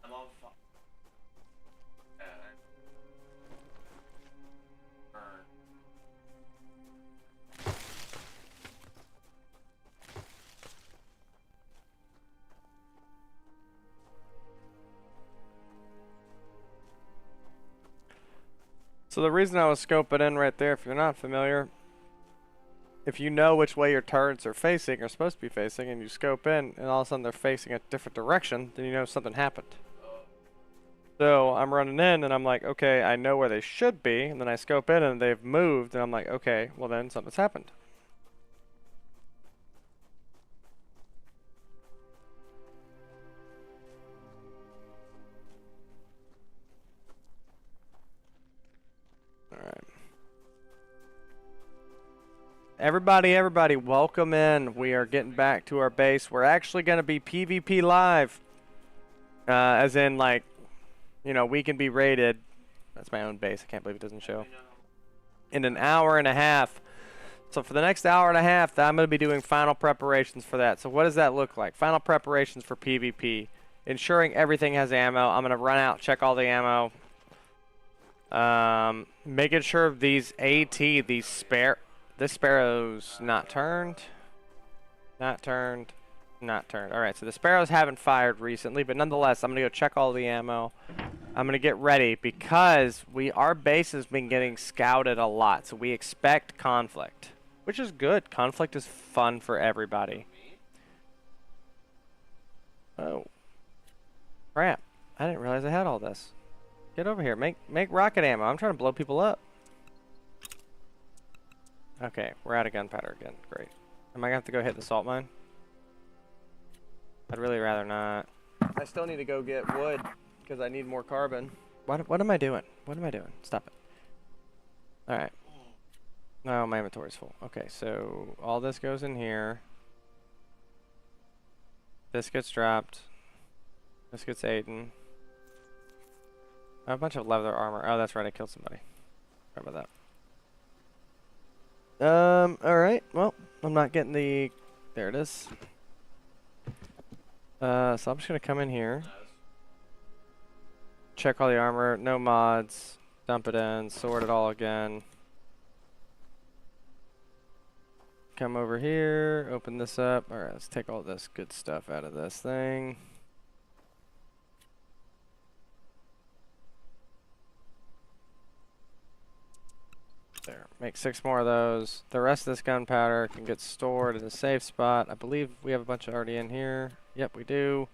I'm on fire. Burn. So the reason I was scoping in right there, if you're not familiar, if you know which way your turrets are facing, or supposed to be facing, and you scope in, and all of a sudden they're facing a different direction, then you know something happened. So I'm running in, and I'm like, okay, I know where they should be, and then I scope in, and they've moved, and I'm like, okay, well then something's happened. Alright. Everybody, welcome in. We are getting back to our base. We're actually going to be PvP live. As in, like, you know, we can be raided. That's my own base. I can't believe it doesn't show. In an hour and a half. So for the next hour and a half, I'm going to be doing final preparations for that. So what does that look like? Final preparations for PvP. Ensuring everything has ammo. I'm going to run out, check all the ammo. Making sure these this sparrow's not turned. Not turned. Not turned. Alright, so the sparrows haven't fired recently, but nonetheless, I'm going to go check all the ammo. I'm going to get ready because our base has been getting scouted a lot, so we expect conflict. Which is good. Conflict is fun for everybody. Oh. Crap. I didn't realize I had all this. Get over here. Make rocket ammo. I'm trying to blow people up. Okay, we're out of gunpowder again. Great. Am I going to have to go hit the salt mine? I'd really rather not. I still need to go get wood because I need more carbon. What am I doing? What am I doing? Stop it. Alright. No, my inventory's full. Okay, so all this goes in here. This gets dropped. This gets eaten. I have a bunch of leather armor. Oh, that's right. I killed somebody. Sorry about that. Alright. Well, I'm not getting the... There it is. So I'm just going to come in here. Check all the armor. No mods. Dump it in. Sort it all again. Come over here. Open this up. Alright, let's take all this good stuff out of this thing. There. Make 6 more of those. The rest of this gunpowder can get stored in a safe spot. I believe we have a bunch already in here. Yep, we do.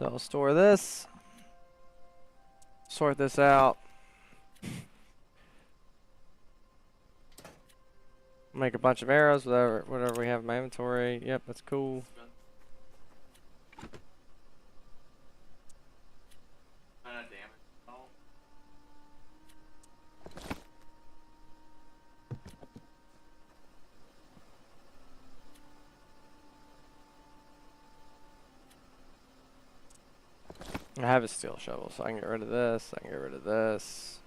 So I'll store this. Sort this out. Make a bunch of arrows, whatever we have in my inventory. Yep, that's cool. I have a steel shovel, so I can get rid of this. I can get rid of this.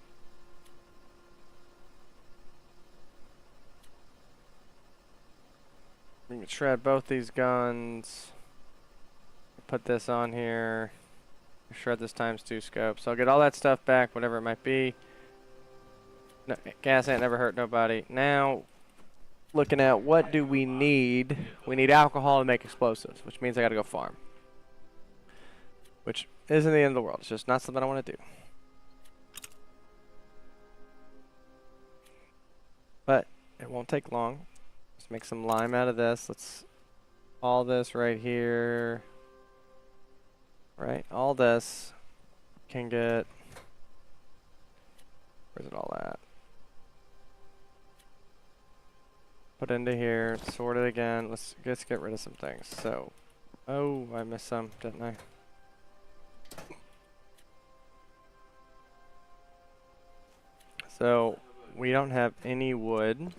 We can shred both these guns. Put this on here. Shred this ×2 scope. So I'll get all that stuff back, whatever it might be. No, gas ain't never hurt nobody. Now, looking at what do we need? We need alcohol to make explosives, which means I gotta go farm. Which isn't the end of the world. It's just not something I want to do. But it won't take long. Let's make some lime out of this. Let's all this right here. Right, all this can get. Where's it all at? Put into here. Sort it again. Let's get rid of some things. So, oh, I missed some, didn't I? So, we don't have any wood.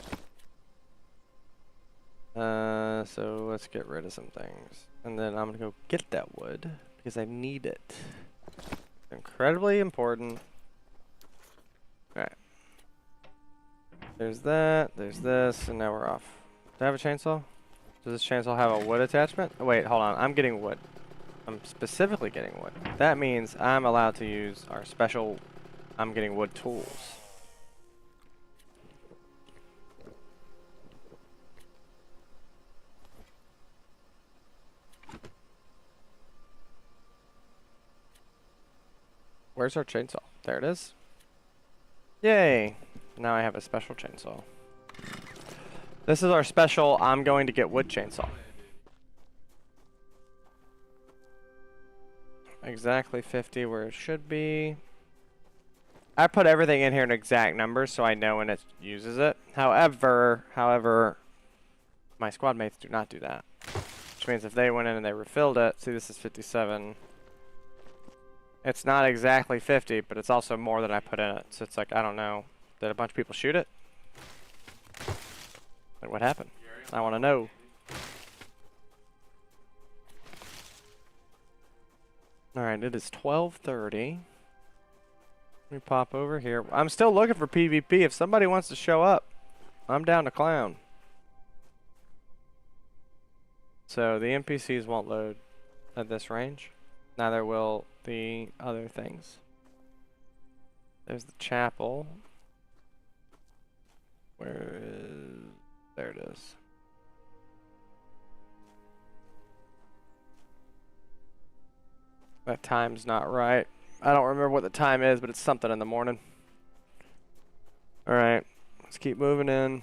So let's get rid of some things. And then I'm gonna go get that wood because I need it. Incredibly important. Alright. There's that, there's this, and now we're off. Do I have a chainsaw? Does this chainsaw have a wood attachment? Oh, wait, hold on. I'm getting wood. I'm specifically getting wood. That means I'm allowed to use our special I'm getting wood tools. Where's our chainsaw? There it is. Yay! Now I have a special chainsaw. This is our special I'm going to get wood chainsaw. Exactly 50 where it should be. I put everything in here in exact numbers so I know when it uses it. However, my squad mates do not do that. Which means if they went in and they refilled it, see this is 57. It's not exactly 50, but it's also more than I put in it. So it's like, I don't know. Did a bunch of people shoot it? Like, what happened? I want to know. Alright, it is 12:30. Let me pop over here. I'm still looking for PvP. If somebody wants to show up, I'm down to clown. So the NPCs won't load at this range. Neither will the other things. There's the chapel. Where is... There it is. That time's not right. I don't remember what the time is, but it's something in the morning. Alright, let's keep moving in.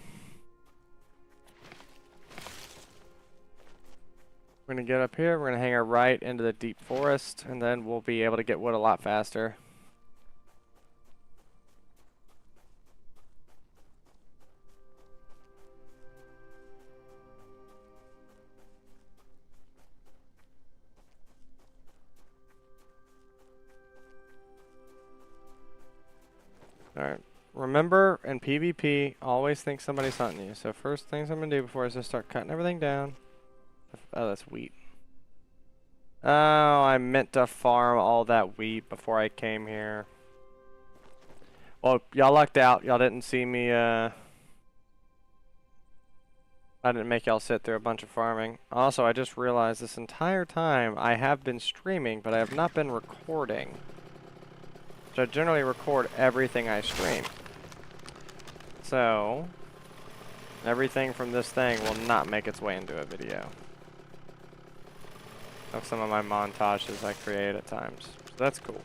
We're gonna get up here, we're gonna hang our right into the deep forest, and then we'll be able to get wood a lot faster. Alright, remember in PvP, always think somebody's hunting you. So first things I'm gonna do before is just start cutting everything down. Oh, that's wheat. Oh, I meant to farm all that wheat before I came here. Well, y'all lucked out. Y'all didn't see me, I didn't make y'all sit through a bunch of farming. Also, I just realized this entire time I have been streaming, but I have not been recording. So I generally record everything I stream. So, everything from this thing will not make its way into a video. Of some of my montages I create at times. So that's cool.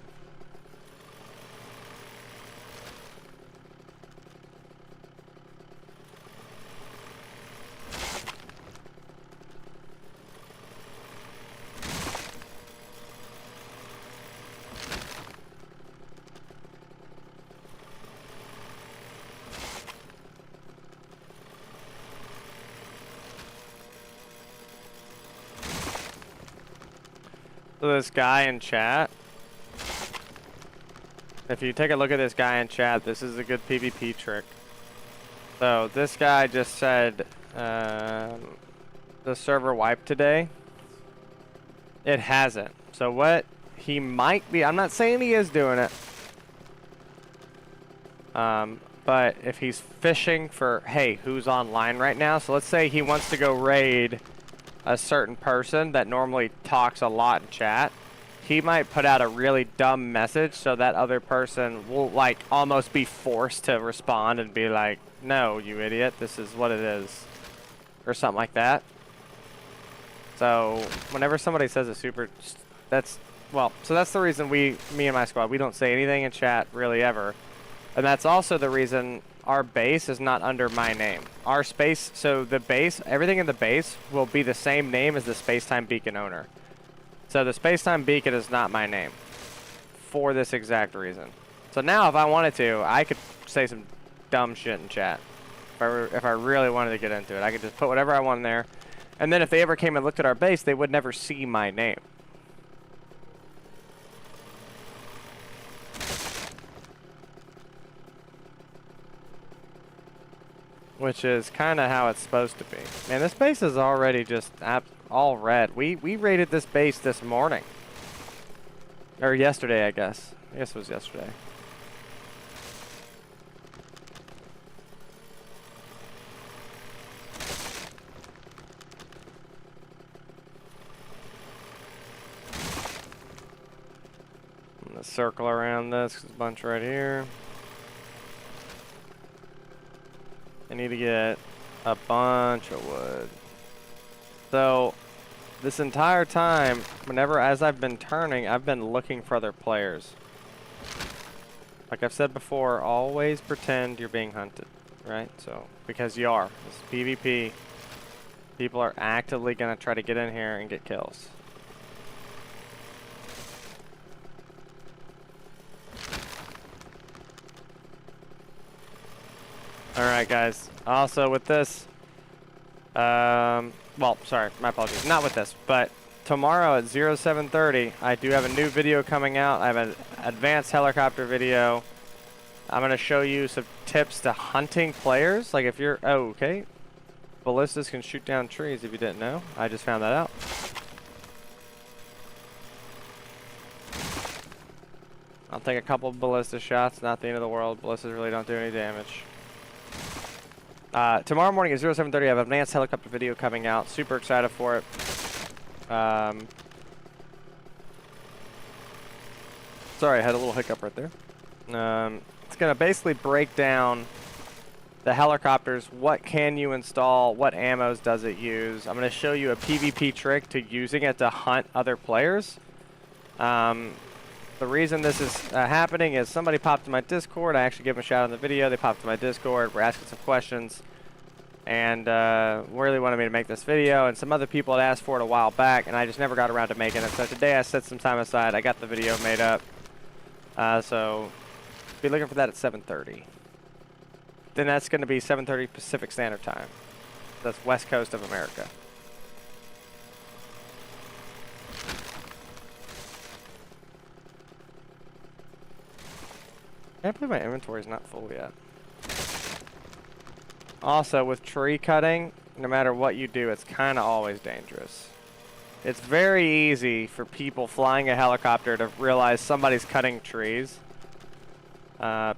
So this guy in chat, if you take a look at this guy in chat, this is a good PvP trick. So this guy just said, the server wiped today. It hasn't. So what he might be, I'm not saying he is doing it. But if he's fishing for, hey, who's online right now? So let's say he wants to go raid a certain person that normally talks a lot in chat, he might put out a really dumb message so that other person will like almost be forced to respond and be like, no, you idiot, this is what it is, or something like that. So whenever somebody says a super, that's the reason me and my squad, we don't say anything in chat really ever. And that's also the reason our base is not under my name. Our space, so the base, everything in the base will be the same name as the Spacetime Beacon owner. So the Spacetime Beacon is not my name for this exact reason. So now if I wanted to, I could say some dumb shit in chat. If I really wanted to get into it, I could just put whatever I want in there. And then if they ever came and looked at our base, they would never see my name. Which is kind of how it's supposed to be. Man, this base is already just all red. We raided this base this morning. Or yesterday, I guess. I guess it was yesterday. I'm gonna circle around this. There's a bunch right here. I need to get a bunch of wood. So, this entire time, as I've been turning, I've been looking for other players. Like I've said before, always pretend you're being hunted, right? So, because you are. It's PvP. People are actively going to try to get in here and get kills. Alright guys, also with this, well, sorry, my apologies, not with this, but tomorrow at 07:30, I do have a new video coming out. I have an advanced helicopter video. I'm going to show you some tips to hunting players, like if you're, oh, okay, ballistas can shoot down trees if you didn't know. I just found that out. I'll take a couple of ballista shots, not the end of the world. Ballistas really don't do any damage. Tomorrow morning at 07:30, I have an advanced helicopter video coming out. Super excited for it. Sorry, I had a little hiccup right there. It's going to basically break down the helicopters. What can you install? What ammos does it use? I'm going to show you a PvP trick to using it to hunt other players. The reason this is happening is somebody popped in my Discord. I actually gave them a shout out in the video. They popped in my Discord. We're asking some questions. And really wanted me to make this video. And some other people had asked for it a while back. And I just never got around to making it. So today I set some time aside. I got the video made up. So be looking for that at 7:30. Then that's going to be 7:30 Pacific Standard Time. That's West Coast of America. I can't believe my inventory is not full yet. Also, with tree cutting, no matter what you do, it's kind of always dangerous. It's very easy for people flying a helicopter to realize somebody's cutting trees.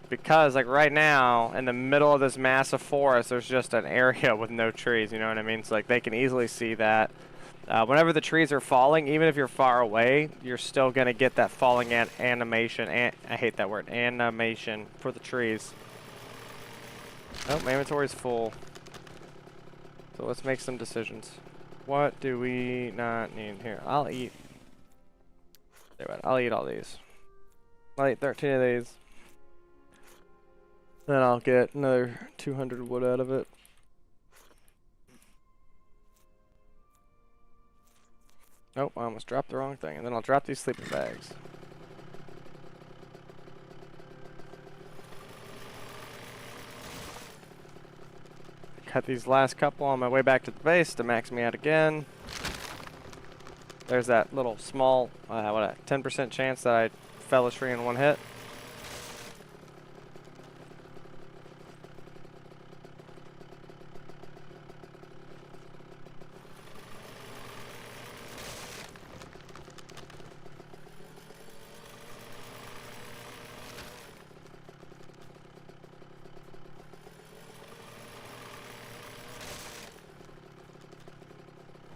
Because, like, right now, in the middle of this massive forest, there's just an area with no trees, you know what I mean? So, like, they can easily see that. Whenever the trees are falling, even if you're far away, you're still going to get that falling animation. I hate that word. Animation for the trees. Oh, my inventory's full. So let's make some decisions. What do we not need here? I'll eat. I'll eat all these. I'll eat 13 of these. Then I'll get another 200 wood out of it. Nope, I almost dropped the wrong thing. And then I'll drop these sleeping bags. Cut these last couple on my way back to the base to max me out again. There's that little small, 10% chance that I fell a tree in one hit.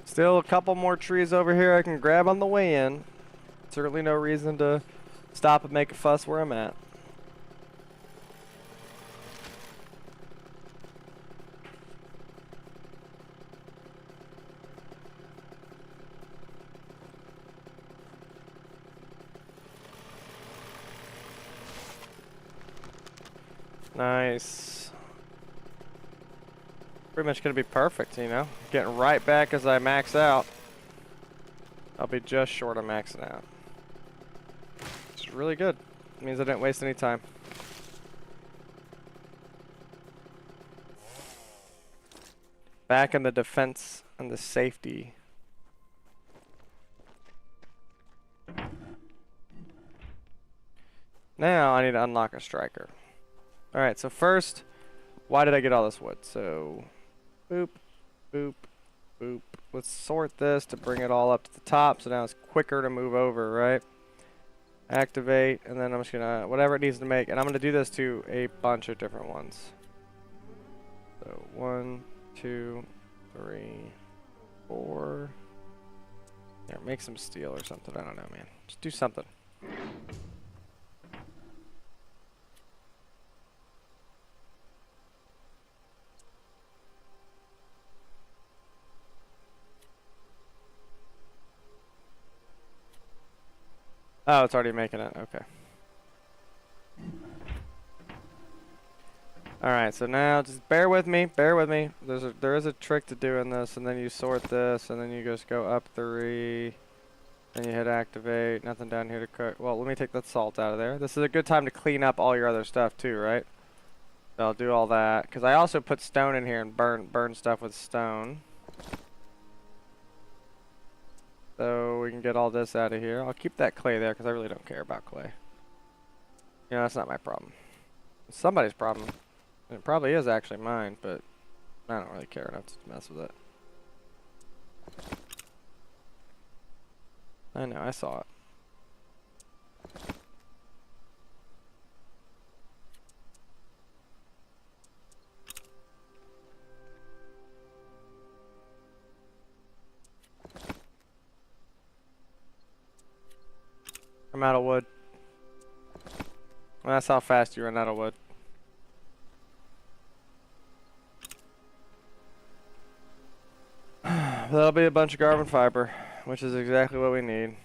Still a couple more trees over here I can grab on the way in. Certainly no reason to stop and make a fuss where I'm at. Nice. Pretty much going to be perfect, you know? Getting right back as I max out. I'll be just short of maxing out. It's really good. It means I didn't waste any time. Back in the defense and the safety. Now I need to unlock a striker. Alright, so first, why did I get all this wood? So, boop, boop, boop. Let's sort this to bring it all up to the top so now it's quicker to move over, right? Activate, and then I'm just gonna, whatever it needs to make, and I'm gonna do this to a bunch of different ones. So, 1, 2, 3, 4. There, make some steel or something. I don't know, man. Just do something. Oh, it's already making it. Okay. Alright, so now just bear with me. Bear with me. There is a trick to doing this, and then you sort this, and then you just go up 3. Then you hit activate. Nothing down here to cook. Well, let me take that salt out of there. This is a good time to clean up all your other stuff too, right? So I'll do all that. Because I also put stone in here and burn stuff with stone. So we can get all this out of here. I'll keep that clay there because I really don't care about clay. You know, that's not my problem. It's somebody's problem. And it probably is actually mine, but I don't really care enough to mess with it. I know, I saw it. I'm out of wood. Well, that's how fast you run out of wood. That'll be a bunch of carbon fiber, which is exactly what we need.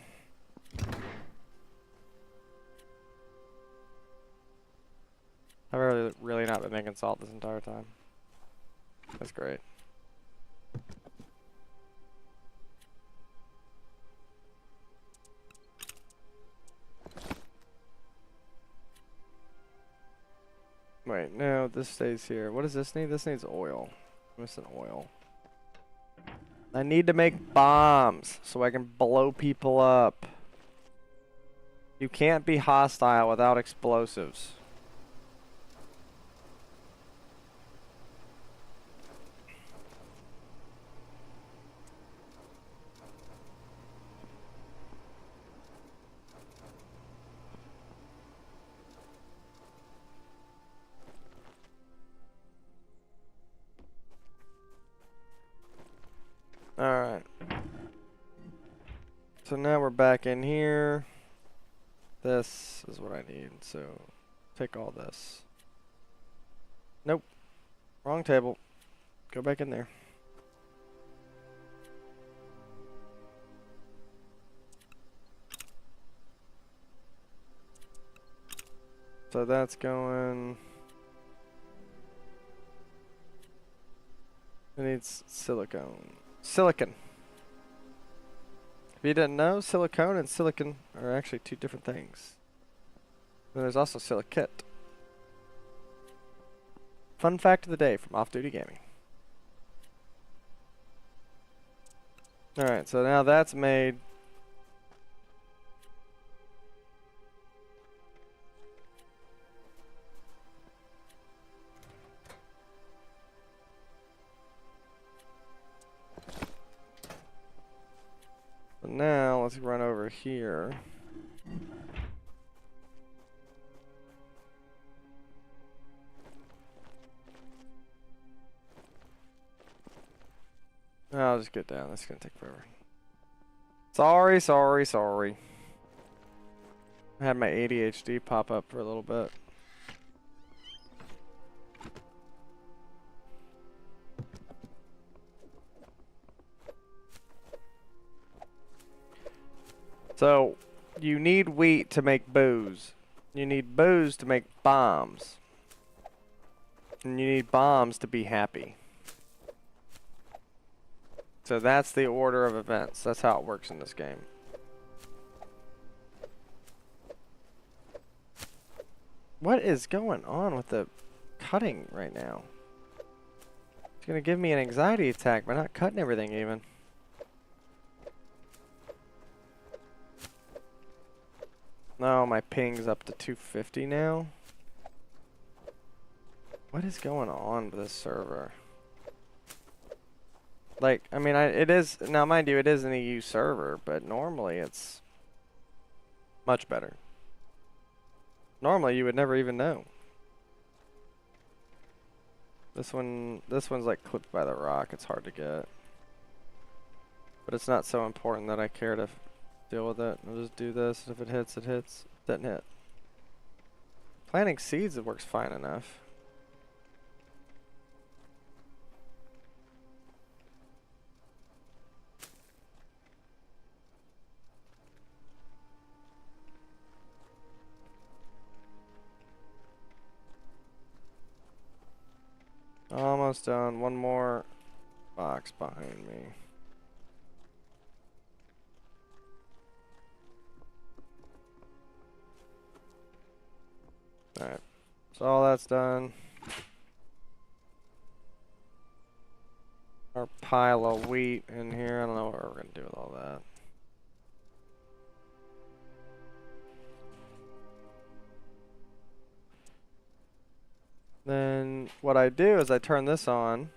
drinking salt this entire time. That's great. Wait, no, this stays here. What does this need? This needs oil. I'm missing oil. I need to make bombs so I can blow people up. You can't be hostile without explosives. Alright. So now we're back in here. This is what I need, so take all this. Nope. Wrong table. Go back in there. So that's going... It needs silicone. Silicon. If you didn't know, silicone and silicon are actually two different things. And there's also silicate. Fun fact of the day from Off Duty Gaming. Alright, so now that's made. So now let's run over here. I'll just get down. This is gonna take forever. Sorry. I had my ADHD pop up for a little bit. So, you need wheat to make booze. You need booze to make bombs. And you need bombs to be happy. So that's the order of events. That's how it works in this game. What is going on with the cutting right now? It's gonna give me an anxiety attack by not cutting everything even. No, my ping's up to 250 now. What is going on with this server? Like, I mean, it is, now mind you, it is an EU server, but normally it's much better. Normally you would never even know. This one's like clipped by the rock, it's hard to get. But it's not so important that I care to deal with it. I'll just do this, if it hits, it hits. Didn't hit. Planting seeds, it works fine enough. Almost done. One more box behind me. Alright. So all that's done. Our pile of wheat in here. I don't know what we're going to do with all that. Then what I do is I turn this on.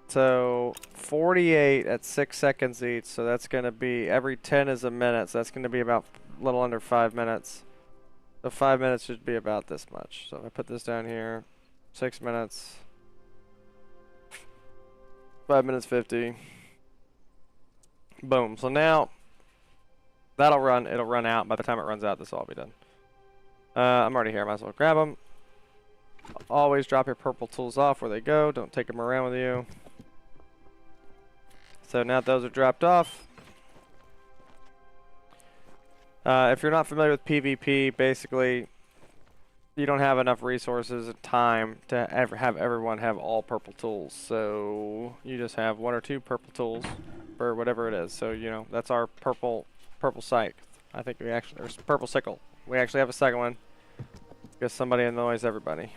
So 48 at 6 seconds each. So that's going to be every 10 is a minute. So that's going to be about a little under 5 minutes. So 5 minutes should be about this much. So if I put this down here, 6 minutes. 5 minutes 50. Boom. So now that'll run. It'll run out. By the time it runs out, this will all be done. I'm already here. Might as well grab them. Always drop your purple tools off where they go. Don't take them around with you. So now those are dropped off. If you're not familiar with PvP, basically you don't have enough resources and time to ever have everyone have all purple tools. So you just have 1 or 2 purple tools for whatever it is. So, you know, that's our purple scythe. I think we actually, there's purple sickle. We actually have a second one because somebody annoys everybody.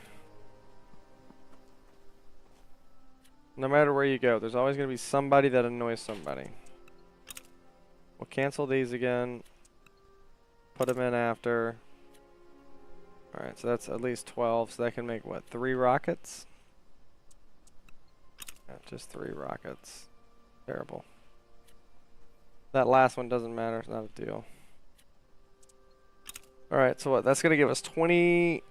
No matter where you go, there's always going to be somebody that annoys somebody. We'll cancel these again. Put them in after. Alright, so that's at least 12. So that can make, what, 3 rockets? Yeah, just 3 rockets. Terrible. That last one doesn't matter. It's not a deal. Alright, so what? That's going to give us 30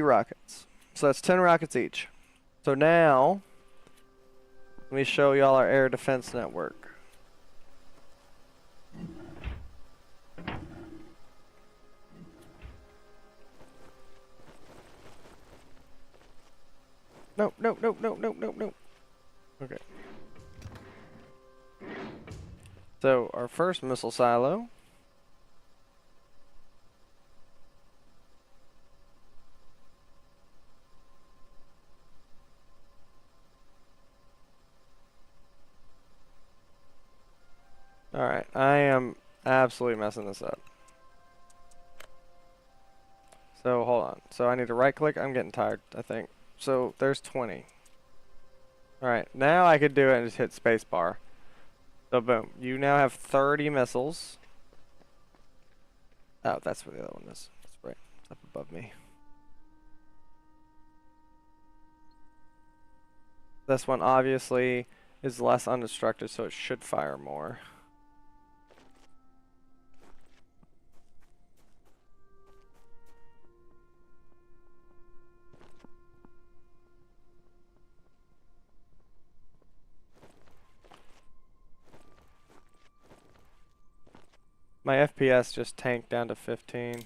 rockets. So that's 10 rockets each. So now, let me show y'all our air defense network. Nope, nope, nope, nope, nope, nope, nope. Okay. So, our first missile silo. Alright, I am absolutely messing this up. So, hold on. So, I need to right click. I'm getting tired, I think. So, there's 20. Alright, now I could do it and just hit spacebar. So, boom. You now have 30 missiles. Oh, that's where the other one is. That's right. It's up above me. This one obviously is less undestructed, so it should fire more. My FPS just tanked down to 15.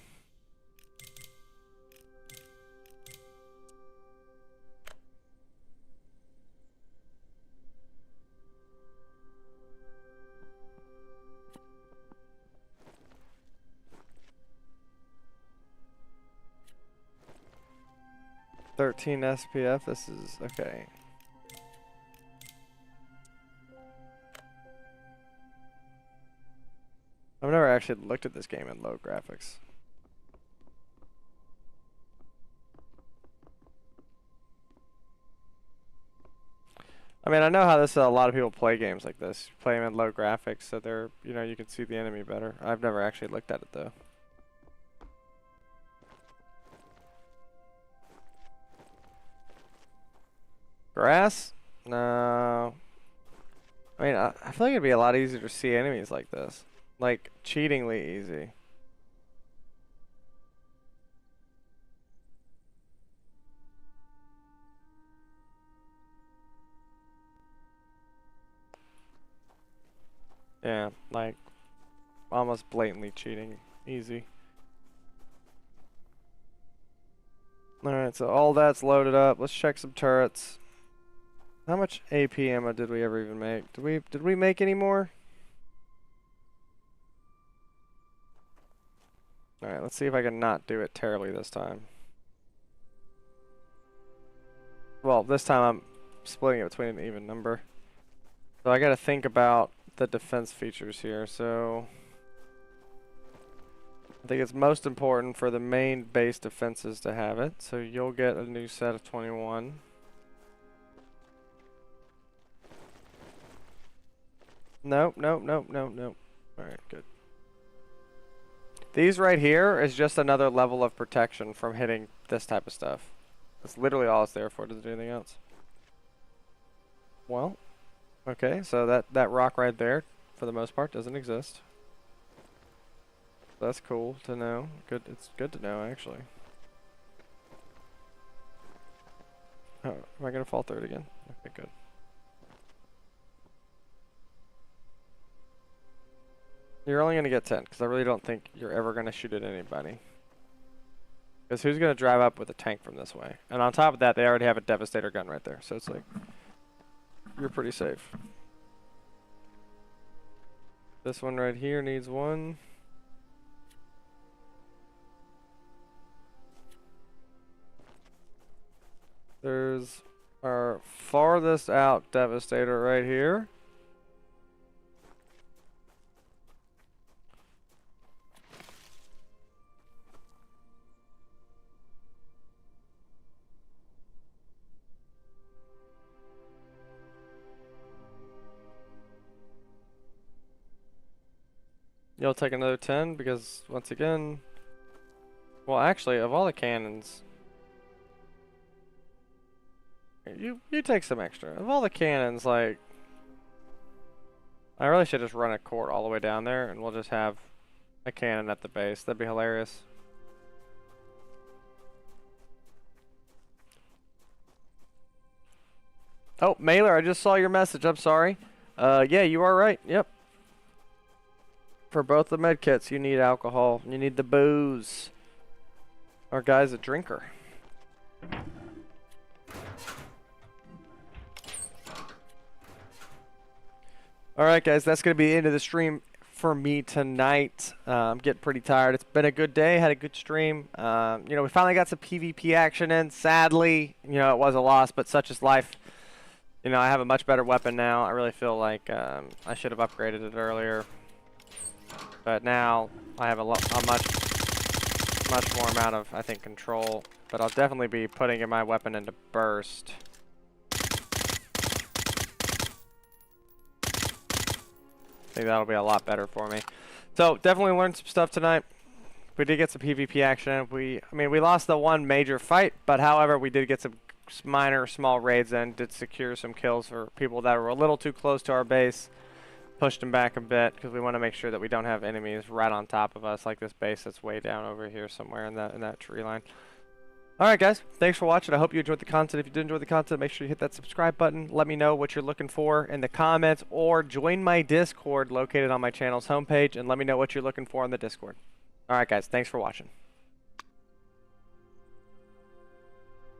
$13 SPF, this is okay. I've never actually looked at this game in low graphics. I mean, I know how a lot of people play games like this. Play them in low graphics so they're, you know, you can see the enemy better. I've never actually looked at it though. Grass? No. I mean, I feel like it'd be a lot easier to see enemies like this. Like, cheatingly easy. Yeah, like, almost blatantly cheating. Easy. Alright, so all that's loaded up. Let's check some turrets. How much AP ammo did we ever even make? Did we make any more? Alright, let's see if I can not do it terribly this time. Well, this time I'm splitting it between an even number. So I gotta think about the defense features here, so I think it's most important for the main base defenses to have it. So you'll get a new set of 21. Nope, nope, nope, nope, nope. Alright, good. These right here is just another level of protection from hitting this type of stuff. That's literally all it's there for. Does it do anything else? Well, okay, so that rock right there, for the most part, doesn't exist. That's cool to know. Good, it's good to know, actually. Oh, am I gonna fall through it again? Okay, good. You're only gonna get 10, because I really don't think you're ever gonna shoot at anybody. Because who's gonna drive up with a tank from this way? And on top of that, they already have a Devastator gun right there, so it's like, you're pretty safe. This one right here needs one. There's our farthest out Devastator right here. You'll take another 10 because, once again, well, actually, of all the cannons, you take some extra. Of all the cannons, like, I really should just run a court all the way down there, and we'll just have a cannon at the base. That'd be hilarious. Oh, Mailer, I just saw your message. I'm sorry. Yeah, you are right. Yep. For both the med kits, you need alcohol. You need the booze. Our guy's a drinker. Alright guys, that's going to be the end of the stream for me tonight. I'm getting pretty tired. It's been a good day, had a good stream. You know, we finally got some PvP action in. Sadly, you know, it was a loss, but such is life. You know, I have a much better weapon now. I really feel like I should have upgraded it earlier. But now I have a much more amount of, I think, control. But I'll definitely be putting in my weapon into burst. I think that'll be a lot better for me. So definitely learned some stuff tonight. We did get some PvP action. I mean, we lost the one major fight, but however, we did get some minor, small raids in. Did secure some kills for people that were a little too close to our base. Pushed them back a bit because we want to make sure that we don't have enemies right on top of us, like this base that's way down over here somewhere in that tree line. Alright guys, thanks for watching. I hope you enjoyed the content. If you did enjoy the content, make sure you hit that subscribe button. Let me know what you're looking for in the comments, or join my Discord located on my channel's homepage, and let me know what you're looking for in the Discord. Alright guys, thanks for watching.